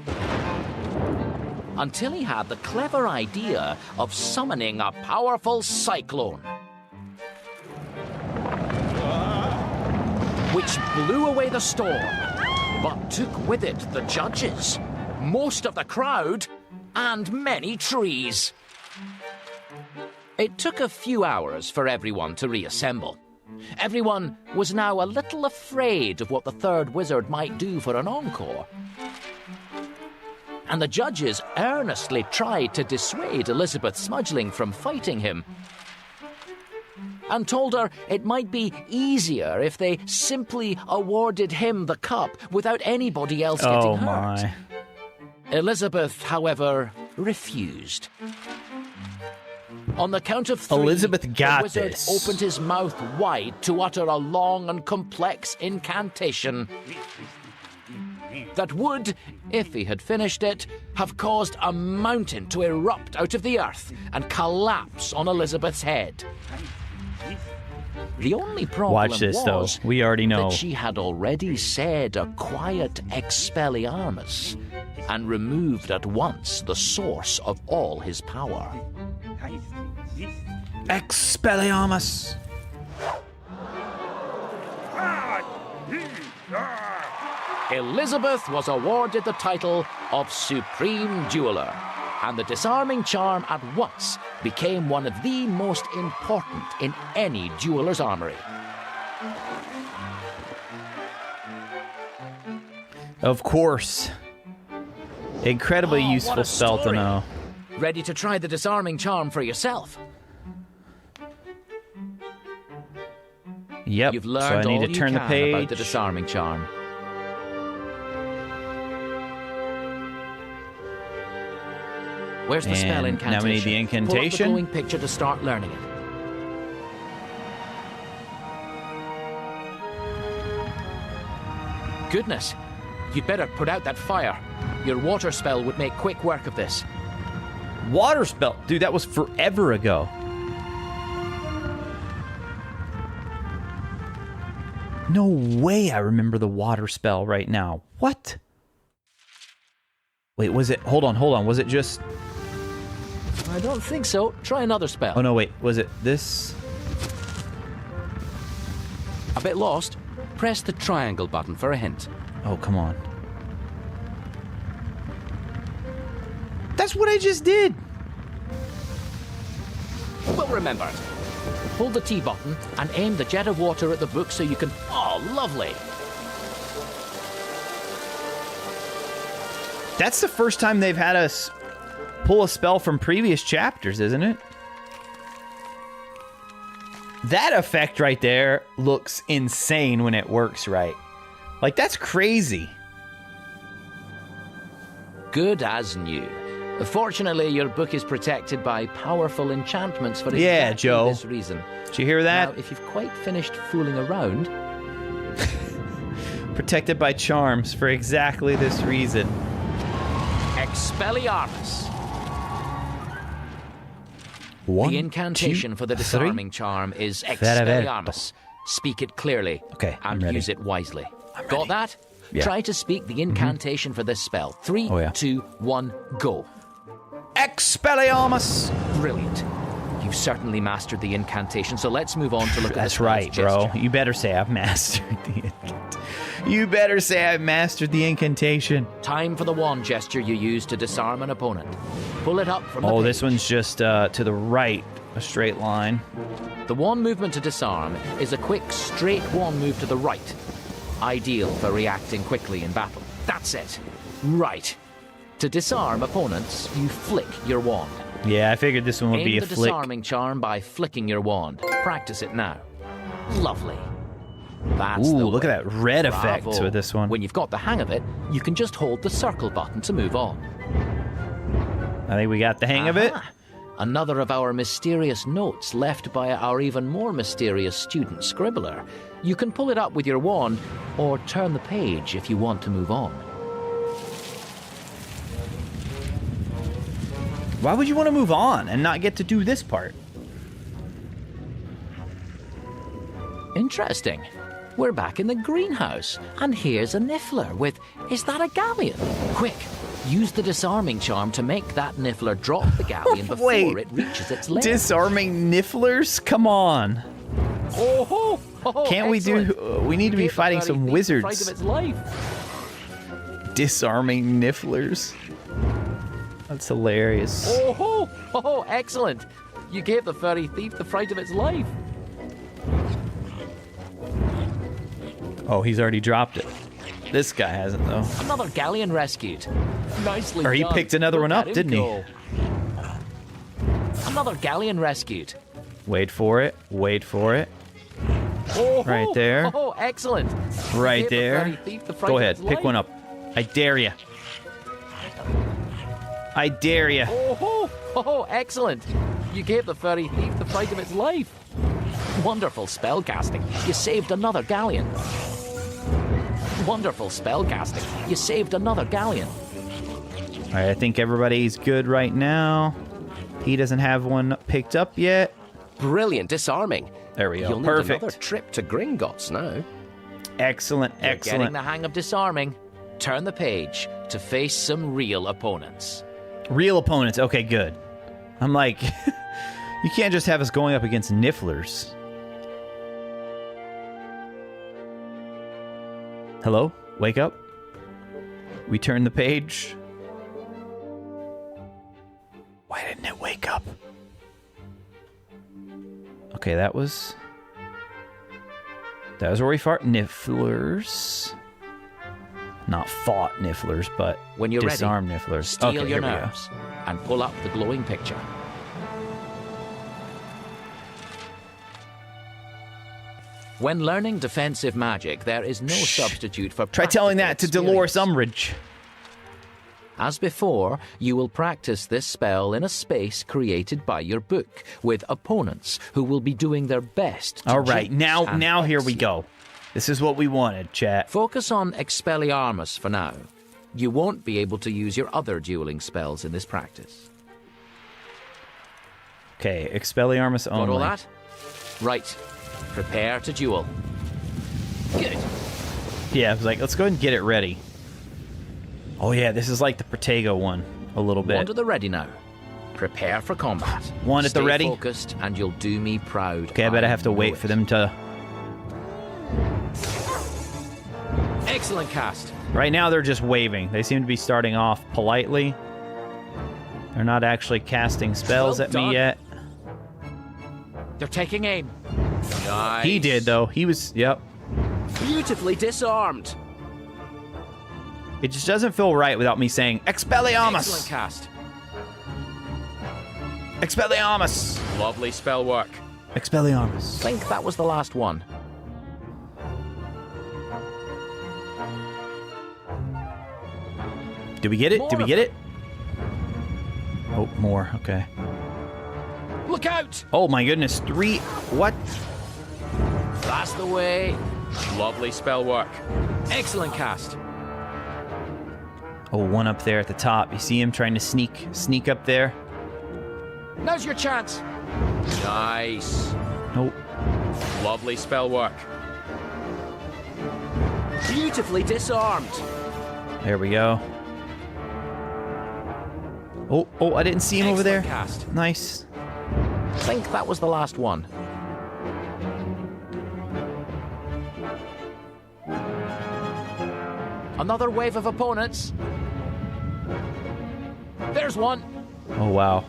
E: Until he had the clever idea of summoning a powerful cyclone, which blew away the storm, but took with it the judges, most of the crowd, and many trees. It took a few hours for everyone to reassemble. Everyone was now a little afraid of what the third wizard might do for an encore. And the judges earnestly tried to dissuade Elizabeth Smudgeling from fighting him, and told her it might be easier if they simply awarded him the cup without anybody else getting hurt.
A: My.
E: Elizabeth, however, refused. On the count of 3,
A: Elizabeth got
E: the wizard
A: this.
E: opened his mouth wide to utter a long and complex incantation that would, if he had finished it, have caused a mountain to erupt out of the earth and collapse on Elizabeth's head. The only problem
A: Watch this, though.
E: was
A: We already know.
E: that she had already said a quiet Expelliarmus and removed at once the source of all his power.
A: Expelliarmus.
E: Elizabeth was awarded the title of Supreme Jeweler, and the disarming charm at once became one of the most important in any jeweler's armory.
A: Of course. Incredibly useful
E: what a
A: spell to
E: story.
A: know.
E: Ready to try the disarming charm for yourself?
A: Yep.
E: You've
A: So
E: learned
A: I need
E: all
A: to turn
E: you
A: the
E: can
A: page.
E: about the disarming charm. Where's the spell
A: And
E: incantation?
A: now we need the
E: Pull up the
A: incantation.
E: glowing picture to start learning it. Goodness, you'd better put out that fire. Your water spell would make quick work of this.
A: Water spell. Dude, that was forever ago. No way I remember the water spell right now. What? Wait, was it... Hold on. Was it just...
E: I don't think so. Try another spell.
A: Oh, no, wait. Was it this?
F: A bit lost? Press the triangle button for a hint.
A: Oh, come on. That's what I just did.
F: Well remembered.
B: Hold the T button and aim the jet of water at the book so you can... Oh, lovely!
A: That's the first time they've had us pull a spell from previous chapters, isn't it? That effect right there looks insane when it works right. Like, that's crazy.
B: Good as new. Fortunately, your book is protected by powerful enchantments for exactly
A: Joe.
B: this reason.
A: Did you hear that?
B: Now, if you've quite finished fooling around...
A: Protected by charms for exactly this reason.
B: Expelliarmus.
A: One,
B: the incantation for the disarming charm is
A: Expelliarmus.
B: Expelliarmus. Speak it clearly.
A: Okay, I'm
B: and
A: ready.
B: use it wisely.
A: I'm
B: Got
A: ready.
B: that?
A: Yeah.
B: Try to speak the incantation for this spell. 3,
A: Oh, yeah.
B: 2, 1, go.
A: Expelliarmus!
B: Brilliant. You've certainly mastered the incantation, so let's move on to look at the
A: That's
B: spell's
A: right, bro.
B: gesture.
A: You better say I've mastered the incantation. You better say I've mastered the incantation.
B: Time for the wand gesture you use to disarm an opponent. Pull it up from the
A: Oh,
B: page.
A: this one's just to the right, a straight line.
B: The wand movement to disarm is a quick, straight wand move to the right. Ideal for reacting quickly in battle. That's it. Right. To disarm opponents, you flick your wand.
A: Yeah, I figured this one would
B: Aim
A: be a
B: the
A: flick.
B: disarming charm by flicking your wand. Practice it now. Lovely. That's
A: Ooh,
B: the
A: look
B: way.
A: at that red effect
B: Bravo.
A: with this one.
B: When you've got the hang of it, you can just hold the circle button to move on.
A: I think we got the hang of it.
B: Aha. Another of our mysterious notes left by our even more mysterious student scribbler. You can pull it up with your wand, or turn the page if you want to move on.
A: Why would you want to move on and not get to do this part?
B: Interesting. We're back in the greenhouse, and here's a niffler with... Is that a galleon? Quick, use the disarming charm to make that niffler drop the galleon before
A: Wait.
B: it reaches its lair.
A: Disarming nifflers? Come on.
B: Oh,
A: Can't we do... we need to be
B: Gave the
A: fighting
B: very
A: some
B: thief the
A: wizards.
B: fright of its life.
A: Disarming nifflers. That's hilarious.
B: Oh, excellent. You gave the furry thief the fright of its life.
A: Oh, he's already dropped it. This guy hasn't, though.
B: Another galleon rescued. Nicely
A: Or he
B: done.
A: picked another
B: Look
A: one up,
B: at him
A: didn't he?
B: go. Another galleon rescued.
A: Wait for it. Wait for it. Right there.
B: Oh, excellent. You
A: Right
B: gave the
A: there.
B: furry thief the fright
A: Go
B: of
A: ahead.
B: its
A: Pick
B: life.
A: one up. I dare you. I dare you.
B: Oh, excellent. You gave the furry thief the fright of its life. Wonderful spellcasting. You saved another galleon. Wonderful spellcasting. You saved another galleon.
A: All right, I think everybody's good right now. He doesn't have one picked up yet.
F: Brilliant disarming.
A: There we go.
F: You'll need
A: Perfect.
F: another trip to Gringotts now.
A: Excellent,
B: You're
A: excellent.
B: getting the hang of disarming. Turn the page to face some real opponents.
A: Real opponents. Okay, good. I'm like, you can't just have us going up against nifflers. Hello? Wake up? We turn the page. Why didn't it wake up? Okay, that was where we fought nifflers. Not fought nifflers, but
B: When you're
A: disarmed
B: ready,
A: nifflers.
B: steel
A: Okay,
B: your
A: here we go.
B: nerves and pull up the glowing picture. When learning defensive magic, there is no substitute for
A: Try telling that to
B: practical
A: Dolores
B: experience.
A: Umbridge.
B: As before, you will practice this spell in a space created by your book, with opponents who will be doing their best to
A: All right,
B: jinx
A: now
B: and
A: here
B: vex
A: we
B: you.
A: go. This is what we wanted, chat.
B: Focus on Expelliarmus for now. You won't be able to use your other dueling spells in this practice.
A: Okay, Expelliarmus only.
B: Got all that? Right. Prepare to duel. Good.
A: Yeah, I was like, let's go ahead and get it ready. Oh yeah, this is like the Protego one, a little bit.
B: One to the ready now. Prepare for combat.
A: One at the ready?
B: Stay focused, and you'll do me proud.
A: Okay, I bet I have to
B: know
A: wait
B: it.
A: for them to...
B: Excellent cast.
A: Right now, they're just waving. They seem to be starting off politely. They're not actually casting spells
B: Well
A: at me
B: done.
A: yet.
B: They're taking aim. Nice.
A: He did, though. He was, yep.
F: Beautifully disarmed.
A: It just doesn't feel right without me saying Expelliarmus.
B: Excellent cast.
A: Expelliarmus.
B: Lovely spell work.
A: Expelliarmus.
B: I think that was the last one.
A: Did we get it? Did we get it? Oh, more. Okay.
B: Look out!
A: Oh my goodness. 3. What?
B: That's the way. Lovely spell work. Excellent cast.
A: Oh, one up there at the top. You see him trying to sneak up there?
B: Now's your chance. Nice.
A: Nope.
B: Lovely spell work.
F: Beautifully disarmed.
A: There we go. Oh, I didn't see him over there.
B: Cast.
A: Nice.
B: I think that was the last one. Another wave of opponents. There's one.
A: Oh, wow.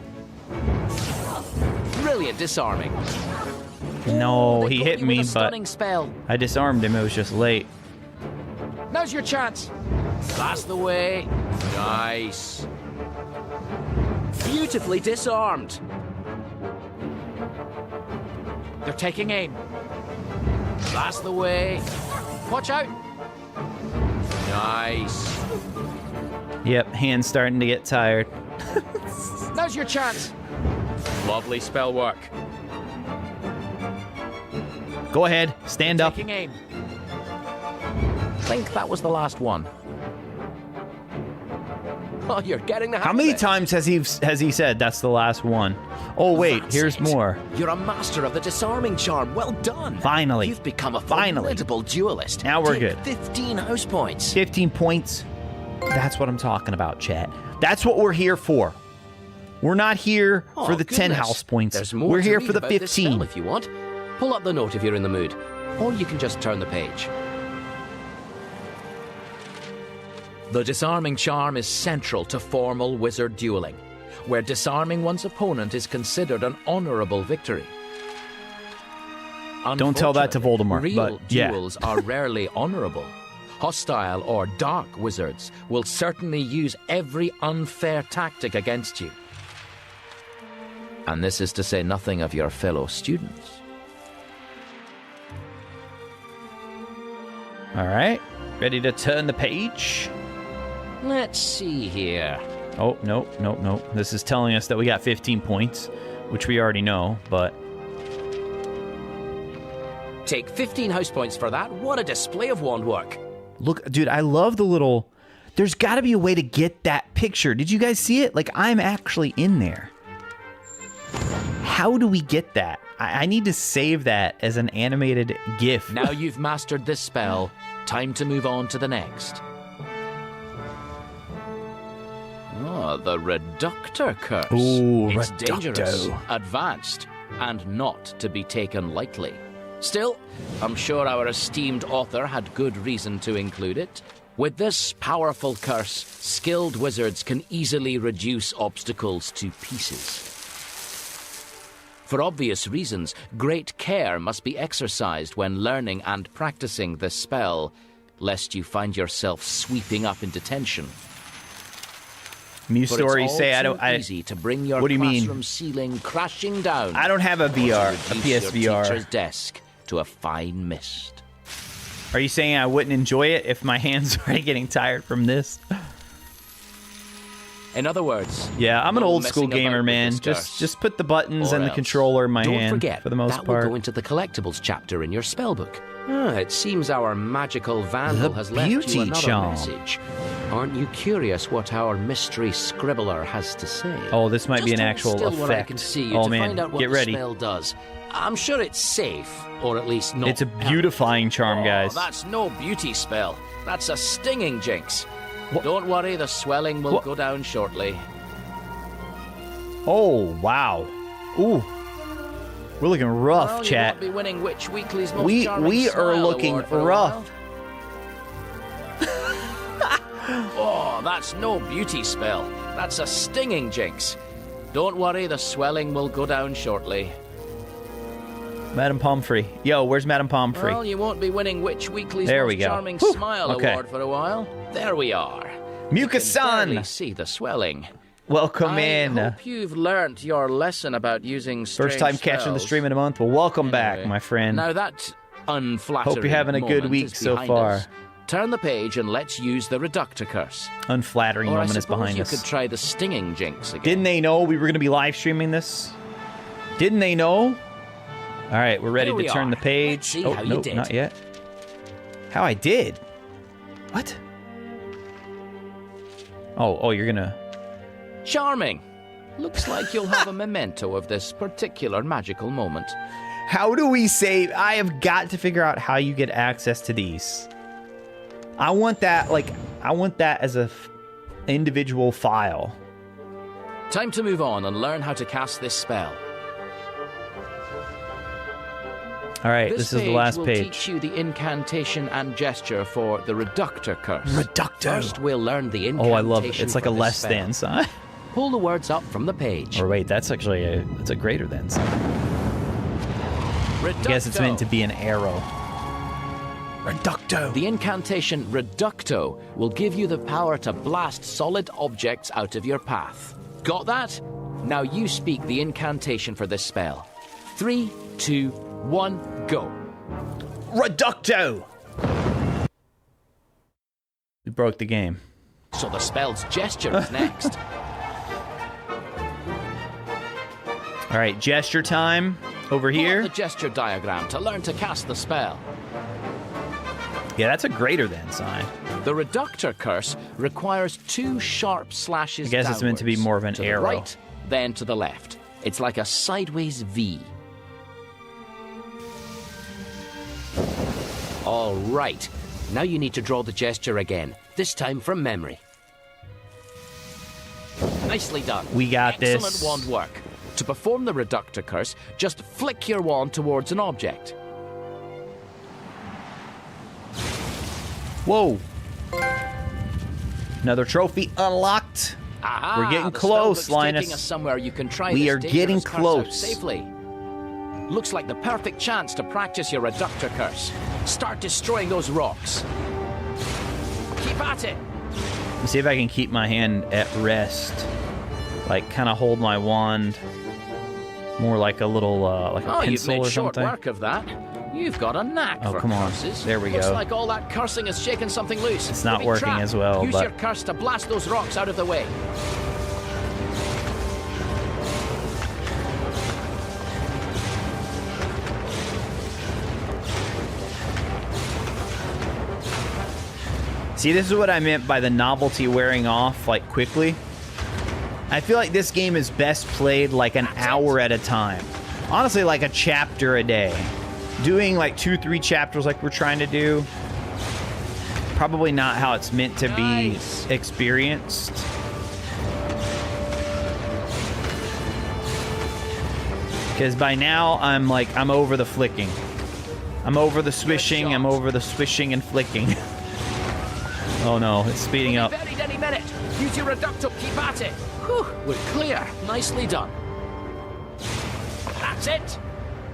B: Brilliant disarming.
A: No,
B: They
A: he
B: got
A: hit
B: you
A: me,
B: with a
A: but
B: stunning spell.
A: I disarmed him. It was just late.
B: Now's your chance. That's the way. Nice.
F: Beautifully disarmed.
B: They're taking aim. That's the way. Watch out. Nice.
A: Yep, hand's starting to get tired.
B: Now's your chance. Lovely spell work.
A: Go ahead, stand up.
B: Taking aim. I think that was the last one.
F: Oh, you're getting the hang
A: How
F: of
A: many
F: it.
A: times has he said that's the last one? Oh wait,
F: That's
A: here's
F: it.
A: more.
F: You're a master of the disarming charm. Well done.
A: Finally.
F: You've become a
A: Finally.
F: formidable duelist.
A: Now we're
F: Take
A: good.
F: 15 house points.
A: 15 points. That's what I'm talking about, chat. That's what we're here for. We're not here for the 10
F: goodness.
A: house points.
F: There's more
A: We're
F: to
A: here
F: read
A: for the
F: about this spell
A: 15.
F: if you want. Pull up the note if you're in the mood. Or you can just turn the page.
B: The disarming charm is central to formal wizard dueling, where disarming one's opponent is considered an honorable victory.
A: Don't tell that to Voldemort,
B: Real
A: but yeah.
B: duels are rarely honorable. Hostile or dark wizards will certainly use every unfair tactic against you. And this is to say nothing of your fellow students.
A: All right, ready to turn the page?
B: Let's see here.
A: Oh, no. This is telling us that we got 15 points, which we already know, but...
F: Take 15 house points for that. What a display of wand work.
A: Look, dude, I love the little... There's got to be a way to get that picture. Did you guys see it? Like, I'm actually in there. How do we get that? I need to save that as an animated GIF.
B: Now you've mastered this spell, time to move on to the next. Oh, the Reductor Curse.
A: Ooh,
B: it's
A: Reducto.
B: dangerous, advanced, and not to be taken lightly. Still, I'm sure our esteemed author had good reason to include it. With this powerful curse, skilled wizards can easily reduce obstacles to pieces. For obvious reasons, great care must be exercised when learning and practicing this spell, lest you find yourself sweeping up into tension.
A: Muse
B: But
A: stories
B: it's
A: say
B: all
A: I don't.
B: too easy to bring your
A: What do you mean?
B: classroom ceiling crashing down.
A: I don't have a
B: or to
A: VR, a
B: reduce your
A: PSVR.
B: teacher's desk to a fine mist.
A: Are you saying I wouldn't enjoy it if my hands are already getting tired from this?
B: In other words,
A: Yeah, I'm an
B: no
A: old school
B: messing about
A: gamer,
B: with
A: man.
B: this curse.
A: Just put the buttons
B: Or
A: and the
B: else.
A: controller in my
F: Don't
A: hand
F: forget,
A: for the most
F: that
A: part.
F: will go into the collectibles chapter in your spellbook.
B: It seems our magical vandal
A: The
B: has left
A: beauty
B: you another
A: charm.
B: message. Aren't you curious what our mystery scribbler has to say?
A: Oh, this might be
B: Just
A: an
B: hold
A: actual
B: still
A: effect.
B: Where I can see you
A: Oh
B: to
A: man,
B: find out what
A: get
B: the
A: ready.
B: spell does. I'm sure it's safe, or at least not.
A: It's a beautifying charm, guys.
B: That's no beauty spell. That's a stinging jinx. Don't worry, the swelling will
A: What?
B: go down shortly.
A: Oh, wow. Ooh. We're looking rough,
B: Well, you
A: chat.
B: won't be winning which weekly's most
A: We
B: charming
A: are
B: smile
A: looking
B: award for a
A: rough.
B: while. Oh, that's no beauty spell. That's a stinging jinx. Don't worry, the swelling will go down shortly.
A: Madam Pomfrey. Yo, where's Madam Pomfrey?
E: Well, you won't be winning Witch Weekly's
A: There we
E: Most
A: go.
E: Charming
A: Whew.
E: Smile
A: Okay.
E: Award for a while. There we are.
A: Muka-san!
E: Barely see the swelling.
A: Welcome in.
E: I hope you've learnt your lesson about using strange
A: First time catching the
E: spells.
A: stream in a month. Well, welcome back,
E: Anyway,
A: my friend.
E: Now that unflattering
A: Hope you're having a good
E: moment
A: week
E: is
A: so
E: behind
A: far.
E: us. Turn the page and let's use the Reductor Curse.
A: Unflattering
E: Or I
A: moment is
E: suppose
A: behind
E: you
A: us.
E: could try the Stinging Jinx again.
A: Didn't they know we were going to be live streaming this? Didn't they know? All right, we're ready
E: Here
A: to
E: we
A: turn
E: are.
A: the page.
E: Let's see
A: Oh,
E: how you
A: nope,
E: did.
A: not yet. How I did? What? Oh, you're gonna...
E: Charming. Looks like you'll have a memento of this particular magical moment.
A: How do we save? I have got to figure out how you get access to these. I want that, as a individual file.
E: Time to move on and learn how to cast this spell.
A: All right, this is the last
E: will
A: page.
E: teach you the incantation and gesture for the Reductor Curse.
A: Reductor.
E: First, we'll learn the incantation.
A: Oh, I love it. It's like a
E: for this
A: less
E: spell.
A: than sign.
E: Pull the words up from the page.
A: Or wait, that's actually it's a greater than sign. I guess it's meant to be an arrow. Reducto.
E: The incantation Reducto will give you the power to blast solid objects out of your path. Got that? Now you speak the incantation for this spell. 3, 2, 1, go.
A: Reducto. We broke the game.
E: So the spell's gesture is next.
A: All right, gesture time over
E: Pull up
A: here.
E: the gesture diagram to learn to cast the spell.
A: Yeah, that's a greater than sign.
E: The Reductor Curse requires 2 sharp slashes
A: I guess it's meant to be
E: downwards,
A: more of an
E: to
A: arrow.
E: the right, then to the left. It's like a sideways V. All right. Now you need to draw the gesture again, this time from memory. Nicely done.
A: We got this.
E: Excellent wand work. To perform the Reductor Curse, just flick your wand towards an object.
A: Whoa. Another trophy unlocked.
E: Aha,
A: We're getting
E: the
A: close,
E: spellbook's
A: Linus.
E: taking us somewhere you can try
A: We
E: this
A: are getting
E: dangerous curse out
A: close.
E: safely. Looks like the perfect chance to practice your Reductor Curse. Start destroying those rocks. Keep at it.
A: Let me see if I can keep my hand at rest. Like, kind of hold my wand more like a little, like a
E: Oh, you've
A: pencil
E: made
A: or
E: short
A: something.
E: work of that. You've got a knack
A: Oh,
E: for
A: come on.
E: curses.
A: There we
E: Looks
A: go.
E: like all that cursing has shaken something loose.
A: It's not
E: Big
A: working
E: trap.
A: as well,
E: Use
A: but-
E: your curse to blast those rocks out of the way.
A: See, this is what I meant by the novelty wearing off, like, quickly. I feel like this game is best played, like, an hour at a time. Honestly, like a chapter a day. Doing, like, 2-3 chapters like we're trying to do, probably not how it's meant to be
E: Nice.
A: experienced. Because by now, I'm over the flicking. I'm over the swishing, I'm over the swishing and flicking. Oh no, it's speeding
E: We'll
A: up.
E: be buried any minute. Use your Reducto. Keep at it. Whew, we're clear. Nicely done. That's it.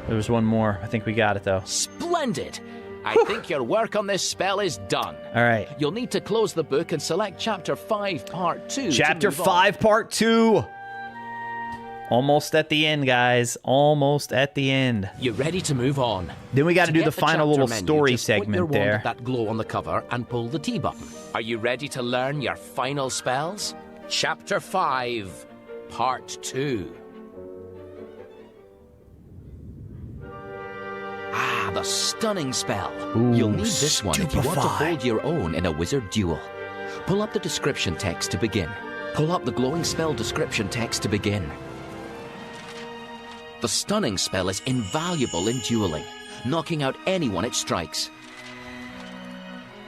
A: There's one more. I think we got it, though.
E: Splendid. I think your work on this spell is done.
A: All right.
E: You'll need to close the book and select Chapter 5, Part 2.
A: Chapter
E: to move on.
A: 5, Part 2. Almost at the end, guys. Almost at the end.
E: You're ready to move on.
A: Then we got to do
E: get
A: the final
E: chapter
A: little
E: menu,
A: story
E: just put your
A: segment
E: wand
A: there.
E: at that glow on the cover and pull the T button. Are you ready to learn your final spells? Chapter 5, Part 2. Ah, the stunning spell.
A: Ooh,
E: You'll need this one if you want to
A: stupefy.
E: hold your own in a wizard duel. Pull up the description text to begin. Pull up the glowing spell description text to begin. The stunning spell is invaluable in dueling, knocking out anyone it strikes.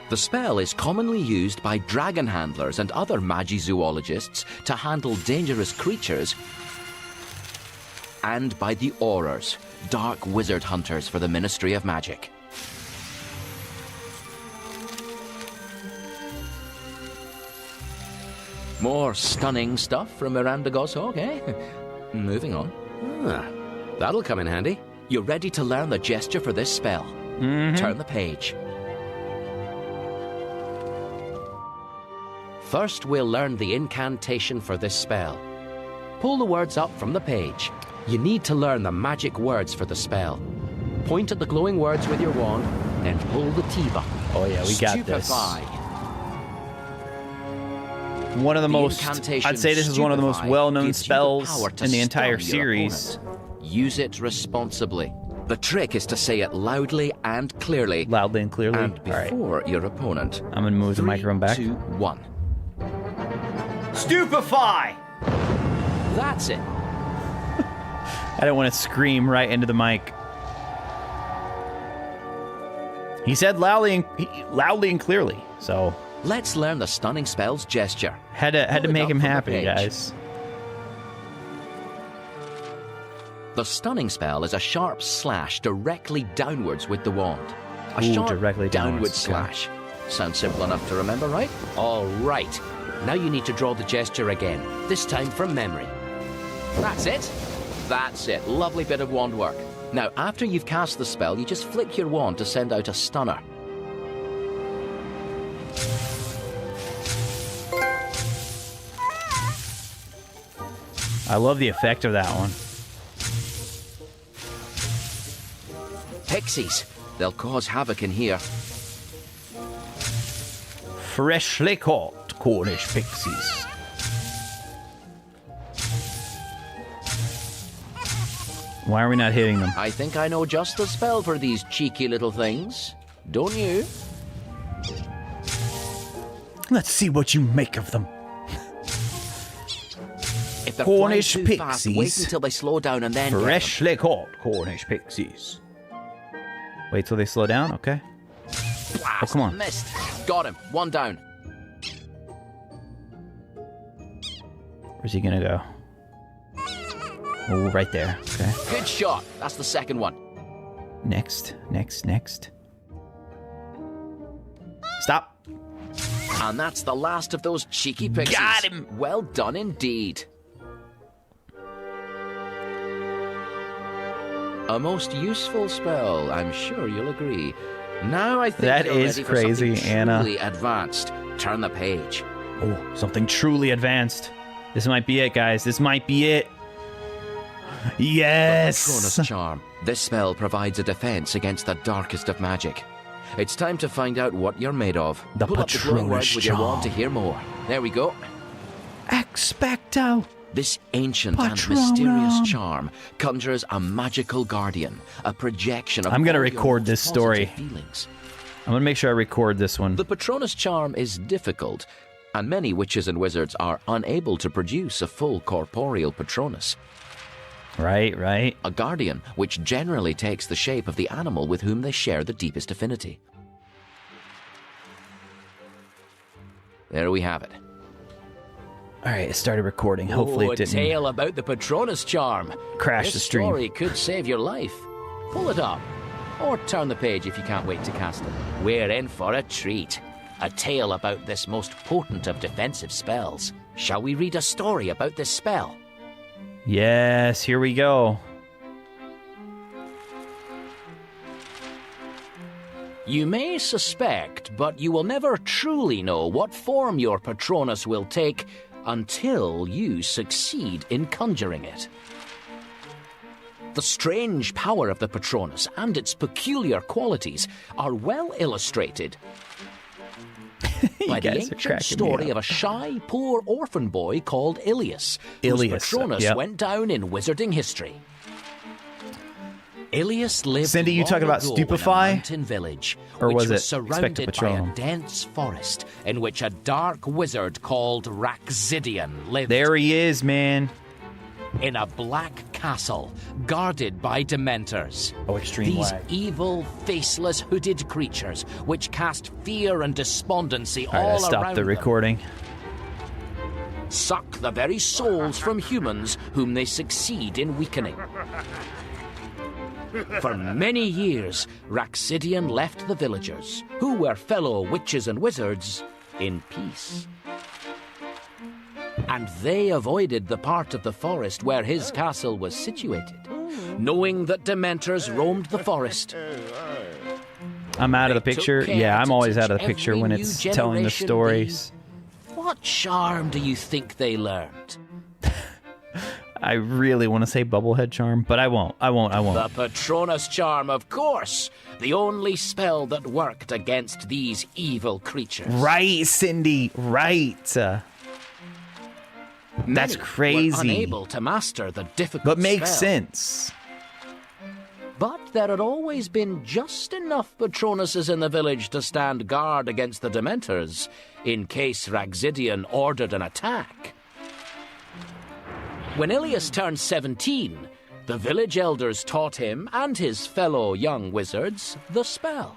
E: The spell is commonly used by dragon handlers and other magizoologists to handle dangerous creatures, and by the Aurors, dark wizard hunters for the Ministry of Magic. More stunning stuff from Miranda Goshawk, eh? Moving on.
F: Ah, that'll come in handy.
E: You're ready to learn the gesture for this spell. Turn the page. First, we'll learn the incantation for this spell. Pull the words up from the page. You need to learn the magic words for the spell. Point at the glowing words with your wand, then pull the T button.
A: Oh yeah, we got
E: Stupefy.
A: this. One of the most, I'd say this is one of the most well-known spells in the entire series.
E: Use it responsibly. The trick is to say it loudly and clearly.
A: Loudly and clearly?
E: And before your opponent.
A: I'm going to move the microphone back.
E: 3, 2, 1.
A: Stupefy!
E: That's it.
A: I don't want to scream right into the mic. He said loudly and clearly, so...
E: Let's learn the stunning spell's gesture.
A: Had to make him happy, guys.
E: The stunning spell is a sharp slash directly downwards with the wand. A sharp
A: directly
E: downward
A: downwards,
E: slash. Sounds simple enough to remember, right? All right. Now you need to draw the gesture again, this time from memory. That's it. That's it. Lovely bit of wand work. Now, after you've cast the spell, you just flick your wand to send out a stunner.
A: I love the effect of that one.
E: Pixies. They'll cause havoc in here.
A: Freshly caught Cornish pixies. Why are we not hitting them?
E: I think I know just the spell for these cheeky little things. Don't you?
A: Let's see what you make of them.
E: If they're
A: Cornish
E: flying too fast,
A: pixies.
E: wait until they slow down and then
A: Freshly caught Cornish pixies. Wait till they slow down? Okay.
E: Blast,
A: oh, come on.
E: Missed. Got him. One down.
A: Where's he gonna go? Oh, right there. Okay.
E: Good shot. That's the second one.
A: Next. Stop.
E: And that's the last of those cheeky pixies.
A: Got him.
E: Well done indeed. A most useful spell, I'm sure you'll agree. Now I think
A: that
E: you're
A: is
E: ready for
A: crazy,
E: something
A: Anna.
E: Truly advanced. Turn the page.
A: Oh, something truly advanced. This might be it, guys. This might be it. Yes!
E: The Patronus Charm. This spell provides a defense against the darkest of magic. It's time to find out what you're made of.
A: The
E: Pull up the glowing words
A: Patronus
E: with your wand to
A: Charm.
E: hear more. There we go.
A: Expecto.
E: This ancient and
A: Patronum.
E: mysterious charm conjures a magical guardian, a projection of
A: I'm gonna
E: all your
A: record
E: most
A: this story.
E: positive feelings.
A: I'm gonna make sure I record this one.
E: The Patronus Charm is difficult, and many witches and wizards are unable to produce a full corporeal Patronus.
A: Right.
E: A guardian, which generally takes the shape of the animal with whom they share the deepest affinity. There we have it.
A: All right, it started recording. Hopefully it didn't.
E: A tale about the Patronus Charm.
A: Crash the stream.
E: This story could save your life. Pull it up, or turn the page if you can't wait to cast it. We're in for a treat. A tale about this most potent of defensive spells. Shall we read a story about this spell?
A: Yes, here we go.
E: You may suspect, but you will never truly know what form your Patronus will take until you succeed in conjuring it. The strange power of the Patronus and its peculiar qualities are well illustrated by the ancient story of a shy, poor orphan boy called Ilias, whose Patronus went down in wizarding history. Ilias lived
A: Cindy, you talking about
E: long ago
A: Stupefy?
E: in a mountain village,
A: Or
E: which
A: was
E: was
A: it
E: surrounded
A: Expecto
E: by a
A: Patronum?
E: dense forest in which a dark wizard called Raxidian lived.
A: There he is, man.
E: In a black castle, guarded by dementors.
A: Oh, extreme
E: These
A: lag.
E: evil, faceless, hooded creatures, which cast fear and despondency
A: All right, I
E: all
A: stopped
E: around
A: the
E: them,
A: recording.
E: suck the very souls from humans whom they succeed in weakening. For many years, Raxidian left the villagers, who were fellow witches and wizards, in peace. And they avoided the part of the forest where his castle was situated, knowing that Dementors roamed the forest.
A: I'm out of the picture. Yeah, I'm always out of the picture when it's telling the stories.
E: What charm do you think they learned?
A: I really want to say bubblehead charm, but I won't.
E: The Patronus charm, of course. The only spell that worked against these evil creatures.
A: Right, Cindy. Right. That's crazy.
E: Were unable to master the difficult
A: but makes
E: spell.
A: sense.
E: But there had always been just enough Patronuses in the village to stand guard against the Dementors, in case Raxidian ordered an attack. When Ilias turned 17, the village elders taught him and his fellow young wizards the spell.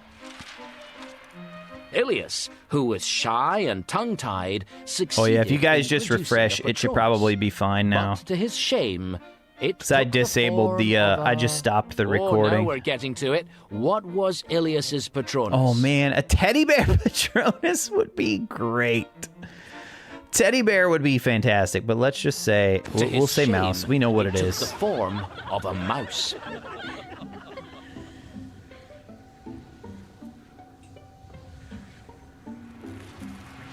E: Ilias, who was shy and tongue-tied, succeeded.
A: Oh yeah, if you guys just
E: in producing
A: refresh,
E: a
A: it should
E: Patronus.
A: probably be fine now.
E: But to his shame, it
A: So I
E: took
A: disabled
E: the form of
A: I just stopped the
E: Oh,
A: recording.
E: now we're getting to it. What was Ilias's Patronus?
A: Oh man, a teddy bear Patronus would be great. Teddy bear would be fantastic, but let's just say we'll say
E: shame,
A: mouse. We know what it
E: took
A: is.
E: the form of a mouse.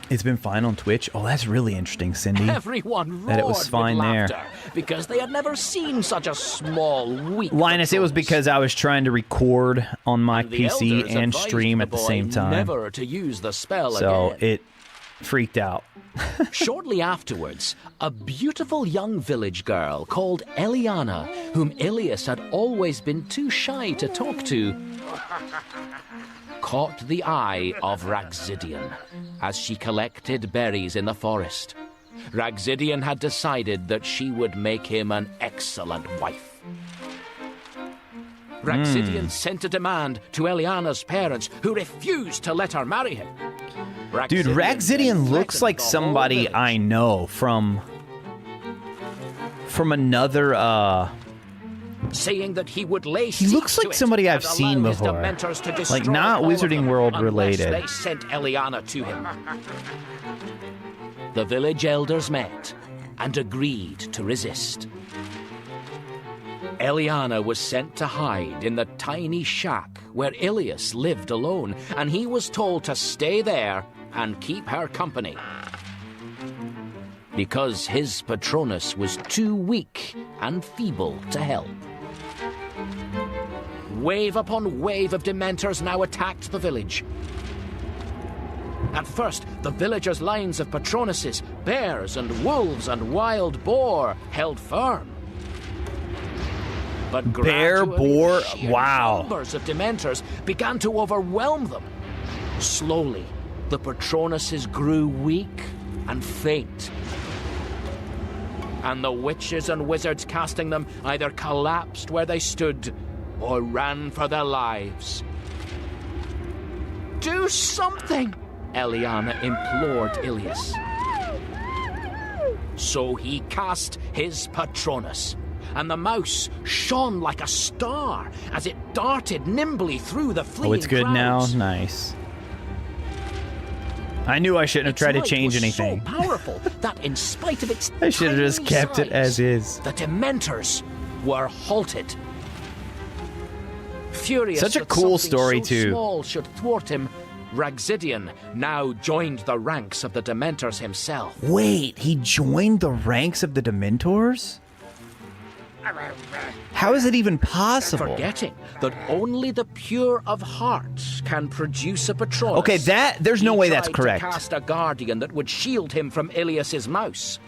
A: It's been fine on Twitch. Oh, that's really interesting, Cindy.
E: Everyone roared
A: That it was fine
E: with
A: there.
E: laughter because they had never seen such a small, weak
A: Linus, it was
E: Patronus.
A: because I was trying to record on my
E: And the
A: PC
E: elders
A: and
E: advised
A: stream at the
E: boy
A: same time.
E: Never to use the spell
A: So
E: again.
A: it freaked out.
E: Shortly afterwards, a beautiful young village girl called Eliana, whom Ilias had always been too shy to talk to, caught the eye of Raxidian as she collected berries in the forest. Raxidian had decided that she would make him an excellent wife. Raxidian sent a demand to Eliana's parents, who refused to let her marry him.
A: Dude, Raxidian looks like somebody I know from another
E: saying that he would lay
A: He looks
E: siege
A: like
E: to it
A: somebody I've
E: and
A: seen
E: allow his
A: before.
E: Dementors to
A: Like,
E: destroy
A: not
E: all of
A: Wizarding
E: them
A: World
E: unless
A: related.
E: They sent Eliana to him. The village elders met and agreed to resist. Eliana was sent to hide in the tiny shack where Ilias lived alone, and he was told to stay there and keep her company. Because his Patronus was too weak and feeble to help. Wave upon wave of Dementors now attacked the village. At first, the villagers' lines of Patronuses, bears and wolves and wild boar held firm. But
A: Bear,
E: gradually,
A: boar,
E: sheer
A: wow.
E: numbers of Dementors began to overwhelm them. Slowly, the Patronuses grew weak and faint. And the witches and wizards casting them either collapsed where they stood or ran for their lives. Do something, Eliana implored Ilias. So he cast his Patronus, and the mouse shone like a star as it darted nimbly through the fleeing
A: Oh, it's good
E: crowds.
A: now? Nice. I knew I shouldn't have tried to
E: Its
A: change
E: light was
A: anything.
E: so powerful that in spite of its
A: I should have just
E: tiny
A: kept it
E: size,
A: as is.
E: the Dementors were halted. Furious
A: Such a
E: that
A: cool
E: something
A: story,
E: so
A: too.
E: small should thwart him, Raxidian now joined the ranks of the Dementors himself.
A: Wait, he joined the ranks of the Dementors? How is it even possible?
E: Forgetting that only the pure of heart can produce a Patronus.
A: Okay, there's no
E: he
A: way that's
E: tried to
A: correct.
E: cast a guardian that would shield him from Ilias's mouse.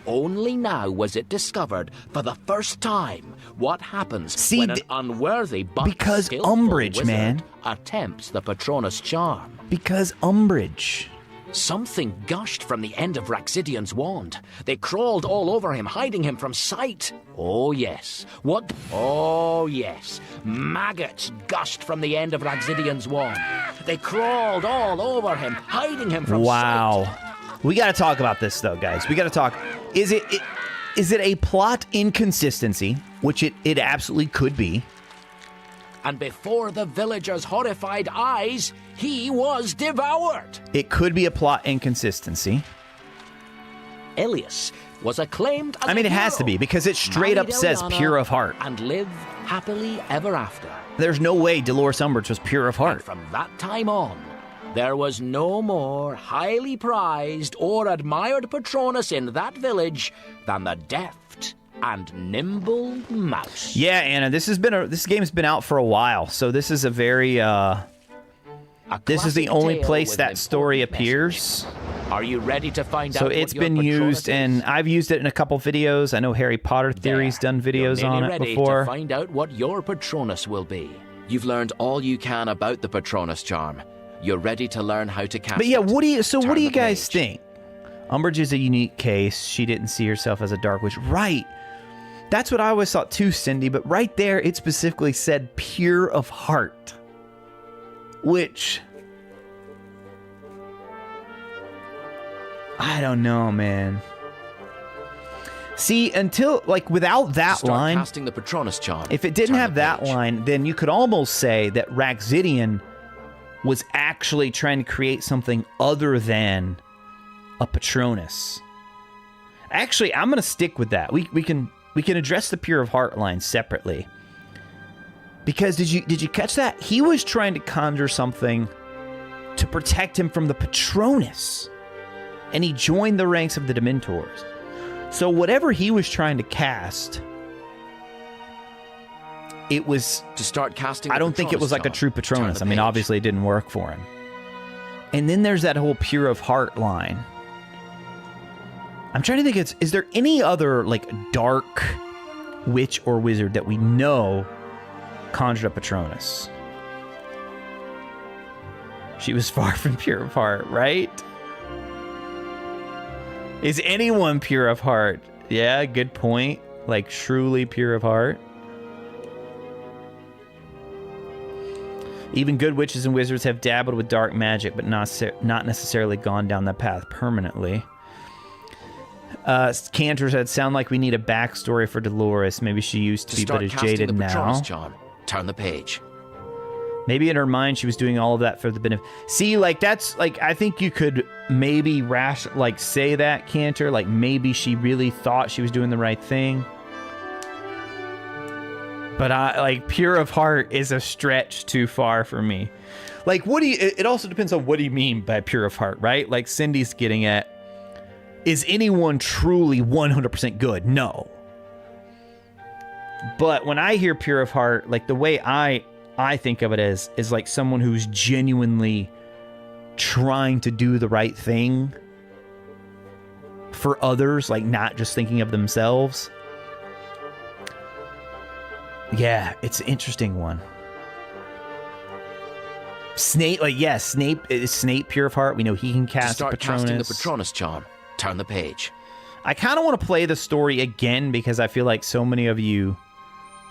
E: Only now was it discovered for the first time what happens
A: See,
E: when an unworthy but
A: because
E: skillful
A: umbrage,
E: wizard
A: man.
E: attempts the Patronus charm.
A: Because umbrage.
E: Something gushed from the end of Raxidian's wand. They crawled all over him, hiding him from sight. Oh, yes. What? Oh, yes. Maggots gushed from the end of Raxidian's wand. They crawled all over him, hiding him from sight.
A: Wow. We got to talk about this, though, guys. We got to talk. Is it a plot inconsistency, which it absolutely could be?
E: And before the villagers' horrified eyes, he was devoured.
A: It could be a plot inconsistency.
C: Ilias, was acclaimed as
A: I mean,
C: a
A: it has to
C: hero,
A: be, because it straight up
C: married
A: says
C: Eliana,
A: pure of heart.
C: and lived happily ever after.
A: There's no way Dolores Umbridge was pure of
C: And
A: heart.
C: from that time on, there was no more highly prized or admired Patronus in that village than the deft and nimble mouse.
A: Yeah, Anna, this game's been out for a while, so this is a very this is the only place that story appears.
C: Are you ready to find out?
A: So
C: what
A: it's
C: your
A: been
C: Patronus
A: used, and
C: is?
A: I've used it in a couple videos. I know Harry Potter Theory's done videos
C: You're
A: on
C: nearly
A: it
C: ready
A: before.
C: to find out what your Patronus will be.
F: You've learned all you can about the Patronus charm. You're ready to learn how to cast
A: But yeah,
F: it.
A: what do you
F: Turn the
A: guys
F: page.
A: think? Umbridge is a unique case. She didn't see herself as a dark witch. Right. That's what I always thought too, Cindy, but right there it specifically said pure of heart. Which, I don't know, man. See, until, like, without that
F: Start
A: line,
F: casting the Patronus charm.
A: if it didn't
F: Turn
A: have
F: the
A: that
F: page.
A: line, then you could almost say that Raxidian was actually trying to create something other than a Patronus. Actually, I'm going to stick with that. We can address the pure of heart line separately. Because did you catch that? He was trying to conjure something to protect him from the Patronus. And he joined the ranks of the Dementors. So whatever he was trying to cast, it was
F: To start casting
A: I
F: the
A: don't think it was like a
F: Patronus
A: true
F: charm, turn
A: Patronus.
F: the
A: I mean,
F: page.
A: obviously it didn't work for him. And then there's that whole pure of heart line. I'm trying to think, is there any other like dark witch or wizard that we know conjured up Patronus? She was far from pure of heart, right? Is anyone pure of heart? Yeah, good point. Like truly pure of heart. Even good witches and wizards have dabbled with dark magic, but not necessarily gone down that path permanently. Cantor said, sound like we need a backstory for Dolores. Maybe she used to be, but
F: start
A: is
F: casting
A: jaded
F: the
A: now.
F: Patronus charm, turn the page.
A: Maybe in her mind she was doing all of that for the benefit. See, like that's like I think you could maybe say that, Cantor. Like maybe she really thought she was doing the right thing. But like pure of heart is a stretch too far for me. Like what do you? It also depends on what do you mean by pure of heart, right? Like Cindy's getting at. Is anyone truly 100% good? No. But when I hear pure of heart, like the way I think of it is like someone who's genuinely trying to do the right thing for others, like not just thinking of themselves. Yeah, it's an interesting one. Snape, like yes, Snape is pure of heart. We know he can
F: To
A: cast
F: start
A: Patronus.
F: casting the Patronus charm, turn the page.
A: I kind of want to play the story again because I feel like so many of you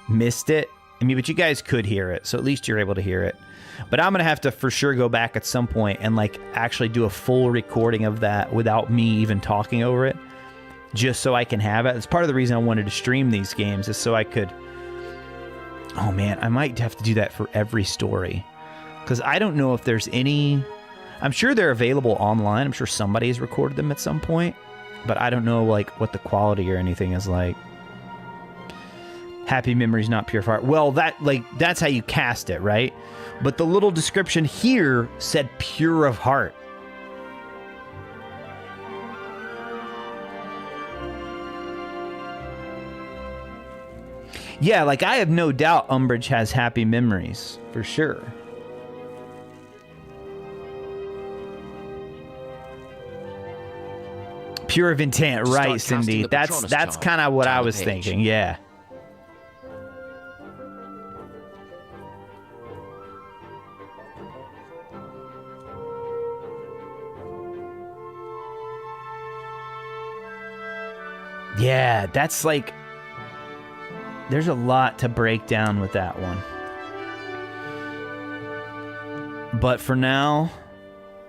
A: missed it. I mean, but you guys could hear it, so at least you're able to hear it. But I'm going to have to for sure go back at some point and like actually do a full recording of that without me even talking over it, just so I can have it. It's part of the reason I wanted to stream these games is so I could... Oh man, I might have to do that for every story. Because I don't know if there's any... I'm sure they're available online. I'm sure somebody has recorded them at some point. But I don't know like what the quality or anything is like. Happy memories, not pure of heart. Well, that's how you cast it, right? But the little description here said pure of heart. Yeah, like I have no doubt Umbridge has happy memories, for sure. Pure of intent,
F: Start
A: right,
F: casting
A: Cindy?
F: the
A: That's
F: Patronus charm.
A: kind of what
F: Turn
A: I
F: the
A: was
F: page.
A: thinking, yeah. Yeah, that's like... There's a lot to break down with that one. But for now,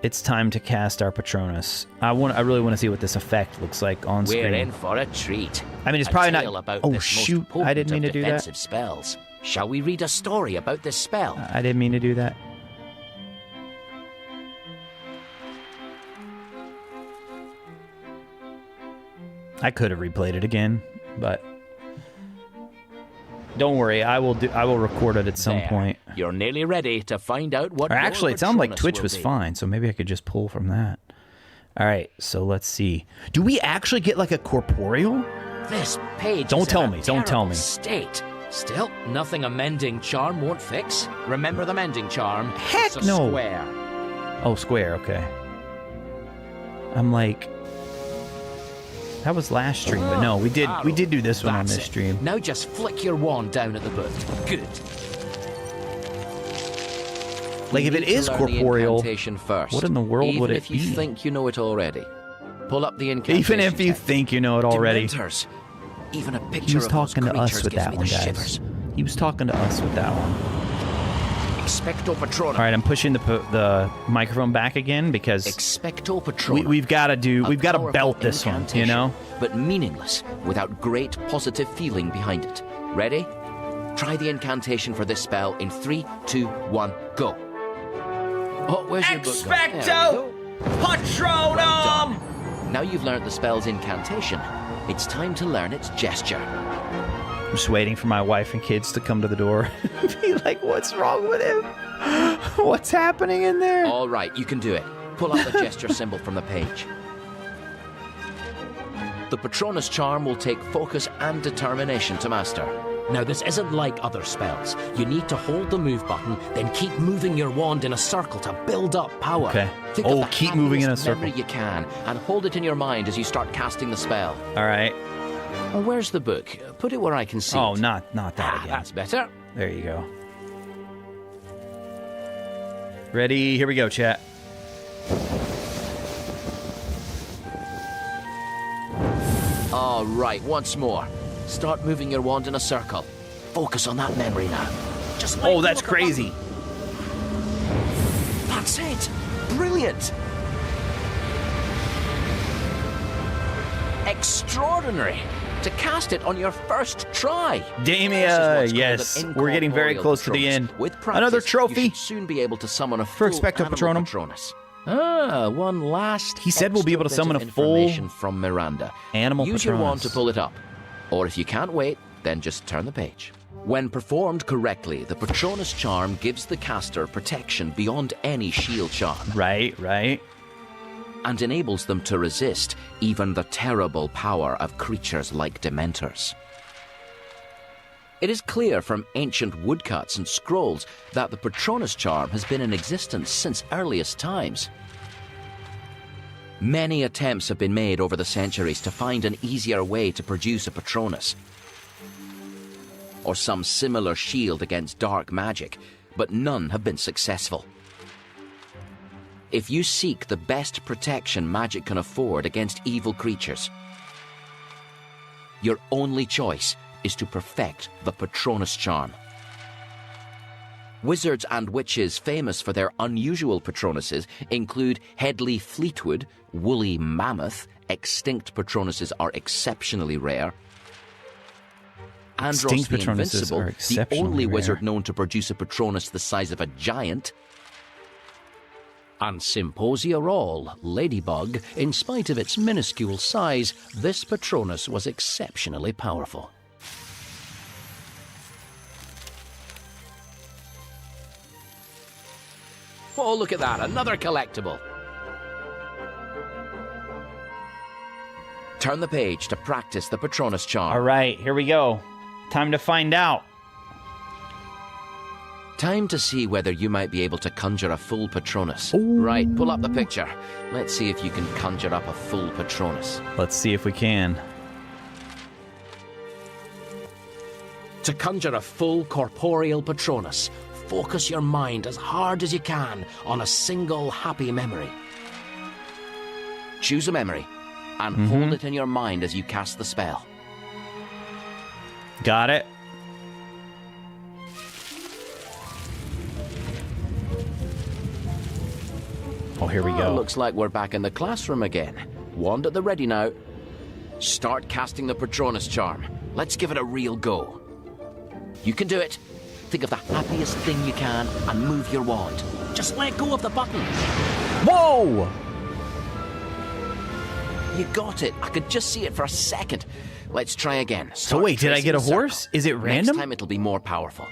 A: it's time to cast our Patronus. I really want to see what this effect looks like on screen.
C: We're in for a treat.
A: I mean, it's
C: A
A: probably
C: tale
A: not...
C: about
A: Oh,
C: this
A: shoot.
C: most potent
A: I didn't mean to
C: of
A: do that.
C: defensive spells. Shall we read a story about this spell?
A: I didn't mean to do that. I could have replayed it again, but don't worry. I will record it at some point.
E: You're nearly ready to find out what.
A: Or actually, it sounded like Twitch was
E: be.
A: fine, so maybe I could just pull from that. All right, so let's see. Do we actually get like a corporeal?
E: This page.
A: Don't
E: is
A: tell
E: in
A: me.
E: a
A: Don't tell
E: terrible
A: me.
E: State. Still, nothing a mending charm won't fix. Remember the mending charm?
A: Heck
E: It's a
A: no.
E: Square.
A: Oh, square. Okay. I'm like, that was last stream, but no, we did do this one on
E: That's
A: this
E: it.
A: stream.
E: Now just flick your wand down at the book. Good.
A: Like
E: You
A: if it
E: need to
A: is
E: learn the
A: corporeal,
E: incantation first,
A: what in the world
E: even
A: would it
E: if you
A: be?
E: think you know it already. Pull up the incantation.
A: Even if you
E: text.
A: think you know it already.
E: Dementors. Even a picture
A: He was
E: of those
A: talking to us
E: creatures
A: with
E: gives
A: that
E: me
A: one,
E: the
A: guys.
E: shivers.
A: He was talking to us with that one.
E: Expecto Patronum.
A: All right, I'm pushing the microphone back again because
E: Expecto Patronum.
A: we've got to
E: A
A: belt this one, you know?
E: But meaningless, without great positive feeling behind it. Ready? Try the incantation for this spell in 3, 2, 1, go. Oh, where's your book gone? There we go.
A: Patronum!
E: Well done. Now you've learned the spell's incantation. It's time to learn its gesture.
A: I'm just waiting for my wife and kids to come to the door. Be like, what's wrong with him? What's happening in there?
E: All right, you can do it. Pull out the gesture symbol from the page. The Patronus charm will take focus and determination to master. Now, this isn't like other spells. You need to hold the move button, then keep moving your wand in a circle to build up power.
A: Okay.
E: Think
A: Oh,
E: of the
A: keep moving in a
E: happiest
A: circle.
E: memory you can, and hold it in your mind as you start casting the spell.
A: All right.
E: Oh, where's the book? Put it where I can see
A: Oh,
E: it.
A: not that again.
E: That's better.
A: There you go. Ready? Here we go, chat.
E: All right, once more. Start moving your wand in a circle. Focus on that memory now. Just let
A: Oh,
E: go
A: that's
E: of the
A: crazy.
E: button. That's it. Brilliant. Extraordinary. To cast it on your first try.
A: Damia, yes. We're getting very close to the end.
E: With practice,
A: Another
E: you
A: trophy
E: should soon be able to summon a
A: for
E: full
A: Expecto
E: animal
A: Patronum.
E: Patronus. Ah, one last.
A: He said we'll be able to
E: extra
A: summon
E: bit
A: a
E: of
A: full
E: information from Miranda.
A: animal
E: Use your wand
A: Patronus.
E: to pull it up, or if you can't wait, then just turn the page. When performed correctly, the Patronus charm gives the caster protection beyond any shield charm.
A: Right.
E: And enables them to resist even the terrible power of creatures like Dementors. It is clear from ancient woodcuts and scrolls that the Patronus charm has been in existence since earliest times. Many attempts have been made over the centuries to find an easier way to produce a Patronus, or some similar shield against dark magic, but none have been successful. If you seek the best protection magic can afford against evil creatures, your only choice is to perfect the Patronus charm. Wizards and witches famous for their unusual Patronuses include Headley Fleetwood, Woolly Mammoth. Extinct Patronuses are exceptionally rare. Andros
A: Extinct
E: the
A: Patronuses
E: Invincible,
A: are
E: the
A: exceptionally
E: only
A: rare.
E: wizard known to produce a Patronus the size of a giant. And Symposia All, Ladybug, in spite of its minuscule size, this Patronus was exceptionally powerful. Oh, look at that, another collectible. Turn the page to practice the Patronus charm.
A: All right, here we go. Time to find out.
E: Time to see whether you might be able to conjure a full Patronus. Right, pull up the picture. Let's see if you can conjure up a full Patronus.
A: Let's see if we can.
E: To conjure a full corporeal Patronus, focus your mind as hard as you can on a single happy memory. Choose a memory and hold it in your mind as you cast the spell.
A: Got it. Oh, here we go.
E: Looks like we're back in the classroom again. Wand at the ready now. Start casting the Patronus charm. Let's give it a real go. You can do it. Think of the happiest thing you can and move your wand. Just let go of the button.
A: Whoa!
E: You got it. I could just see it for a second. Let's try again.
A: So wait, did I get a horse? Is it random?
E: Next time it'll be more powerful.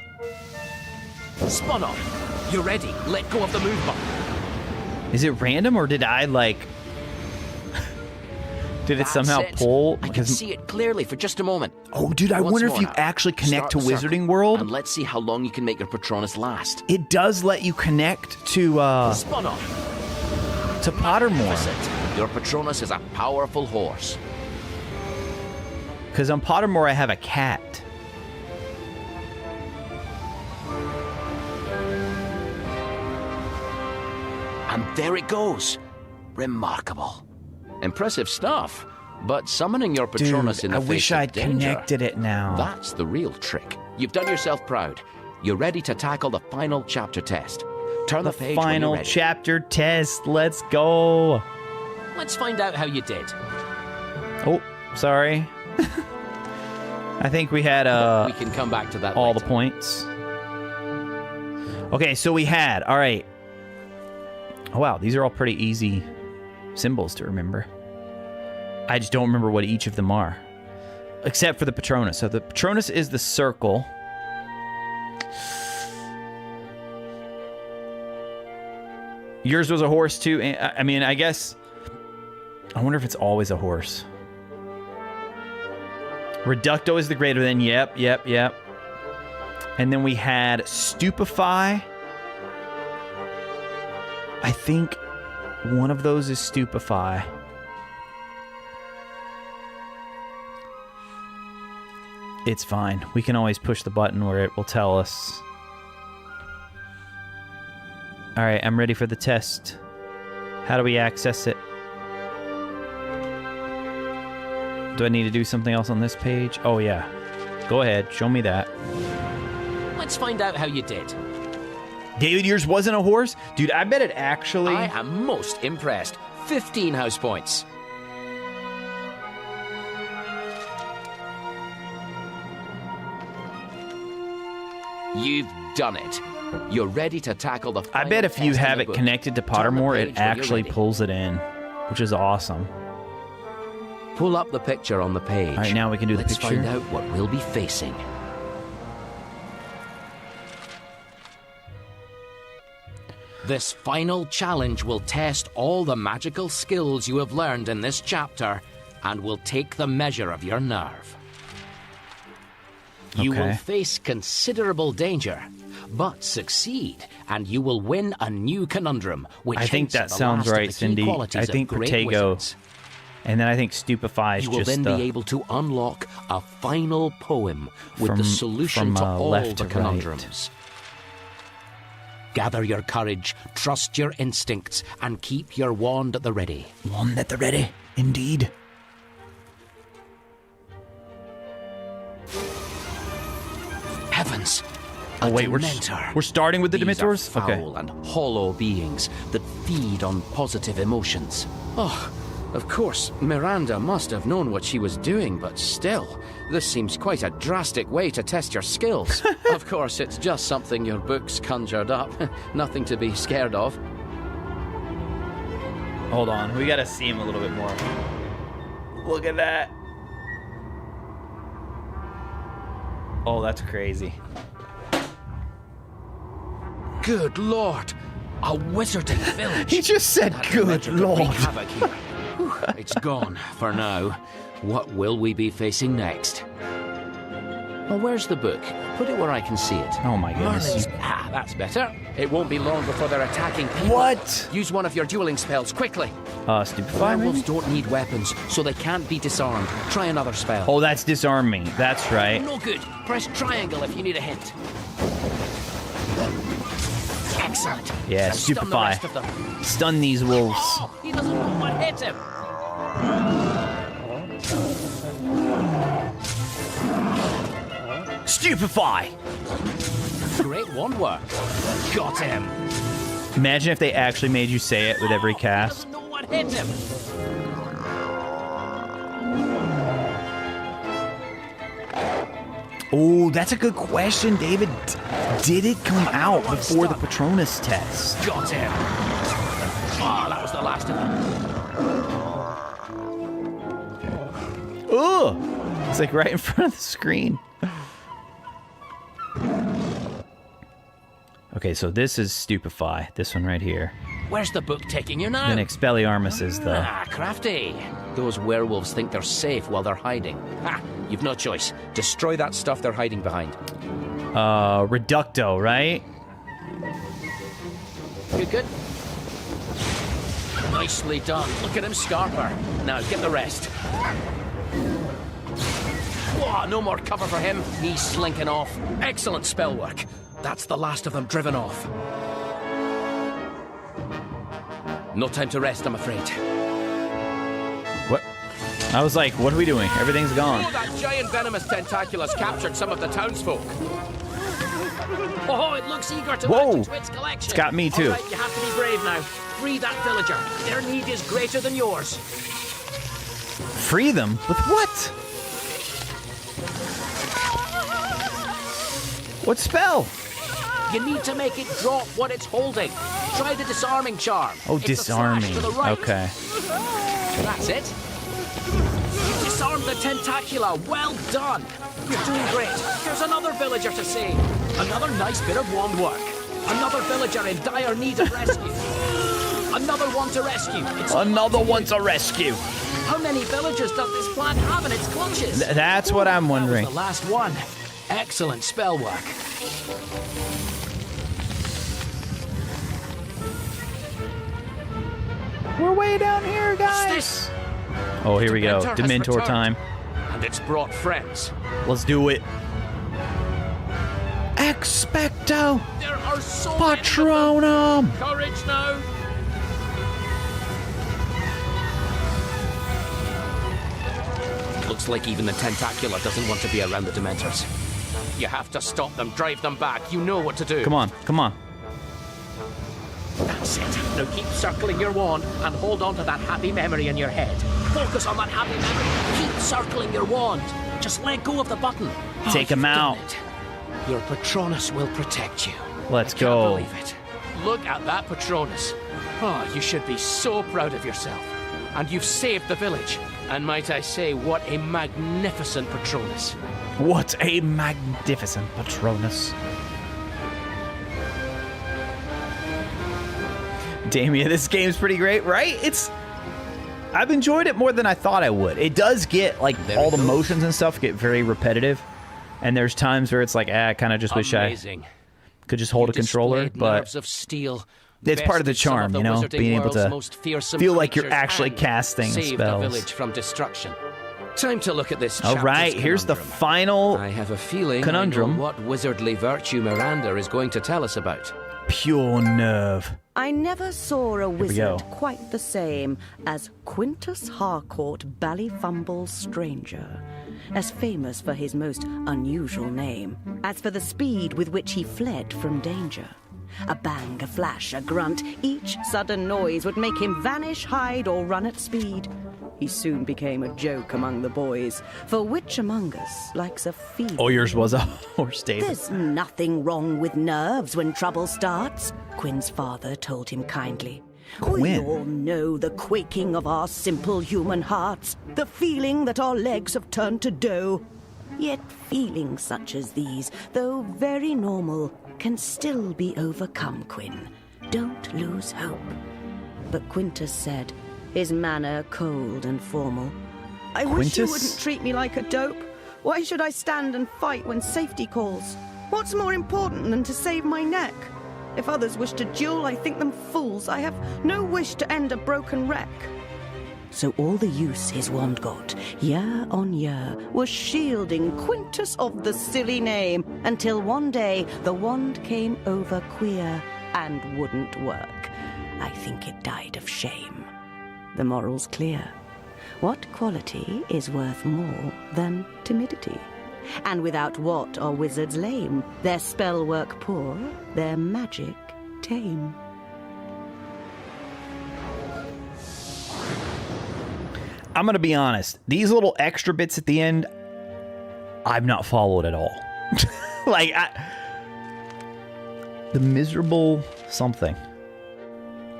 E: Spun off. You're ready. Let go of the move button.
A: Is it random, or did I, like... did it somehow pull?
E: I can see it clearly for just a moment.
A: Oh, dude, I wonder if you actually connect to Wizarding World.
E: And let's see how long you can make your Patronus last.
A: It does let you connect to,
E: Spun off.
A: to Pottermore.
E: Your Patronus is a powerful horse.
A: Because on Pottermore, I have a cat.
E: And there it goes. Remarkable. Impressive stuff. But summoning your Patronus
A: Dude,
E: in the
A: I
E: face
A: wish
E: of
A: I'd
E: danger,
A: connected it now.
E: that's the real trick. You've done yourself proud. You're ready to tackle the final chapter test. Turn the page when you're
A: final
E: ready.
A: chapter test. Let's go.
E: Let's find out how you did.
A: Oh, sorry. I think we had
E: We can come back to that
A: all
E: later.
A: the points. Okay, so we had, all right. Oh, wow, these are all pretty easy symbols to remember. I just don't remember what each of them are. Except for the Patronus. So the Patronus is the circle. Yours was a horse too. I mean, I guess... I wonder if it's always a horse. Reducto is the greater than. Yep. And then we had Stupefy. I think one of those is Stupefy. It's fine. We can always push the button where it will tell us. All right, I'm ready for the test. How do we access it? Do I need to do something else on this page? Oh, yeah. Go ahead. Show me that.
E: Let's find out how you did.
A: David, yours wasn't a horse? Dude, I bet it actually...
E: I am most impressed. 15 house points. You've done it. You're ready to tackle the final
A: I bet if you
E: test in
A: have
E: the
A: it
E: book.
A: connected to
E: Turn the
A: Pottermore,
E: page
A: it
E: when you're
A: actually
E: ready.
A: pulls it in, which is awesome.
E: Pull up the picture on the page.
A: All right, now we can do the
E: Let's
A: picture.
E: find out what we'll be facing. This final challenge will test all the magical skills you have learned in this chapter and will take the measure of your nerve. You will
A: Okay.
E: face considerable danger, but succeed, and you will win a new conundrum, which
A: I think
E: hints at
A: that
E: the
A: sounds
E: last of
A: right,
E: the key
A: Cindy.
E: qualities
A: I
E: of
A: think
E: great
A: Protego.
E: wizards.
A: And then I think Stupefy is
E: You will
A: just
E: then be able to unlock a final poem with the
A: From-
E: solution
A: from,
E: to all
A: left
E: the
A: to
E: conundrums. Gather your courage, trust your instincts, and keep your wand at the ready.
A: one at the ready. Indeed.
E: Heavens!
A: Oh,
E: a
A: wait,
E: Dementor.
A: we're starting with the
E: These are
A: Dementors? Okay.
E: foul and hollow beings that feed on positive emotions. Oh, of course, Miranda must have known what she was doing, but still, this seems quite a drastic way to test your skills. Of course, it's just something your books conjured up. Nothing to be scared of.
A: Hold on. We got to see him a little bit more. Look at that. Oh, that's crazy.
E: Good Lord! A wizarding village!
A: He just said,
E: That
A: good
E: Dementor could
A: Lord.
E: wreak havoc here. Whew, it's gone for now. What will we be facing next? Well, where's the book? Put it where I can see it.
A: Oh, my goodness.
E: Ah, that's better. It won't be long before they're attacking people.
A: What?
E: Use one of your dueling spells, quickly.
A: Stupefy, maybe?
E: Werewolves don't need weapons, so they can't be disarmed. Try another spell.
A: Oh, that's disarm me. That's right.
E: No good. Press triangle if you need a hint. Excellent.
A: Yeah,
E: Now stun the
A: Stupefy.
E: rest of them.
A: Stun these wolves.
E: Oh, he doesn't know what hit him.
A: Stupefy!
E: Great wand work. Got him.
A: Imagine if they actually made you say it with every
E: He
A: cast.
E: doesn't know what hit him.
A: Oh, that's a good question, David. Did it come out before the Patronus test?
E: Got him. Oh, that was the last of them.
A: Ugh! It's like right in front of the screen. Okay, so this is Stupefy. This one right here.
E: Where's the book taking you now?
A: Then Expelliarmus is the...
E: Ah, crafty. Those werewolves think they're safe while they're hiding. Ha! You've no choice. Destroy that stuff they're hiding behind.
A: Reducto, right?
E: You good? Nicely done. Look at him, Scarper. Now, get the rest. Whoa, no more cover for him. He's slinking off. Excellent spell work. That's the last of them driven off. No time to rest, I'm afraid.
A: What? I was like, what are we doing? Everything's gone.
E: Oh, that giant venomous tentaculus captured some of the townsfolk. Oh, it looks eager to add to its collection.
A: It's got me too.
E: All right, you have to be brave now. Free that villager. Their need is greater than yours.
A: Free them? With what? What spell?
E: You need to make it drop what it's holding. Try the disarming charm.
A: Oh,
E: It's the slash
A: disarming.
E: to the right.
A: Okay.
E: That's it. You disarmed the tentacula. Well done. You're doing great. There's another villager to save. Another nice bit of wand work. Another villager in dire need of rescue. Another one to rescue.
A: Another one to rescue.
E: How many villagers does this plant have in its clutches?
A: That's what I'm wondering.
E: That was the last one. Excellent spell work.
A: We're way down here, guys.
E: This?
A: Oh, here we go.
E: Dementor has
A: Dementor
E: returned.
A: time.
E: And it's brought friends.
A: Let's do it. Expecto
E: There are so
A: Patronum.
E: many of them. Courage now. Looks like even the tentacula doesn't want to be around the Dementors. You have to stop them, drive them back. You know what to do.
A: Come on, come on.
E: That's it. Now keep circling your wand and hold on to that happy memory in your head. Focus on that happy memory. Keep circling your wand. Just let go of the button.
A: Take him
E: you've
A: out.
E: done it. Your Patronus will protect you.
A: Let's
E: I
A: go.
E: can't believe it. Look at that Patronus. Oh, you should be so proud of yourself. And you've saved the village. And might I say, what a magnificent Patronus.
A: What a magnificent Patronus. Damien, this game's pretty great, right? I've enjoyed it more than I thought I would. It does get, like, all the motions and stuff get very repetitive. And there's times where it's like, I kind of just wish I could just hold a controller, but
E: nerves of steel,
A: it's part of the charm, you know, being able to feel like you're actually casting
E: save
A: spells.
E: the village from destruction. Time to look at this.
A: All right, here's the final
E: I have a feeling
A: conundrum.
E: I know what wizardly virtue Miranda is going to tell us about.
A: Pure nerve.
D: I never saw a
A: we
D: wizard
A: go.
D: quite the same as Quintus Harcourt Ballyfumble Stranger, as famous for his most unusual name, as for the speed with which he fled from danger. A bang, a flash, a grunt, each sudden noise would make him vanish, hide, or run at speed. He soon became a joke among the boys, for which among us likes a feed?
A: Oh, yours was a horse, David.
D: There's nothing wrong with nerves when trouble starts, Quinn's father told him kindly. We
A: Quinn?
D: all know the quaking of our simple human hearts, the feeling that our legs have turned to dough. Yet feelings such as these, though very normal, can still be overcome, Quinn. Don't lose hope. But Quintus said, his manner cold and formal, I wish you
A: Quintus?
D: wouldn't treat me like a dope. Why should I stand and fight when safety calls? What's more important than to save my neck? If others wish to duel, I think them fools. I have no wish to end a broken wreck. So all the use his wand got, year on year, was shielding Quintus of the silly name, until one day the wand came over queer and wouldn't work. I think it died of shame. The moral's clear. What quality is worth more than timidity? And without what are wizards lame? Their spell work poor, their magic tame.
A: I'm going to be honest. These little extra bits at the end, I've not followed at all. The miserable something.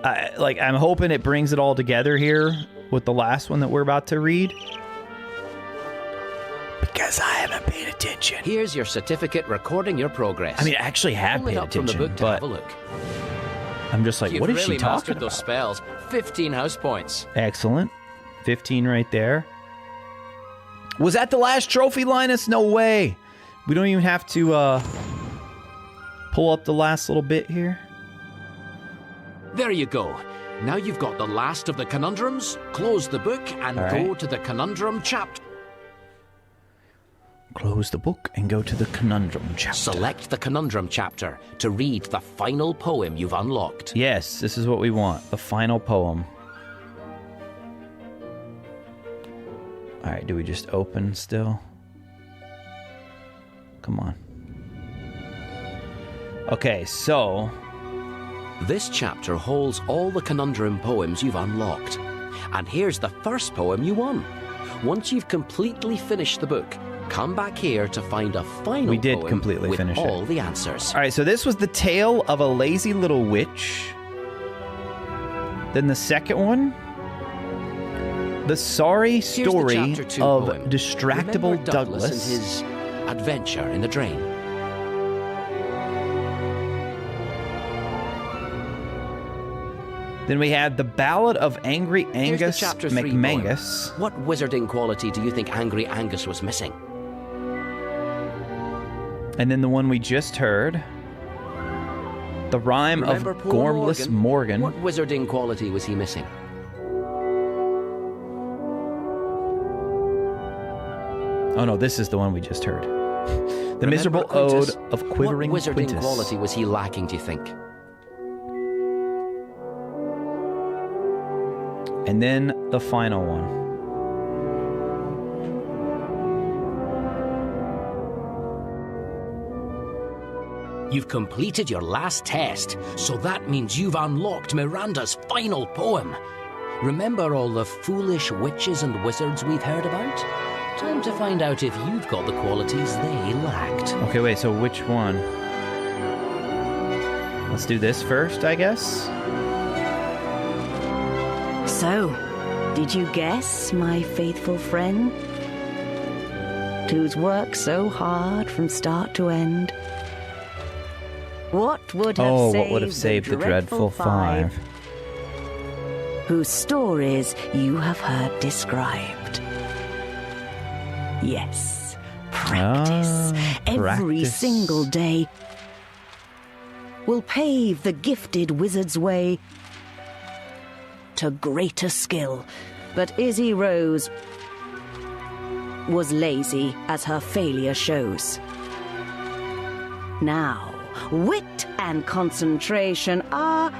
A: I'm hoping it brings it all together here with the last one that we're about to read. Because I haven't paid attention.
F: Here's your certificate recording your progress.
A: I mean, I actually have
F: Pull it
A: paid
F: up from the
A: attention,
F: book to
A: but
F: have a look.
A: I'm just like,
F: You've
A: what is
F: really
A: she talking
F: mastered
A: about?
F: those spells. 15 house points.
A: Excellent. 15 right there. Was that the last trophy, Linus? No way. We don't even have to pull up the last little bit here.
F: There you go. Now you've got the last of the conundrums. Close the book and go to the conundrum chapter.
A: Close the book and go to the conundrum chapter.
F: Select the conundrum chapter to read the final poem you've unlocked.
A: Yes, this is what we want. The final poem. All right, do we just open still? Come on. Okay, so...
F: This chapter holds all the conundrum poems you've unlocked. And here's the first poem you won. Once you've completely finished the book, come back here to find a final
A: we did
F: poem
A: completely
F: with
A: finish
F: all
A: it.
F: the answers.
A: All right, so this was the tale of a lazy little witch. Then the second one, the sorry
F: Here's the
A: story
F: chapter 2
A: of
F: poem.
A: distractible
F: Remember Douglas
A: Douglas.
F: and his adventure in the drain.
A: Then we had the Ballad of Angry
F: Here's the
A: Angus
F: chapter 3
A: McMangus.
F: poem. What wizarding quality do you think Angry Angus was missing?
A: And then the one we just heard, the rhyme
F: Remember
A: of
F: poor
A: Gormless Morgan.
F: What wizarding quality was he missing?
A: Oh no, this is the one we just heard. The
F: Remember
A: Miserable
F: Quintus?
A: Ode of Quivering
F: What wizarding
A: Quintus.
F: quality was he lacking, do you think?
A: And then the final one.
F: You've completed your last test, so that means you've unlocked Miranda's final poem. Remember all the foolish witches and wizards we've heard about? Time to find out if you've got the qualities they lacked.
A: Okay, wait, so which one? Let's do this first, I guess.
D: So, did you guess, my faithful friend? Who's worked so hard from start to end? What would have saved
A: the Dreadful Five?
D: Whose stories you have heard described? Yes, practice. Every
A: practice.
D: single day will pave the gifted wizard's way to greater skill. But Izzy Rose was lazy, as her failure shows. Now, wit and concentration are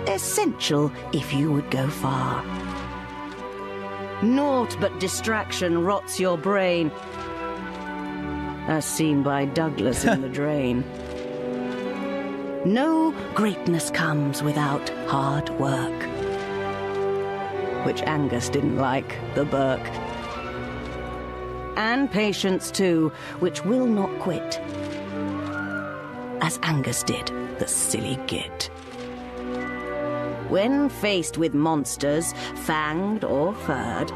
D: essential if you would go far. Naught but distraction rots your brain, as seen by Douglas in the drain. No greatness comes without hard work, which Angus didn't like, the Burke. And patience too, which will not quit, as Angus did, the silly git. When faced with monsters, fanged or furred,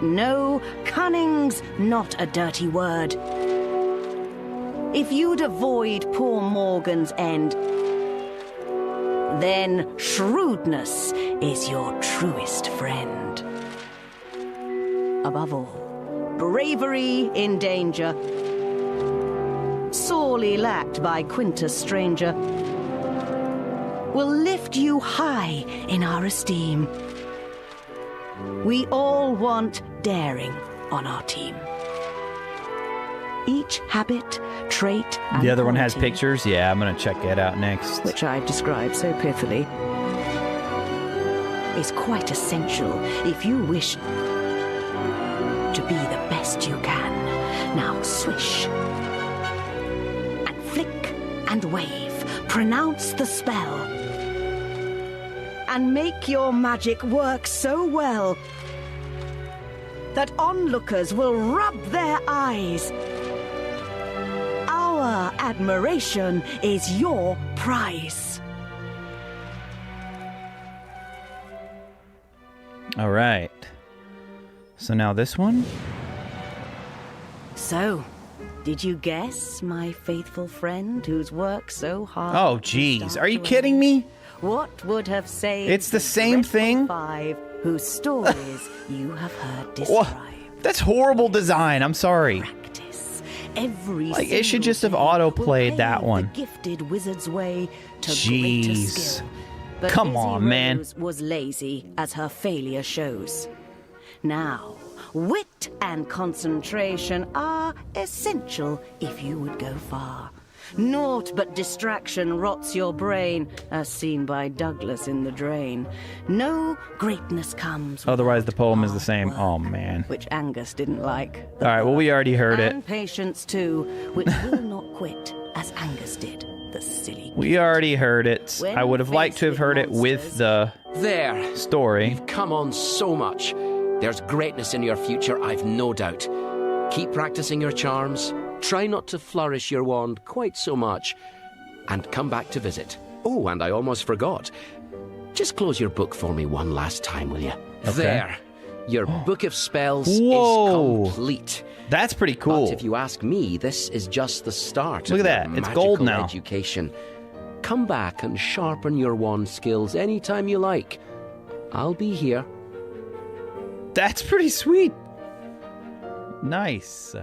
D: no, cunning's not a dirty word. If you'd avoid poor Morgan's end, then shrewdness is your truest friend. Above all, bravery in danger, sorely lacked by Quintus Stranger, will lift you high in our esteem. We all want daring on our team. Each habit, trait, and
A: The other one has
D: quality,
A: pictures? Yeah, I'm going to check it out next.
D: which I've described so pithily, is quite essential if you wish to be the best you can. Now swish and flick and wave, pronounce the spell, and make your magic work so well that onlookers will rub their eyes. Our admiration is your prize.
A: All right. So now this one?
D: So, did you guess, my faithful friend who's worked so hard?
A: Oh, geez. Are you kidding me?
D: What would have saved
A: It's the same thing?
D: 5 whose stories you have heard described?
A: That's horrible design. I'm sorry.
D: Practice. Every
A: Like, it should
D: single
A: just have
D: day
A: auto-played
D: will
A: that
D: pave
A: one.
D: The gifted wizard's way to greater
A: Jeez.
D: skill. But
A: Come
D: Izzy
A: on, man.
D: Rose was lazy, as her failure shows. Now, wit and concentration are essential if you would go far. Naught but distraction rots your brain, as seen by Douglas in The Drain. No greatness comes.
A: Otherwise, the poem is the
D: hard
A: same.
D: work,
A: Oh, man.
D: which Angus didn't like.
A: All right, well, we already heard it.
D: And patience too, which will not quit, as Angus did. The silly.
A: We already heard it. I would have liked to have heard it with the
F: There.
A: story.
F: You've come on so much. There's greatness in your future, I've no doubt. Keep practicing your charms. Try not to flourish your wand quite so much. And come back to visit. Oh, and I almost forgot. Just close your book for me one last time, will you?
A: Okay.
F: There. Your book of spells
A: Whoa.
F: is complete.
A: That's pretty cool.
F: But if you ask me, this is just the start
A: Look
F: of
A: at
F: your
A: that. It's
F: magical
A: gold now.
F: education. Come back and sharpen your wand skills anytime you like. I'll be here.
A: That's pretty sweet. Nice.